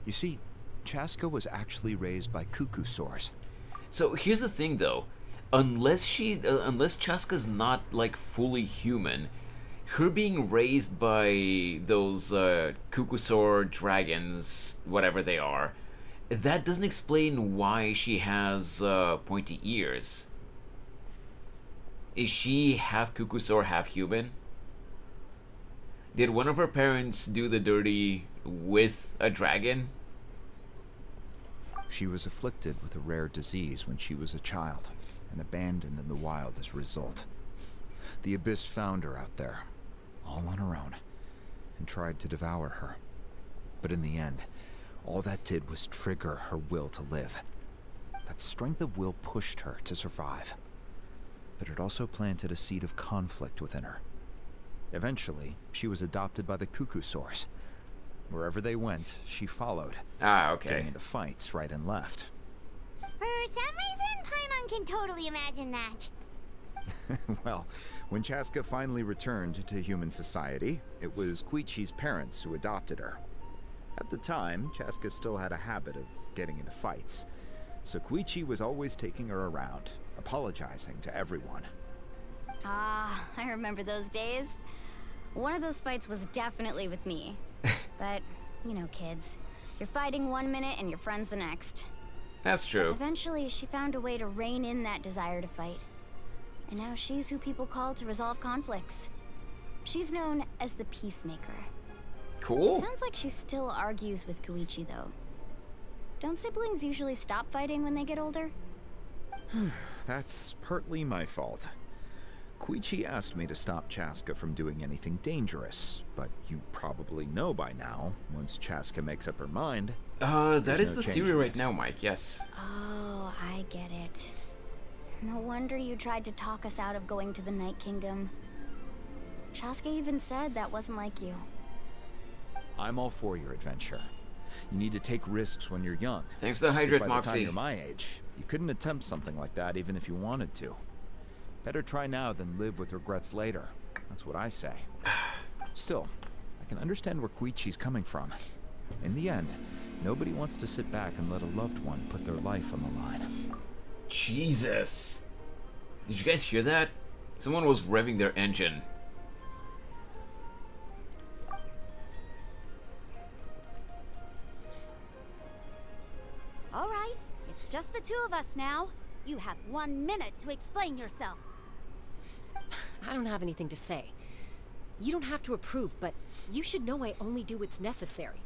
Speaker 19: You see, Chaska was actually raised by cuckoo-saurs.
Speaker 1: So here's the thing though, unless Chaska's not like fully human, her being raised by those cuckoo-saur dragons, whatever they are, that doesn't explain why she has pointy ears. Is she half cuckoo-saur, half human? Did one of her parents do the dirty with a dragon?
Speaker 19: She was afflicted with a rare disease when she was a child, and abandoned in the wild as a result. The Abyss found her out there, all on her own, and tried to devour her. But in the end, all that did was trigger her will to live. That strength of will pushed her to survive. But it also planted a seed of conflict within her. Eventually, she was adopted by the cuckoo-saurs. Wherever they went, she followed.
Speaker 1: Okay.
Speaker 19: Getting into fights right and left.
Speaker 5: For some reason, Paimon can totally imagine that.
Speaker 19: Well, when Chaska finally returned to human society, it was Koichi's parents who adopted her. At the time, Chaska still had a habit of getting into fights, so Koichi was always taking her around, apologizing to everyone.
Speaker 6: Ah, I remember those days. One of those fights was definitely with me. But, you know, kids. You're fighting one minute and your friend's the next.
Speaker 1: That's true.
Speaker 6: Eventually, she found a way to rein in that desire to fight. And now she's who people call to resolve conflicts. She's known as the Peacemaker.
Speaker 1: Cool.
Speaker 6: It sounds like she still argues with Koichi, though. Don't siblings usually stop fighting when they get older?
Speaker 19: That's partly my fault. Koichi asked me to stop Chaska from doing anything dangerous, but you probably know by now, once Chaska makes up her mind...
Speaker 1: that is the theory right now, Mike, yes.
Speaker 6: Oh, I get it. No wonder you tried to talk us out of going to the Night Kingdom. Chaska even said that wasn't like you.
Speaker 19: I'm all for your adventure. You need to take risks when you're young.
Speaker 1: Thanks to the Hydrate,
Speaker 19: by the
Speaker 1: Moxie.
Speaker 19: time you're my age, you couldn't attempt something like that even if you wanted to. Better try now than live with regrets later. That's what I say. Still, I can understand where Koichi's coming from. In the end, nobody wants to sit back and let a loved one put their life on the line.
Speaker 1: Jesus. Did you guys hear that? Someone was revving their engine.
Speaker 4: All right, it's just the two of us now. You have 1 minute to explain yourself.
Speaker 17: I don't have anything to say. You don't have to approve, but you should know I only do what's necessary.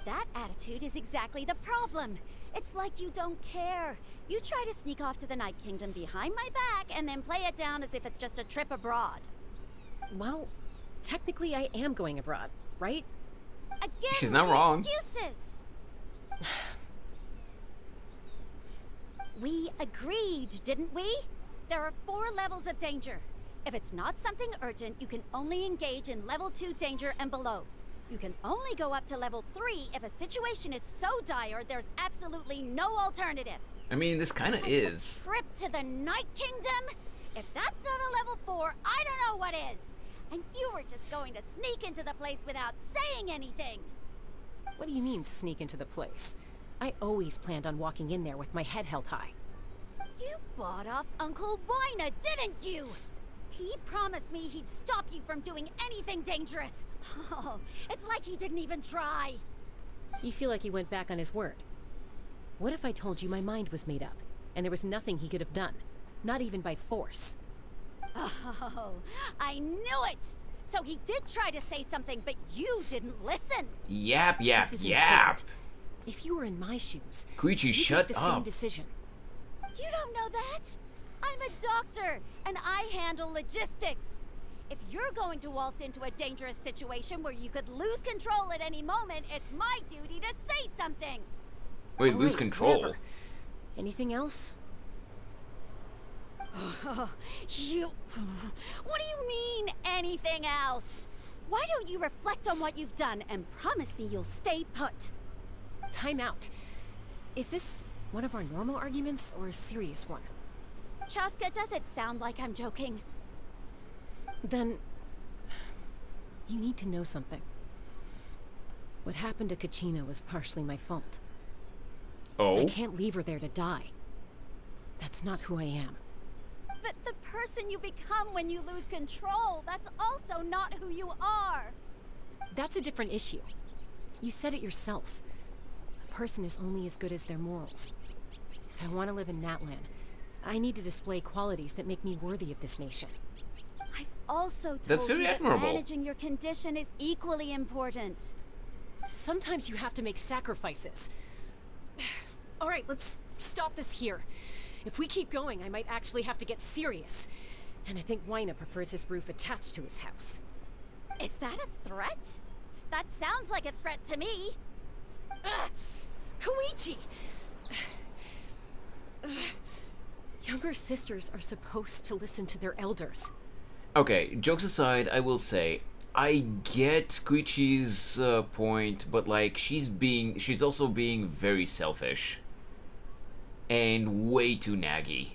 Speaker 4: That attitude is exactly the problem. It's like you don't care. You try to sneak off to the Night Kingdom behind my back and then play it down as if it's just a trip abroad.
Speaker 17: Well, technically I am going abroad, right?
Speaker 4: Again,
Speaker 1: She's not wrong.
Speaker 4: Excuses. We agreed, didn't we? There are 4 levels of danger. If it's not something urgent, you can only engage in level 2 danger and below. You can only go up to level 3 if a situation is so dire there's absolutely no alternative.
Speaker 1: I mean, this kind of is.
Speaker 4: Trip to the Night Kingdom? If that's not a level 4, I don't know what is. And you were just going to sneak into the place without saying anything.
Speaker 17: What do you mean, sneak into the place? I always planned on walking in there with my head held high.
Speaker 4: You bought off Uncle Wina, didn't you? He promised me he'd stop you from doing anything dangerous. Oh, it's like he didn't even try.
Speaker 17: You feel like he went back on his word. What if I told you my mind was made up, and there was nothing he could have done? Not even by force.
Speaker 4: Oh, I knew it! So he did try to say something, but you didn't listen.
Speaker 1: Yap, yap,
Speaker 17: This isn't
Speaker 1: yap.
Speaker 17: important. If you were in my shoes,
Speaker 1: Koichi,
Speaker 17: you'd
Speaker 1: shut
Speaker 17: make the
Speaker 1: up.
Speaker 17: same decision.
Speaker 4: You don't know that? I'm a doctor, and I handle logistics. If you're going to waltz into a dangerous situation where you could lose control at any moment, it's my duty to say something.
Speaker 1: Wait,
Speaker 17: All
Speaker 1: lose
Speaker 17: right,
Speaker 1: control?
Speaker 17: whatever. Anything else?
Speaker 4: What do you mean, anything else? Why don't you reflect on what you've done and promise me you'll stay put?
Speaker 17: Time out. Is this one of our normal arguments or a serious one?
Speaker 4: Chaska, does it sound like I'm joking?
Speaker 17: Then you need to know something. What happened to Kachina was partially my fault.
Speaker 1: Oh?
Speaker 17: I can't leave her there to die. That's not who I am.
Speaker 4: But the person you become when you lose control, that's also not who you are.
Speaker 17: That's a different issue. You said it yourself. A person is only as good as their morals. If I want to live in Natlan, I need to display qualities that make me worthy of this nation.
Speaker 4: I've also told
Speaker 1: That's very
Speaker 4: you that
Speaker 1: admirable.
Speaker 4: managing your condition is equally important.
Speaker 17: Sometimes you have to make sacrifices. All right, let's stop this here. If we keep going, I might actually have to get serious. And I think Wina prefers his roof attached to his house.
Speaker 4: Is that a threat? That sounds like a threat to me.
Speaker 17: Koichi! Younger sisters are supposed to listen to their elders.
Speaker 1: Okay, jokes aside, I will say, I get Koichi's point, but like, she's also being very selfish. And way too naggy.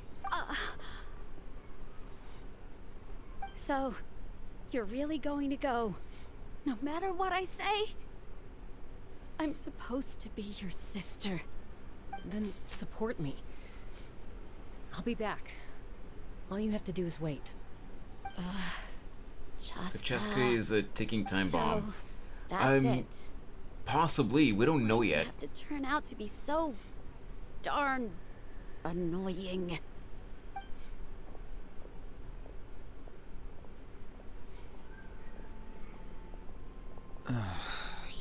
Speaker 4: So, you're really going to go, no matter what I say? I'm supposed to be your sister.
Speaker 17: Then support me. I'll be back. All you have to do is wait.
Speaker 1: Chaska is a ticking time bomb.
Speaker 4: That's it.
Speaker 1: Possibly, we don't know yet.
Speaker 4: You have to turn out to be so darn annoying.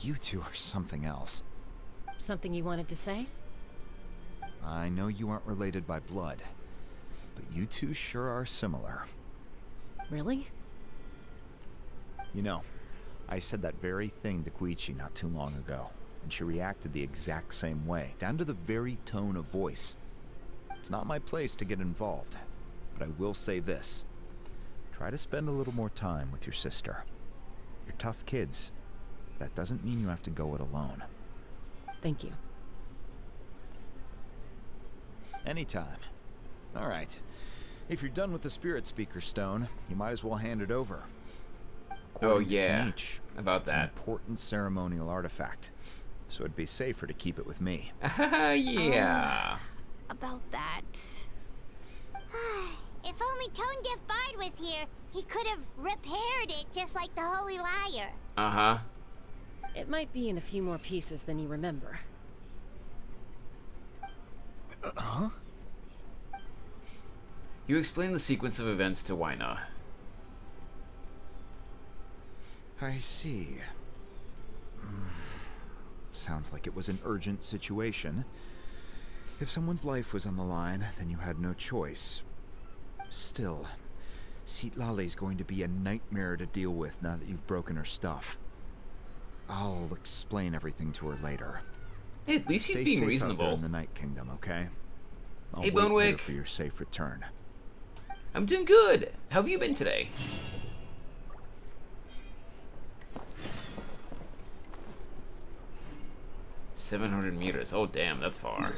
Speaker 19: You two are something else.
Speaker 17: Something you wanted to say?
Speaker 19: I know you aren't related by blood, but you two sure are similar.
Speaker 17: Really?
Speaker 19: You know, I said that very thing to Koichi not too long ago, and she reacted the exact same way, down to the very tone of voice. It's not my place to get involved, but I will say this. Try to spend a little more time with your sister. You're tough kids. That doesn't mean you have to go it alone.
Speaker 17: Thank you.
Speaker 19: Anytime. All right. If you're done with the Spirit Speaker Stone, you might as well hand it over. According to Kenichi,
Speaker 1: about
Speaker 19: it's an
Speaker 1: that.
Speaker 19: important ceremonial artifact, so it'd be safer to keep it with me.
Speaker 1: Yeah.
Speaker 6: About that.
Speaker 5: If only Tone Deaf Bard was here, he could have repaired it just like the Holy Liar.
Speaker 1: Uh-huh.
Speaker 17: It might be in a few more pieces than you remember.
Speaker 19: Huh?
Speaker 1: You explain the sequence of events to Wyna.
Speaker 19: I see. Sounds like it was an urgent situation. If someone's life was on the line, then you had no choice. Still, Citlali's going to be a nightmare to deal with now that you've broken her stuff. I'll explain everything to her later.
Speaker 1: Hey, at least he's
Speaker 19: Stay
Speaker 1: being
Speaker 19: safe
Speaker 1: reasonable.
Speaker 19: out there in the Night Kingdom, okay? I'll
Speaker 1: Hey,
Speaker 19: wait
Speaker 1: Bonewick.
Speaker 19: here for your safe return.
Speaker 1: I'm doing good. How have you been today? $700 meters. Oh, damn, that's far.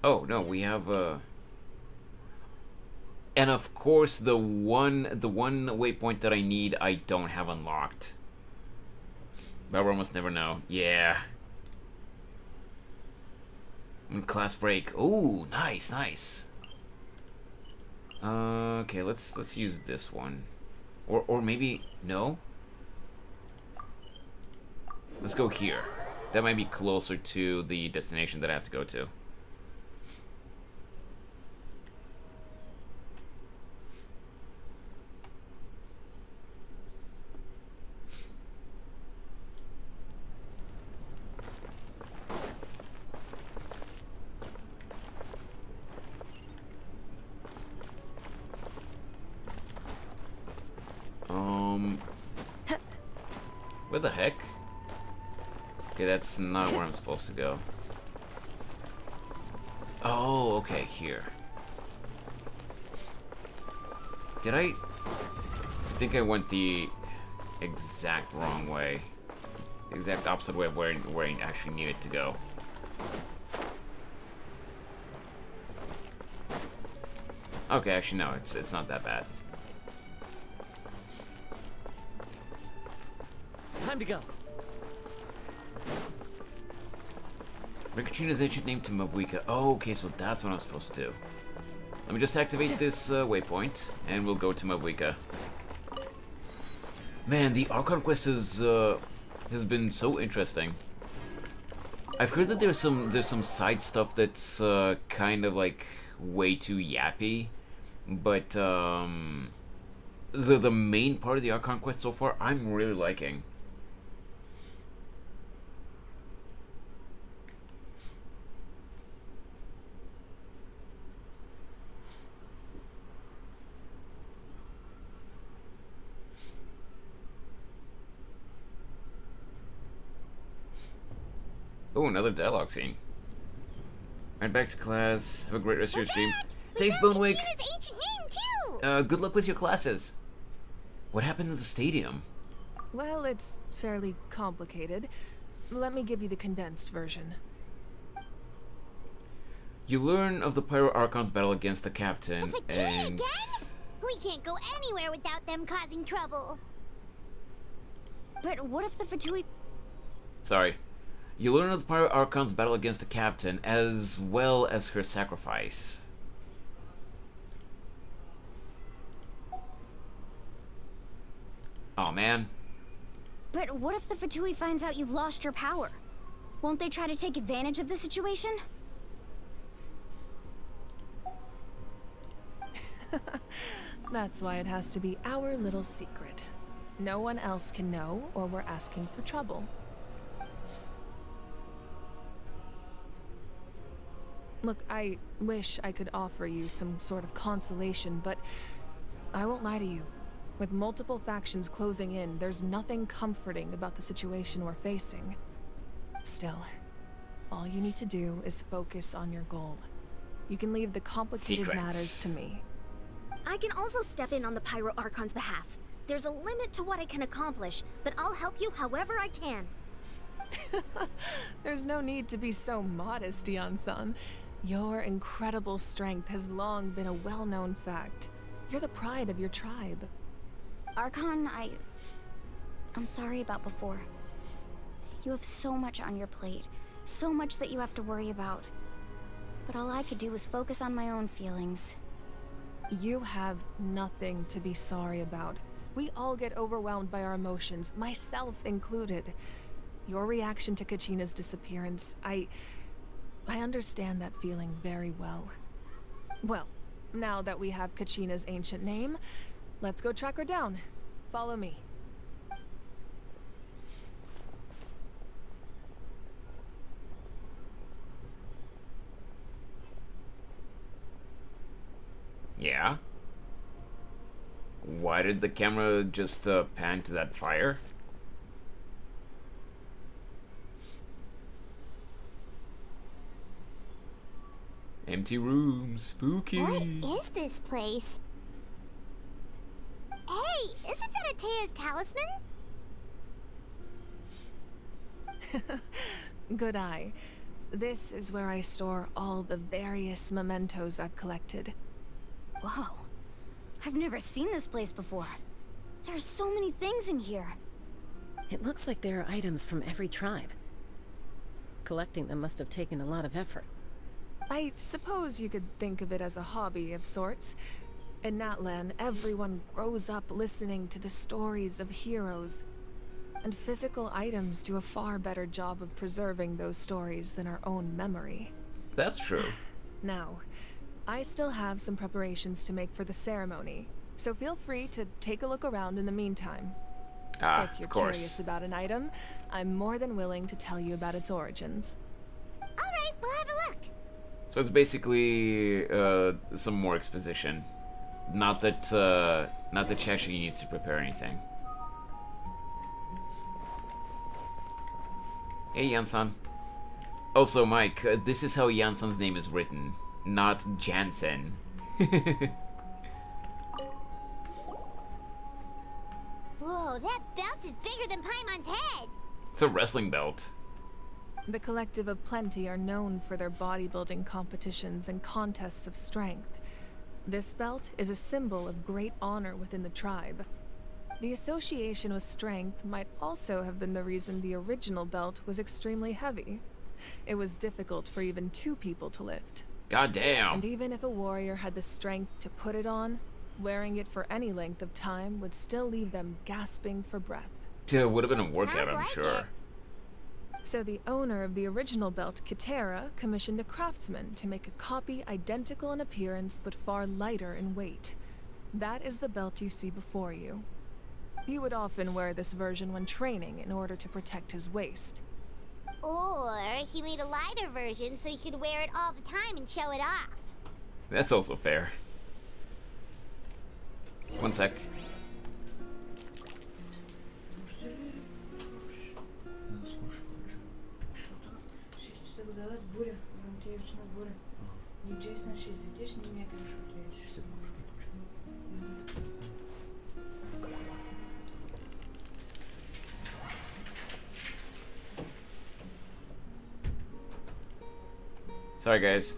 Speaker 1: Oh no, we have and of course the one waypoint that I need, I don't have unlocked. But we almost never know. Yeah. Class break. Ooh, nice, nice. Okay, let's use this one, or maybe no. Let's go here. That might be closer to the destination that I have to go to. Where the heck? Okay, that's not where I'm supposed to go. Oh, okay, here. Did I think I went the exact wrong way. The exact opposite way of where I actually needed to go. Okay, actually no, it's not that bad.
Speaker 2: Time to go.
Speaker 1: Bring Kachina's ancient name to Mabuika. Oh, okay, so that's what I'm supposed to do. Let me just activate this waypoint, and we'll go to Mabuika. Man, the Archon quest has been so interesting. I've heard that there's some side stuff that's kind of like way too yappy, but the main part of the Archon quest so far, I'm really liking. Oh, another dialogue scene. Right, back to class. Have a great rest of your stream. Thanks, Bonewick. Good luck with your classes. What happened to the stadium?
Speaker 7: Well, it's fairly complicated. Let me give you the condensed version.
Speaker 1: You learn of the Pyro Archon's battle against the captain, and...
Speaker 5: Again? We can't go anywhere without them causing trouble.
Speaker 6: But what if the Fatui...
Speaker 1: Sorry. You learn of the Pyro Archon's battle against the captain, as well as her sacrifice. Oh man.
Speaker 6: But what if the Fatui finds out you've lost your power? Won't they try to take advantage of the situation?
Speaker 7: That's why it has to be our little secret. No one else can know, or we're asking for trouble. Look, I wish I could offer you some sort of consolation, but I won't lie to you. With multiple factions closing in, there's nothing comforting about the situation we're facing. Still, all you need to do is focus on your goal. You can leave the complicated matters to me.
Speaker 10: I can also step in on the Pyro Archon's behalf. There's a limit to what I can accomplish, but I'll help you however I can.
Speaker 7: There's no need to be so modest, Yan-san. Your incredible strength has long been a well-known fact. You're the pride of your tribe.
Speaker 6: Archon, I'm sorry about before. You have so much on your plate, so much that you have to worry about. But all I could do was focus on my own feelings.
Speaker 7: You have nothing to be sorry about. We all get overwhelmed by our emotions, myself included. Your reaction to Kachina's disappearance, I I understand that feeling very well. Well, now that we have Kachina's ancient name, let's go track her down. Follow me.
Speaker 1: Yeah? Why did the camera just pan to that fire? Empty room, spooky.
Speaker 5: What is this place? Hey, isn't that Atea's talisman?
Speaker 7: Good eye. This is where I store all the various mementos I've collected.
Speaker 6: Whoa. I've never seen this place before. There's so many things in here.
Speaker 17: It looks like there are items from every tribe. Collecting them must have taken a lot of effort.
Speaker 7: I suppose you could think of it as a hobby of sorts. In Natlan, everyone grows up listening to the stories of heroes. And physical items do a far better job of preserving those stories than our own memory.
Speaker 1: That's true.
Speaker 7: Now, I still have some preparations to make for the ceremony, so feel free to take a look around in the meantime. If you're
Speaker 1: of course.
Speaker 7: curious about an item, I'm more than willing to tell you about its origins.
Speaker 5: Alright, we'll have a look.
Speaker 1: So it's basically some more exposition. Not that she actually needs to prepare anything. Hey, Yansan. Also, Mike, this is how Yansan's name is written, not Jansen.
Speaker 5: Whoa, that belt is bigger than Paimon's head.
Speaker 1: It's a wrestling belt.
Speaker 7: The Collective of Plenty are known for their bodybuilding competitions and contests of strength. This belt is a symbol of great honor within the tribe. The association with strength might also have been the reason the original belt was extremely heavy. It was difficult for even 2 people to lift.
Speaker 1: God damn.
Speaker 7: And even if a warrior had the strength to put it on, wearing it for any length of time would still leave them gasping for breath.
Speaker 1: It would have been a workout, I'm sure.
Speaker 7: So the owner of the original belt, Kitera, commissioned a craftsman to make a copy identical in appearance but far lighter in weight. That is the belt you see before you. He would often wear this version when training in order to protect his waist.
Speaker 5: Or he made a lighter version so he could wear it all the time and show it off.
Speaker 1: That's also fair. One sec. Sorry, guys.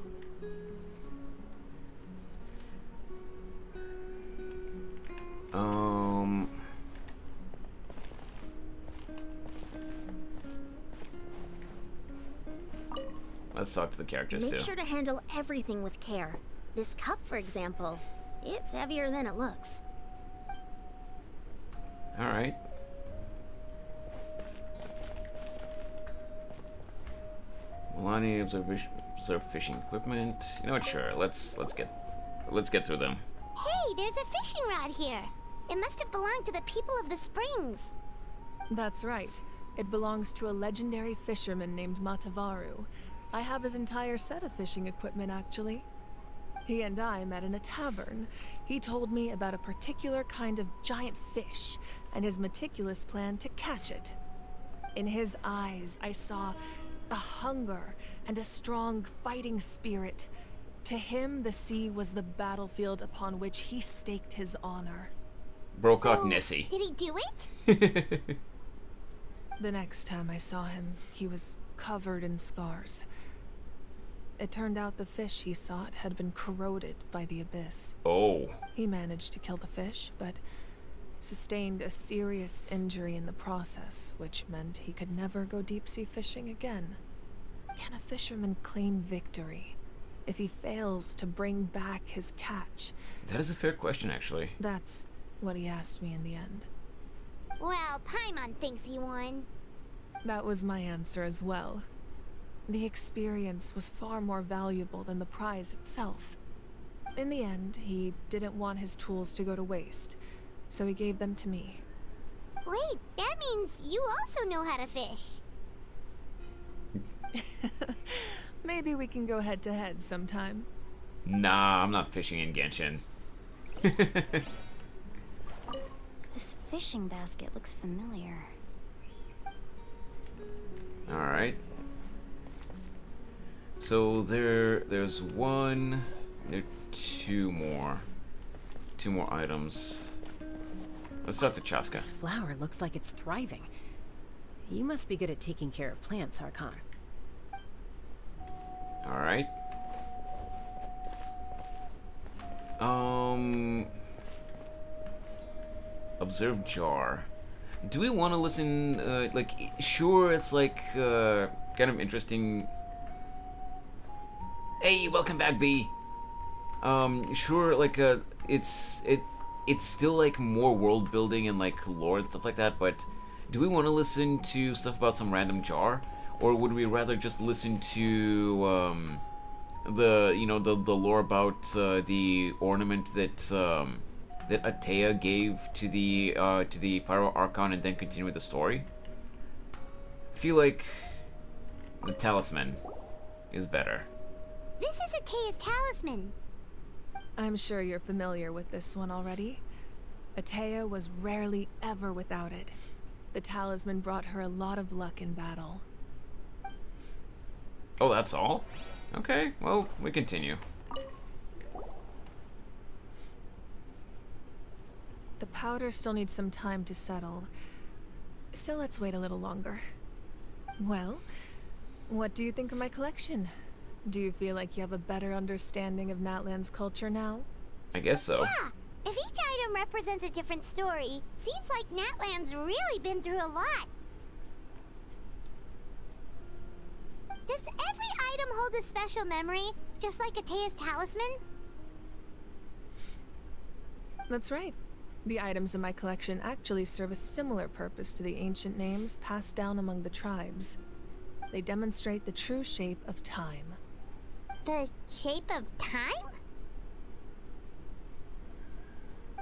Speaker 1: Let's talk to the characters too.
Speaker 10: Make sure to handle everything with care. This cup, for example, it's heavier than it looks.
Speaker 1: All right. Milani observe fishing equipment. You know what? Sure. Let's get through them.
Speaker 5: Hey, there's a fishing rod here. It must have belonged to the people of the springs.
Speaker 7: That's right. It belongs to a legendary fisherman named Matavaru. I have his entire set of fishing equipment, actually. He and I met in a tavern. He told me about a particular kind of giant fish and his meticulous plan to catch it. In his eyes, I saw a hunger and a strong fighting spirit. To him, the sea was the battlefield upon which he staked his honor.
Speaker 1: Broke out Nessie.
Speaker 5: Did he do it?
Speaker 7: The next time I saw him, he was covered in scars. It turned out the fish he sought had been corroded by the abyss.
Speaker 1: Oh.
Speaker 7: He managed to kill the fish, but sustained a serious injury in the process, which meant he could never go deep-sea fishing again. Can a fisherman claim victory if he fails to bring back his catch?
Speaker 1: That is a fair question, actually.
Speaker 7: That's what he asked me in the end.
Speaker 5: Well, Paimon thinks he won.
Speaker 7: That was my answer as well. The experience was far more valuable than the prize itself. In the end, he didn't want his tools to go to waste, so he gave them to me.
Speaker 5: Wait, that means you also know how to fish.
Speaker 7: Maybe we can go head to head sometime.
Speaker 1: Nah, I'm not fishing in Genshin.
Speaker 6: This fishing basket looks familiar.
Speaker 1: Alright. So there's one, there are two more items. Let's talk to Chaska.
Speaker 17: This flower looks like it's thriving. You must be good at taking care of plants, Archon.
Speaker 1: Alright. Observe jar. Do we want to listen, like, sure, it's like, kind of interesting. Hey, welcome back, B. Sure, like, it's still, like, more world building and, like, lore and stuff like that, but do we want to listen to stuff about some random jar? Or would we rather just listen to, the lore about, the ornament that, that Atea gave to the Pyro Archon and then continue with the story? I feel like the talisman is better.
Speaker 5: This is Atea's talisman.
Speaker 7: I'm sure you're familiar with this one already. Atea was rarely ever without it. The talisman brought her a lot of luck in battle.
Speaker 1: Oh, that's all? Okay, well, we continue.
Speaker 7: The powder still needs some time to settle, so let's wait a little longer. Well, what do you think of my collection? Do you feel like you have a better understanding of Natlan's culture now?
Speaker 1: I guess so.
Speaker 5: Yeah, if each item represents a different story, seems like Natlan's really been through a lot. Does every item hold a special memory, just like Atea's talisman?
Speaker 7: That's right. The items in my collection actually serve a similar purpose to the ancient names passed down among the tribes. They demonstrate the true shape of time.
Speaker 5: The shape of time?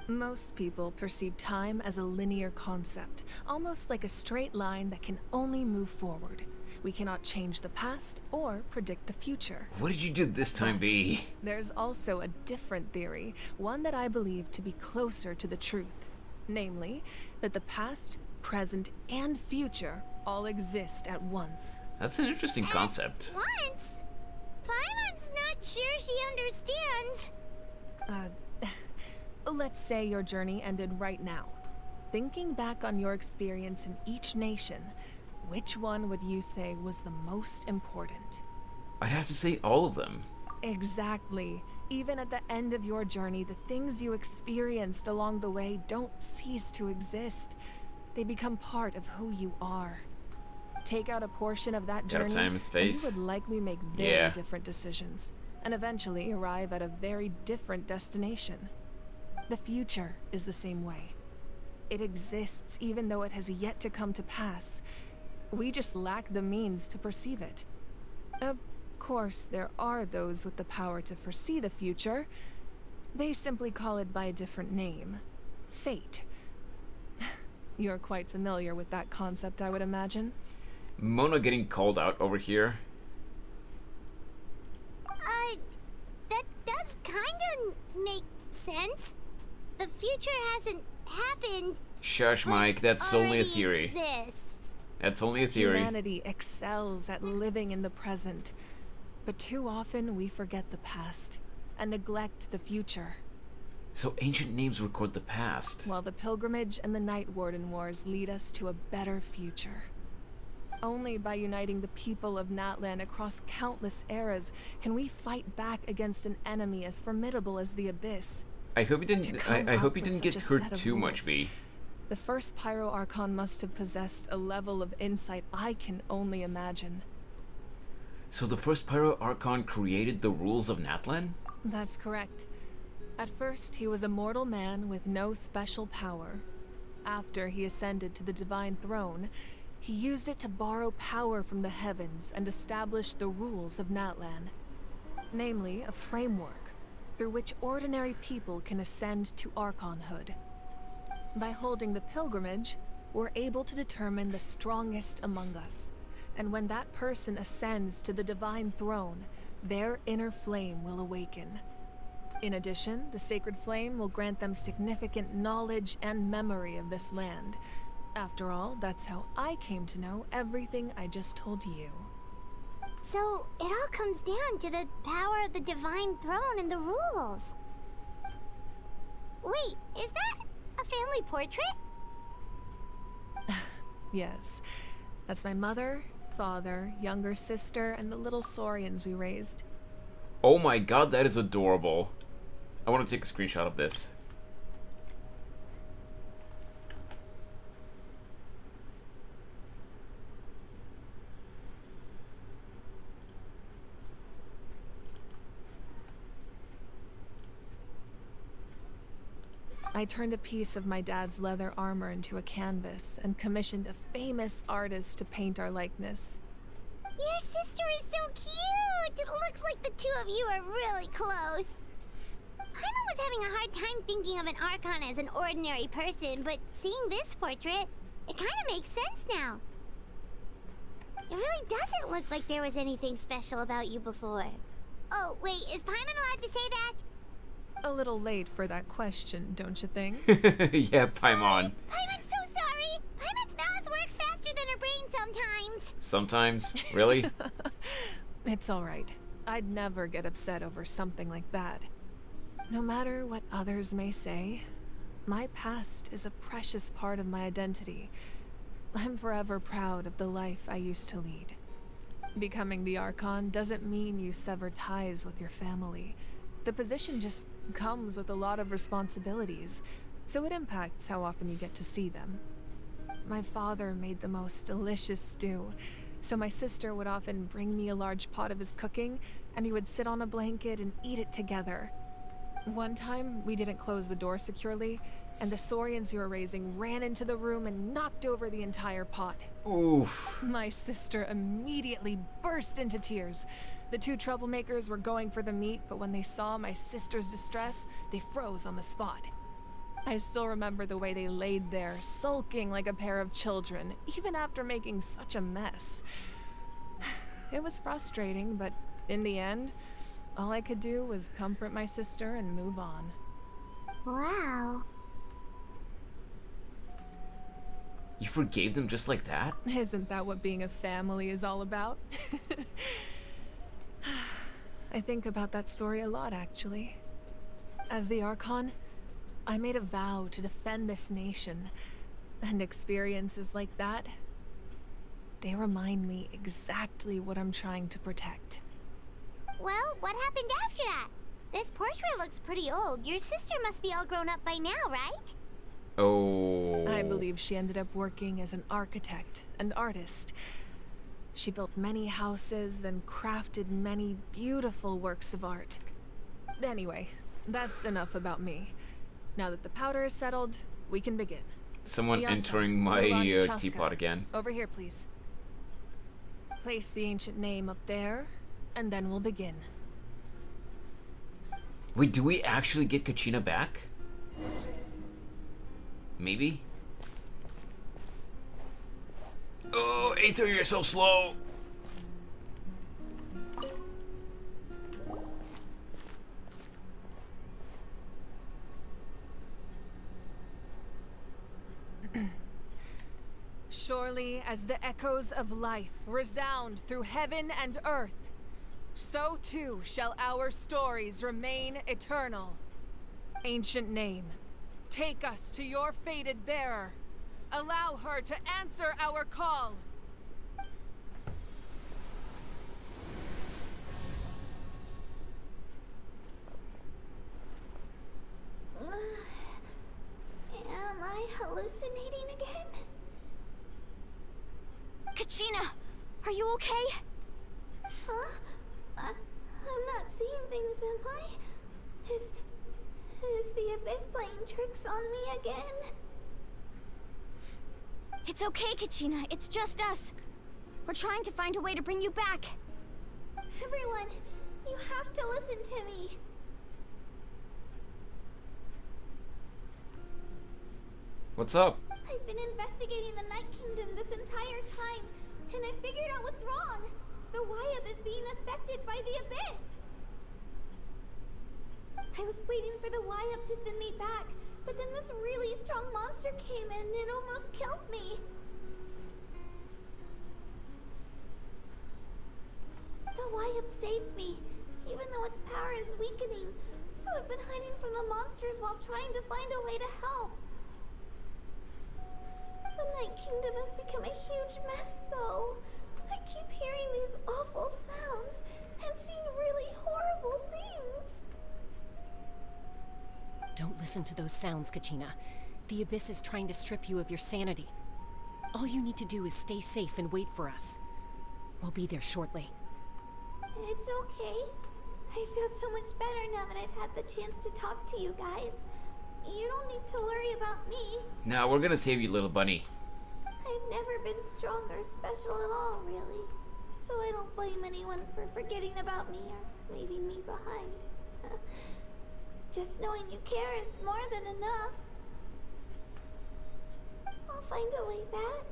Speaker 7: Most people perceive time as a linear concept, almost like a straight line that can only move forward. We cannot change the past or predict the future.
Speaker 1: What did you do this time, B?
Speaker 7: There's also a different theory, one that I believe to be closer to the truth. Namely, that the past, present, and future all exist at once.
Speaker 1: That's an interesting concept.
Speaker 5: Once? Paimon's not sure she understands.
Speaker 7: Let's say your journey ended right now. Thinking back on your experience in each nation, which one would you say was the most important?
Speaker 1: I'd have to say all of them.
Speaker 7: Exactly. Even at the end of your journey, the things you experienced along the way don't cease to exist. They become part of who you are. Take out a portion of that journey,
Speaker 1: time and space.
Speaker 7: you would likely make very different decisions, and eventually arrive at a very different destination. The future is the same way. It exists even though it has yet to come to pass. We just lack the means to perceive it. Of course, there are those with the power to foresee the future. They simply call it by a different name. Fate. You're quite familiar with that concept, I would imagine.
Speaker 1: Mona getting called out over here.
Speaker 5: That does kinda make sense. The future hasn't happened.
Speaker 1: Shush, Mike, that's only a
Speaker 5: already
Speaker 1: theory.
Speaker 5: exists.
Speaker 1: That's only a theory.
Speaker 7: Humanity excels at living in the present, but too often we forget the past and neglect the future.
Speaker 1: So ancient names record the past.
Speaker 7: While the pilgrimage and the Night Warden Wars lead us to a better future. Only by uniting the people of Natlan across countless eras can we fight back against an enemy as formidable as the Abyss.
Speaker 1: I hope you didn't. I hope you didn't get hurt too much, B.
Speaker 7: The first Pyro Archon must have possessed a level of insight I can only imagine.
Speaker 1: So the first Pyro Archon created the rules of Natlan?
Speaker 7: That's correct. At first, he was a mortal man with no special power. After he ascended to the divine throne, he used it to borrow power from the heavens and establish the rules of Natlan. Namely, a framework through which ordinary people can ascend to Archonhood. By holding the pilgrimage, we're able to determine the strongest among us. And when that person ascends to the divine throne, their inner flame will awaken. In addition, the sacred flame will grant them significant knowledge and memory of this land. After all, that's how I came to know everything I just told you.
Speaker 5: So, it all comes down to the power of the divine throne and the rules. Wait, is that a family portrait?
Speaker 7: Yes. That's my mother, father, younger sister, and the little Saurians we raised.
Speaker 1: Oh my god, that is adorable. I want to take a screenshot of this.
Speaker 7: I turned a piece of my dad's leather armor into a canvas and commissioned a famous artist to paint our likeness.
Speaker 5: Your sister is so cute! It looks like the two of you are really close. Paimon was having a hard time thinking of an Archon as an ordinary person, but seeing this portrait, it kind of makes sense now. It really doesn't look like there was anything special about you before. Oh, wait, is Paimon allowed to say that?
Speaker 7: A little late for that question, don't you think?
Speaker 1: Yeah, Paimon.
Speaker 5: Paimon's so sorry! Paimon's mouth works faster than her brain sometimes!
Speaker 1: Sometimes? Really?
Speaker 7: It's alright. I'd never get upset over something like that. No matter what others may say, my past is a precious part of my identity. I'm forever proud of the life I used to lead. Becoming the Archon doesn't mean you sever ties with your family. The position just comes with a lot of responsibilities, so it impacts how often you get to see them. My father made the most delicious stew, so my sister would often bring me a large pot of his cooking, and we would sit on a blanket and eat it together. One time, we didn't close the door securely, and the Saurians we were raising ran into the room and knocked over the entire pot.
Speaker 1: Oof.
Speaker 7: My sister immediately burst into tears. The two troublemakers were going for the meat, but when they saw my sister's distress, they froze on the spot. I still remember the way they laid there, sulking like a pair of children, even after making such a mess. It was frustrating, but in the end, all I could do was comfort my sister and move on.
Speaker 5: Wow.
Speaker 1: You forgave them just like that?
Speaker 7: Isn't that what being a family is all about? I think about that story a lot, actually. As the Archon, I made a vow to defend this nation, and experiences like that, they remind me exactly what I'm trying to protect.
Speaker 5: Well, what happened after that? This portrait looks pretty old. Your sister must be all grown up by now, right?
Speaker 1: Oh.
Speaker 7: I believe she ended up working as an architect and artist. She built many houses and crafted many beautiful works of art. Anyway, that's enough about me. Now that the powder is settled, we can begin.
Speaker 1: Someone
Speaker 7: Beyonce,
Speaker 1: entering my
Speaker 7: Chaska.
Speaker 1: teapot again.
Speaker 7: Over here, please. Place the ancient name up there, and then we'll begin.
Speaker 1: Wait, do we actually get Kachina back? Maybe? Oh, Aether, you're so slow!
Speaker 7: Surely as the echoes of life resound through heaven and earth, so too shall our stories remain eternal. Ancient name, take us to your fated bearer. Allow her to answer our call.
Speaker 5: Am I hallucinating again?
Speaker 6: Kachina, are you okay?
Speaker 5: Huh? I'm not seeing things, am I? Is the Abyss playing tricks on me again?
Speaker 6: It's okay, Kachina. It's just us. We're trying to find a way to bring you back.
Speaker 5: Everyone, you have to listen to me.
Speaker 1: What's up?
Speaker 5: I've been investigating the Night Kingdom this entire time, and I figured out what's wrong. The Wyab is being affected by the Abyss. I was waiting for the Wyab to send me back, but then this really strong monster came in and it almost killed me. The Wyab saved me, even though its power is weakening, so I've been hiding from the monsters while trying to find a way to help. The Night Kingdom has become a huge mess, though. I keep hearing these awful sounds and seeing really horrible things.
Speaker 17: Don't listen to those sounds, Kachina. The Abyss is trying to strip you of your sanity. All you need to do is stay safe and wait for us. We'll be there shortly.
Speaker 5: It's okay. I feel so much better now that I've had the chance to talk to you guys. You don't need to worry about me.
Speaker 1: Now we're gonna save you, little bunny.
Speaker 5: I've never been strong or special at all, really. So I don't blame anyone for forgetting about me or leaving me behind. Just knowing you care is more than enough. I'll find a way back.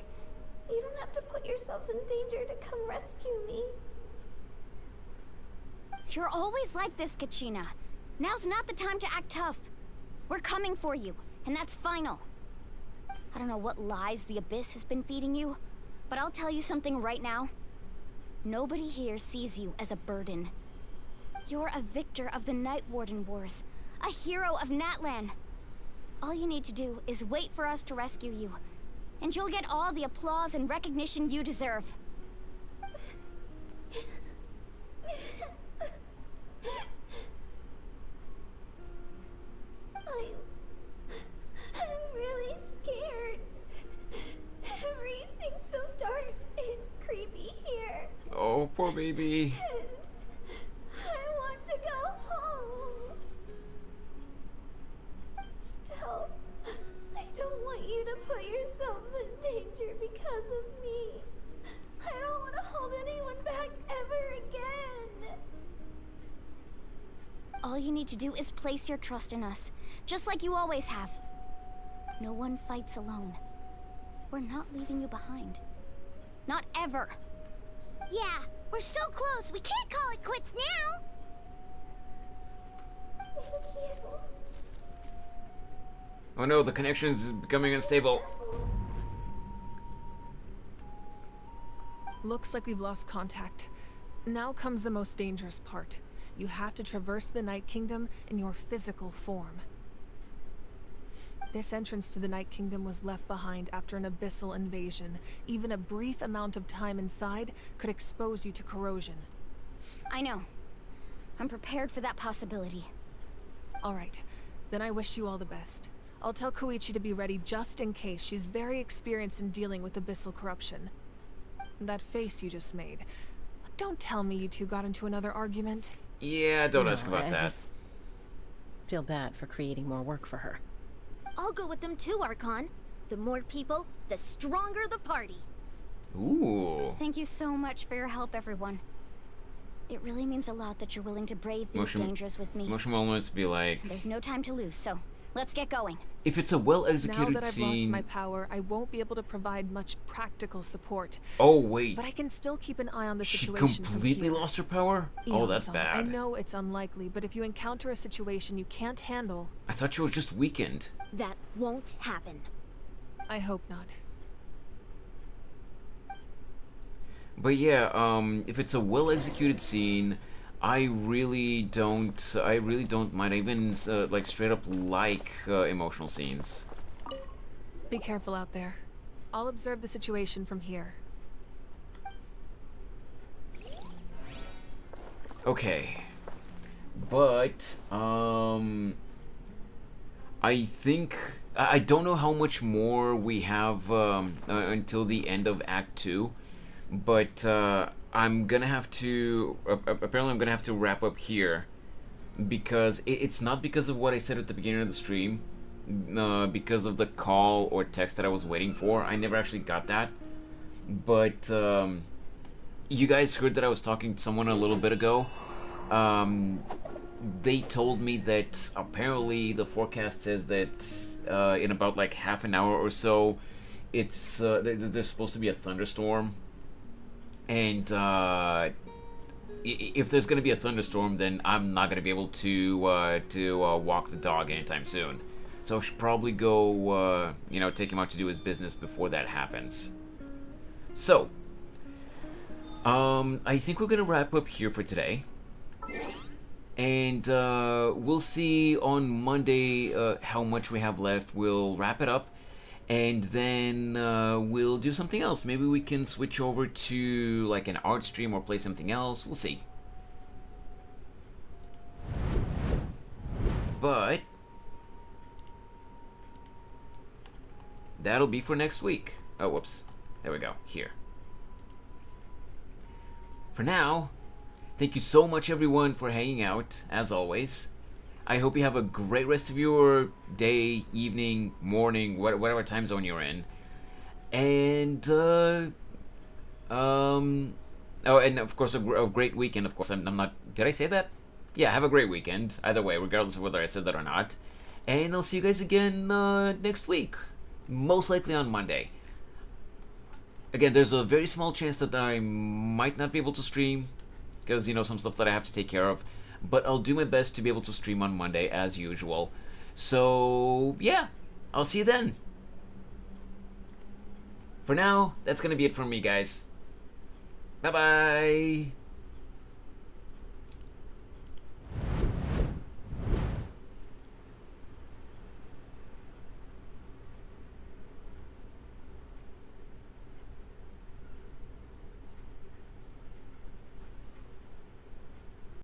Speaker 5: You don't have to put yourselves in danger to come rescue me.
Speaker 6: You're always like this, Kachina. Now's not the time to act tough. We're coming for you, and that's final. I don't know what lies the Abyss has been feeding you, but I'll tell you something right now. Nobody here sees you as a burden. You're a victor of the Night Warden Wars, a hero of Natlan. All you need to do is wait for us to rescue you, and you'll get all the applause and recognition you deserve.
Speaker 5: I'm really scared. Everything's so dark and creepy here.
Speaker 1: Oh, poor baby.
Speaker 5: And I want to go home. Still, I don't want you to put yourselves in danger because of me. I don't want to hold anyone back ever again.
Speaker 6: All you need to do is place your trust in us, just like you always have. No one fights alone. We're not leaving you behind. Not ever.
Speaker 5: Yeah, we're so close, we can't call it quits now. Thank you.
Speaker 1: Oh no, the connection is becoming unstable.
Speaker 7: Looks like we've lost contact. Now comes the most dangerous part. You have to traverse the Night Kingdom in your physical form. This entrance to the Night Kingdom was left behind after an abyssal invasion. Even a brief amount of time inside could expose you to corrosion.
Speaker 6: I know. I'm prepared for that possibility.
Speaker 7: All right, then I wish you all the best. I'll tell Koichi to be ready just in case. She's very experienced in dealing with abyssal corruption. That face you just made. Don't tell me you two got into another argument.
Speaker 1: Yeah, don't ask
Speaker 17: No,
Speaker 1: about
Speaker 17: I
Speaker 1: that.
Speaker 17: just feel bad for creating more work for her.
Speaker 10: I'll go with them too, Archon. The more people, the stronger the party.
Speaker 1: Ooh.
Speaker 6: Thank you so much for your help, everyone. It really means a lot that you're willing to brave these dangers with me.
Speaker 1: Emotional moments be like,
Speaker 6: There's no time to lose, so let's get going.
Speaker 1: if it's a well-executed
Speaker 7: Now that I've
Speaker 1: scene.
Speaker 7: lost my power, I won't be able to provide much practical support.
Speaker 1: Oh wait,
Speaker 7: But I can still keep an eye on the
Speaker 1: she
Speaker 7: situation. from
Speaker 1: completely
Speaker 7: here.
Speaker 1: lost her power? Oh, that's
Speaker 7: Eon-san, I
Speaker 1: bad.
Speaker 7: know it's unlikely, but if you encounter a situation you can't handle,
Speaker 1: I thought she was just weakened.
Speaker 10: That won't happen.
Speaker 7: I hope not.
Speaker 1: But yeah, if it's a well-executed scene, I really don't mind. I even like straight up like emotional scenes.
Speaker 7: Be careful out there. I'll observe the situation from here.
Speaker 1: Okay, but I think I don't know how much more we have until the end of Act 2, but I'm gonna have to apparently I'm gonna have to wrap up here because it's not because of what I said at the beginning of the stream because of the call or text that I was waiting for. I never actually got that. But you guys heard that I was talking to someone a little bit ago. They told me that apparently the forecast says that in about like half an hour or so, it's there's supposed to be a thunderstorm. And if there's going to be a thunderstorm, then I'm not going to be able to walk the dog anytime soon. So I should probably go, take him out to do his business before that happens. So, I think we're going to wrap up here for today. And we'll see on Monday how much we have left. We'll wrap it up. And then we'll do something else. Maybe we can switch over to like an art stream or play something else. We'll see. But that'll be for next week. Oh, whoops. There we go. Here. For now, thank you so much everyone for hanging out, as always. I hope you have a great rest of your day, evening, morning, whatever time zone you're in. And, oh, and of course, a great weekend, of course. I'm not, did I say that? Yeah, have a great weekend, either way, regardless of whether I said that or not. And I'll see you guys again, next week. Most likely on Monday. Again, there's a very small chance that I might not be able to stream, because, some stuff that I have to take care of. But I'll do my best to be able to stream on Monday as usual. So, yeah, I'll see you then. For now, that's going to be it from me, guys. Bye-bye.